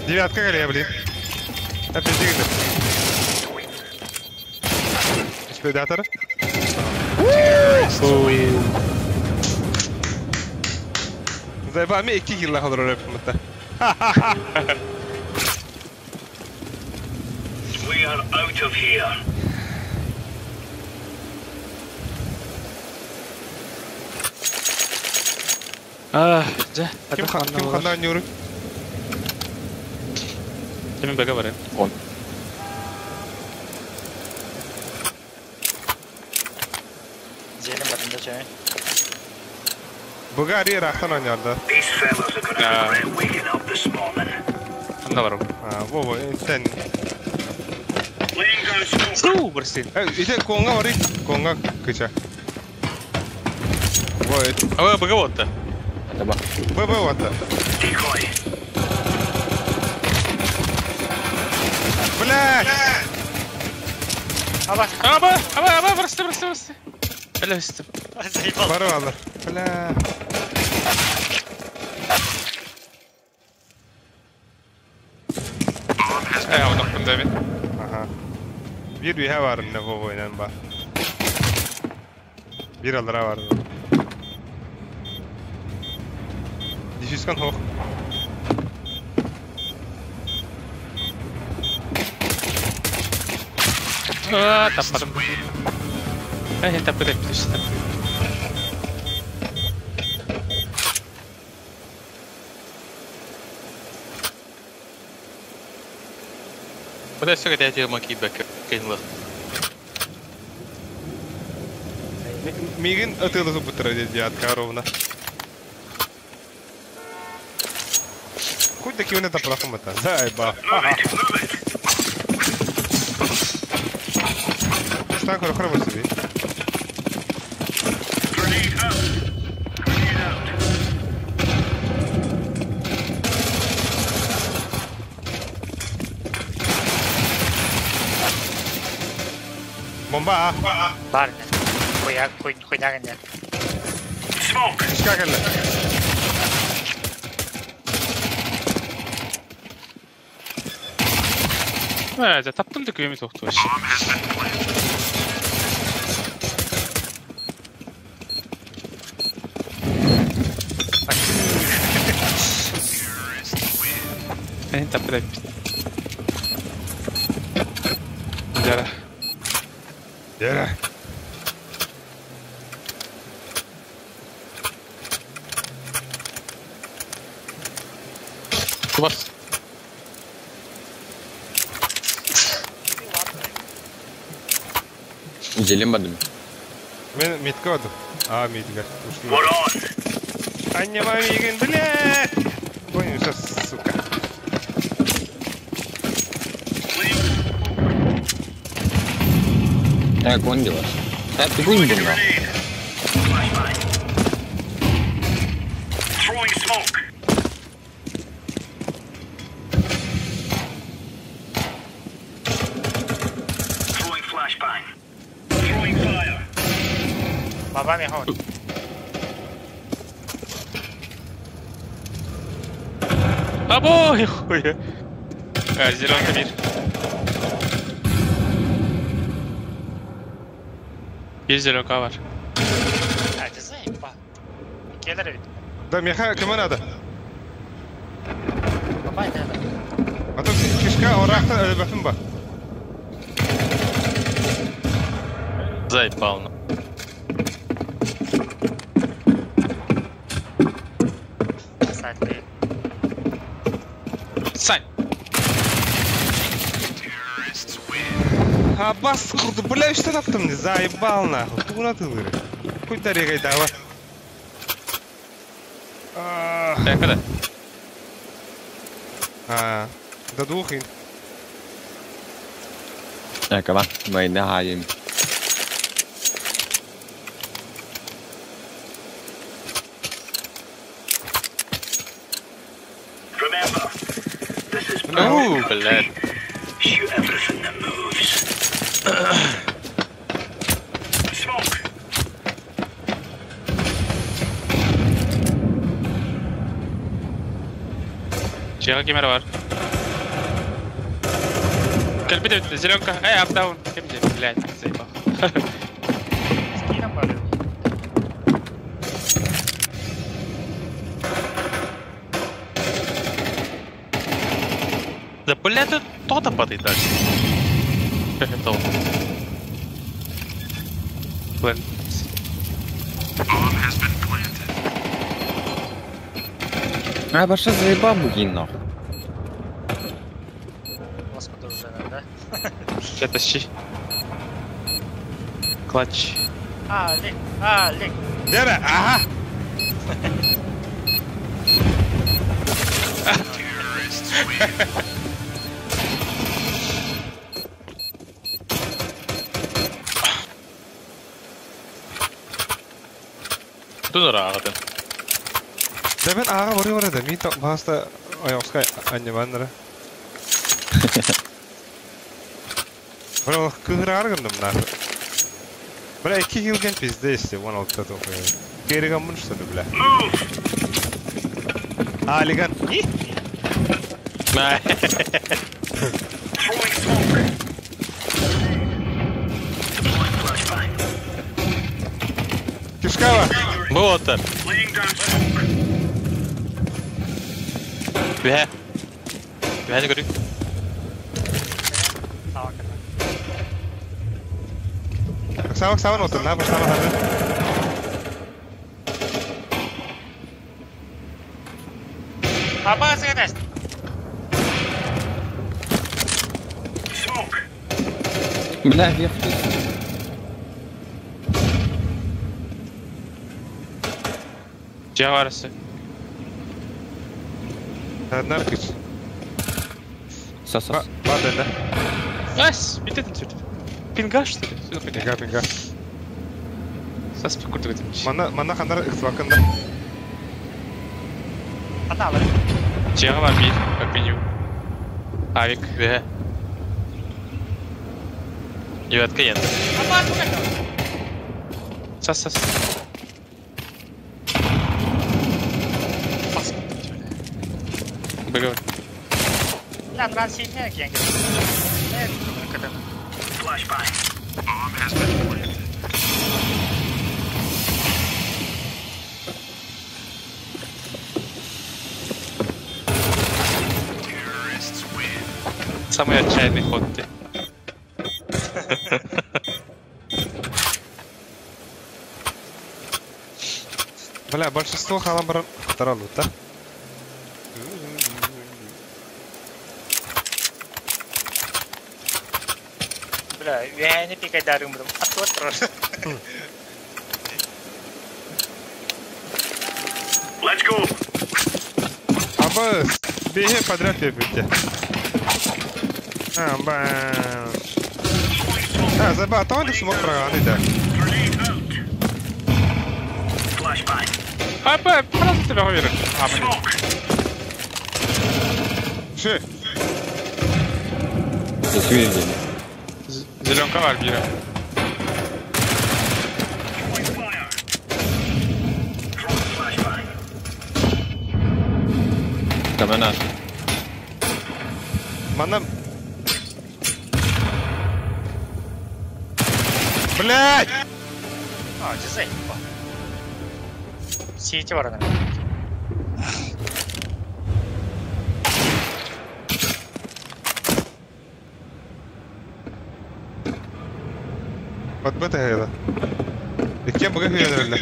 Девятка горя, блин. Опять дигнет. Спидатор. Заебами 2 killa håller du upp mot det. We are out of here. Kim xandan yürü. Kimin bага var ya? Zeynep adında şey. Bugari rahtan oynuyordu. These fellas are gonna regret waking up this morning. Anda var o. Ha, bu sen. Laying down smoke. Suu bersin. İşte konga var ilk. Konga kıça. А бага вот-то. Bu vata. Decoy. Блядь! Аба, прости. Бля, üstüm. Заебал. Барвалар. Бля. Unohdum David. Aha. Bir üye var ne bu oynan bak. Bir aldıra var. Difiskan hoch. Tapmadım. Ben tappı da işte. Куда все, когда я тебе маки бэкер кинула? Мигин atıldı bu tarafa diyat karovna. Хоть таки он это прохомата. Заеба. Что такое храбро себе? Бомба! Барня. Хуйня гоня. Скакали. За таптым да көймей тоқты вообще. Мен таппыдай бит. Жара. Жара. Кубас. Зелембадым. Мен метка одым. Метка. Аннема мигин, блядь! Понял, сейчас, сука. Как он делает? Ты будем думать? Бабами хон. Обой, хуя. Зеленый мир. Есть зеленка var. Hadi zayipa. Gelir evet. Да, меха, кому надо? Бабай надо. А то кишка, орахта, бахымба. Заебал, ну. Садли. Сань. Аббас, курды, бля, что таптым, не заебал нахуй. Туна ты лыры. Хоть дарегай дава. Когда? Да двух ин. Các bạn, mình đã hai em. Remember, this is Oh, блядь. shoot everything that moves. Smoke. Чего камера var? Кальпит, зеленка. Апдаун. Кем где? Блядь, заебал. Скинем бабы. Да, блядь, тут кто-то падает дальше. Это он. Блин. А, ваша заеба бугин нахуй. Господи уже, да? Это щи. Клатч. Лик. Дера, ага. Тут рағады. Да мен аға бұры да, мен баста аяқсқа аннемандыры. Бір ол күгір арғындым нахуй. Бля, 2 келген пизде істе, 16-та тоқы. Кереген мұн что ли, бля. Алиган. Throwing smoke. Deploying flashbang. Кишкава. Вот так. Laying down smoke. Бе. Бе, говорю. Саван отыр, набір саван хады. Папа, сыграть. Smoke. Бля, вверх. Чего арасы? Наркич. Сас. Падай, да? Ась, битетін сөйтіп. Пинга, что ли? Пинга. Саспи kurdu gitmiş. Mana kadar X-Vak'ında. Hadi alırım. Çiğe var bir, как минимум. Авик. Ve. Юатка yen. Ama bu kadar. Сас. Bas gittim şöyle. Договор. Lan ben silmeye geldim. Evet, bu kadar. Flashbang. Самый отчаянный ход ты. Бля, большинство халамбран второй, да? Bля, üyeni bir kadar umudum. Atı oturur. Let's go. Абы, беги подряд пепите. Забыл, а то он смог программы, да. Grenade out. Flashbang. Абы, просто тебя уверен. Smoke. Şey, Здесь видели. Зеленка var biri. Throwing fire. Throwing flashbang. Камена. mana... Блядь! Ha, güzel. CT var adam. Подбитый это. И кем бы генерально?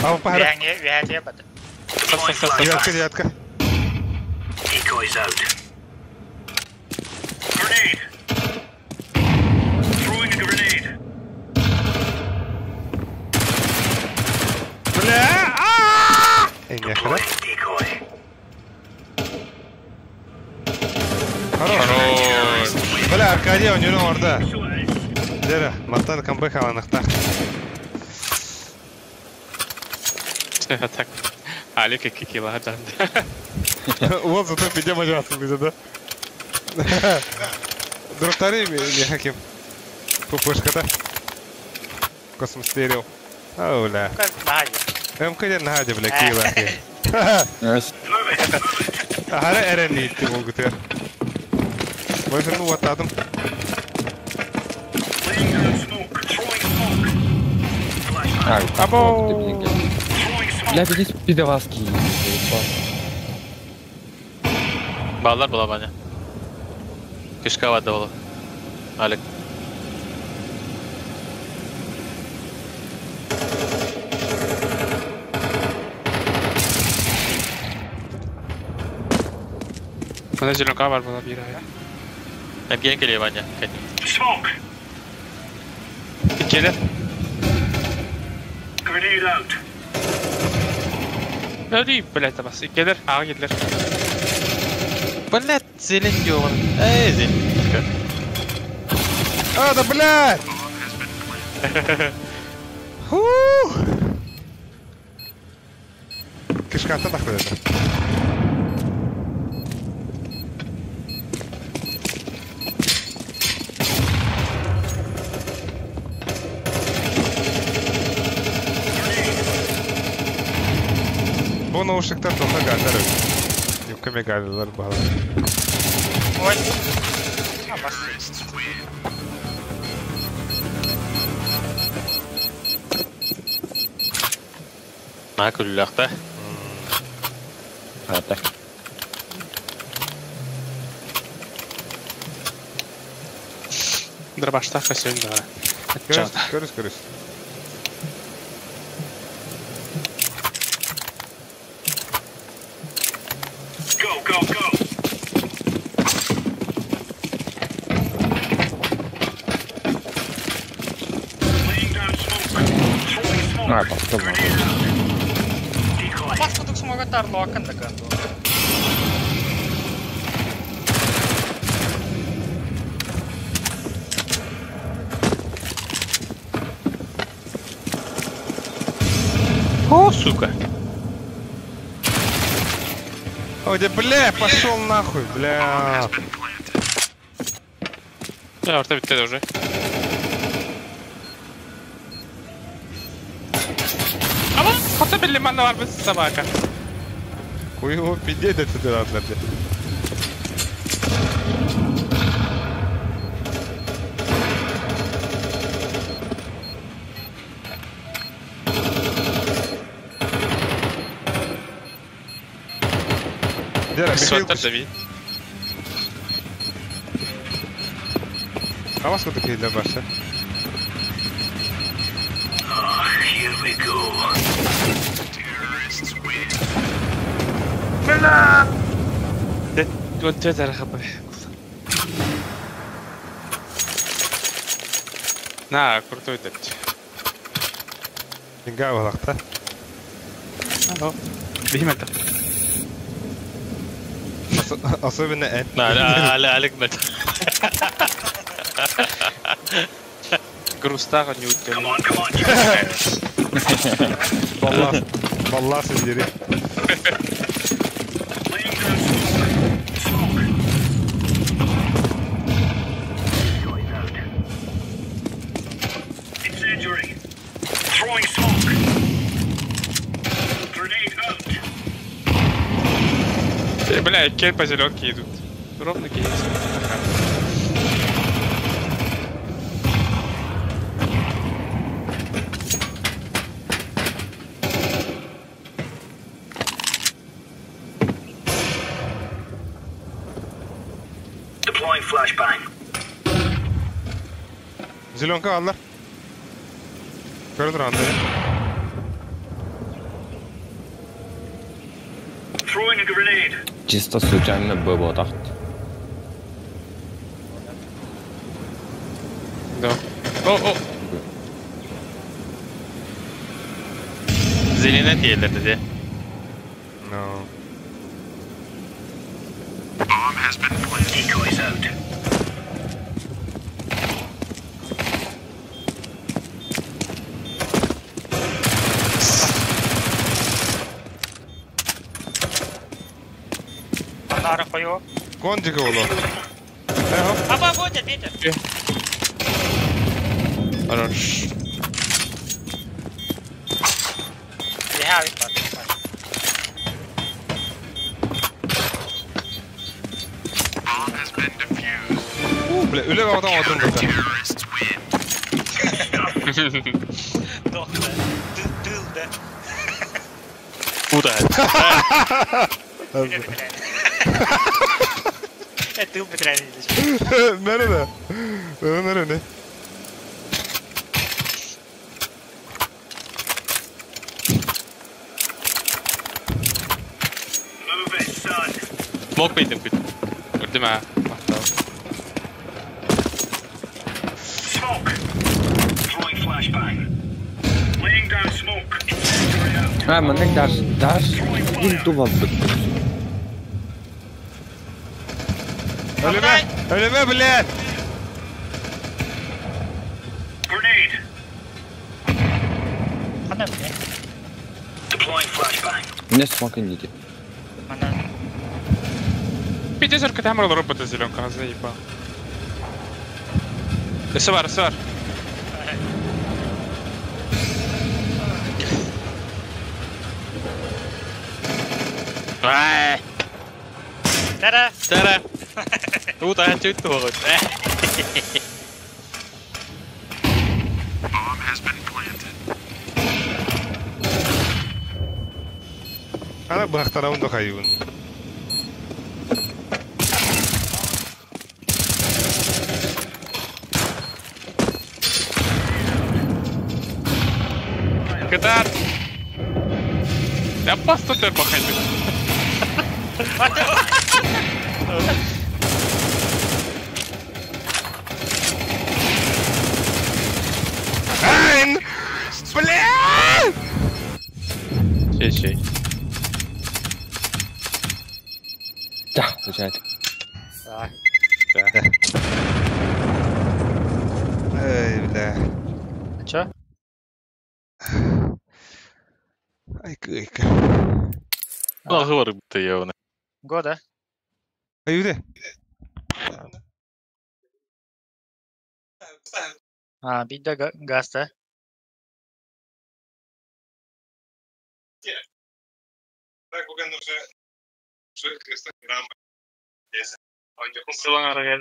А пара. Üyeniye batı. Deploying flashbang. Девятка. Decoys out. Grenade. Throwing a grenade. Бля! Нехера. Deploying decoy. Хорош. Бля, Аркадий, у него орда. Дера, Мартан камбэк аланахта. Так. Али какие километры. Вот зато пидем ажасın bize de. Дроптари не хаким. Пупышка-то. Космос стерео. Ауля. МК нагади, бля, кила. Ара Эрен нейти могут я. Больше ну вот адам. Laying down smoke. Throwing smoke. Flashbang. Або. Throwing smoke. Бля, здесь пидоваски. Bağlar bula bana. Kışka var da oğlum. Alik. Bana zelenka var bana bir ya. Hep gen geliyor bence. Smoke. İkili. Grenade out. Ne diyeyim blette bas. İkiler. Ağa gidiler. Блядь, зелень ёбаный. Зелень. А, да блядь! Кишка-то нахуй это. Bu nauşluklar sonuna geldiler. Yukarı geldiler bağlı. Oy. Ha, bas. Нахуй лахта. Так. Дробашта хасен да. Көріс. Go. Paskat var. Paskuduk semua tar loakan dekat tuh. О, сука. Ой, да бля, пошел нахуй, бля. Я орта bitti уже. Ama kota bir limanda var mı sabaka? Хуй его пиздеть до тебя надо, бля. Дера, Михаил, Сватар дави. а вас вот такие для башни? Here we go. Tuot työtä rahapai. Nää, kruтой tehty. Деньга валахта. No, vihmeltä. Особенно Эн. لا أجمد. Грустага не утя. Come on, Балла сидери. laying down smoke. Going out. Incendiary. Throwing smoke. Grenade out. Бля, кей по зеленке идут. Ровно кей. Deploying flashbang. Зеленка алlar. Көрдір анда. Throwing a grenade. Чисто случайно было так. Да. О. Zelinet yerlerde de. No. Bomb has been planted. Decoys out. Подарок пою. Кондика уло. Apa будет, Питер? Хорош. Я випад. Бля, үлек аудан одын бұлда. Дохта. Дылда. Куда? Дыл бітірәне. Nerede? Nerede? Move it, son. Smoke mıydım bir? Gördüm ha. Smoke. Throwing flashbang. Laying down smoke. Incendiary out. А, мене даш винтова бити. Ölüme блядь! Grenade. Mana bu? Deploying flashbang. Не смоканите. Mana? Пятизерка там робота зеленка, заебал. Свар. Tada! Tara! Uut ajan tyttö huolet. Bomb has been planted. أنا بختار عنده خيون. Ketar! Yapmaz tutar bakayım. Айн! Блядь! Чей. Да, отвечает. Давай. Эй, бля. А чё? Айка. Ну, говори, будто явно. Года? Аюде. Бидда газ, да? Так, bukan уже жидкость грамм. Сылаң арага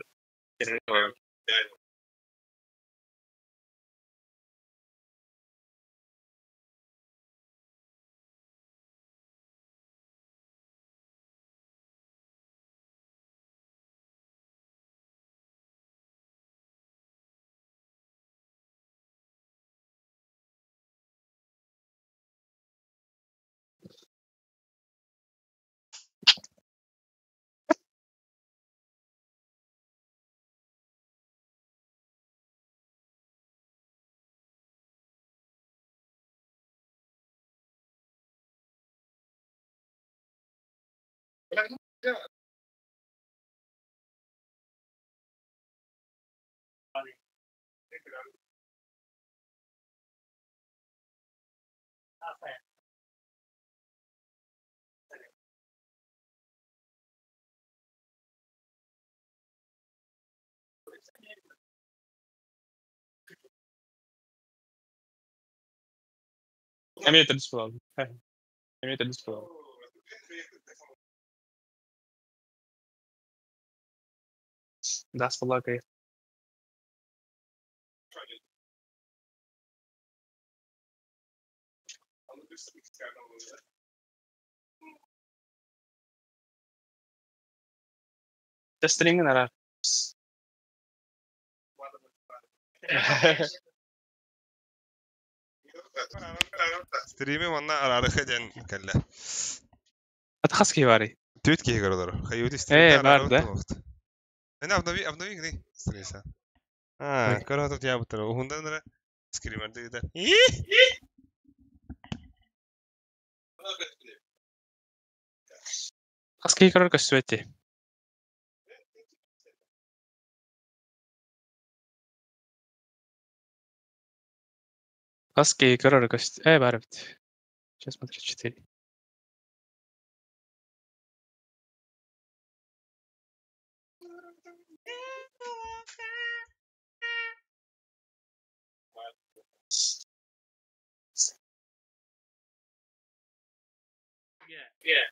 Emir tadi sekolah. Emir tadi sekolah. Да, с полакой. Testing nara. Стримим она арарыхаден калла. Атхаски вари. Тютки городор. Хаюди стримим бар, да? Она обнови гни стриса. Коротот я бутер. Хундан скример да. Хаски корор кастуэти. Хаски корор каст. Барвит. Сейчас смотри 4. Yeah.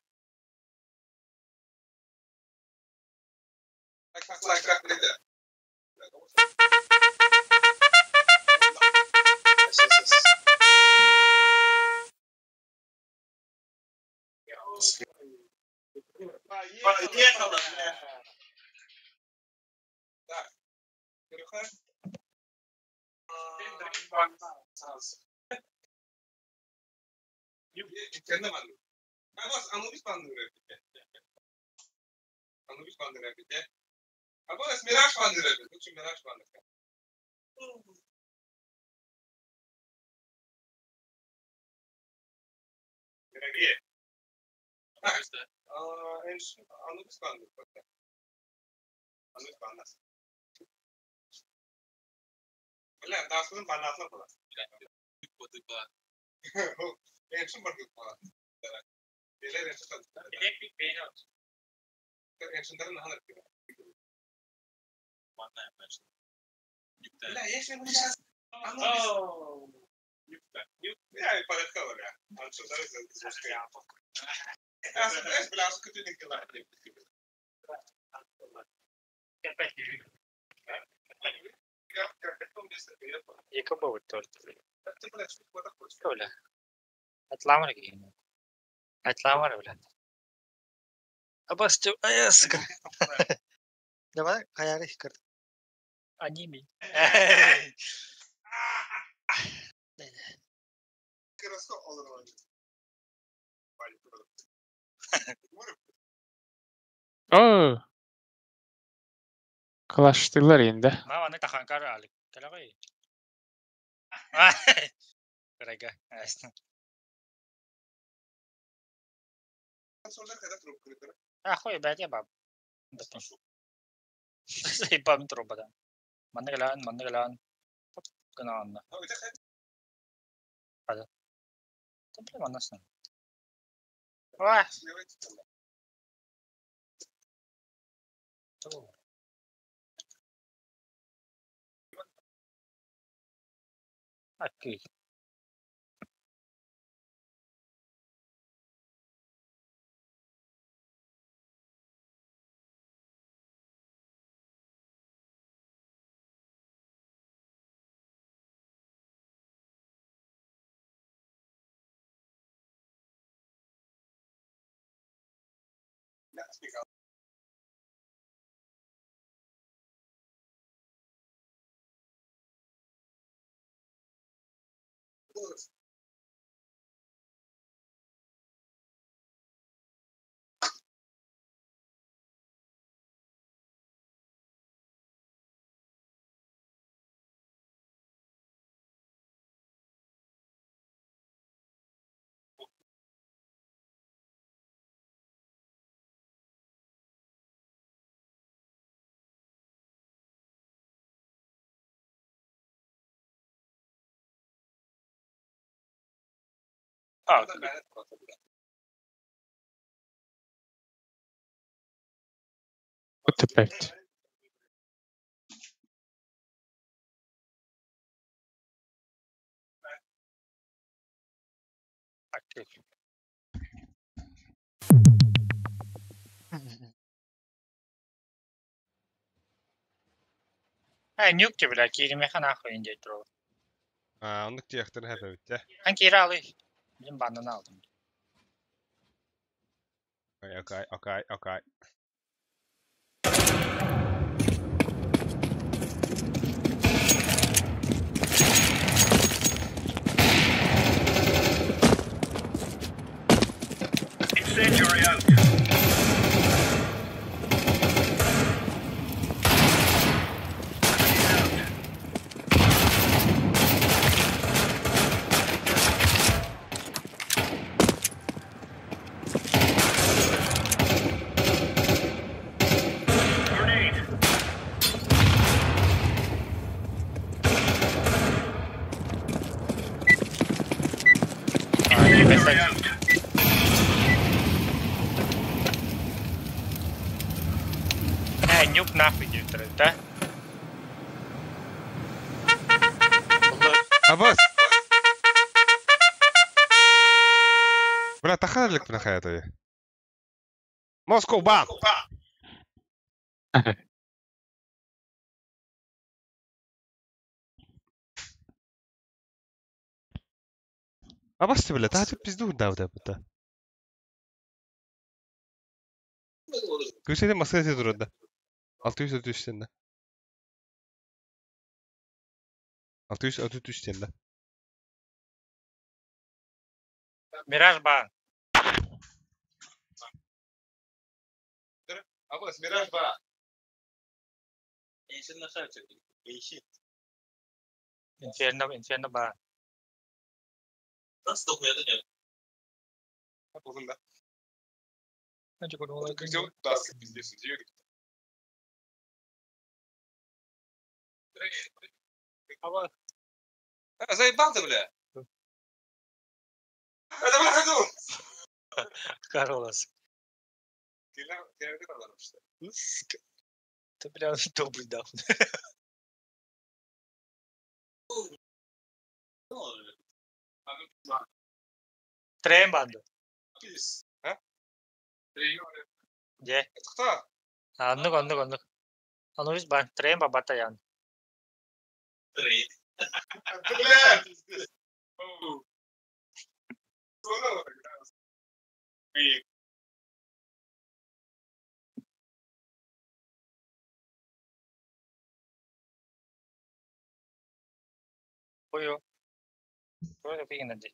Якобы вот только. Öyle. Atlamar ki. Atlamar öyle. Abastı ayaska. Давай ayarı çıkar. Anime. Oo. Kalaştılar енді. Мама не тахан кар alik. Kelagay. Kerega. Хуй, блядь, я баб. Заебам труба, да. Мангалян. Кананна. Ada. Temple mana sih? Wah. Tuh. Oke. Ah, What the pet? oke. Нюк тебе, блядь, кириме нахуй инде тро. Onluk tiyaktan hep bitti. Han kira alıyor. Bizim bandan aldım. Okay. Incendiary out. Grenade. Incendiary out. Нюк нахуй директор, да? Abbas! Бля, тахадлик на хаятове. Moscow bomb! Abbas бля, тахать пизду дав да бата. Köşede masaya yatıyor orada. 600 üstünde. 600 üstünde. Мираж бан. Abbas Miraj ba. Инферно бан. Bugün Значит, куда Где даст пиздец идею. Заебал ты, бля. Это бля ходу. Карлос. Ты надо что? Ты, бля, добрый, да. Трем банду. А? Где? Это кто? Анну. А ну, весь бан. Трем бабатаян. Бля! Пою. Пою, пигнать.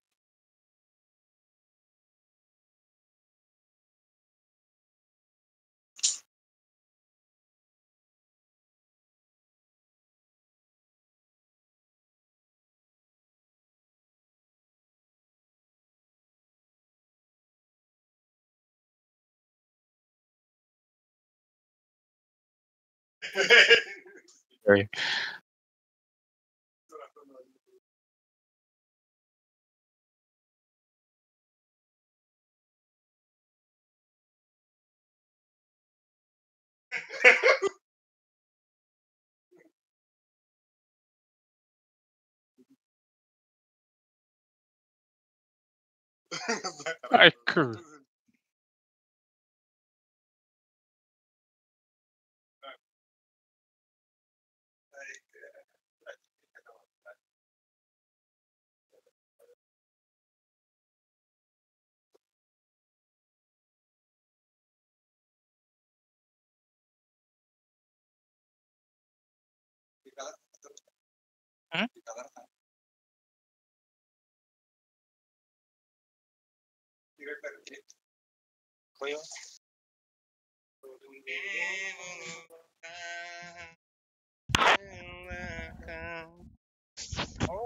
Ой. Ай, круто.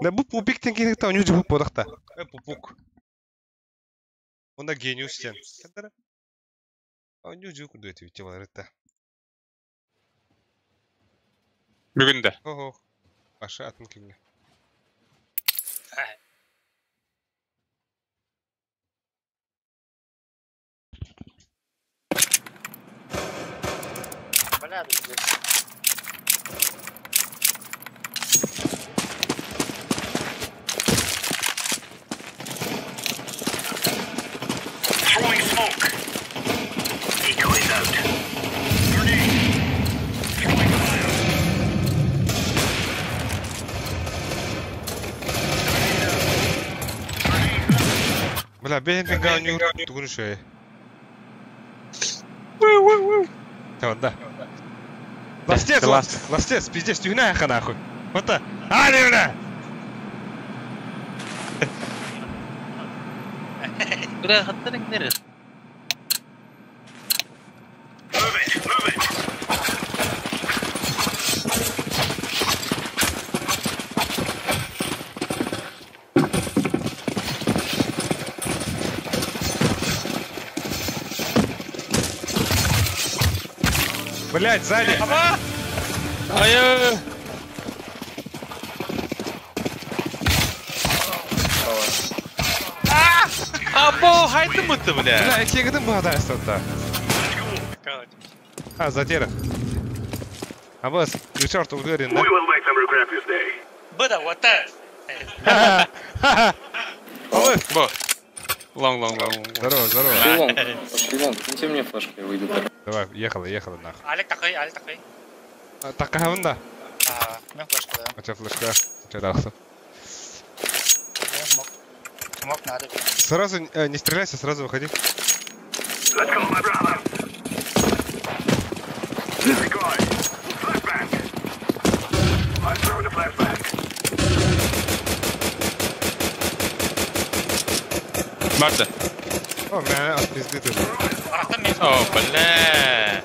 Да bu pupikten keyin ta onyu jup bodakta. Pupuk. Onda genius sen. Kadar. Onyu jup kudu eti var etta. Бүгін де. Ho. Aşağı atın kinge. Понятно, здесь. Throwing smoke. Decoys out. Grenade. Throwing fire. Бля, бен фига оню тугун шей. Tamam da. Ластец, ластец, пиздец, тюна яха нахуй. Вот так. Али, бля! Бля, хаттарың нері? Move it, move it. Блять, сзади! Ай, Або, хайты мыты, бля. Бля, я тебе bu hada da. Ha, задира. А вас, черт, уверен, We will make them regret this day. Быда, вот так. да? Бо. Лонг. Здорово, здорово. Пошли вон, киньте мне флешку, я выйду. Давай, ехала нахуй. Алик такой, Алик такой. Такая да. Мен флешку, да. У тебя флешка. У тебя дахса. Смог надо. Сразу не стреляйся, сразу выходи. Let's go, my brother. Decoy. Flashbang. I'm throwing a flashbang. Марта. О, меня отпиздит это. Арахтан мен. О, бля.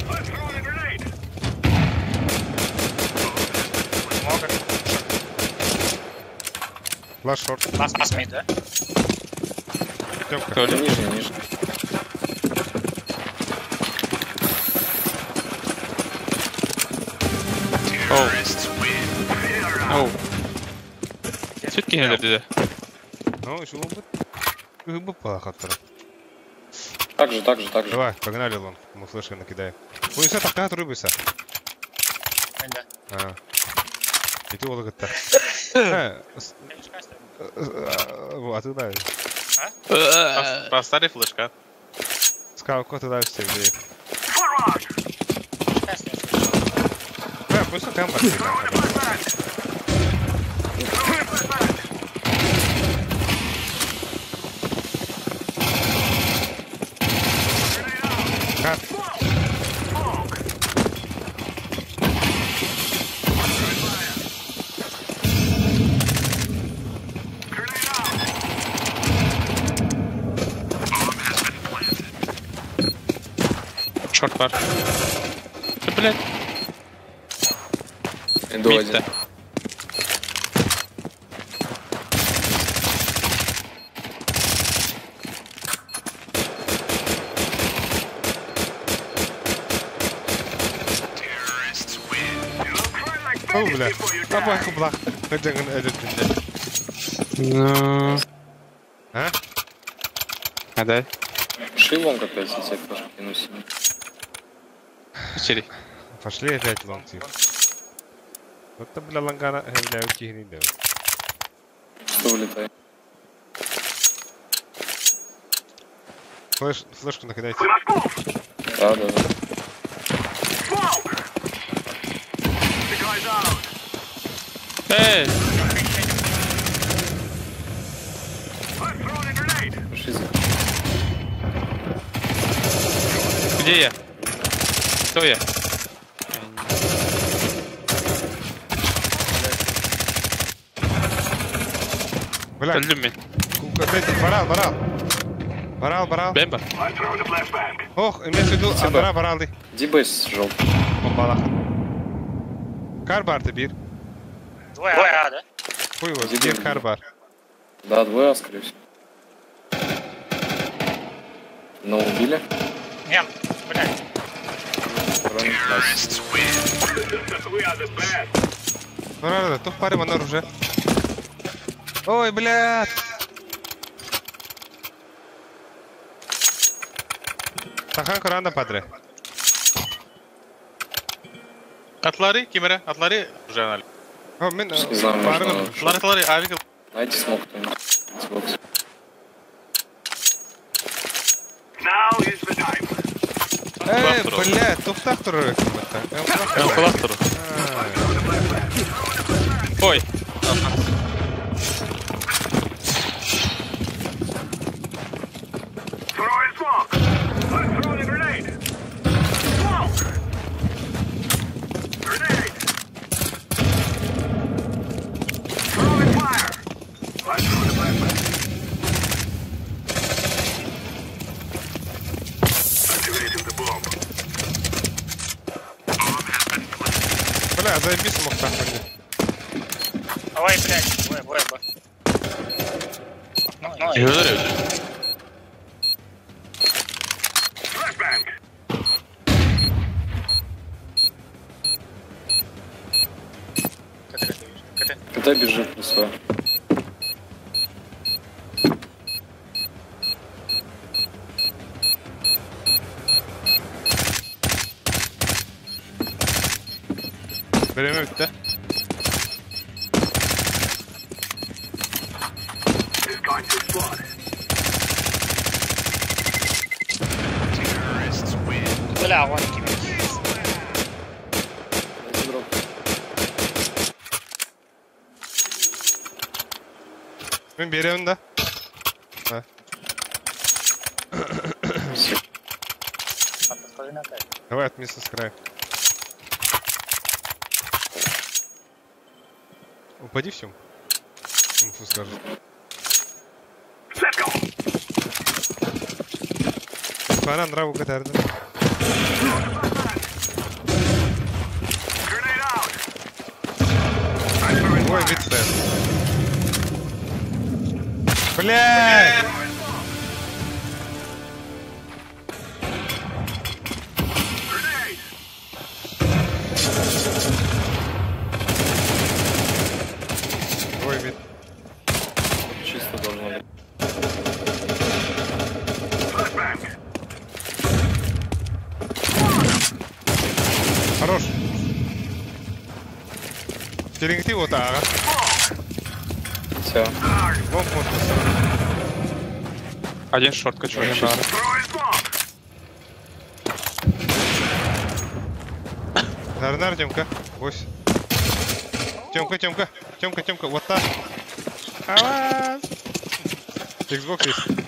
I'm throwing a grenade. Флаш шорт. Лас мид, да? Тёмка. Толя. Нижний. Оу. Sütki gelirdi de. Ну, еще бы пахаться. Так же. Давай, погнали, Лон. Мы флеши накидаем. Ой, все, так как рубится. Мен да. Иди вот это. А ты дай. Поставь флешка. Скалку ты дай все где. Forward. Пусть камера. Throwing a flashbang. Throwing a flashbang. Кат. Smoke. Grenade out. Шорт var. Блять. Иду один. Мидда. Oh, бля. Абай кублах. Каджанган эдетинде. Ну... А? А дай. Шилом опять сеть тоже кинусь. Пустили. Пошли опять лонг тип. Вот это, бля, лангана, бля, утихни, да. Что вылетает? Флешку накидайте. Да, да, да. Эй! Шизик. Где я? Кто я? Бля, Öldüm ben. Барал. Ben var. Ох, имеется в виду, Андра баралды. Дибейс желтый. Бомбалах. Карбар ты бир. Двое, да? Хуй его, бир Карбар. Да, двое, скорее всего. Но убили. Нет, блядь. Бронь, nice. Ну надо, то в паре манор уже. Ой, блядь. Тахан Kur'an'da падре. Atları kimere? Atları Janal. О, мен Не знаю, барыным. можно... Atları abi kıl. Найти смог кто-нибудь. Xbox. Эй, блядь, туфтах туры. Ben kulak turu. Ой! Бля, заебись мог так ходить. Ой, блядь, двое. Ну, Kim öldürüyor? Когда бежит на свое? Время bitti. бля, вон ким. Ben bir evinde. Подскажи на кайф. Давай отмисти с края. Упади всем. Инфу скажет. Bana nravу kadardı. Ой, вид стоит. Блядь! Ой, вид. Чисто должно быть. Хорош. Перегти вот так. Все. Вон можно. Один шорт качу, один бар. Наверное, Артемка. Гось. Темка. Вот так. Аваз. Xbox есть.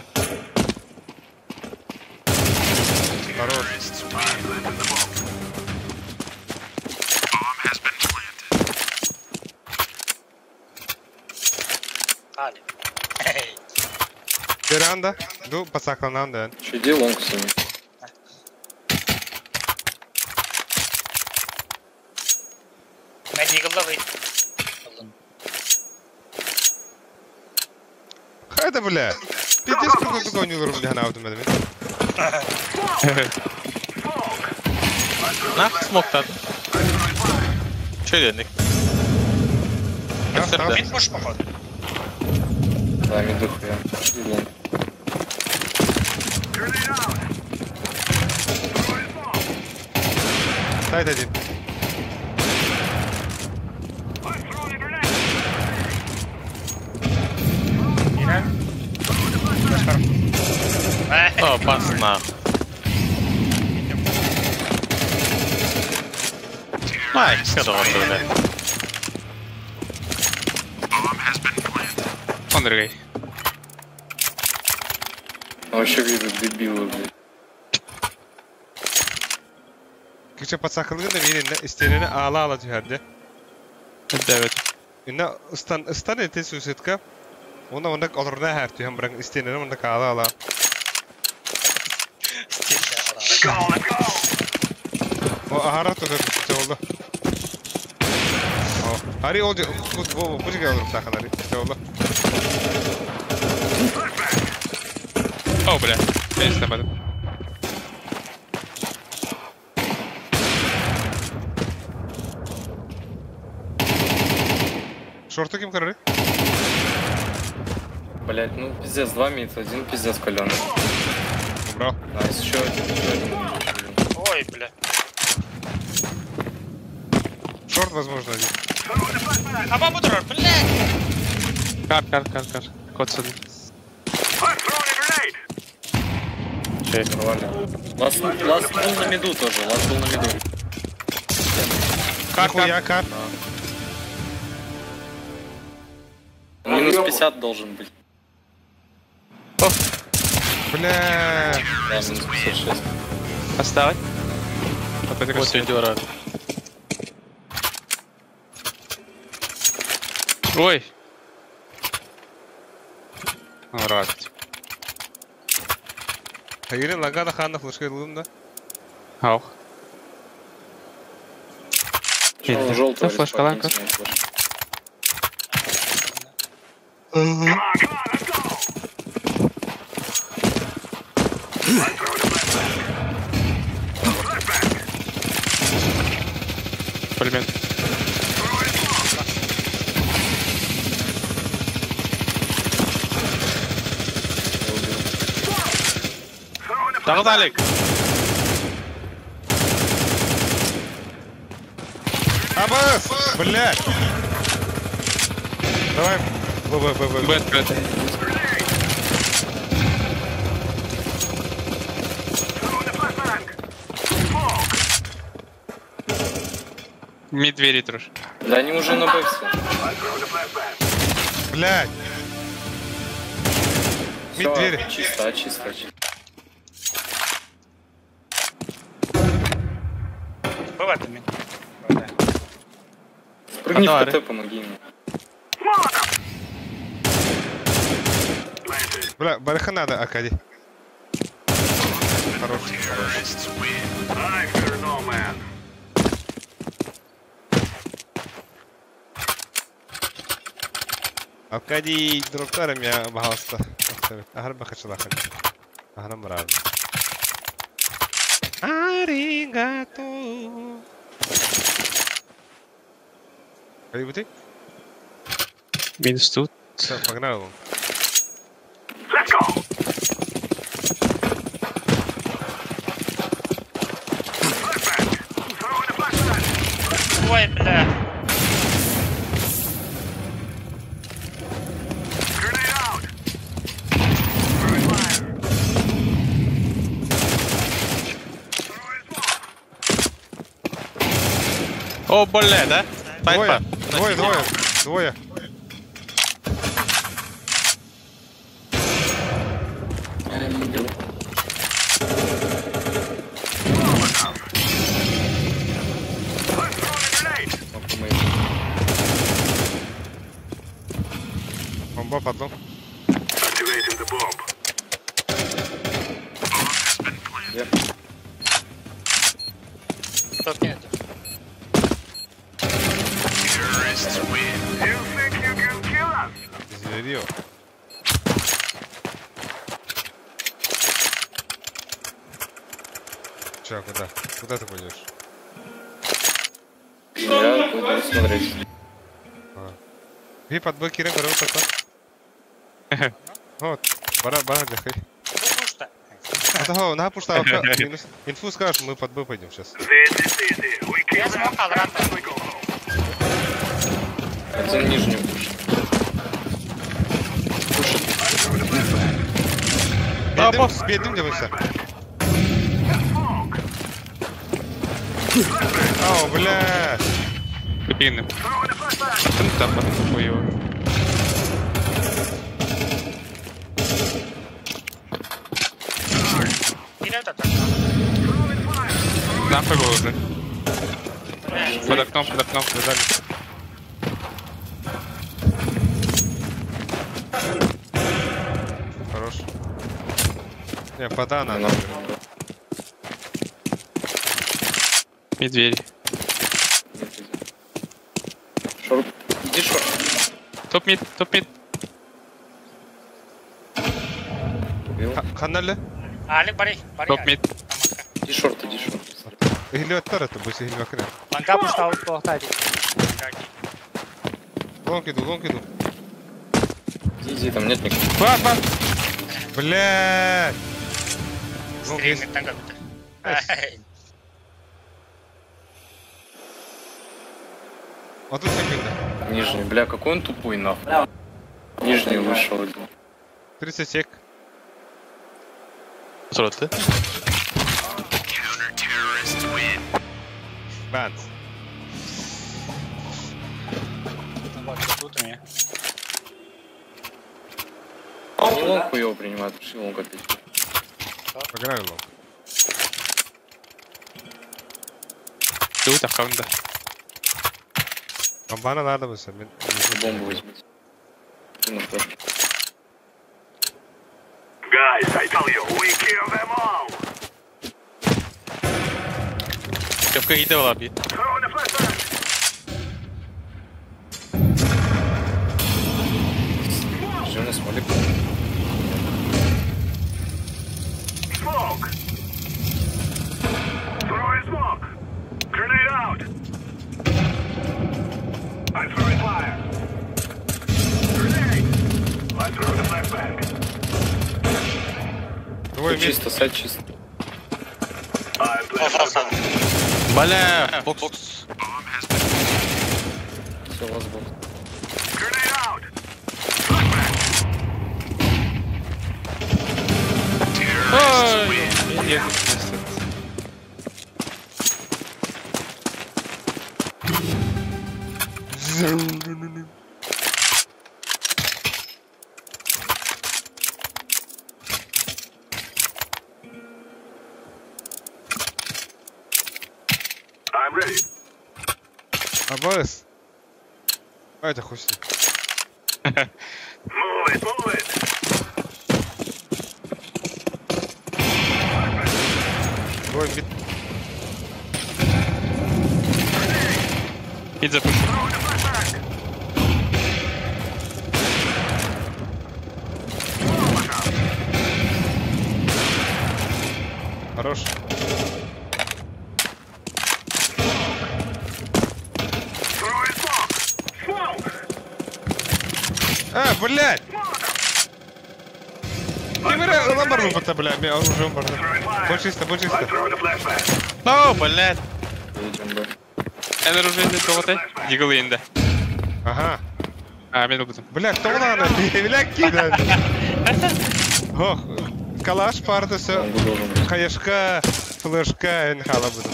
Хорош. Али. Веранда. Ду pasaklanam da. Щади лонг с ними. Ben Deagle'da wait. Hayda bля. Пиздец, какой такой не бля, на автомат. Nah smoke tadı. Şöyle dedik. Мид можешь, походу? Да, миду хуя. Или- Сайт один. О, пас нахуй. Ай, все давай, блядь. Он другой. Вообще видят дебилы, блядь. Küçük patsakılığında birinde istenene ağla ciherde. Evet. İnne ıstan ete süsetka. Onda olurda her tüyem bırak istenene onda ağla. O aharat da işte oldu. O hari oldu. Bu şey olur takanları. İşte oldu. О, бля. Я не знаю. Шорты кем коры? Блять, ну пиздец, 2 мид, один пиздец каленый. Убрал. Найс, еще один, блин. Ой, бля. Шорт, возможно, один. А бабу дрор, блядь! Кар. Кот сюда. Нормально. Ласт был на миду тоже, ласт был на миду. Нихуя, кар. Минус 50 должен быть. Бля. Да, минус 56. Оставить. Вот идёт. Ой. Рад. Hayırın laga da kanla flash kayıldım da. Ау. Желтый. Флешка-ланка. Пулемет. ضغط عليك. Абас! Блядь! Давай. Б открыт. Мид двери трош. Да они уже на бэксе. Блядь! Мид двери. Чисто. Бывает у меня. Прыгни в Давай. КТ, помоги мне. Бля, барыха надо, Акади. Хорош. Акади дроптарım ya bahasta. Ahar bakışla Akadi. Ahana bravo. Arigato. Акади бутик? Минус тут. Все, погнали. Ой, бля. О, бля, да? Двое, Тайпа. двое. Бомба поддал. Тут нет. Зверьё. Чё, куда? Куда ты пойдешь? Я буду смотреть. Ви под Б Кирен горел такой. Вот, бара дыхай. Пушта. Отого, на пушта, минус. Инфу скажешь, мы под Б пойдем сейчас. Я смог обратно. Один нижний пуш. Бедым делайся. Ау, бля. Кабины. Там хуёво. Вперед это. Нахуй был уже. Под окном, лежали. Хорош. Не, пода надо. Медведь. Шорт. Иди шорт. Топ-мид. Убил. Ханнале? Алик, бари. Топ-мид. Иди шорт. Или от тарата, будет или вакрен. Ланка пушта то тadi. Лонг иду. Иди, там нет никого. Бат! Блядь! Лонг есть. Стримит там как-то. Вот тут секунда. Нижний. Бля, какой он тупой, нахуй. Нижний вышел. 30 сек. Зроты. Банс. Вот тут у меня. Не лонг хуёво принимает, пошли лонг опять. Погнали лонг. Тут аханда. Бомбана надо бы сами. Бомбу возьмите. Ну, что? Guys, I tell you, we kill them all. Кепка гиде лаби. Throw in the flashbang. Жена смолик. Smoke. Throw in smoke. Grenade out. I'm throwing fire. Grenade. I'm throwing the flashbang. Твой мид. Чисто, сайт чисто. I'm playing. Бля, бокс. Все, у вас бокс. Grenade out. Ой, I'm ready. Абас. А это хуй с ним. Move it. Твой мид. Мид запущен. Throw in the flashbang. Хорош. Throw in smoke. Smoke. А, блядь! Ты бля, ламбарну пота, бля, я уже ламбарну. Больше чисто. I'm throwing the flashbang. О, блядь. Едем, да. Эндер уже индет кого-то. Дигалы инде. Ага. А, мен buldum. Бля, кто надо? Бля, кида. Ох, калаш партысы, Лонгу должен быть. қайышқа, флешқа, ен хала бұды.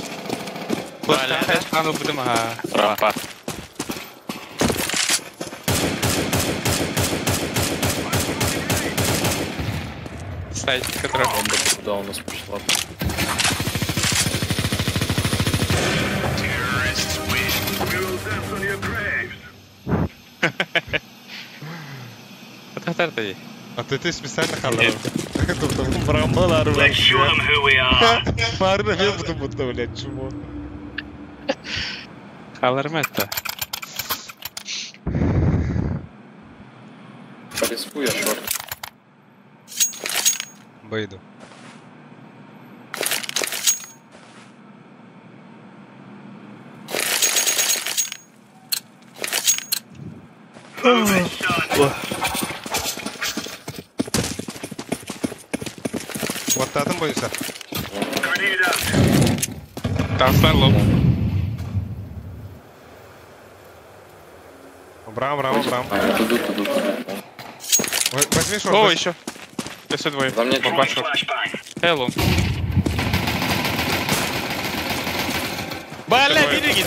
Флешка канал buldum ha. Рампа. Сайт, который... Бомба куда у нас пошла? We'll dance on your graves. Атахтар ей. А ты специально халал. Тобто брамбалар, Let's блядь. show them who we are. Парно мен бұды бұды, блядь, чмо. Халарметта. По респу я шорт. Бейду. Вот там бойся. Там старло. Брам. Тут. Возьми шорт. О, еще. Еще двое. За мне Бомба шорт. Hello. Бля, беги,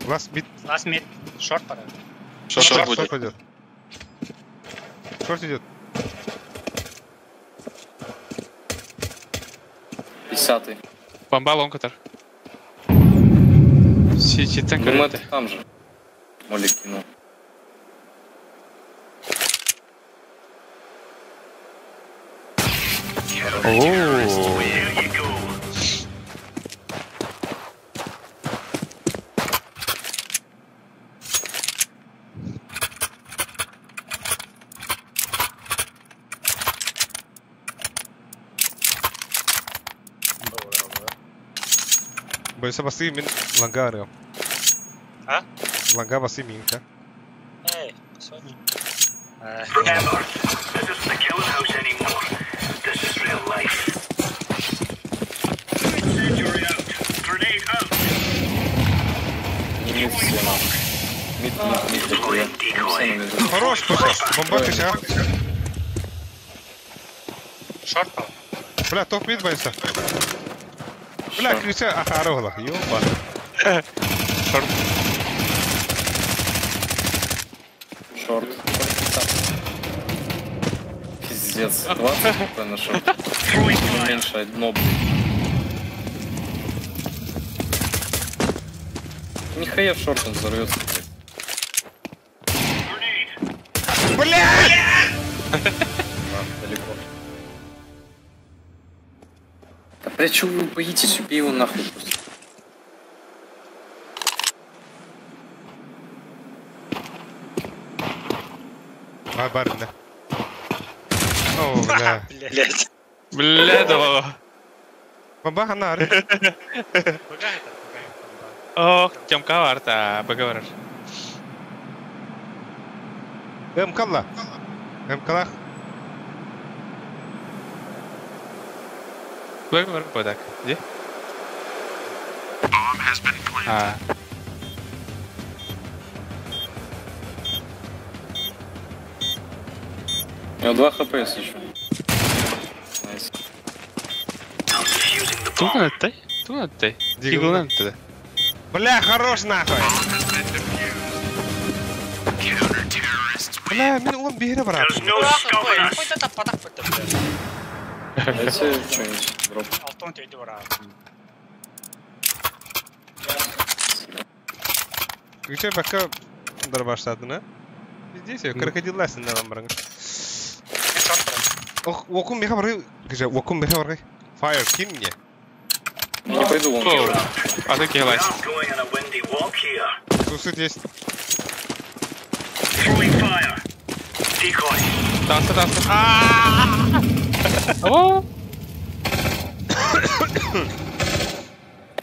Ласт бит. Last mid. Short пора. Шорт будет. Шорт идет. Шорт идет. 50-й. Бомба ломкатер. Сити так. Ну это там же. Молик кинул. Бойся баси мин лангары. А? Ланга баси минка. Эй, Sony. Remember, this isn't the killing house anymore. This is real life. Incendiary out. Grenade out. Не мид все нам. Мид такой. Все на миду. Хорош, Паша. Бомба кача. Short пора. Бля, топ мид бойся. Бля, крича, ахарогла. Ёба. Шорт. Пиздец. 20 хп на шорт. Меньше одно. Нихуя в шорт он взорвется. Бля! Далеко. Да бля, чего вы боитесь? Убей его нахуй просто. Барна. О, бля. Блять. Бля, да. Бомба ханари. Ох, Тёмка варта, поговоришь. Мкалла. Мкалах. Поговор, так. Где? А. У него 2 хп если еще. Найс. Тут ты. Дигл надо туда. Бля, хорош нахуй. Бля, мен он бери, брат. There's no stopping us. Какой-то там подак под блядь. Дайте что-нибудь дроп. Алтон тебе дюра. Geçen bakka bunlara başladığına. Biz deyik krokodil lesson lan bana. Okum bir haber. Güzel, okum bir haber. Fire kim ne? Не пойду вон. А ты килайс. I'm going on a windy walk here. Susut есть. Throwing fire. Decoy. Танцы. О!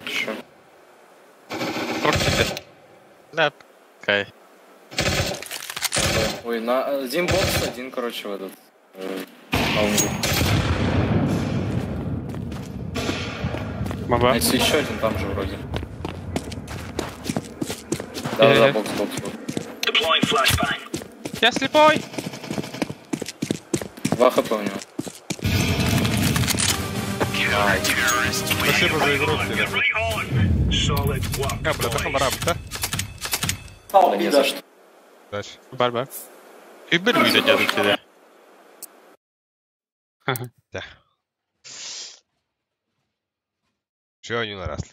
Шо? Да. Кай. Ой, на один бокс, один, короче, в этот. Аунгу. Маба. Если еще один там же вроде. Да, бокс. Deploying flashbang. Я слепой. 2 хп у него. Спасибо за игру. Right on. Solid work. Я, бля, так барабта. Да не за что. Дальше. Барбар. И беру и дядя тебя. Да. Все, они наросли.